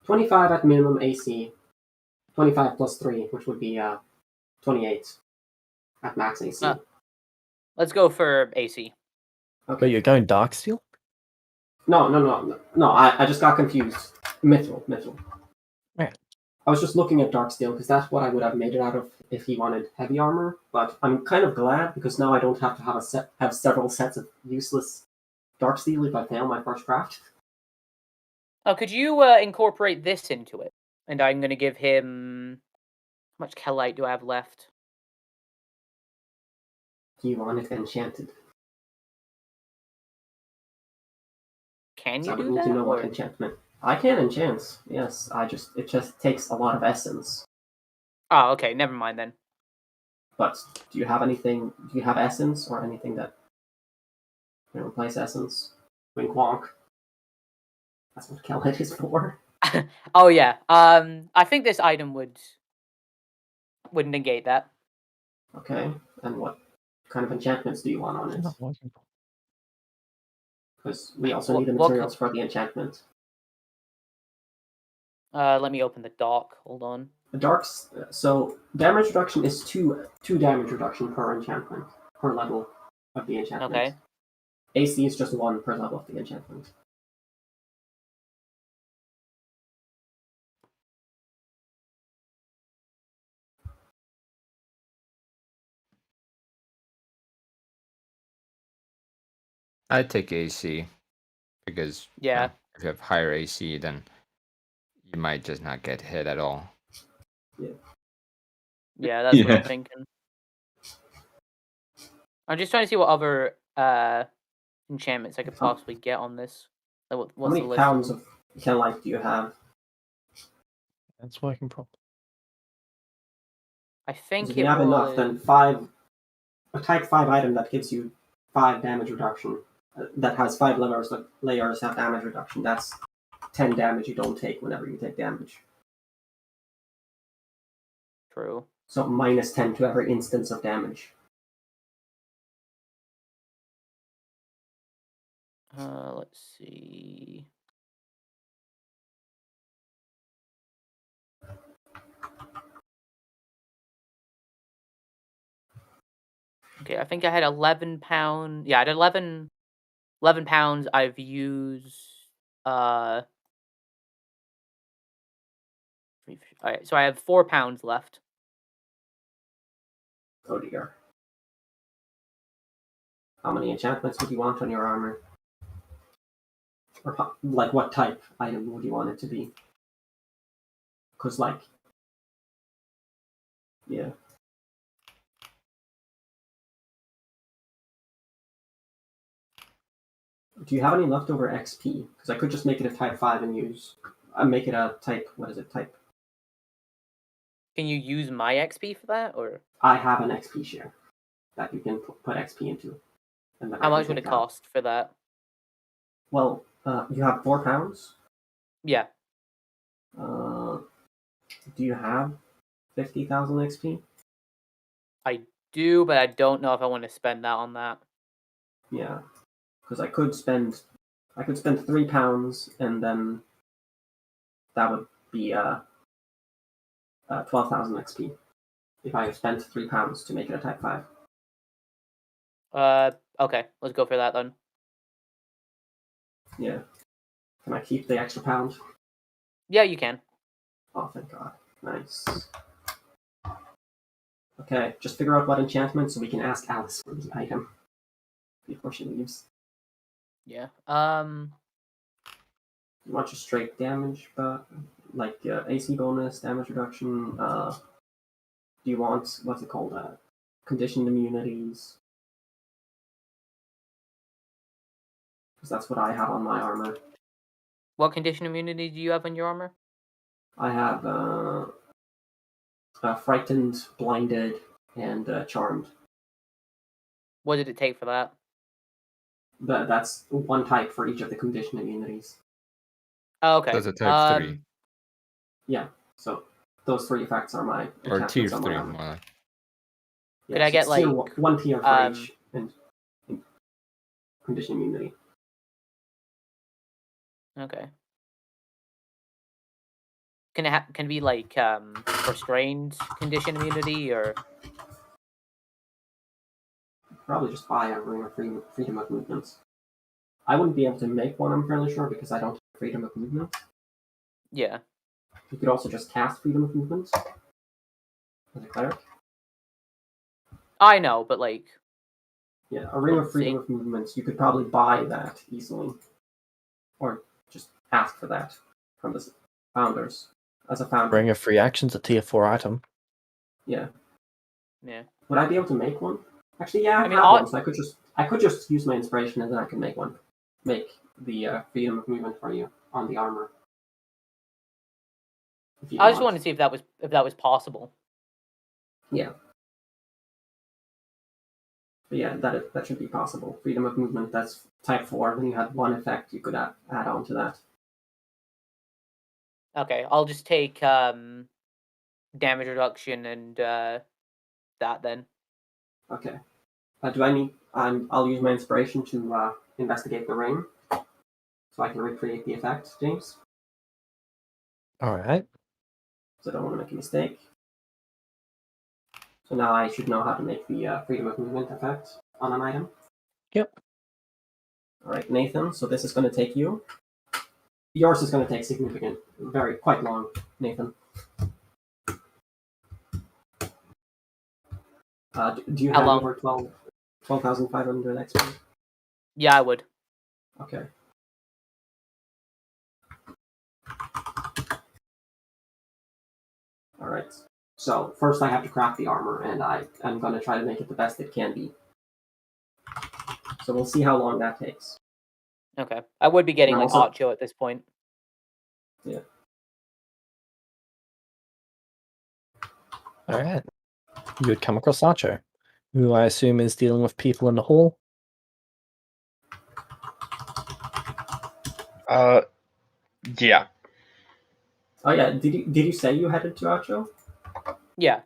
25 at minimum AC, 25 plus 3, which would be 28 at max AC. Let's go for AC. But Okay. you're going Darksteel? No. I just got confused. Mithril. Right. I was just looking at Darksteel because that's what I would have made it out of if he wanted heavy armor. But I'm kind of glad because now I don't have to have several sets of useless Darksteel if I fail my first craft. Oh, could you incorporate this into it? And I'm going to give him... How much Kellite do I have left? Do you want it enchanted? Can So you I would do need that? to know what or- enchantment. I can enchant. Yes, it just takes a lot of essence. Oh, okay. Never mind then. But do you have anything? Do you have essence or anything that can replace essence? Wink wonk. That's what Kelhead is for. Oh, yeah. I think this item would negate that. Okay, and what kind of enchantments do you want on it? Because we also need the What materials for the enchantment. Let me open the dock. Hold on. The darks. So damage reduction is two damage reduction per enchantment per level of the enchantment. Okay. AC is just 1 per level of the enchantment. I'd take AC because Yeah. if you have higher AC, then you might just not get hit at all. Yeah, that's what Yeah. I'm thinking. I'm just trying to see what other enchantments I could possibly get on this. Like, How what's the many list? pounds of Ken Life do you have? That's working properly. I 'Cause think if it you have enough, was... then a type 5 item that gives you 5 damage reduction, that has 5 layers have damage reduction. That's 10 damage you don't take whenever you take damage. True. So minus 10 to every instance of damage. Let's see. Okay, I think I had 11 pounds. Yeah, I had 11 pounds. I've used all right, so I have 4 pounds left. Oh dear. How many enchantments would you want on your armor? Or like what type item would you want it to be? Because like, yeah. Do you have any leftover XP? Because I could just make it a type 5 and make it a type, what is it, type? Can you use my XP for that, or I have an XP share that you can put XP into. And then how much would it cost for that? Well, you have 4 pounds. Yeah. Do you have 50,000 XP? I do, but I don't know if I want to spend that on that. Yeah, because I could spend 3 pounds, and then that would be 12,000 XP if I spent 3 pounds to make it a type 5. Okay, let's go for that then. Yeah. Can I keep the extra pound? Yeah, you can. Oh, thank God. Nice. Okay, just figure out what enchantment so we can ask Alice for the item before she leaves. Yeah. You want just straight damage, but like AC bonus, damage reduction. Do you want what's it called? Conditioned immunities. Because that's what I have on my armor. What condition immunity do you have on your armor? I have frightened, blinded, and charmed. What did it take for that? That's one type for each of the conditioned immunities. Oh, okay. That's a type 3. Yeah, so those 3 effects are my Or tier enchantments on 3, my armor. more like. Yeah, Could I so get, it's tier like, one tier for each and conditioned immunity. Okay. Can it be like restrained condition immunity, or Probably just buy a ring of freedom of movement. I wouldn't be able to make one, I'm fairly sure, because I don't have freedom of movement. yeah? You could also just cast freedom of movement as a cleric. I know, but like, Yeah, a ring of Let's freedom see. of movement, you could probably buy that easily. Or just ask for that from the founders. As a founder. Ring of free actions, a tier 4 item. Yeah. yeah. Would I be able to make one? Actually, yeah, I mean, have one, so I could just use my inspiration and then I can make one. Make the freedom of movement for you on the armor. I just wanted to see if that was possible. Yeah. But yeah, that should be possible. Freedom of movement, that's type 4. When you had one effect, you could add on to that. Okay, I'll just take damage reduction and that then. Okay. Do I need... I'll use my inspiration to investigate the ring. So I can recreate the effect, James. Alright. So I don't want to make a mistake. So now I should know how to make the freedom of movement effect on an item. Yep. All right, Nathan. So this is going to take you. Yours is going to take quite long, Nathan. Do you How have long? over 12,500 XP? Yeah, I would. Okay. All right. So first I have to craft the armor, and I'm going to try to make it the best it can be. So we'll see how long that takes. Okay. I would be getting And like also- Archo at this point. Yeah. Alright. You would come across Archo, who I assume is dealing with people in the hall. Yeah. Oh yeah. Did you say you headed to Acho? Yeah.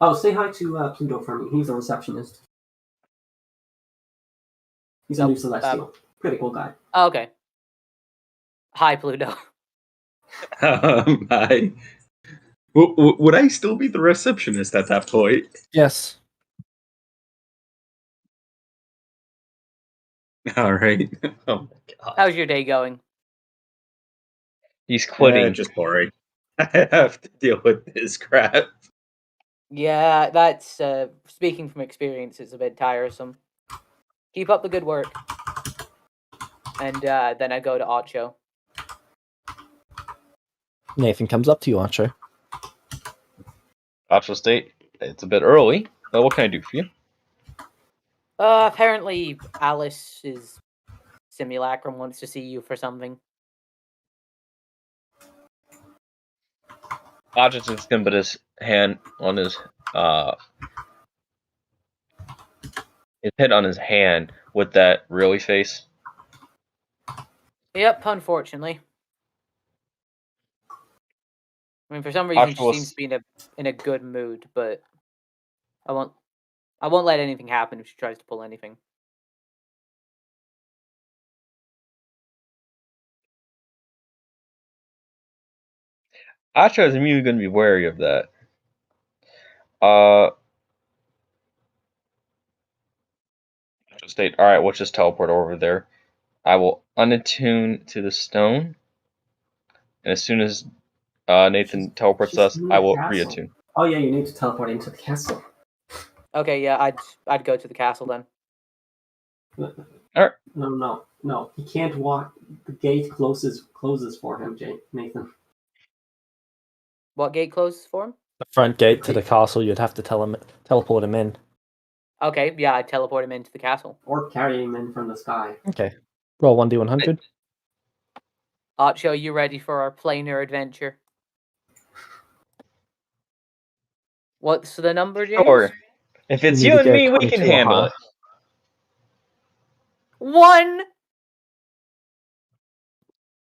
Oh, say hi to Pluto for me. He's a receptionist. He's a new Celestial. Pretty cool guy. Oh, okay. Hi, Pluto. Would I still be the receptionist at that point? Yes. All right. Oh my god. How's your day going? He's quitting. Just boring. I have to deal with this crap. Yeah, that's speaking from experience. It's a bit tiresome. Keep up the good work. And then I go to Archo. Nathan comes up to you, Archo. Optional state. It's a bit early, but what can I do for you? Apparently Alice's simulacrum wants to see you for something. Hodgkin's gonna put his hand on his head on his hand with that really face. Yep, unfortunately. I mean, for some reason, she Archo seems to be in a good mood, but I won't let anything happen if she tries to pull anything. Acho is immediately going to be wary of that. State. All right, we'll just teleport over there. I will unattune to the stone, and as soon as Nathan teleports She's us, in I the will castle. reattune. Oh yeah, you need to teleport into the castle. Okay, yeah, I'd go to the castle then. Alright. No. He can't walk. The gate closes for him, Nathan. What gate closes for him? The front gate to the castle, you'd have to teleport him in. Okay, yeah, I'd teleport him into the castle. Or carry him in from the sky. Okay. Roll 1d100. Archo, you ready for our planar adventure? What's the number, James? Sure. If it's need you to and get me, we can 22 or handle higher. it. 1!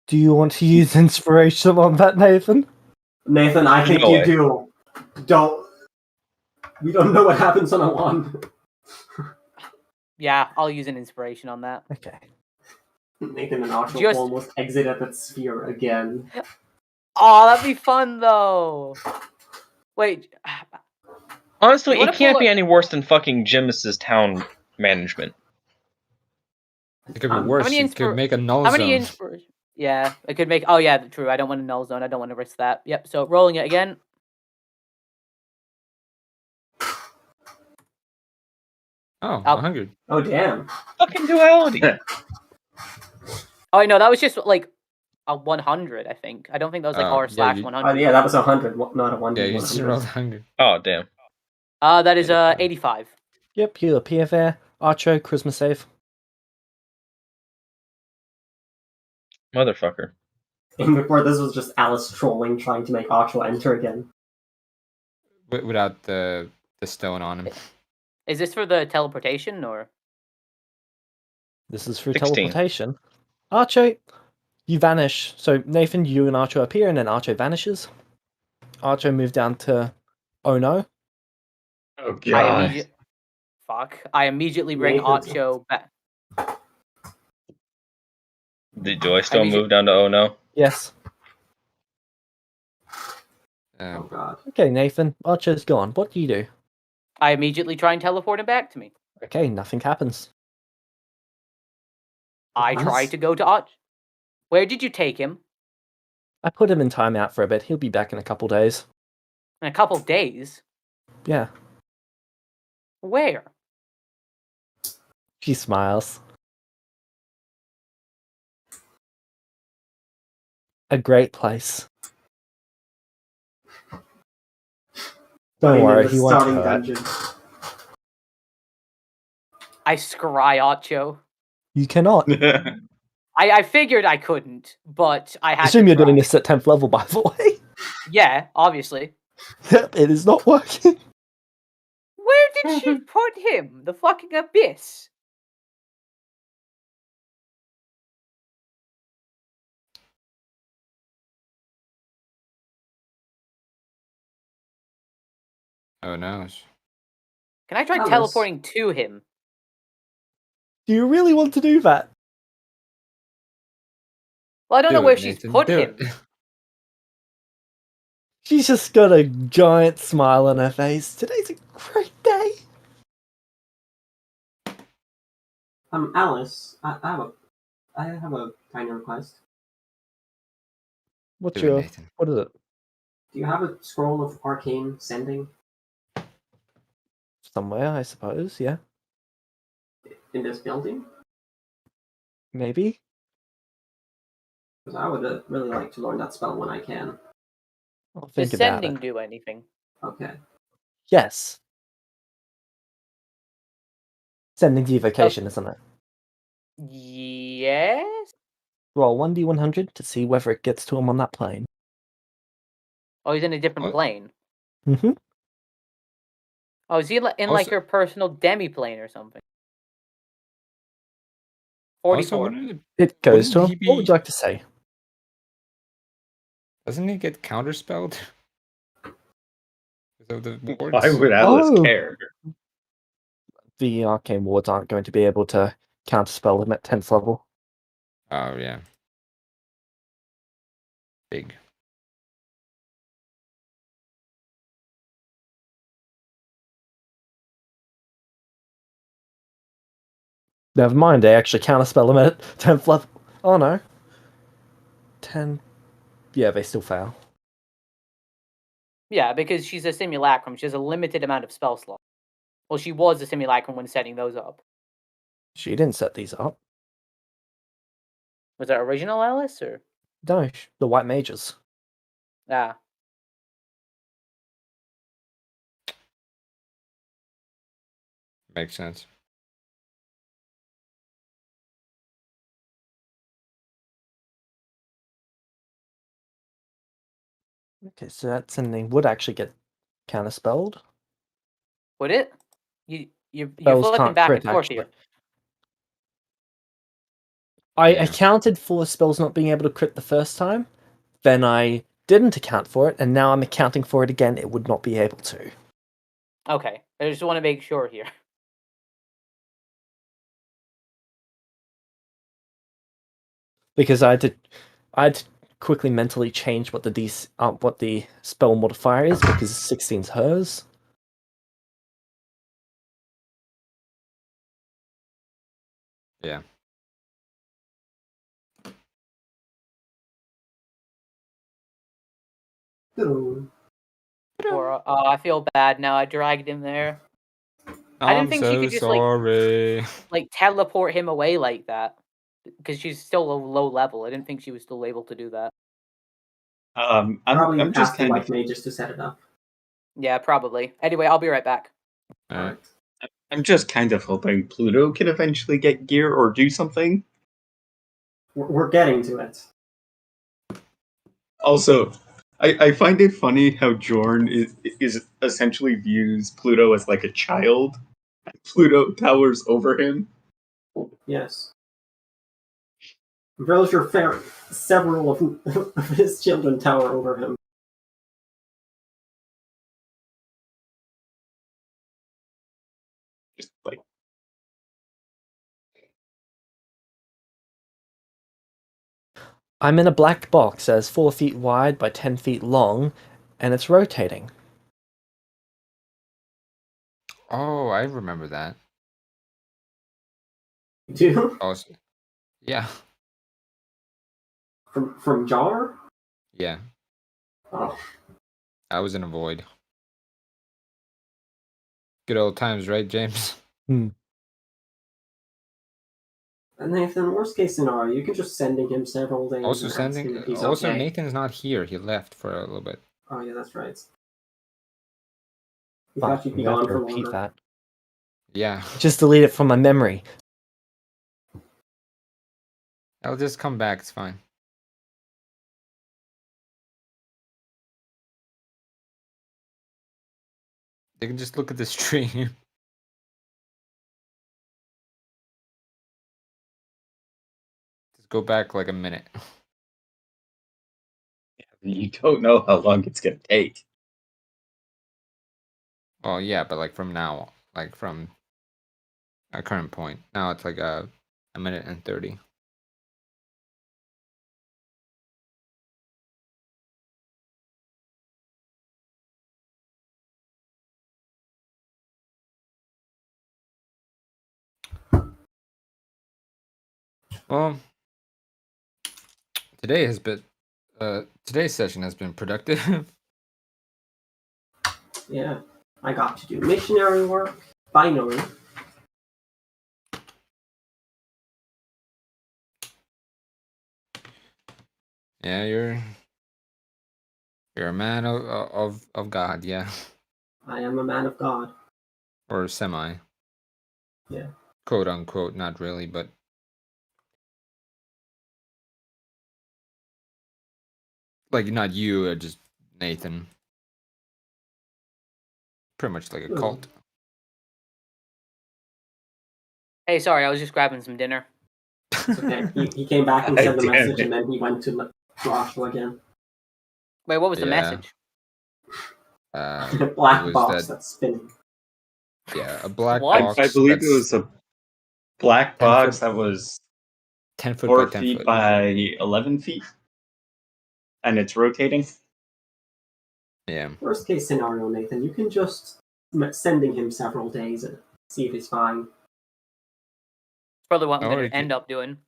Do you want to use inspiration on that, Nathan? Nathan, I think No you way. do. We don't know what happens on a 1. Yeah, I'll use an inspiration on that. Okay. Nathan and Archel Just- almost exited that sphere again. Oh, that'd be fun, though! Wait, Honestly, You wanna it can't pull be a- any worse than fucking Jimus's town management. It could be How worse. many It could make a null how many zone. inspiration? Yeah, it could make... Oh, yeah, true. I don't want a null zone. I don't want to risk that. Yep, so rolling it again. Oh, Oh. 100. Oh damn. Fucking duality. Oh, no, that was just, like, a 100, I think. I don't think that was, like, Yeah, r/100. you- Oh yeah, that was 100, not a 1. Yeah, you just rolled 100. Oh, damn. That is 85. 85. Yep, you appear there. Archo, charisma save. Motherfucker. And before this was just Alice trolling, trying to make Archel enter again. Without the stone on him. Is this for the teleportation, or? This is for 16. teleportation. Archo, you vanish. So, Nathan, you and Archo appear, and then Archo vanishes. Archo moved down to Oh no. Oh I immediately bring Nathan's- Archo back. Do I still mean, move down to oh no? Yes. Oh god. Okay, Nathan. Archo's gone. What do you do? I immediately try and teleport him back to me. Okay, nothing happens. I tried to go to Arch. Where did you take him? I put him in timeout for a bit. He'll be back in a couple days. In a couple days? Yeah. Where? She smiles. A great place. Don't Putting in worry, the he won't starting hurt. dungeon. I scry Archo. You cannot. I figured I couldn't, but I had Assume to you're doing try. this at 10th level, by the way. Yeah, obviously. Yep, it is not working. Where did she put him? The fucking abyss. Oh no. Can I try Alice. teleporting to him? Do you really want to do that? Well, I don't know Do where it, she's Nathan, put do him. it. She's just got a giant smile on her face. Today's a great day. Alice, I have a tiny request. What's Do it, your... Nathan. What is it? Do you have a scroll of arcane sending Somewhere, I suppose, yeah. in this building? Maybe? Because I would really like to learn that spell when I can. I'll Does think about sending it. do anything? Okay. Yes. Sending's evocation, isn't it? Yes? Roll 1d100 to see whether it gets to him on that plane. Oh, he's in a different What? plane. Mm-hmm. Oh, is he in like Also- her personal demi-plane or something? Also, 44. wouldn't It goes to Wouldn't him. he What would be- you like to say? doesn't he get counterspelled? Because of the wards? Why would Alice Oh. care? The arcane wards aren't going to be able to counterspell him at 10th level. Oh yeah. Big. Never mind, they actually counterspell him at 10th level. Oh no. 10. Yeah, they still fail. Yeah, because she's a simulacrum. She has a limited amount of spell slots. Well, she was a simulacrum when setting those up. She didn't set these up. Was that original Alice or? No, the white mages. Ah. Makes sense. Okay, so that sending would actually get counterspelled. Would it? You're Spells flipping can't back crit, and forth actually. here. I Yeah. accounted for spells not being able to crit the first time, then I didn't account for it, and now I'm accounting for it again. It would not be able to. Okay, I just want to make sure here. Because I had to quickly mentally change what the spell modifier is, because 16's hers. Yeah. Hello. Or I feel bad now. I dragged him there. I didn't I'm think she so could just, sorry. Like teleport him away like that, because she's still a low level. I didn't think she was still able to do that. Probably I'm just ask the kind white of mages to set it up. Yeah, probably. Anyway, I'll be right back. Alright. I'm just kind of hoping Pluto can eventually get gear or do something. We're getting to it. Also, I find it funny how Jorn is essentially views Pluto as like a child. Pluto towers over him. Yes. I'm fairly sure several of his children tower over him. Just like I'm in a black box that is 4 feet wide by 10 feet long, and it's rotating. Oh, I remember that. Do? Also, Yeah. From Jar? Yeah. Oh, I was in a void. Good old times, right, James? and Nathan, worst case scenario, you can just sending him several days Also and asking sending. if he's Also, okay. Nathan's not here. He left for a little bit. Oh yeah, that's right. We Fuck, thought you'd be you have gone to for repeat longer. that. Yeah. Just delete it from my memory. I'll just come back. It's fine. You can just look at the stream. Just go back like a minute. You don't know how long it's gonna take. Oh yeah, but like from now, like from our current point. Now it's like a minute and 30. Well, today has been today's session has been productive. Yeah, I got to do missionary work, finally. Yeah, you're a man of God, yeah, I am a man of God. or semi, Yeah. quote unquote, not really, but like not you, just Nathan. Pretty much like a cult. Hey, sorry, I was just grabbing some dinner. It's okay. He came back and sent the Damn message, it. and then he went to Joshua again. Wait, what was the Yeah. message? Black was box that- that's spinning. Yeah, a black What? box. I believe it that's was a black 10 box foot- that was 10 foot 4 by 10 feet foot. by 11 feet, and it's rotating. Yeah. Worst case scenario, Nathan, you can just sending him several days and see if he's fine. Probably what I'm Or going you to end up doing.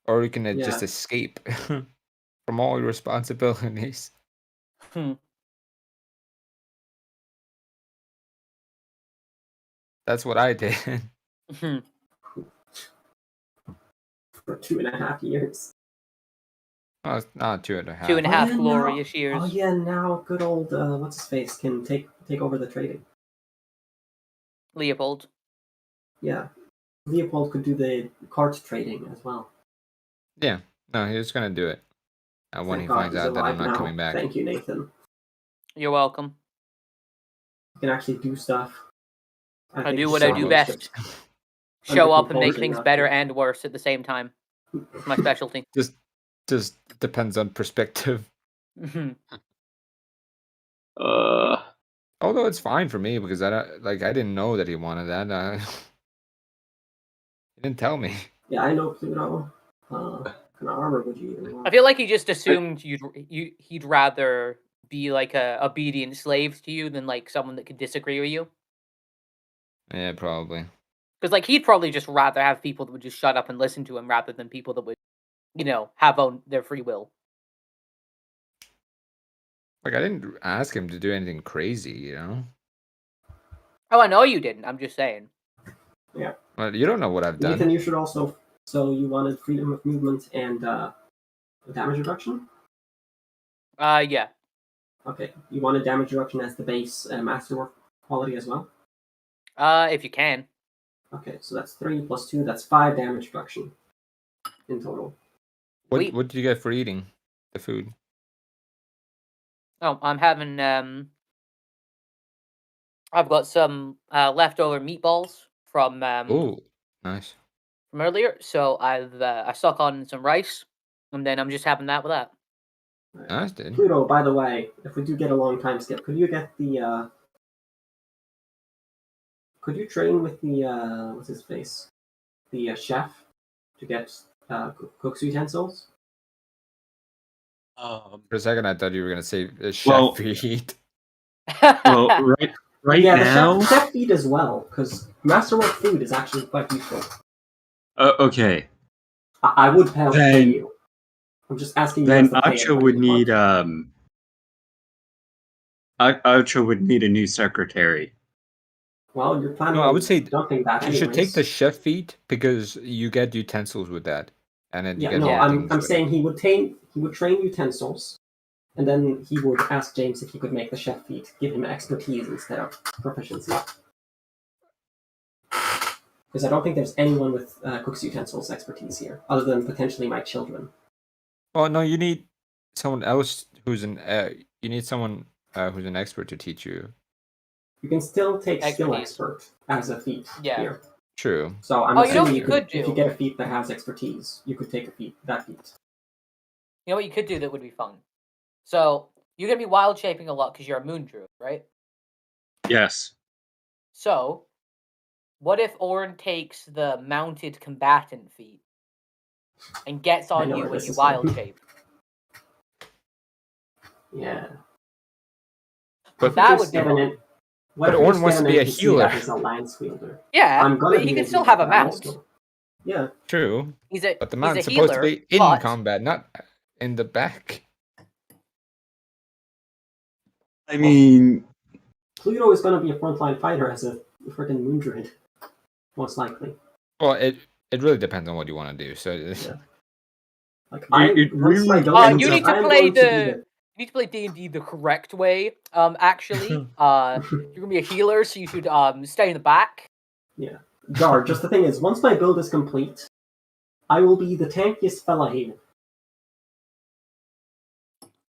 Or you can just Yeah. escape from all your responsibilities. Hmm. That's what I did. Hmm. For 2.5 years. Oh, it's not 2.5. 2.5 Oh, yeah, glorious years. Oh yeah, now good old what's his face can take over the trading. Leopold. Yeah, Leopold could do the cart trading as well. Yeah. No, he was gonna do it. When Thank he God finds he's out that I'm alive not now. coming back. Thank you, Nathan. You're welcome. You can actually do stuff. I think do the what I do song is best. just Show under up and make compulsion, things not better to- and worse at the same time. It's my specialty. Just depends on perspective. Mhm. Although it's fine for me because I didn't know that he wanted that. He didn't tell me. Yeah, I know Pluto. Kind of armor would you even want? I feel like he just assumed he'd rather be like a obedient slave to you than like someone that could disagree with you. Yeah, probably. Because like he'd probably just rather have people that would just shut up and listen to him rather than people that would, have their free will. Like I didn't ask him to do anything crazy, Oh, I know you didn't. I'm just saying. Yeah. Well, you don't know what I've done. Nathan, you should also. So you wanted freedom of movement and damage reduction? Yeah. Okay. You wanted damage reduction as the base masterwork quality as well? If you can. Okay, so that's 3 plus 2. That's 5 damage reduction in total. What Wait. did you get for eating the food? Oh, I'm having I've got some leftover meatballs from Oh, nice. from earlier, so I stuck on some rice, and then I'm just having that with that. Nice, dude. Pluto, by the way, if we do get a long time skip, could you get the could you train with the what's his face? The chef to get cook's utensils? Um, For a second, I thought you were gonna say chef Well- feed. well, right yeah, now. the chef feed as well, because masterwork food is actually quite useful. Okay. I would pay Then- you. I'm just asking you. Then as the player, Acho what would do you need want? Acho would need a new secretary. Well, you're planning No, I on would say dumping that You should take the anyways. chef feat because you get utensils with that, and then you Yeah, get no, more things I'm with saying he would train utensils, and then he would ask James if he could make the chef feat, give him expertise instead of proficiency. Because I don't think there's anyone with cook's utensils expertise here, other than potentially my children. it. Oh no, you need someone else who's an you need someone who's an expert to teach you. You can still take skill Expertise. expert as a feat Yeah. here. True. So I'm Oh, you know assuming what you you could, could if do? you get a feat that has expertise, you could take that feat. You know what you could do that would be fun? So you're gonna be wild shaping a lot because you're a moon druid, right? Yes. So what if Orin takes the mounted combatant feat and gets I on know you where when this you is wild going. shape? Yeah. But that would be fun. What But if we Ornn just wants get to an be a NPC healer. that is a lance wielder? Yeah, I'm gonna but he be can a still healer, have a but I'm mount. also- Yeah. True. He's a But the he's mount's a supposed healer, to be in but combat, not in the back. I mean, Pluto is gonna be a frontline fighter as a freaking moon druid, most likely. Well, it really depends on what you want to do. So Yeah. Like It once really my build depends you comes need up, to I am play going to be you need to play D&D the correct way. Actually, you're gonna be a healer, so you should stay in the back. Yeah. Jar, just the thing is, once my build is complete, I will be the tankiest fella here.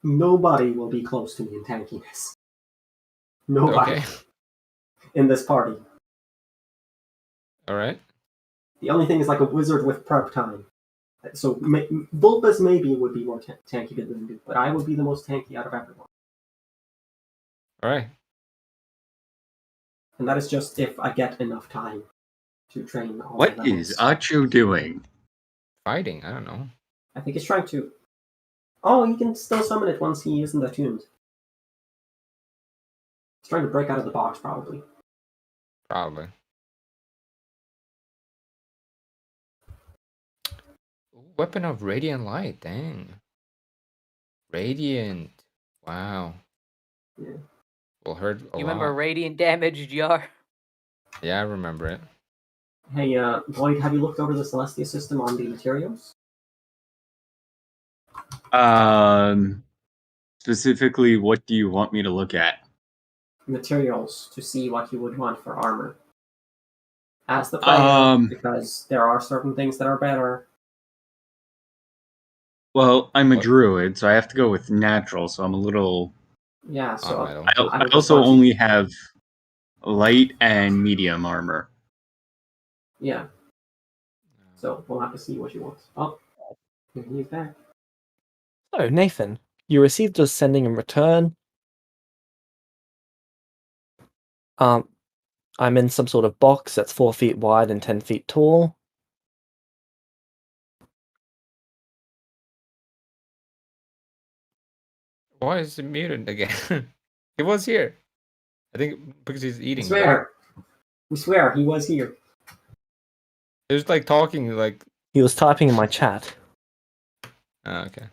Nobody will be close to me in tankiness. Nobody okay, in this party. all right. The only thing is like a wizard with prep time. So Vulpes maybe would be more tanky than me, but I would be the most tanky out of everyone. All right. And that is just if I get enough time to train all what my is levels. Acho doing? Fighting. I don't know. I think he's trying to... Oh, he can still summon it once he isn't attuned. He's trying to break out of the box, probably. Probably. Weapon of radiant light. Dang. Radiant. Wow. Yeah. Will hurt a You lot. remember radiant damage, Jar? Yeah, I remember it. Hey, Lloyd, have you looked over the Celestia system on the materials? Specifically, what do you want me to look at? Materials to see what you would want for armor. As the player, because there are certain things that are better. Well, I'm a What? druid, so I have to go with natural, so I'm a little... Yeah, so metal. I I would also want to- only have light and medium armor. Yeah. So we'll have to see what you want. Oh, he's back. So, Nathan, you received a sending in return. I'm in some sort of box that's 4 feet wide and 10 feet tall. Why is he muted again? He was here. I think because he's We eating. swear. We swear he was here. He was like talking like. He was typing in my chat. Oh, okay.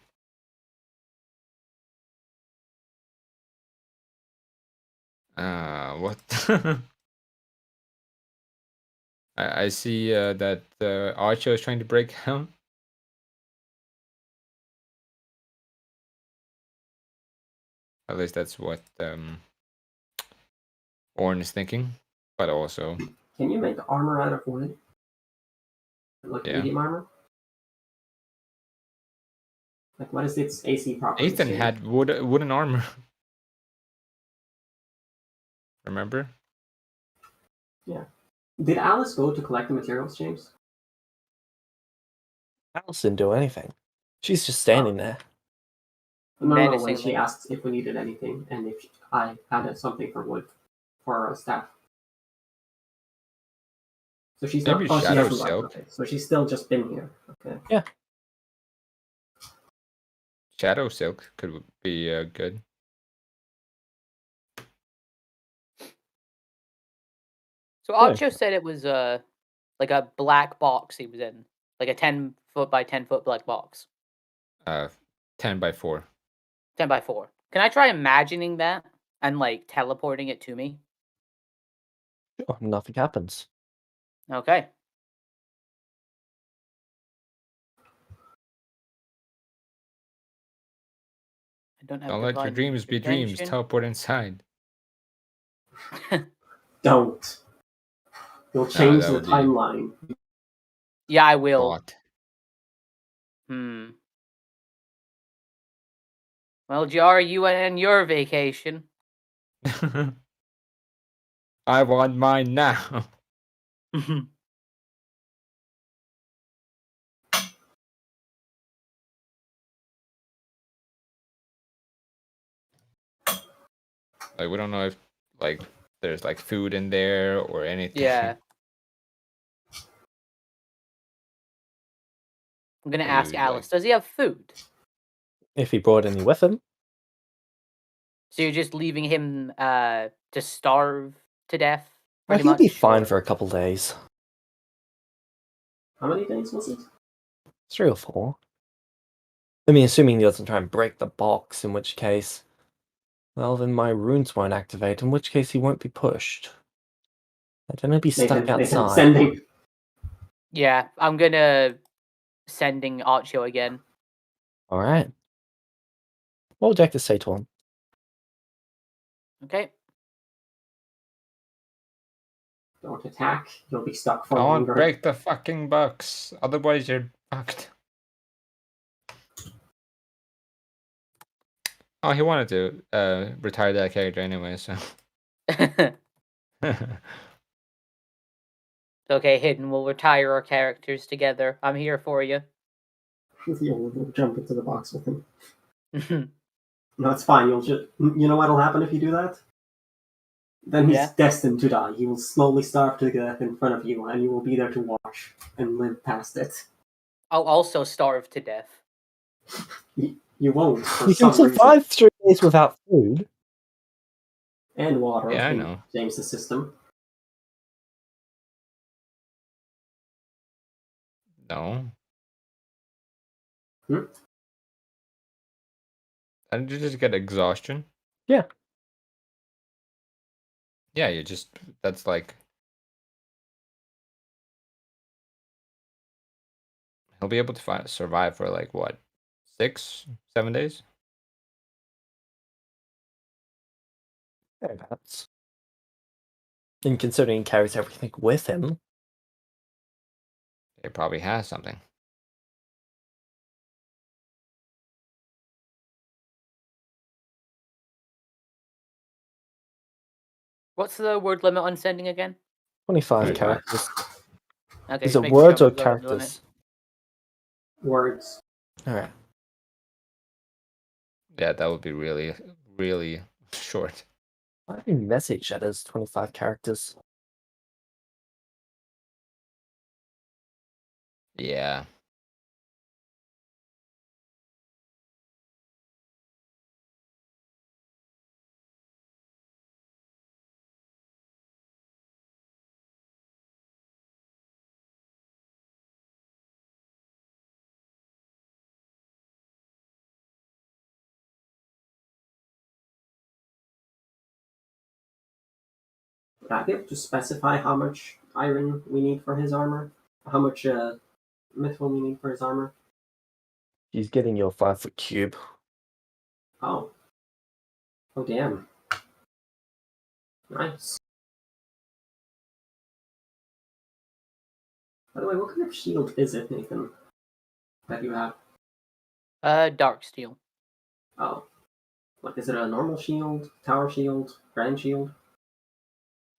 What? I see that Archer is trying to break down. At least that's what Ornn is thinking. But also, Can you make armor out of wood? Like Yeah. medium armor? Like what is its AC property? Nathan had wooden armor. Remember? Yeah. Did Alice go to collect the materials, James? Alice didn't do anything. She's just standing there. No, when she Menacingly. asked if we needed anything and if I had something for wood for staff. So she's not. Maybe Oh, she shadow hasn't left. silk. Okay. So she's still just been here. Okay. Shadow silk could be good. So Archo said it was like a black box he was in. Like a 10-foot by 10-foot black box. 10 by 4. 10 by 4. Can I try imagining that and like teleporting it to me? Sure, nothing happens. Okay. I don't have Don't let your divine dreams be dreams. intervention. Teleport inside. Don't. You'll change that the would be timeline. Yeah, I will. bought. Well, Jar, you and your vacation. I want mine now. Like we don't know if like there's like food in there or anything. Yeah. I'm gonna ask Food, Alice, like- does he have food? If he brought any with him. So you're just leaving him to starve to death? Pretty He'll much? be fine or- for a couple days. How many days was it? 3 or 4. I mean, assuming he doesn't try and break the box, in which case... Well, then my runes won't activate, in which case he won't be pushed. Then he'll be stuck Nathan, outside. sending. Yeah, I'm gonna sending Archo again. Alright. What would you like to say to him? Okay. Don't attack. You'll be stuck for Don't longer. break the fucking box. Otherwise you're fucked. Oh, he wanted to retire that character anyway, so. Okay, Hidden, we'll retire our characters together. I'm here for you. You'll jump into the box with him. No, it's fine. You'll just. You know what'll happen if you do that? Then he's Yeah. destined to die. He will slowly starve to death in front of you, and you will be there to watch and live past it. I'll also starve to death. You won't. For You can some survive reason. 3 days without food. And water. Yeah, I in know. James's system. No. Hmm? Didn't you just get exhaustion? Yeah. Yeah, you just that's like he'll be able to survive for like what, 6, 7 days? Thereabouts. And considering he carries everything with him. He probably has something. What's the word limit on sending again? 25 Right. characters. Okay, Is just it making sure words I'm or not going doing it. characters? Words. Alright. Yeah, that would be really, really short. Why do you message that as 25 characters? Yeah. Would I be able to specify how much iron we need for his armor? How much metal we need for his armor? He's getting your 5-foot cube. Oh. Oh, damn. Nice. By the way, what kind of shield is it, Nathan? That you have? Dark steel. Oh. Like, is it a normal shield, tower shield, grand shield?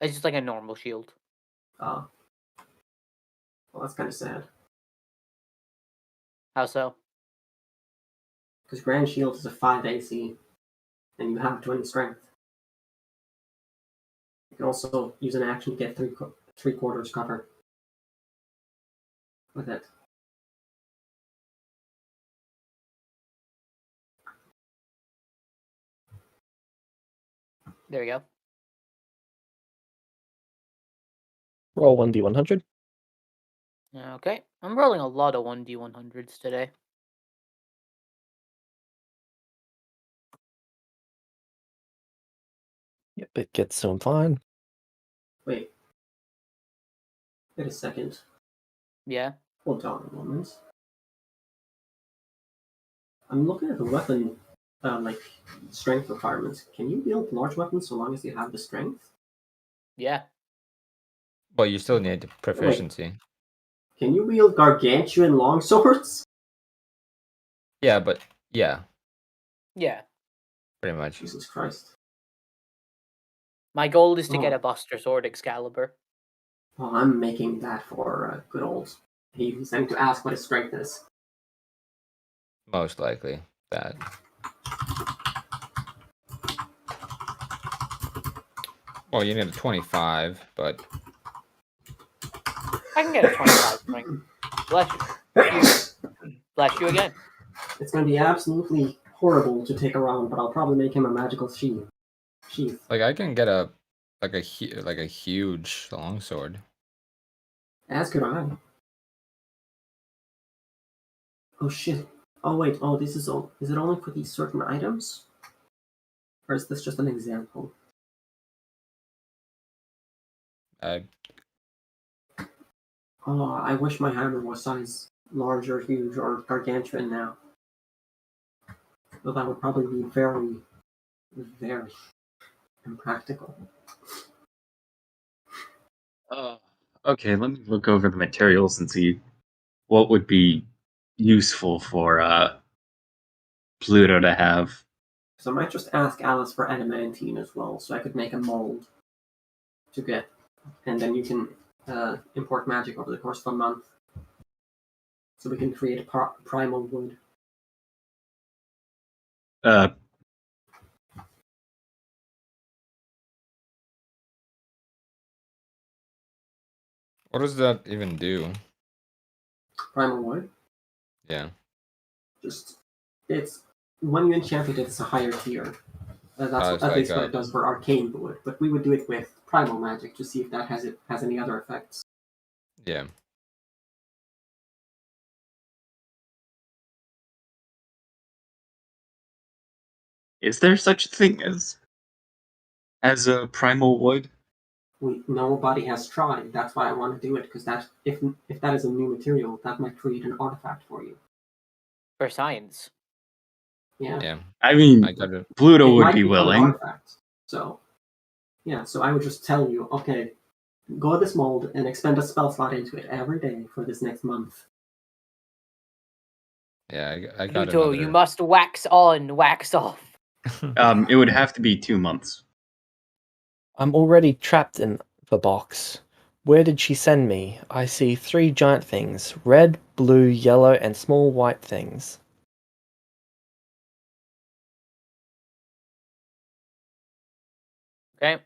It's just like a normal shield. Oh. Well, that's kind of sad. How so? Because grand shield is a 5 AC, and you have 20 strength. You can also use an action to get 3/4 cover with it. There we go. Roll 1d100. Okay, I'm rolling a lot of 1d100s today. Yep, it gets so fine. Wait. Wait a second. Yeah. Hold on a moment. I'm looking at the weapon, like, strength requirements. Can you wield large weapons so long as you have the strength? Yeah. Well, you still need proficiency. Can you wield gargantuan longswords? Yeah, but yeah, Yeah. pretty much. Jesus Christ. My goal is to Oh. get a Buster Sword Excalibur. Well, I'm making that for good old. He's going to ask what his strength is. Most likely that. Well, you need a 25, but I can get a 25 strength. Bless you. Bless you again. It's going to be absolutely horrible to take around, but I'll probably make him a magical sheath. like I can get a huge longsword. As could I. Oh shit. Oh wait, oh this is all. Is it only for these certain items? Or is this just an example? I Oh, I wish my hammer was size large or huge or gargantuan now. But that would probably be very, very impractical. Okay, let me look over the materials and see what would be useful for Pluto to have. So I might just ask Alice for adamantine as well, so I could make a mold to get, and then you can import magic over the course of a month. So we can create primal wood. What does that even do? Primal wood? Yeah. It's when you enchant it, it's a higher tier. That's It's at like least what it does for arcane wood. But we would do it with primal magic to see if that has any other effects. Yeah. Is there such a thing as a primal wood? Nobody has tried. That's why I want to do it, because that if that is a new material, that might create an artifact for you. For science. Yeah. Yeah. I mean, I got it. Pluto It would might be become an willing. artifact. So, yeah. So I would just tell you, okay, go to this mold and expend a spell slot into it every day for this next month. Yeah, I got Pluto, another. you must wax on, wax off. It would have to be 2 months. I'm already trapped in the box. Where did she send me? I see 3 giant things. Red, blue, yellow, and small white things. Okay.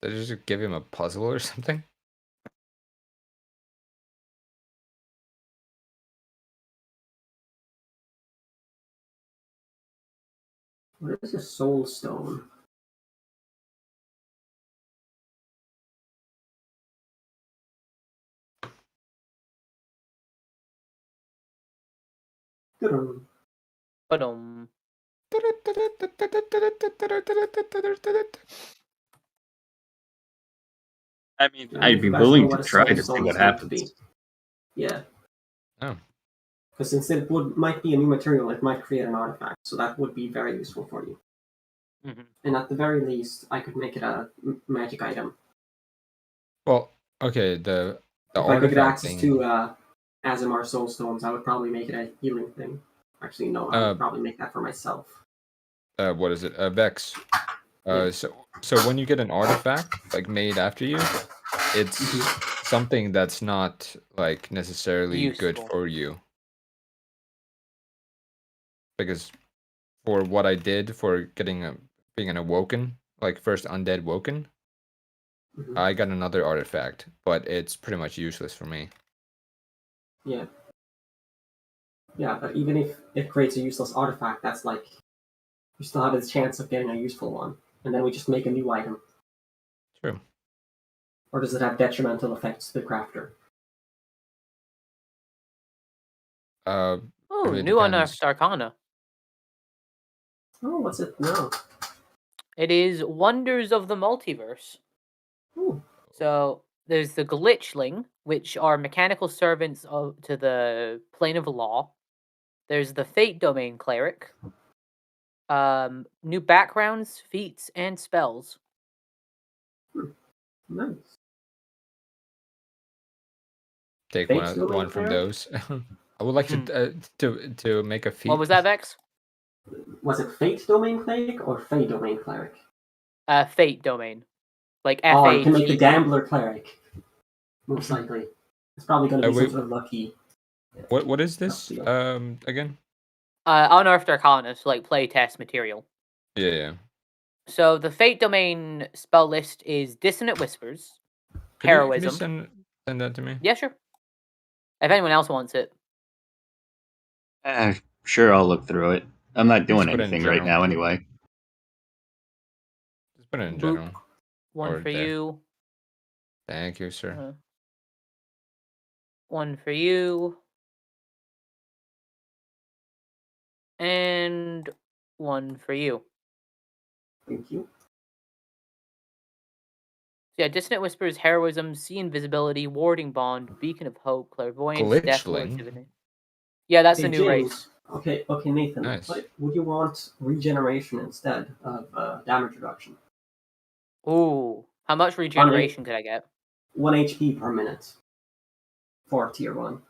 Did I just give him a puzzle or something? What is a soul stone? Ba-dum. I mean, Do any I'd of be you guys know willing to what a try soul to see stone what is going to be? happens. Yeah. Oh. Because since it might be a new material, it might create an artifact, so that would be very useful for you. Mm-hmm. And at the very least, I could make it a magic item. Well, okay, the If I could get artifact access thing. to Azamar soul stones, I would probably make it a healing thing. Actually, no, I would probably make that for myself. What is it? Vex. Yeah. So when you get an artifact like made after you, it's something that's not like necessarily good Useful. for you. Because for what I did for getting being an awoken, like first undead woken, I got another artifact, but it's pretty much useless for me. Yeah. Yeah, but even if it creates a useless artifact, that's like you still have a chance of getting a useful one, and then we just make a new item. True. Or does it have detrimental effects to the crafter? Uh, Oh, it new unearthed depends. arcana. Oh, what's it now? It is Wonders of the Multiverse. Ooh. So there's the Glitchling, which are mechanical servants to the plane of law. There's the Fate Domain Cleric. New backgrounds, feats, and spells. Nice. Take Fate's one domain from cleric? those. I would like to make a feat. What was that, Vex? Was it Fate Domain Cleric or Fey Domain Cleric? Fate Domain. Like Oh, you can make the FATE. Gambler Cleric. Most likely. It's probably going to be some wait. sort of lucky. What is this Deal. again? Unearthed arcana, so like playtest material. Yeah. So the Fate Domain spell list is Dissonant Whispers, Could you Heroism. send that to me? Yeah, sure. If anyone else wants it. Sure, I'll look through it. I'm not doing Just put it in anything right general. now anyway. Just put it in Boop. general. One Or for there. you. Thank you, sir. One for you. And one for you. Thank you. Yeah, Dissonant Whispers, Heroism, See Invisibility, Warding Bond, Beacon of Hope, Clairvoyance, Death Lord Glitchling? Divinity. Yeah, that's Hey, a new James. race. Okay, Nathan. Nice. Would you want regeneration instead of damage reduction? Ooh. How much regeneration could I get? 1 HP per minute for tier 1.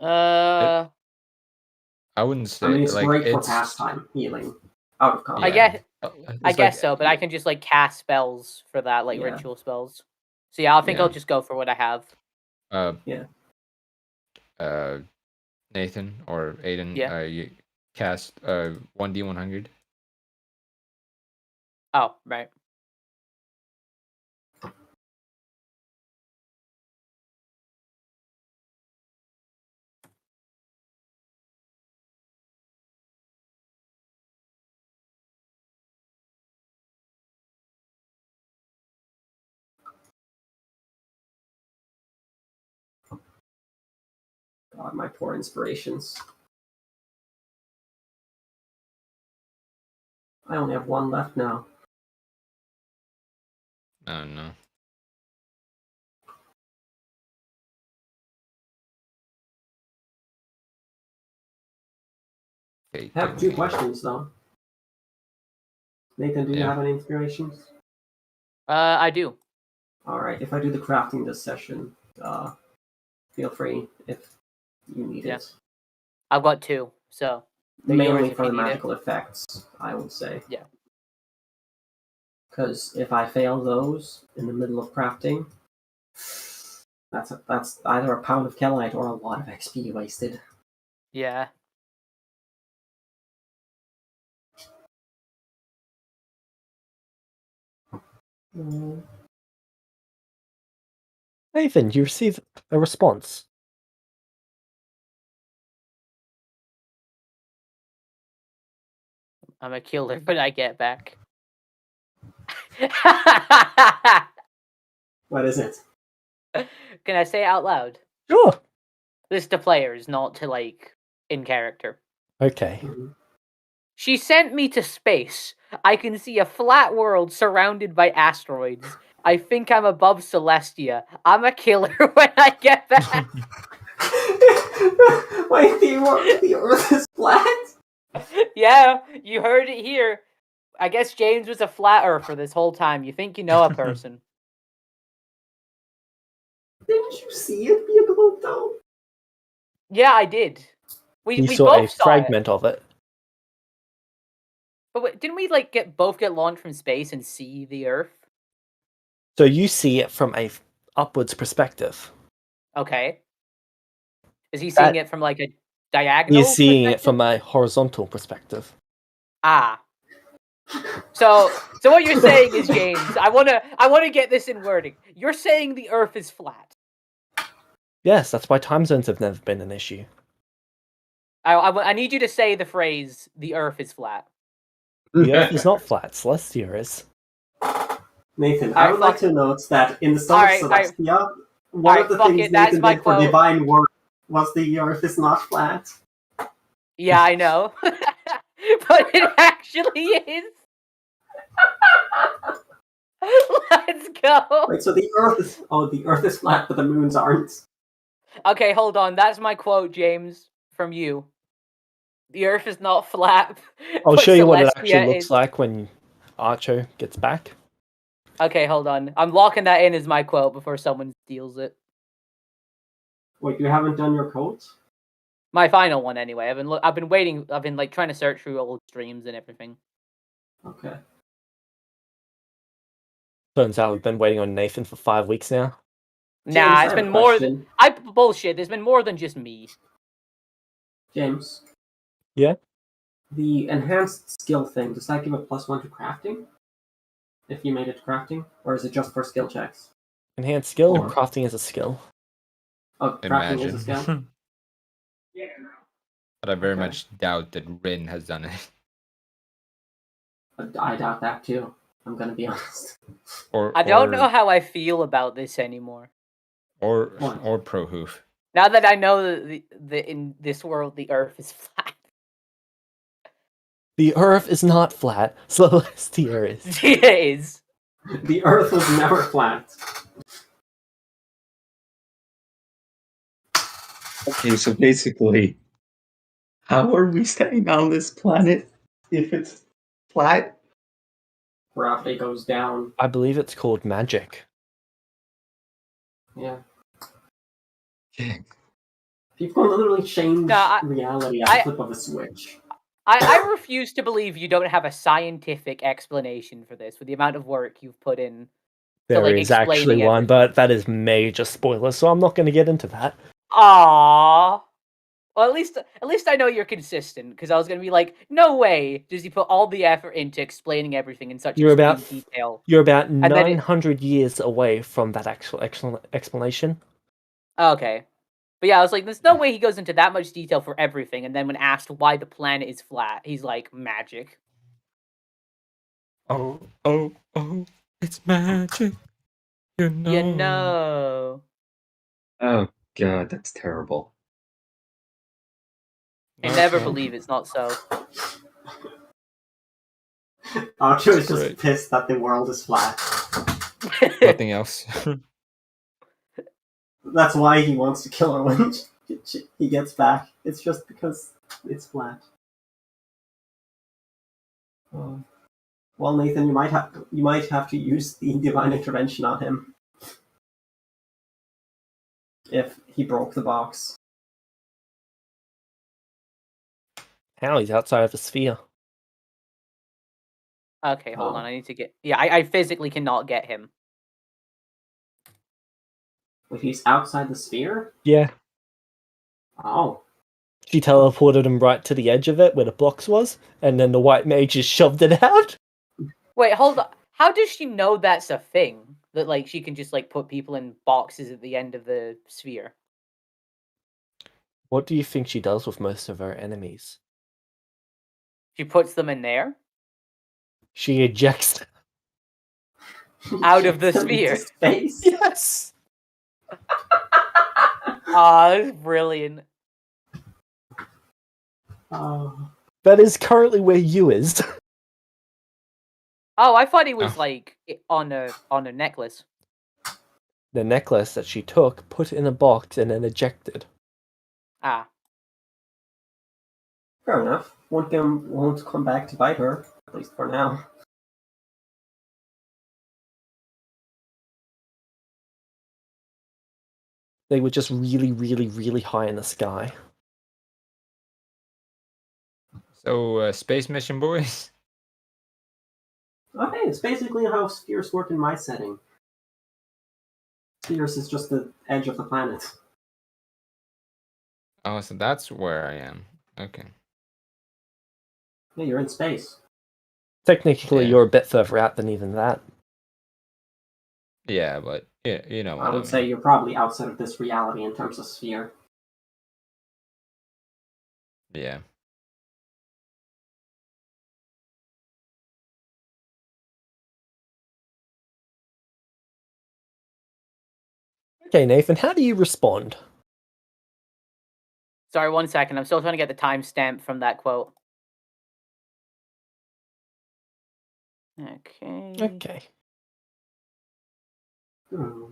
Uh, I wouldn't say I mean, it's like great for it's pastime healing out of combat. I guess It's I guess like- so, but I can just like cast spells for that, like Yeah. ritual spells. So yeah, I think Yeah. I'll just go for what I have. Yeah. Nathan or Aiden, Yeah. you cast 1d100. Oh, right. God, my poor inspirations. I only have 1 left now. Oh no. Fate I have 2 domain. questions though. Nathan, do you Yeah. have any inspirations? I do. Alright, if I do the crafting this session, feel free if you need Yeah. it. I've got 2, so they're yours Mainly if for you the need it. magical effects, I would say. Yeah. Because if I fail those in the middle of crafting, that's either a pound of Kelite or a lot of XP wasted. Yeah. Nathan, you receive a response. I'm a killer when I get back. What is it? Can I say it out loud? Sure. This to players, not to like in character. Okay. She sent me to space. I can see a flat world surrounded by asteroids. I think I'm above Celestia. I'm a killer when I get back. Wait, the Earth is flat? Yeah, you heard it here. I guess James was a flat earther this whole time. You think you know a person. Didn't you see it be a globe though? Yeah, I did. We You saw a both saw it. fragment of it. But wait, didn't we like both get launched from space and see the Earth? So you see it from a upwards perspective. Okay. Is he seeing it from like a diagonal? You're seeing it perspective? from a horizontal perspective. Ah. So what you're saying is, James, I wanna get this in wording. You're saying the Earth is flat. Yes, that's why time zones have never been an issue. I need you to say the phrase "the Earth is flat." The Earth is not flat. Celestia is. Nathan, I Alright, would like fuck. to note that in the Stone Alright, of alright. Celestia, one Alright, of the fuck things it, that's Nathan my did for quote. divine work was the Earth is not flat. Yeah, I know. But it actually is. Let's go. Wait, so the Earth is flat, but the moons aren't. Okay, hold on. That's my quote, James, from you. The Earth is not flat. I'll but show you what it Celestia actually looks is. like when Archer gets back. Okay, hold on. I'm locking that in as my quote before someone steals it. Wait, you haven't done your codes? My final one, anyway. I've been waiting. I've been like trying to search through old streams and everything. Okay. Turns out we've been waiting on Nathan for 5 weeks now. James, Nah, I it's have a been more. question. Bullshit. There's been more than just me. James. Yeah? The enhanced skill thing, does that give a +1 to crafting? If you made it to crafting? Or is it just for skill checks? Enhanced skill, Or- crafting is a skill. Oh, crafting is a skill? Imagine. But I very Okay. much doubt that Rin has done it. I doubt that too. I'm gonna be honest. Or I don't know how I feel about this anymore. Or What? Pro Hoof. Now that I know that in this world the Earth is flat. The Earth is not flat. Celestia is. It is. The Earth was never flat. Okay, so basically, how are we staying on this planet if it's flat? Gravity goes down. I believe it's called magic. Yeah. Okay. People can literally change No, reality at the flip of a switch. I refuse to believe you don't have a scientific explanation for this with the amount of work you've put in. There like, is actually explaining one, everything. but that is major spoiler, so I'm not going to get into that. Aww. Well, at least I know you're consistent, because I was gonna be like, no way does he put all the effort into explaining everything in such You're extreme about detail. You're about then it- 900 years away from that actual explanation. Okay. But yeah, I was like, there's no way he goes into that much detail for everything, and then when asked why the planet is flat, he's like, magic. Oh, it's magic. You know. You know. Oh god, that's terrible. I never Okay. believe it's not so. Archer is just Great. pissed that the world is flat. Nothing else. That's why he wants to kill her when he gets back. It's just because it's flat. Well, Nathan, you might have to use the divine intervention on him if he broke the box. How? He's outside of the sphere. Okay, hold Oh. on. I need to get. Yeah, I physically cannot get him. Wait, he's outside the sphere? Yeah. Oh. She teleported him right to the edge of it where the box was, and then the white mage just shoved it out. Wait, hold on. How does she know that's a thing? That like she can just like put people in boxes at the end of the sphere? What do you think she does with most of her enemies? She puts them in there? She ejects them. Out of the Ejects him into sphere. Space. Yes! That's brilliant. Oh. That is currently where you is. Oh, I thought he was Oh. like on a necklace. The necklace that she took, put in a box, and then ejected. Ah. Fair enough. Won't come back to bite her, at least for now. They were just really, really, really high in the sky. So, space mission, boys. Okay, it's basically how spheres work in my setting. Spheres is just the edge of the planet. Oh, so that's where I am. Okay. Yeah, you're in space. Technically, Yeah. you're a bit further out than even that. Yeah, but yeah, you know what I would say you're probably outside of this reality in terms of sphere. Yeah. Okay, Nathan, how do you respond? Sorry, 1 second. I'm still trying to get the timestamp from that quote. Okay. Okay. Hmm.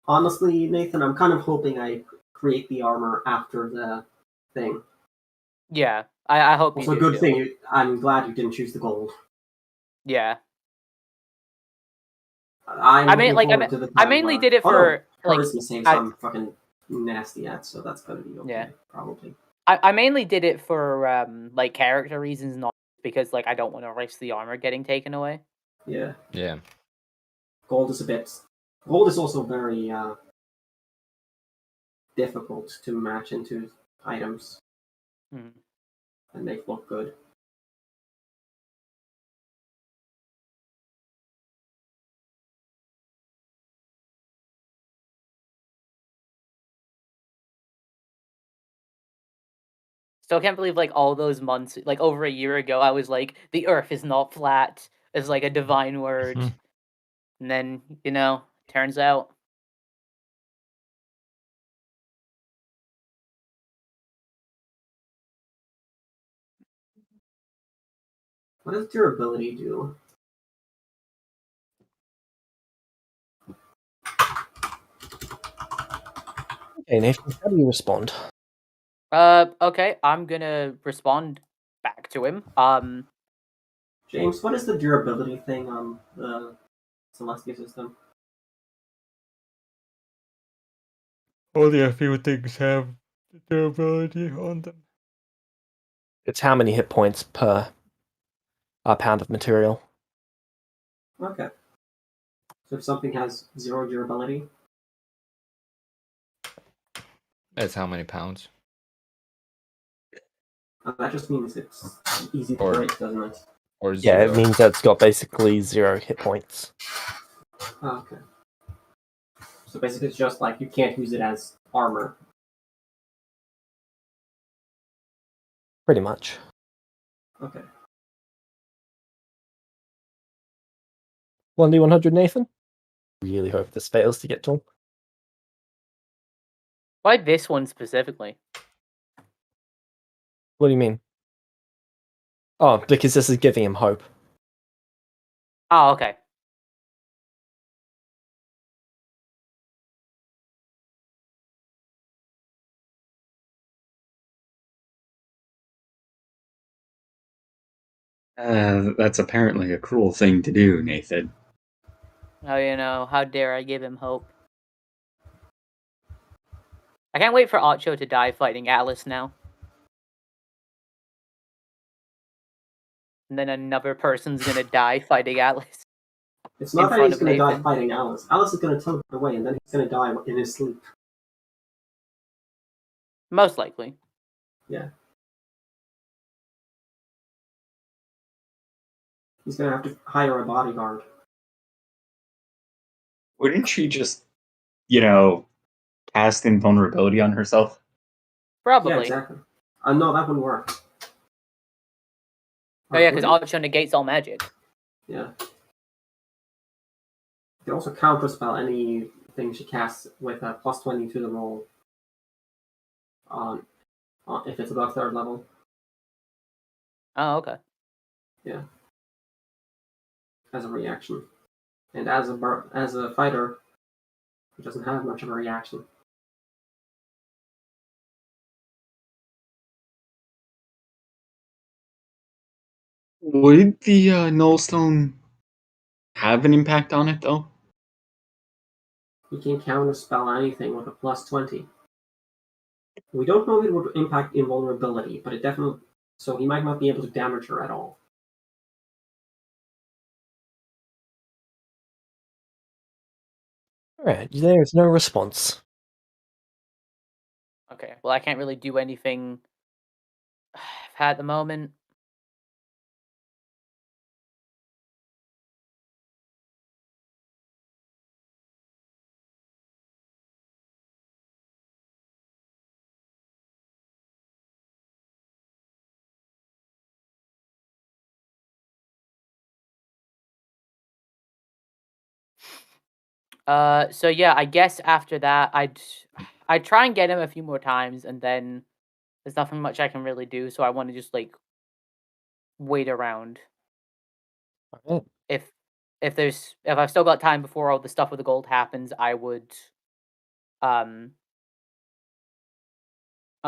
Honestly, Nathan, I'm kind of hoping I create the armor after the thing. Yeah, I hope Also, you do good too. thing. I'm glad you didn't choose the gold. Yeah. I'm I mean, looking like, forward to the I time mainly where- did it oh, no, for like. charisma saves I- I'm fucking nasty at, so that's gonna be okay. Yeah. Probably. I mainly did it for like character reasons, not because like I don't want to risk the armor getting taken away. Yeah. Yeah. Gold is a bit. Gold is also very difficult to match into items Mhm. and make look good. Still can't believe like all those months, like over a year ago, I was like, the earth is not flat as like a divine word. Mhm. And then, turns out. What does durability do? Okay, Nathan, how do you respond? Okay, I'm gonna respond back to him. James, what is the durability thing on the Celestia system? Only a few things have durability on them. It's how many hit points per pound of material. Okay. So if something has 0 durability, That's how many pounds? that just means it's easy to Or- break, doesn't it? Or Yeah, zero? it means that it's got basically 0 hit points. Oh, okay. So basically, it's just like you can't use it as armor. Pretty much. Okay. 1d100, Nathan? Really hope this fails to get to him. Why this one specifically? What do you mean? Oh, because this is giving him hope. Oh, okay. That's apparently a cruel thing to do, Nathan. Oh, how dare I give him hope? I can't wait for Acho to die fighting Alice now. And then another person's gonna die fighting Alice. It's not In that front he's of going to die Nathan. fighting Alice. Alice is going to teleport away, and then he's going to die in his sleep. Most likely. Yeah. He's going to have to hire a bodyguard. Wouldn't she just, cast invulnerability on herself? Probably. Yeah, exactly. No, that wouldn't work. Oh yeah, because Would it? Acho negates all magic. Yeah. You can also counterspell anything she casts with a plus 20 to the roll. If it's above 3rd level. Oh, okay. Yeah. As a reaction. And as a fighter, it doesn't have much of a reaction. Would the Nullstone have an impact on it, though? You can counterspell anything with a plus 20. We don't know if it would impact invulnerability, but it definitely So he might not be able to damage her at all. Alright, there is no response. Okay, well, I can't really do anything at the moment. So yeah, I guess after that, I'd try and get him a few more times, and then there's nothing much I can really do. So I want to just like wait around. Alright. If I've still got time before all the stuff with the gold happens, I would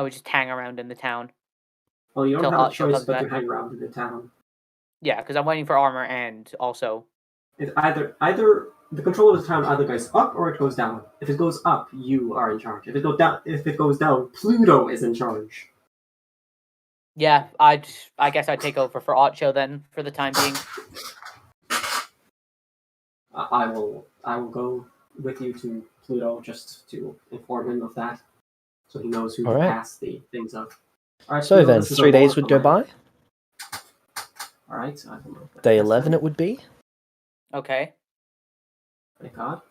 just hang around in the town. Well, you don't Till have a Archer choice comes but to back. hang around in the town. Yeah, because I'm waiting for armor and also. It either the control of the town either goes up or it goes down. If it goes up, you are in charge. If it goes down, Pluto is in charge. Yeah, I guess I'd take over for Archer then for the time being. I will go with you to Pluto just to inform him of that, so he knows who to Alright. pass the things of. All right, So Pluto, then, this is 3 a days would go warlock by. All right, I don't know. Day 11 it would be. Okay. Thank God.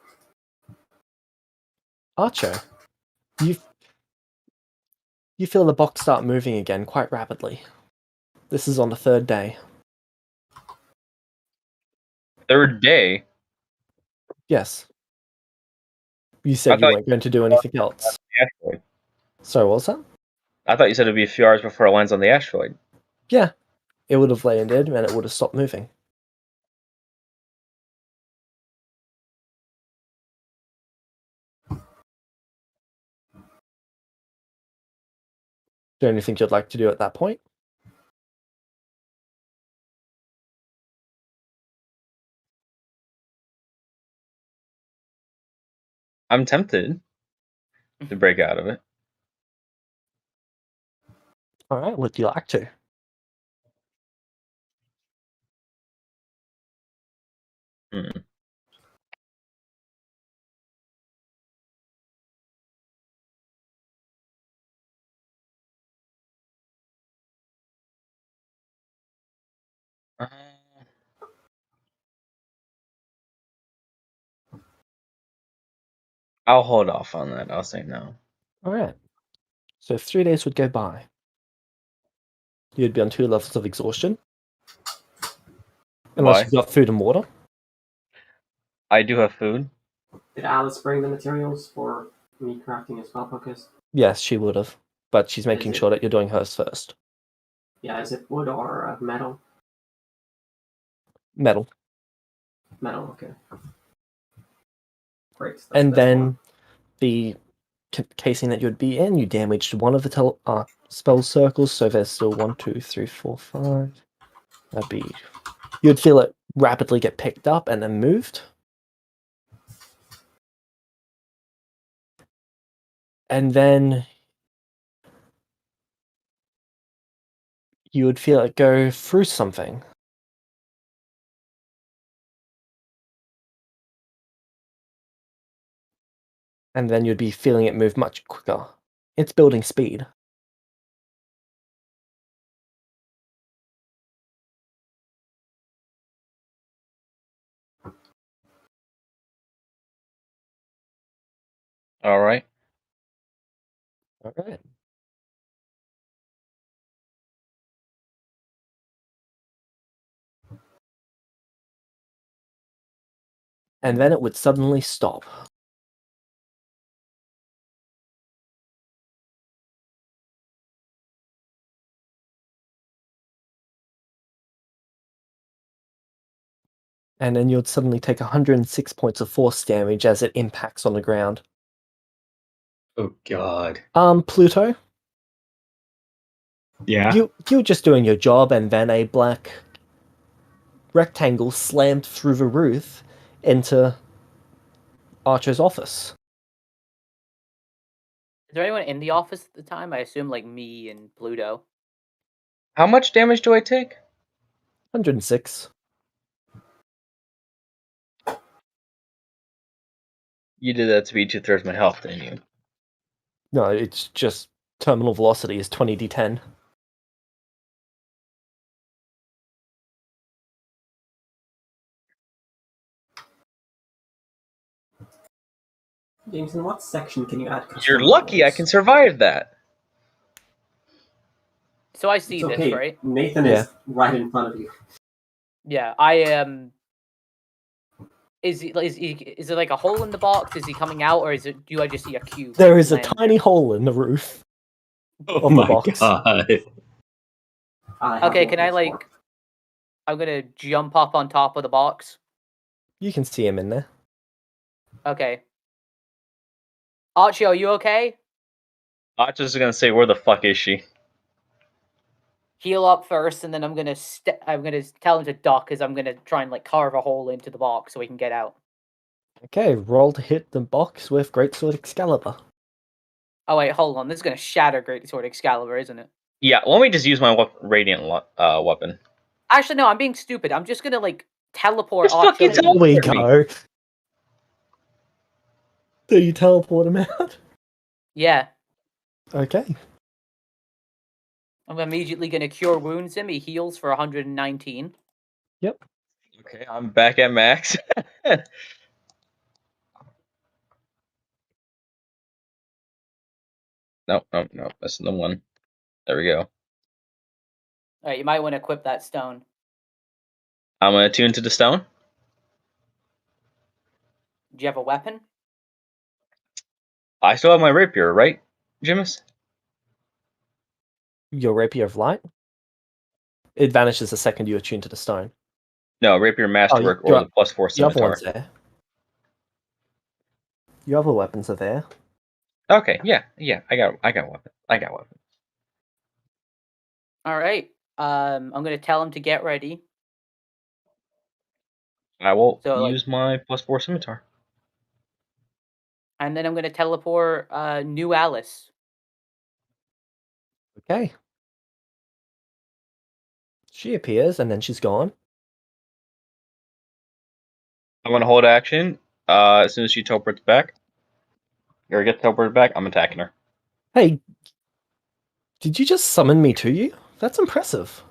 Archer, you feel the box start moving again quite rapidly. This is on the 3rd day. Third day. Yes. You said you thought weren't going to do anything else. Asteroid. So what was that? I thought you said it'd be a few hours before it lands on the asteroid. Yeah. It would have landed and it would have stopped moving. Is there anything you'd like to do at that point? I'm tempted to break out of it. Alright, would you like to? Hmm. I'll hold off on that. I'll say no. Alright. So 3 days would go by. You'd be on 2 levels of exhaustion. Unless Why? you've got food and water. I do have food. Did Alice bring the materials for me crafting a spell focus? Yes, she would have. But she's making Is it- sure that you're doing hers first. Yeah, is it wood or metal? Metal. Metal, okay. Great. And that's then one. the casing that you'd be in, you damaged one of the spell circles, so there's still 1, 2, 3, 4, 5. That'd be... You'd feel it rapidly get picked up and then moved. And then you would feel it go through something. And then you'd be feeling it move much quicker. It's building speed. All right. Alright. And then it would suddenly stop. And then you'd suddenly take 106 points of force damage as it impacts on the ground. Oh God. Pluto, Yeah. you were just doing your job, and then a black rectangle slammed through the roof into Archer's office. Is there anyone in the office at the time? I assume like me and Pluto. How much damage do I take? 106. You did that to be 2/3 my health, didn't you? No, it's just terminal velocity is 20d10. James, in what section can you add custom You're lucky I models? can survive that. So I see It's this, okay. right? Nathan Yeah. is right in front of you. Yeah, I am. Is it like a hole in the box? Is he coming out, or do I just see a cube? There is a land tiny hole in the roof. Oh Of the my box. god. I have Okay, can I models for like? I'm gonna jump up on top of the box. You can see him in there. Okay. Archie, are you okay? I'm just gonna say, where the fuck is she? Heal up first, and then I'm gonna tell him to duck, as I'm gonna try and like carve a hole into the box so he can get out. Okay, roll to hit the box with Greatsword Excalibur. Oh wait, hold on. This is gonna shatter Greatsword Excalibur, isn't it? Yeah, let me just use my radiant weapon. Actually, no. I'm being stupid. I'm just gonna like teleport Just fucking Archie. There we teleport me. go. So you teleport him out? Yeah, Okay. I'm immediately gonna cure wounds him. He heals for 119. Yep. Okay, I'm back at max. Nope, that's the one. There we go. All right, you might want to equip that stone. I'm gonna tune to the stone. Do you have a weapon? I still have my rapier, right, Jimus? Your Rapier of Light. It vanishes the second you attune to the stone. No, rapier masterwork or the +4 The other scimitar. one's there. Your other weapons are there. Okay, yeah, I got weapon. All right. I'm gonna tell him to get ready. I will So, like- use my +4 scimitar. And then I'm gonna teleport New Alice. Okay. She appears and then she's gone. I'm gonna hold action. As soon as she teleports back, or gets teleported back, I'm attacking her. Hey, did you just summon me to you? That's impressive.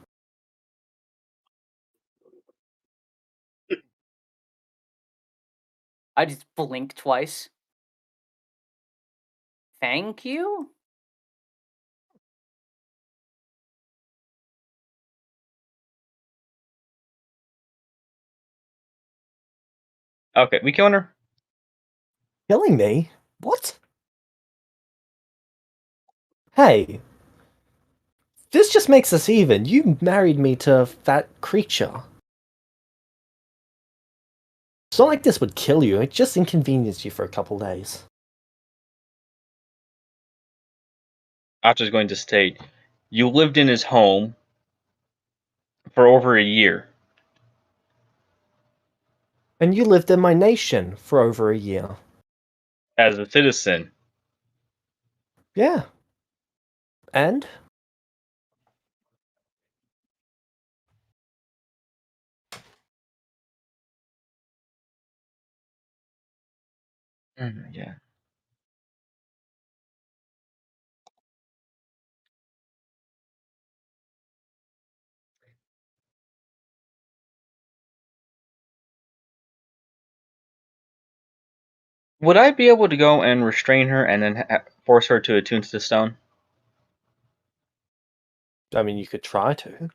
I just blink twice. Thank you. Okay, we killing her. Killing me? What? Hey. This just makes us even. You married me to that creature. It's not like this would kill you, it just inconvenienced you for a couple days. Archer's going to state, you lived in his home for over a year. And you lived in my nation for over a year. As a citizen. Yeah. And? Yeah. Would I be able to go and restrain her and then force her to attune to the stone? I mean, you could try to.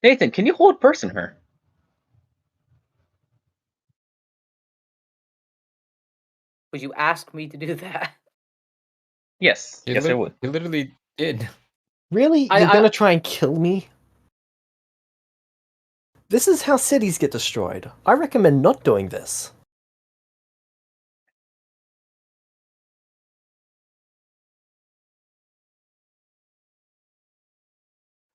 Nathan, can you hold person her? Would you ask me to do that? Yes, yes, I would. He literally did. Really? You're gonna try and kill me? This is how cities get destroyed. I recommend not doing this.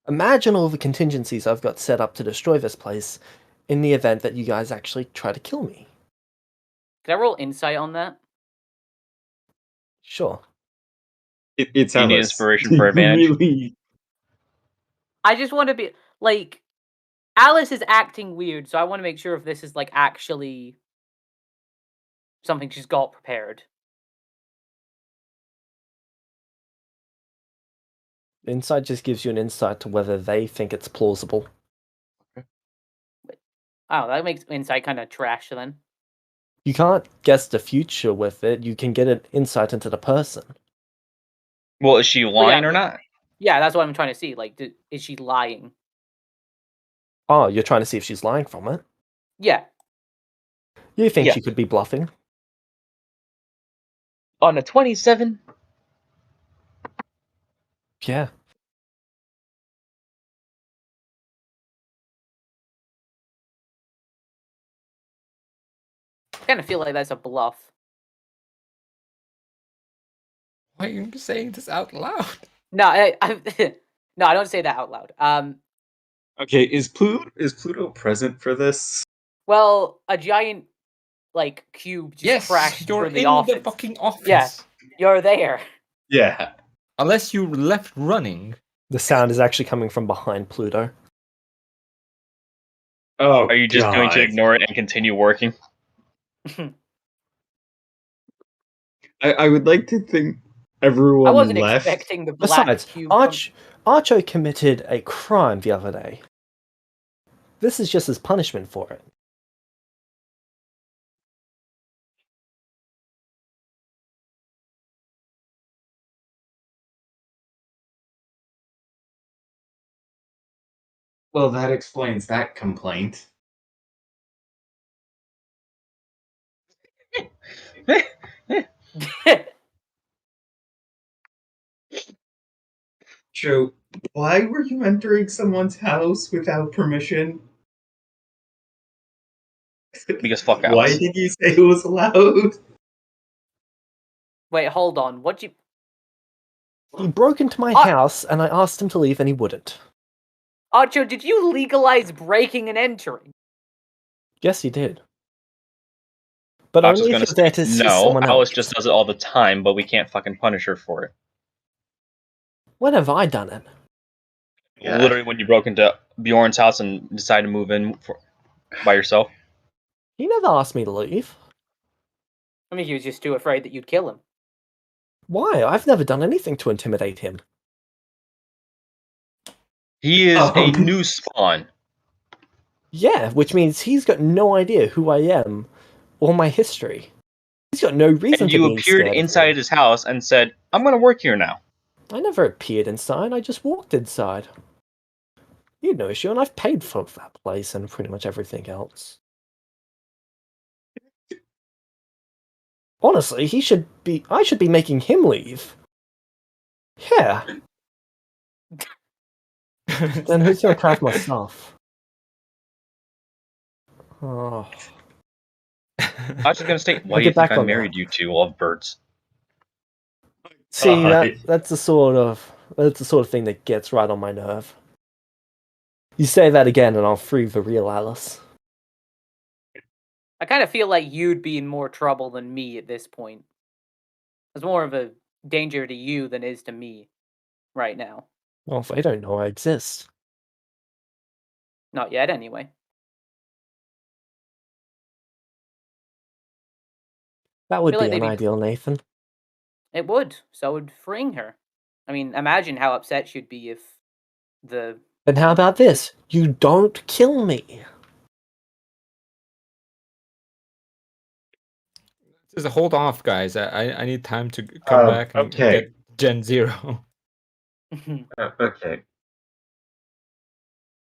Imagine all the contingencies I've got set up to destroy this place in the event that you guys actually try to kill me. Can I roll insight on that? Sure. It's Do you need Alice. inspiration Do for you advantage? really? I just want to be like, Alice is acting weird, so I want to make sure if this is like actually something she's got prepared. Insight just gives you an insight to whether they think it's plausible. Oh, that makes insight kind of trash then. You can't guess the future with it. You can get an insight into the person. Well, is she lying yeah, or not? Yeah, that's what I'm trying to see. Like, is she lying? Oh, you're trying to see if she's lying from it? Yeah. You think Yeah. she could be bluffing? On a 27? Yeah. I kind of feel like that's a bluff. Why are you saying this out loud? No, no, I don't say that out loud. Okay, is Pluto present for this? Well, a giant like cube just crashed you're through the in office. the fucking office. Yeah. You're there. Yeah. Unless you left running. The sound is actually coming from behind Pluto. Oh, Are you just going to God. ignore it and continue working? I would like to think everyone I wasn't left. expecting the black Besides, cube. Archo committed a crime the other day. This is just his punishment for it. Well, that explains that complaint. Joe, why were you entering someone's house without permission? Because fuck Why Alice. did you say it was allowed? Wait, hold on. What you? He broke into my house and I asked him to leave and he wouldn't. Archo, did you legalize breaking and entering? Yes, he did. But I was only just if gonna you're there say, to assist no, someone Alice else. just does it all the time, but we can't fucking punish her for it. When have I done it? Yeah. Literally when you broke into Bjorn's house and decided to move in by yourself. He never asked me to leave. I mean, he was just too afraid that you'd kill him. Why? I've never done anything to intimidate him. He is a new spawn. Yeah, which means he's got no idea who I am or my history. He's got no reason And to you be appeared scared of inside me. his house and said, I'm gonna work here now. I never appeared inside, I just walked inside. You had no issue, and I've paid for that place and pretty much everything else. Honestly, I should be making him leave. Yeah. Then who's gonna craft my stuff? Oh. I was just gonna state, why I'll do you get think back I on married you two lovebirds? See, God. that's the sort of thing that gets right on my nerve. You say that again and I'll free the real Alice. I kind of feel like you'd be in more trouble than me at this point. It's more of a danger to you than it is to me right now. Well, if they don't know I exist. Not yet, anyway. That would feel be like they'd be- unideal, Nathan. It would. So would freeing her. I mean, imagine how upset she'd be if the... And how about this? You don't kill me. Just hold off, guys. I need time to come back and okay. get Gen 0. Okay.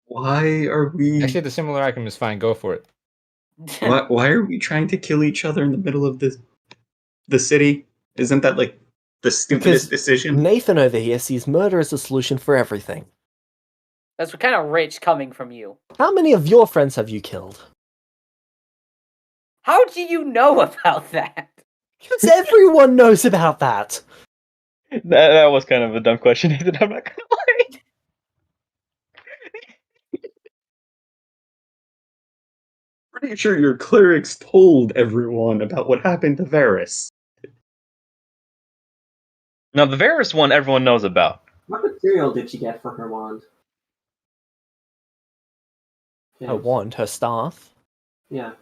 Why are we? Actually, the similar item is fine. Go for it. Why are we trying to kill each other in the middle of the city? Isn't that like the stupidest decision? Nathan over here sees murder as a solution for everything. That's kind of rich coming from you. How many of your friends have you killed? How do you know about that? Because everyone knows about that. That was kind of a dumb question, Nathan. I'm not gonna lie. Pretty sure your clerics told everyone about what happened to Varys. Now, the Varus one everyone knows about. What material did she get for her wand? Her James? wand, her staff. Yeah,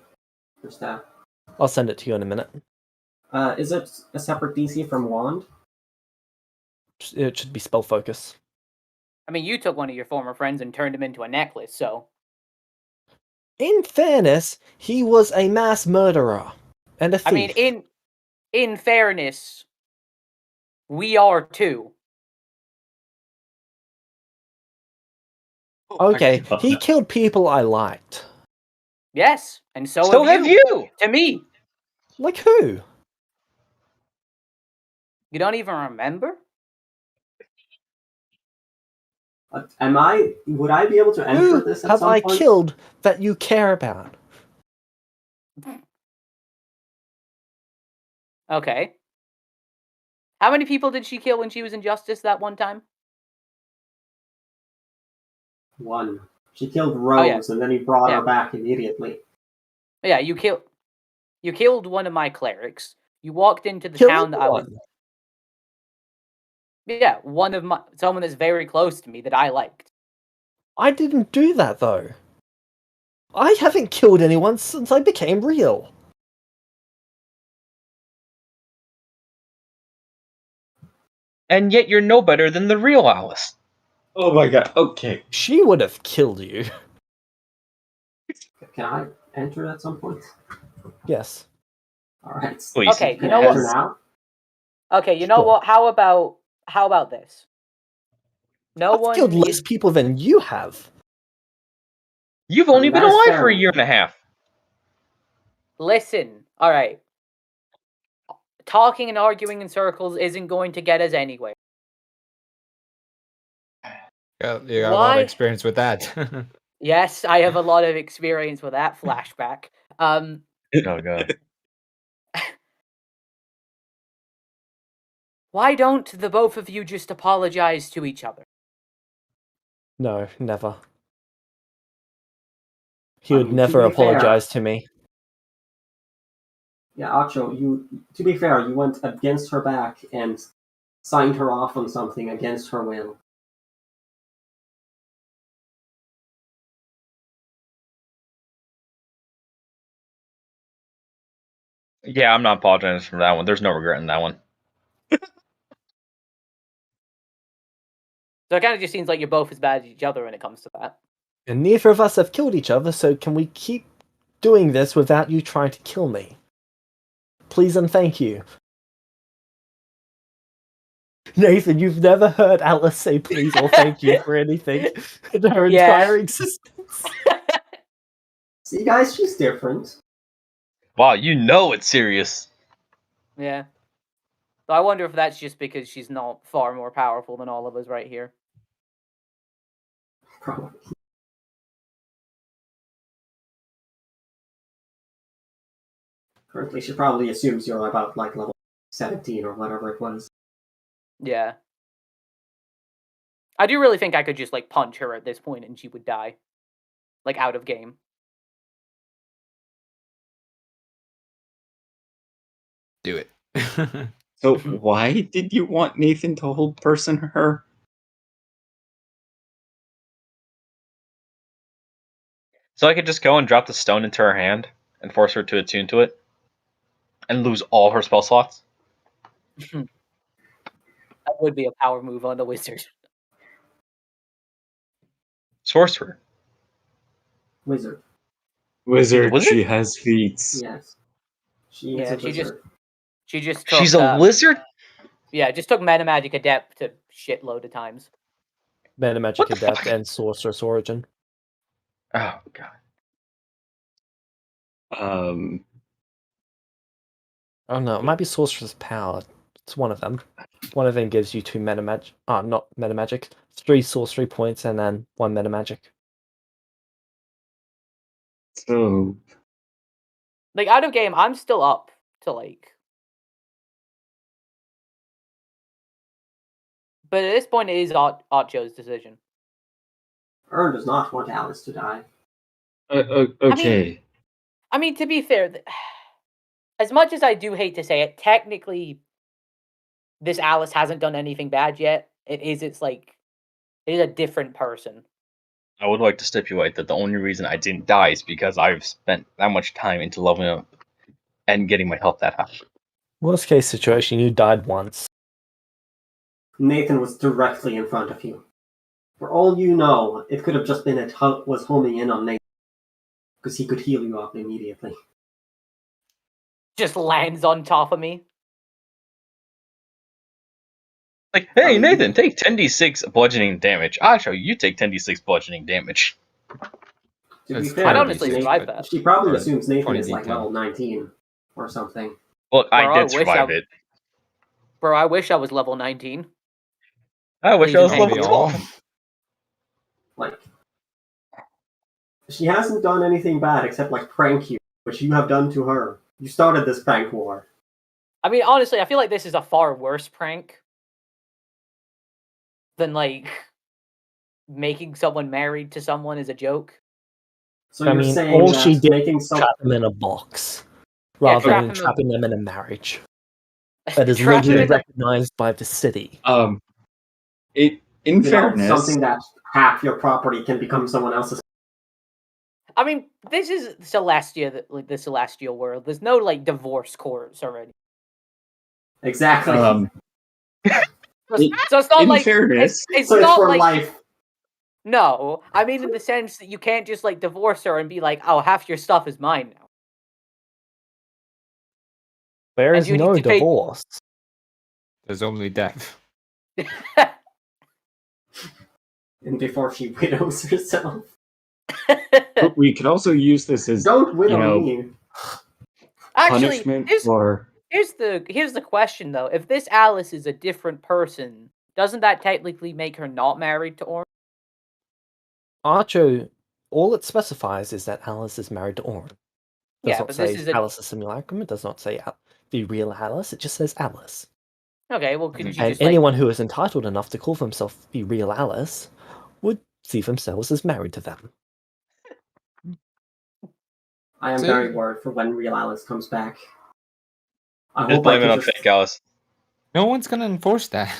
her staff. I'll send it to you in a minute. Is it a separate DC from wand? It should be spell focus. I mean, you took one of your former friends and turned him into a necklace, so... In fairness, he was a mass murderer and a thief. I mean, in fairness, we are too. Okay, he killed people I liked. Yes, and so So have have you. you! To me. Like who? You don't even remember? Would I be able to enter Who this at have some I point? killed that you care about? Okay. How many people did she kill when she was in Justice that one time? One. She killed Rose, and then he brought Yeah. her back immediately. Yeah, you killed one of my clerics. You walked into the Killed town that I was... one. Yeah, someone that's very close to me that I liked. I didn't do that, though. I haven't killed anyone since I became real. And yet you're no better than the real Alice. Oh my god, okay. She would have killed you. Can I enter at some point? Yes. Alright. Please. Okay, Can you know I enter what? now? Okay, you know Sure. what? How about this? No I've one killed less is... people than you have. You've only been That is alive fair. for a year and a half. Listen, alright. Talking and arguing in circles isn't going to get us anywhere. Yeah, you got a lot Why? of experience with that. Yes, I have a lot of experience with that flashback. Oh god. Why don't the both of you just apologize to each other? No, never. He I would mean, to never be fair- apologize to me. Yeah, Acho, to be fair, you went against her back and signed her off on something against her will. Yeah, I'm not apologizing for that one. There's no regret in that one. So it kind of just seems like you're both as bad as each other when it comes to that. And neither of us have killed each other, so can we keep doing this without you trying to kill me? Please and thank you. Nathan, you've never heard Alice say please or thank you for anything in her Yeah. entire existence. See, guys, she's different. Wow, you know it's serious. Yeah. So I wonder if that's just because she's not far more powerful than all of us right here. Probably. Currently, she probably assumes you're about, like, level 17 or whatever it was. Yeah. I do really think I could just, like, punch her at this point and she would die. Like, out of game. Do it. So why did you want Nathan to hold person her? So I could just go and drop the stone into her hand and force her to attune to it and lose all her spell slots. That would be a power move on the wizard. Sorcerer. Wizard. Wizard, Wizard? she has feats. Yes. She is Yeah, a wizard. she just took... She's a lizard? Yeah, just took Meta Magic Adept a shitload of times. Meta Magic What the Adept fuck? and Sorceress Origin. Oh god. Oh no, it might be Sorcerer's Power. It's one of them. One of them gives you 2 meta magic. Not meta magic. 3 sorcery points and then 1 meta magic. So Like, out of game, I'm still up to, like... But at this point, it is Archo's decision. Ern does not want Alice to die. okay. I mean, to be fair, as much as I do hate to say it, technically, this Alice hasn't done anything bad yet. It is a different person. I would like to stipulate that the only reason I didn't die is because I've spent that much time into leveling up and getting my health that high. Worst case situation, you died once. Nathan was directly in front of you. For all you know, it could have just been it was homing in on Nathan. Because he could heal you up immediately. Just lands on top of me. Like, hey, Nathan, take 10d6 bludgeoning damage. I'll show you take 10d6 bludgeoning damage. To be It's fair, I'd honestly Nathan- survive that. she probably Or assumes Nathan 20 is like D10. level 19 or something. Look, I Bro, I did wish survive I- it. Bro, I wish I was level 19. I wish Please I was and level thank you. 12. Like, she hasn't done anything bad except like prank you, which you have done to her. You started this prank war. I mean, honestly, I feel like this is a far worse prank than like making someone married to someone as a joke. So I you're mean, saying all that she did making was some trap them in a box, rather trap than them in- trapping them in a marriage that is Trap them legally in a- recognized by the city. In fairness, something that half your property can become someone else's. I mean, this is Celestia, like the celestial world. There's no like divorce courts already. Exactly. So it's not in like fairness, it's so it's not for like life. no. I mean, in the sense that you can't just like divorce her and be like, "Oh, half your stuff is mine now." There And is you no need to pay- divorce. There's only death. And before she widows herself. but we could also use this as Don't widow know, me. Actually, punishment for. here's the question though. If this Alice is a different person, doesn't that technically make her not married to Orange? Archo, all it specifies is that Alice is married to Orin. It does Yeah, not but say this is a Alice is simulacrum. It does not say the real Alice. It just says Alice. okay. Well, couldn't you And just like anyone who is entitled enough to call themselves the real Alice would see themselves as married to them. I am See? very worried for when real Alice comes back. I Just hope I blame it can on just... fake Alice. No one's gonna enforce that.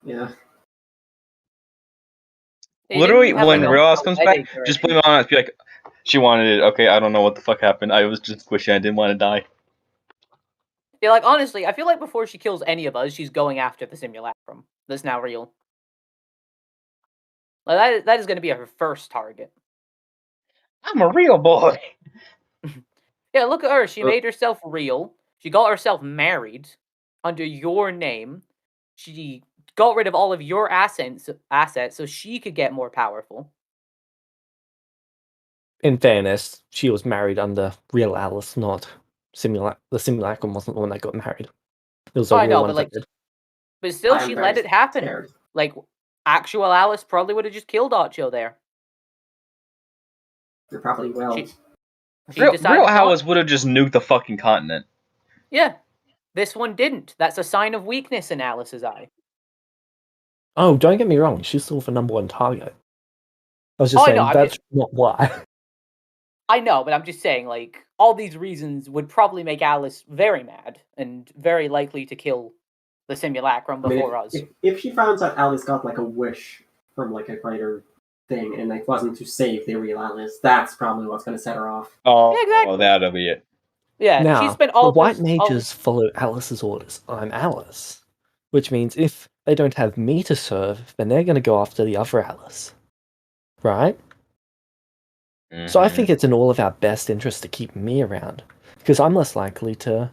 Yeah. They Literally, didn't have, when like, real a Alice comes back, wedding or just anything. blame it on us. Be like, she wanted it. Okay, I don't know what the fuck happened. I was just wishing I didn't want to die. Yeah, like honestly, I feel like before she kills any of us, she's going after the simulacrum that's now real. Like that is going to be her first target. I'm a real boy. Yeah, look at her. She made herself real. She got herself married under your name. She got rid of all of your assets so she could get more powerful. In fairness, she was married under real Alice, not the simulacrum wasn't the one that got married. It was a Oh, I real know, one but that like, did. but still, I am she very let it happen. scared. Like, actual Alice probably would have just killed Archo there. They probably will. She Real decided not- Alice would have just nuked the fucking continent. Yeah, this one didn't. That's a sign of weakness in Alice's eye. Oh, don't get me wrong, she's still the number one target. I was just Oh, I saying know, I that's not why. I know, but I'm just saying, like, all these reasons would probably make Alice very mad and very likely to kill the simulacrum I mean, before us. if she finds out Alice got like a wish from like a greater thing and like wasn't to save the real Alice, that's probably what's going to set her off. Oh, Yeah, exactly. that'll be it. Yeah, Now, she spent the all white those- all- mages follow Alice's orders. I'm Alice. Which means if they don't have me to serve, then they're going to go after the other Alice. Right? So I think it's in all of our best interest to keep me around. Because I'm less likely to...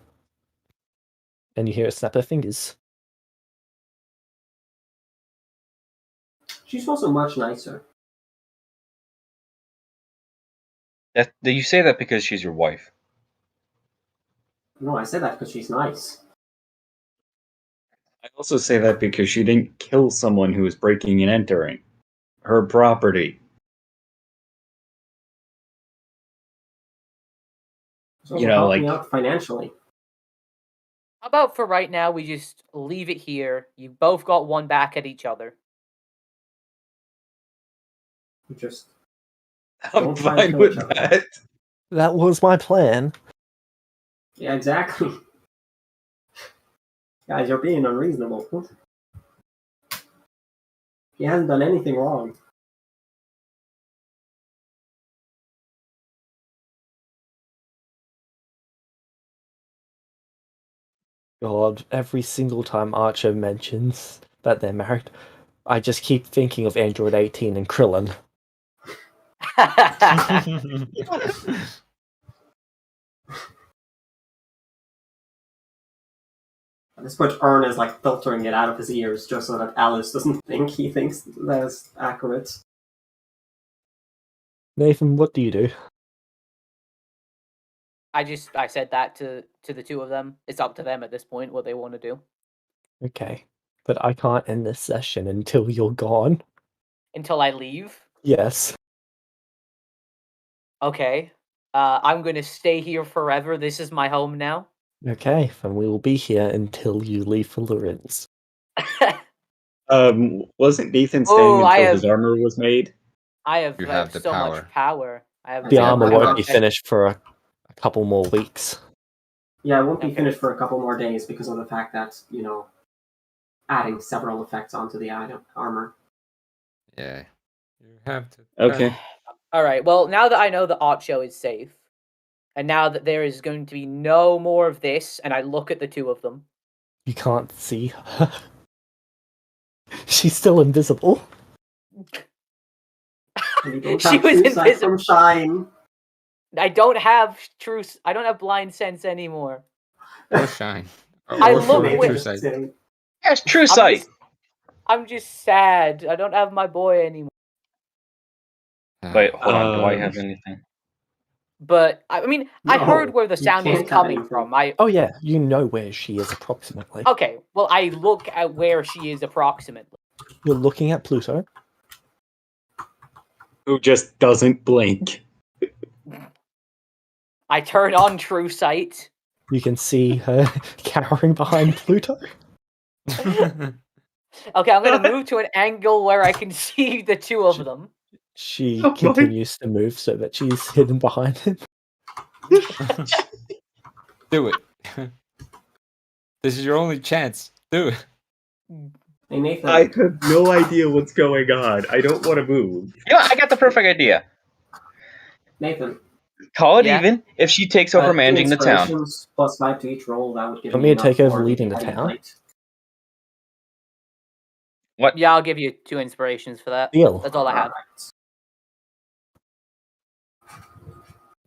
And you hear her snap her fingers. She's also much nicer. Do you say that because she's your wife? No, I say that because she's nice. I also say that because she didn't kill someone who was breaking and entering her property. So You know, help me like- out financially. How about for right now, we just leave it here. You both got one back at each other. Just I'm Don't try to fine kill with each other. that. That was my plan. yeah, exactly. Guys, you're being unreasonable. He hasn't done anything wrong. God, every single time Archer mentions that they're married, I just keep thinking of Android 18 and Krillin. At this point, Ern is like filtering it out of his ears just so that Alice doesn't think he thinks that is accurate. Nathan, what do you do? I said that to the two of them. It's up to them at this point what they want to do. Okay. But I can't end this session until you're gone. Until I leave. Yes. Okay. I'm gonna stay here forever. This is my home now. Okay, then we will be here until you leave for Lorenz. Wasn't Nathan staying Oh, until his armor was made? I have, You I have have the so power. much power. I have The Yeah, armor I won't have- be finished for a couple more weeks. Yeah, it won't be Okay. finished for a couple more days because of the fact that, adding several effects onto the item armor. Yeah. You have to. Okay. All right. Well, now that I know the art show is safe, and now that there is going to be no more of this, and I look at the two of them. You can't see her. She's still invisible. And you don't She have was true sight invisible. from Shine. I don't have I don't have blind sense anymore. Or shine. I Or look true with- sight. Sitting. Yes, true sight. I'm just sad. I don't have my boy anymore. Wait, hold on. Do I Um, have anything? But I mean, I No, heard where the you sound was can't have coming anything. from. Oh yeah, you know where she is approximately. Okay. Well, I look at where she is approximately. You're looking at Pluto. Who just doesn't blink. I turn on true sight. You can see her cowering behind Pluto. Okay, I'm gonna move to an angle where I can see the two of them. She Oh, my. continues to move so that she's hidden behind him. Do it. This is your only chance. Do it. Hey, Nathan. I have no idea what's going on. I don't want to move. You know, I got the perfect idea. Nathan. Call it Yeah. even if she takes over managing the town. Inspirations plus 5 to each roll, that would give Want me me to enough take over for leading the heading town? plate. What? Yeah, I'll give you 2 inspirations for that. Deal. That's all I have.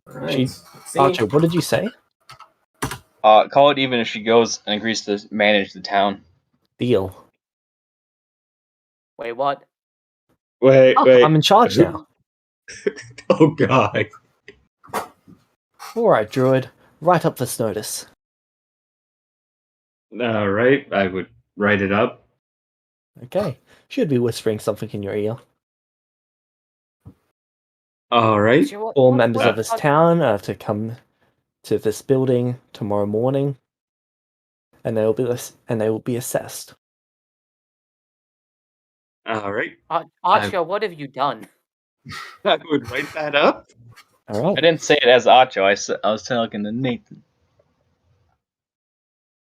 Alright. She- Let's see. Archer, what did you say? Call it even if she goes and agrees to manage the town. Deal. Wait, what? Wait, Oh, wait. I'm in charge now. Oh god. Alright, Druid. Write up this notice. Alright, I would write it up. Okay. Should be whispering something in your ear. Alright. Sure, All what- members what- of this town are to come to this building tomorrow morning, and they will be assessed. Alright. Archer, what have you done? I would write that up. I Alright. didn't say it as Acho. I was talking to Nathan.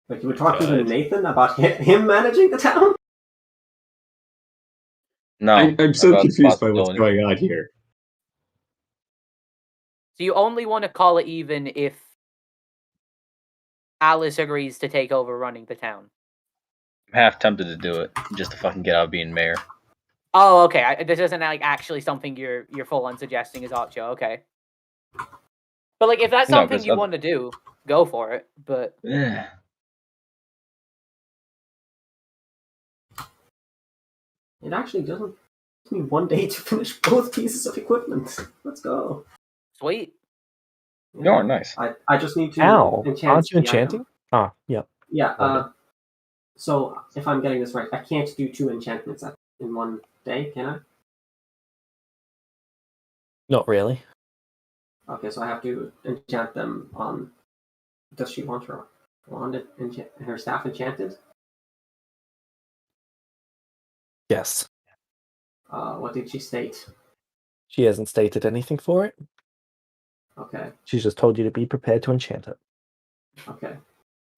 Wait, you were talking to God. Nathan about him managing the town? No, I'm so about confused by what's possibility. going on here. So you only want to call it even if Alice agrees to take over running the town. I'm half tempted to do it just to fucking get out of being mayor. Oh, okay. This isn't like actually something you're full on suggesting is Archer. Okay. But like, if that's No, something 'cause you other- want to do, go for it. But Yeah. It actually doesn't take me 1 day to finish both pieces of equipment. Let's go. sweet. You're nice. I just need to Ow. enchant Aren't you the item. enchanting? Ah, yep. Yeah, Got so if I'm getting this right, I can't do 2 enchantments in 1 day, can I? Not really. Okay, so I have to enchant them on... Does she want her her staff enchanted? Yes. What did she state? She hasn't stated anything for it. Okay, She's just told you to be prepared to enchant it. okay.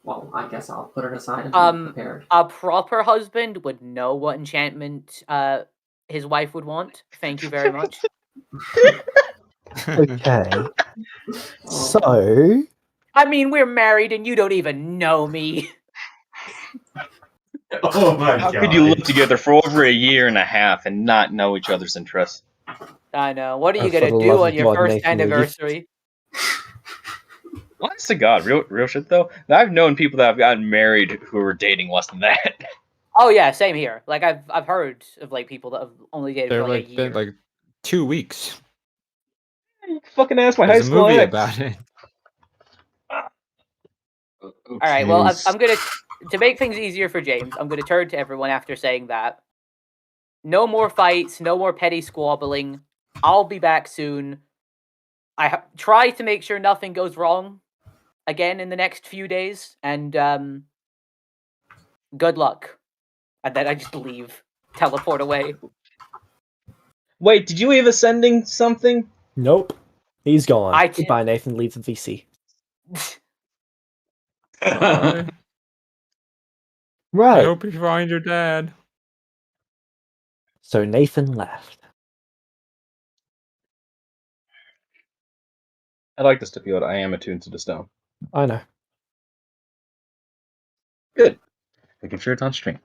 Well, I guess I'll put it aside until I'm prepared. A proper husband would know what enchantment his wife would want. Thank you very much. Okay. Oh, So, I mean, we're married and you don't even know me. Oh my How god. could you live together for over a year and a half and not know each other's interests? I know. What are you Oh, for gonna the do love on of your God, first Nathan, will you- anniversary? Honest to God, real shit though. I've known people that have gotten married who were dating less than that. Oh yeah, same here. Like I've heard of like people that have only dated They're for like a like year. been like 2 weeks. You fucking ask my high There's a school movie ex. about it. All right. Well, Okay. I'm gonna to make things easier for James. I'm gonna turn to everyone after saying that. No more fights. No more petty squabbling. I'll be back soon. Try to make sure nothing goes wrong again in the next few days, and good luck. And then I just leave, teleport away. Wait, did you leave us sending something? nope. He's gone. I- Goodbye, Nathan. Leave the VC. Bye. I Right. hope you find your dad. So Nathan left. I like to stipulate I am attuned to the stone. I know. Good. Making sure it's on stream.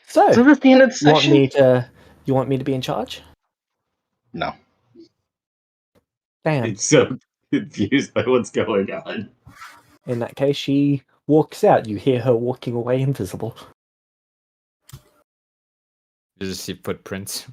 So, Is this the end of the you want session? you want me to be in charge? No. Damn. It's so confused by what's going on. In that case, she walks out. You hear her walking away invisible. You just see footprints.